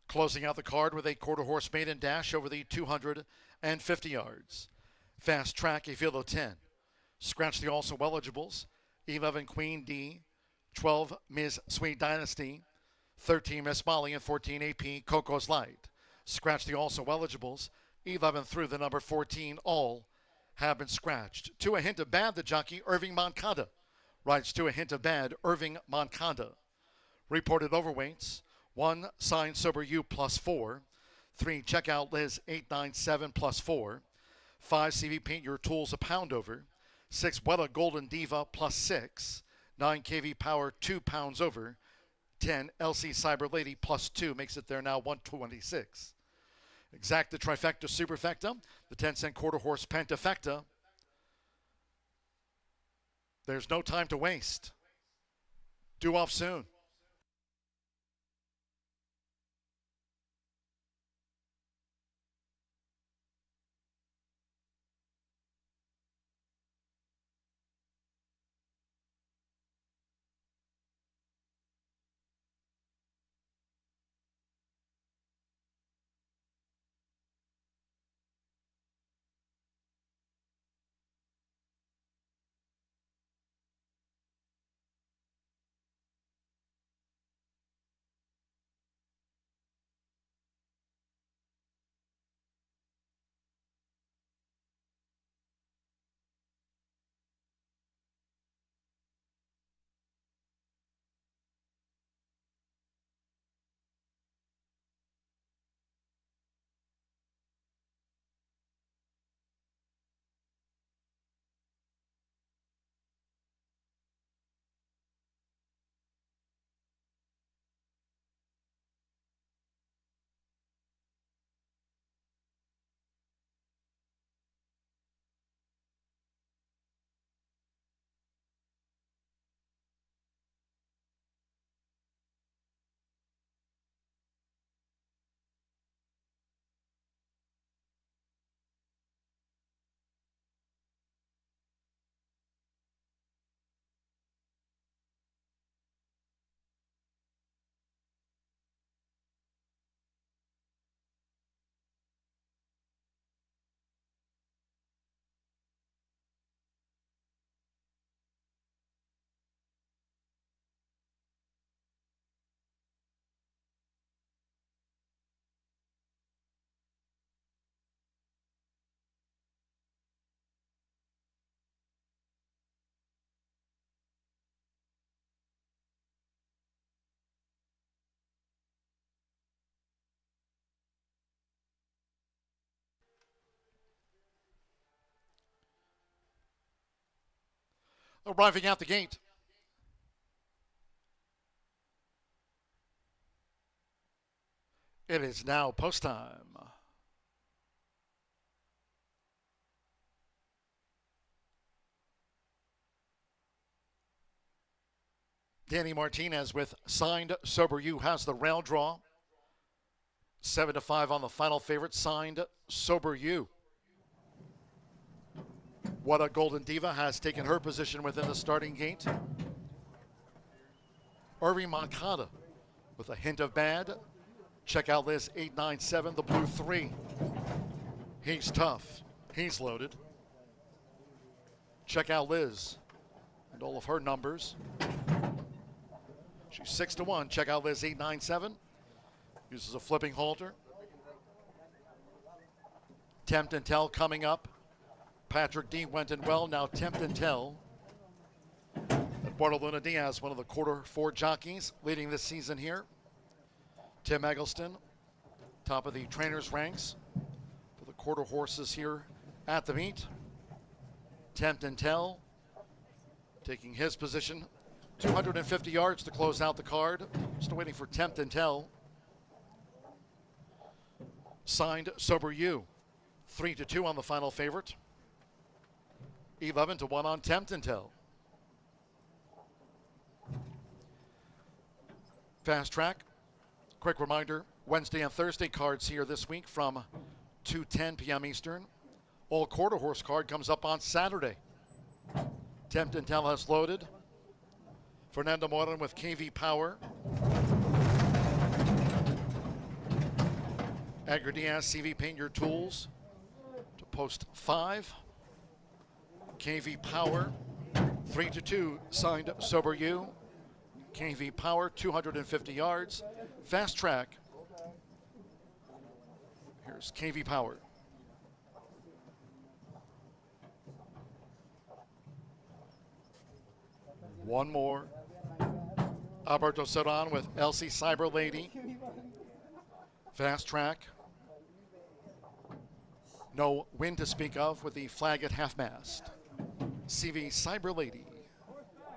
Closing out the card with a quarter horse maiden dash over the 250 yards. Fast Track, a field of 10. Scratch the also eligibles. 11 Queen D, 12 Ms. Sweet Dynasty, 13 Miss Molly, and 14 AP Coco's Light. Scratch the also eligibles. 11 through the number 14, all have been scratched. To a hint of bad, the jockey Irving Moncada rides To a Hint of Bad, Irving Moncada. Reported overweights: 1 Sign Sober You +4, 3 Checkout Liz 897 +4, 5 CV Paint Your Tools a pound over, 6 Weta Golden Diva +6, 9 KV Power 2 pounds over, 10 LC Cyber Lady +2 makes it there now 126. Exacta Trifecta Superfecta, the 10-cent quarter horse Pentafecta. There's no time to waste. Due off soon. Arriving out the gate. It is now post time. Danny Martinez with Signed Sober You has the rail draw. 7-5 on the final favorite, Signed Sober You. Weta Golden Diva has taken her position within the starting gate. Irving Moncada with A Hint of Bad. Check out Liz 897, the blue 3. He's tough. He's loaded. Check out Liz and all of her numbers. She's 6-1. Check out Liz 897. Uses a flipping halter. Tempt and Tell coming up. Patrick D went in well. Now Tempt and Tell. Eduardo Luna Diaz, one of the quarter 4 jockeys leading this season here. Tim Eggleston, top of the trainers' ranks for the quarter horses here at the meet. Tempt and Tell taking his position. 250 yards to close out the card. Still waiting for Tempt and Tell. Signed Sober You. 3-2 on the final favorite. 11-1 on Tempt and Tell. Fast Track. Quick reminder, Wednesday and Thursday cards here this week from 2:10 p.m. Eastern. All quarter horse card comes up on Saturday. Tempt and Tell has loaded. Fernando Moran with KV Power. Edgar Diaz, CV Paint Your Tools to post 5. KV Power, 3-2, signed Sober You. KV Power, 250 yards. Fast Track. Here's KV Power. One more. Alberto Serran with LC Cyber Lady. Fast Track. No wind to speak of with the flag at half-mast. CV Cyber Lady,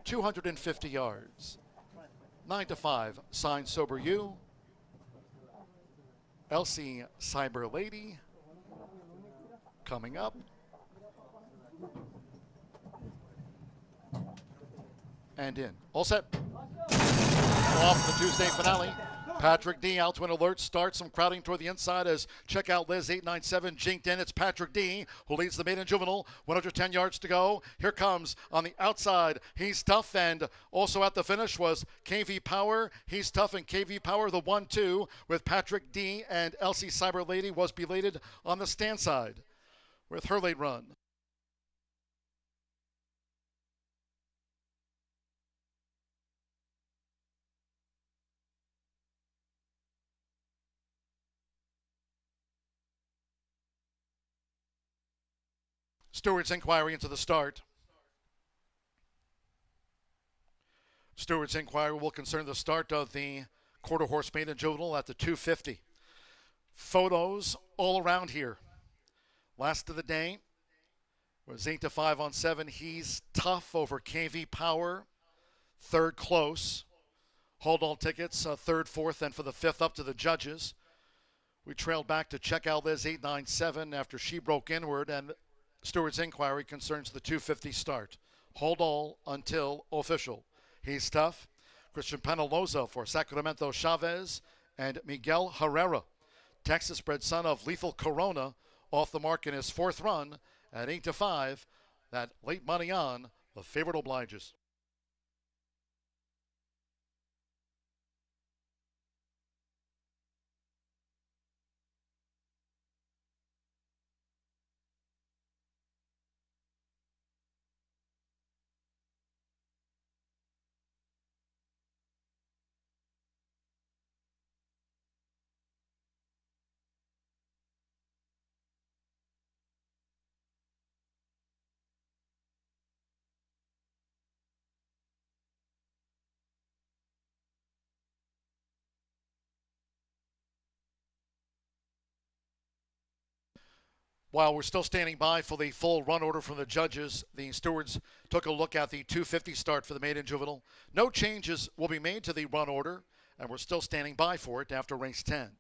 250 yards. 9-5, signed Sober You. LC Cyber Lady coming up. And in. All set. Off the Tuesday finale. Patrick D out to an alert start. Some crowding toward the inside as Checkout Liz 897 jinked in. It's Patrick D who leads the maiden juvenile. 110 yards to go. Here comes on the outside. He's Tough, and also at the finish was KV Power. He's Tough and KV Power, the 1-2 with Patrick D, and LC Cyber Lady was belated on the stand side with her late run. Stewart's inquiry into the start. Stewart's inquiry will concern the start of the quarter horse maiden juvenile at the 250. Photos all around here. Last of the day was 8-5 on 7. He's Tough over KV Power. Third close. Hold all tickets, third, fourth, and for the 5th up to the judges. We trailed back to Checkout Liz 897 after she broke inward, and Stewart's inquiry concerns the 250 start. Hold all until official. He's Tough. Christian Penaloza for Sacramento Chavez and Miguel Herrera. Texas-bred son of Lethal Corona off the mark in his 4th run at 8-5. That late money on, the favorite obliges. While we're still standing by for the full run order from the judges, the stewards took a look at the 250 start for the maiden juvenile. No changes will be made to the run order, and we're still standing by for it after race 10.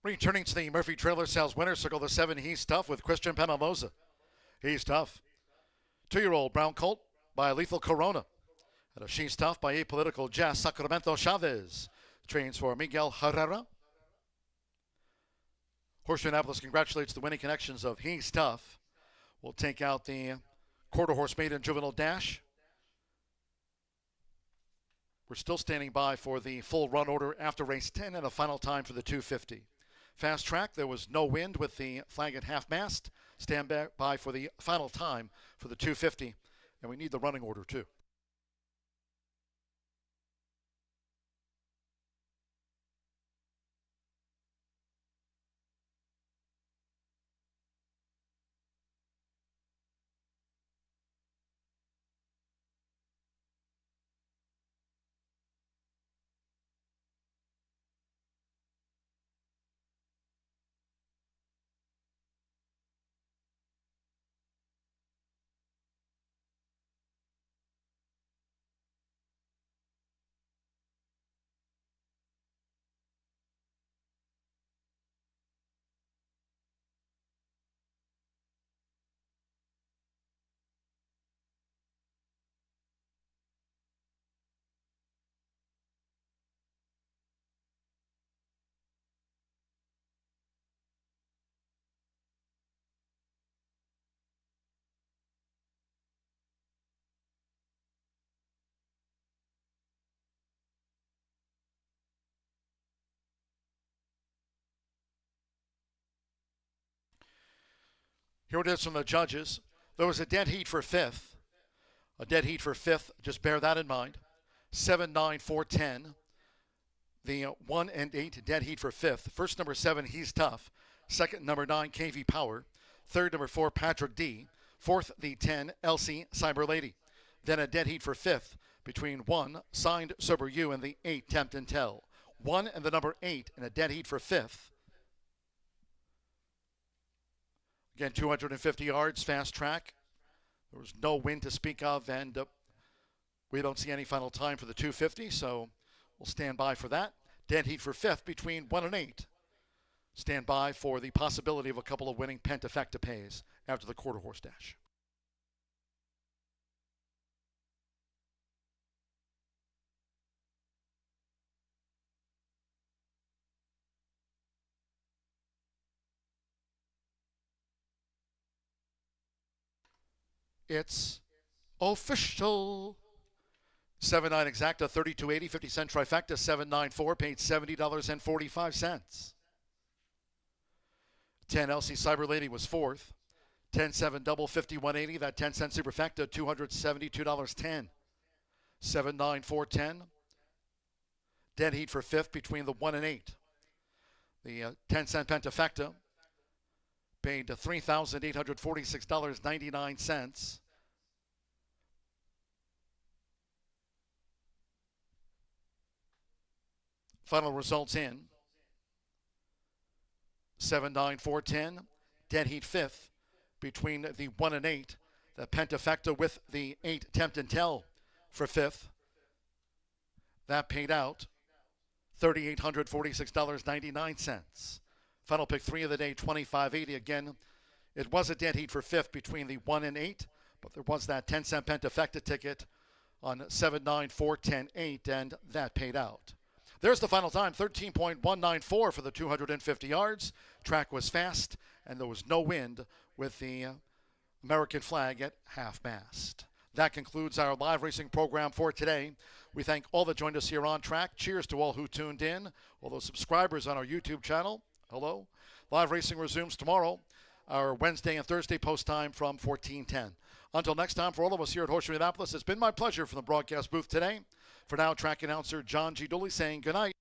Returning to the Murphy Trailer Sales Winner Circle, the 7, He's Tough with Christian Penaloza. He's Tough. 2-year-old brown colt by Lethal Corona. And a She's Tough by Apolitical Jess Sacramento Chavez trains for Miguel Herrera. Horseshoe Indianapolis congratulates the winning connections of He's Tough. We'll take out the quarter horse maiden juvenile dash. We're still standing by for the full run order after race 10 and a final time for the 250. Fast track, there was no wind with the flag at half mast. Stand by for the final time for the 250. And we need the running order too. Here it is from the judges. There was a dead heat for fifth. A dead heat for fifth, just bear that in mind. 7, 9, 4, 10. The 1 and 8 dead heat for fifth. First, number 7, He's Tough. Second, number 9, KV Power. Third, number 4, Patrick D. Fourth, the 10, LC Cyber Lady. Then a dead heat for fifth between 1, Signed Sober You, and the 8, Tempt and Tell. 1 and the number 8 in a dead heat for fifth. Again, 250 yards, fast track. There was no wind to speak of, and we don't see any final time for the 250, so we'll stand by for that. Dead heat for fifth between 1 and 8. Stand by for the possibility of a couple of winning pentafecta pays after the quarter horse dash. It's official. 7-9 exacta, 32.80, 50-cent trifecta, 794, paid $70.45. 10 LC Cyber Lady was fourth. 10-7 double, 51.80, that 10-cent superfecta, $272.10. 7-9, 4-10. Dead heat for fifth between the 1 and 8. The 10-cent pentafecta paid $3,846.99. Final results in 7-9, 4-10. Dead heat fifth between the 1 and 8. The pentafecta with the 8 Tempt and Tell for fifth. That paid out $3,846.99. Final pick 3 of the day, 25.80. Again, it was a dead heat for fifth between the 1 and 8, but there was that 10-cent pentafecta ticket on 7-9, 4-10, 8, and that paid out. There's the final time, 13.194 for the 250 yards. Track was fast, and there was no wind with the American flag at half-mast. That concludes our live racing program for today. We thank all that joined us here on track. Cheers to all who tuned in, all those subscribers on our YouTube channel. Hello. Live racing resumes tomorrow, our Wednesday and Thursday post time from 14:10. Until next time, for all of us here at Horseshoe Indianapolis, it's been my pleasure from the broadcast booth today. For now, track announcer John G. Dooley saying good night.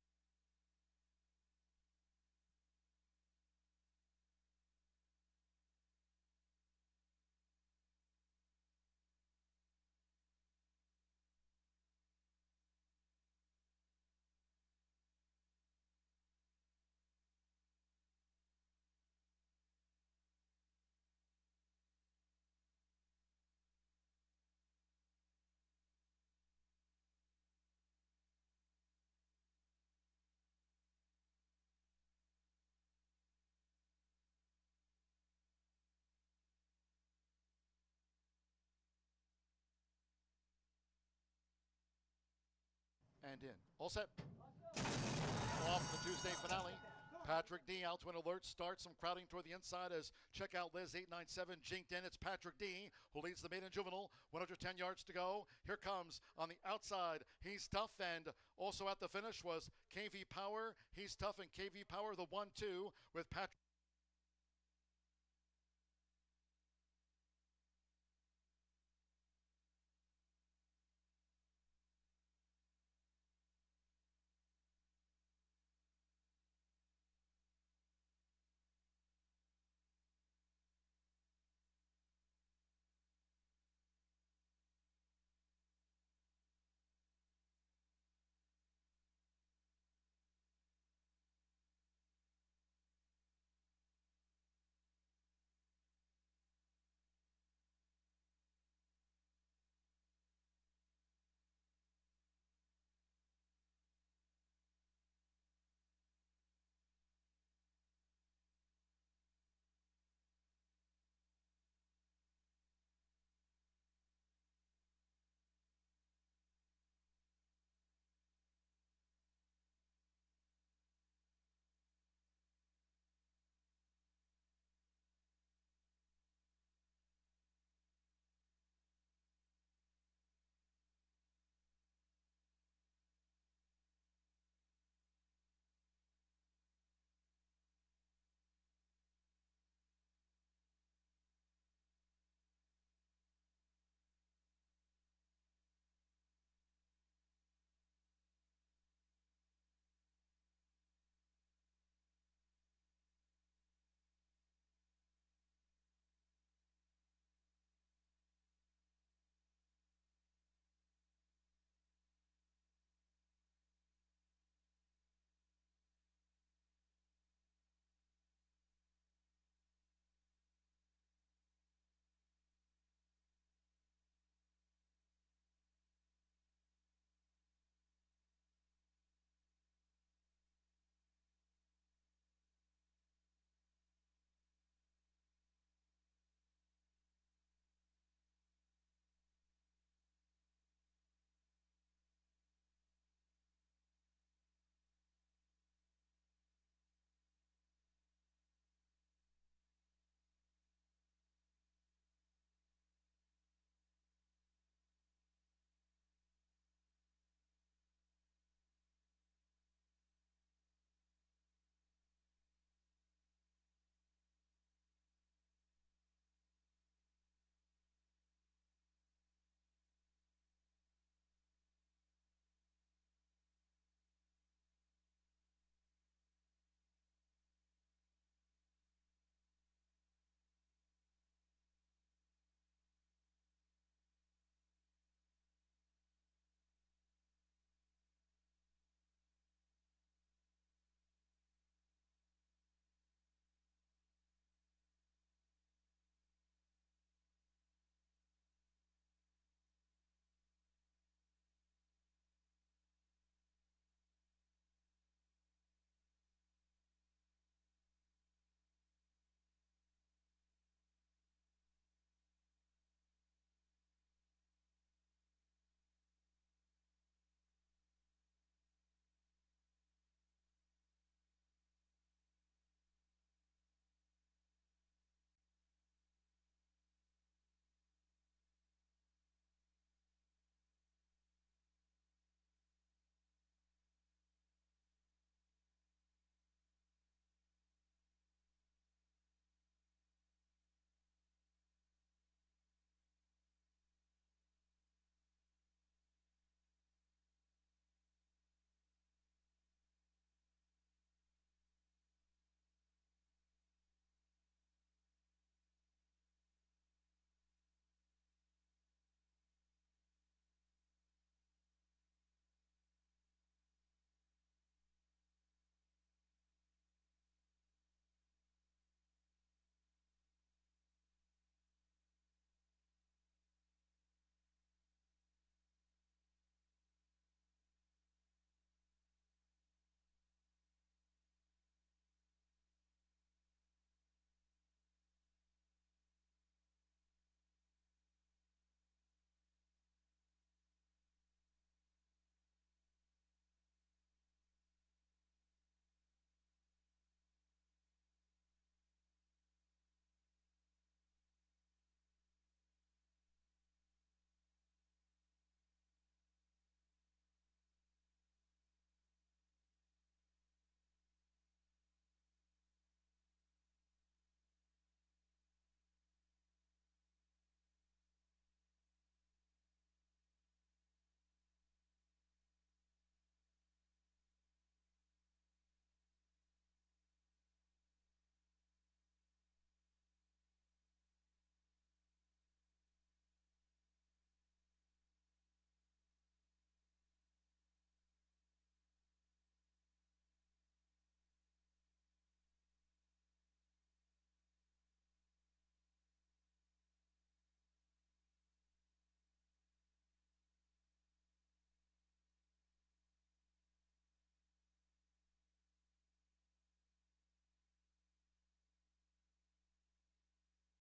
and in. All set. Off the Tuesday finale. Patrick D out to an alert start. Some crowding toward the inside as Checkout Liz 897 jinked in. It's Patrick D who leads the maiden juvenile. 110 yards to go. Here comes on the outside. He's Tough, and also at the finish was KV Power. He's Tough and KV Power, the 1-2 with Patrick.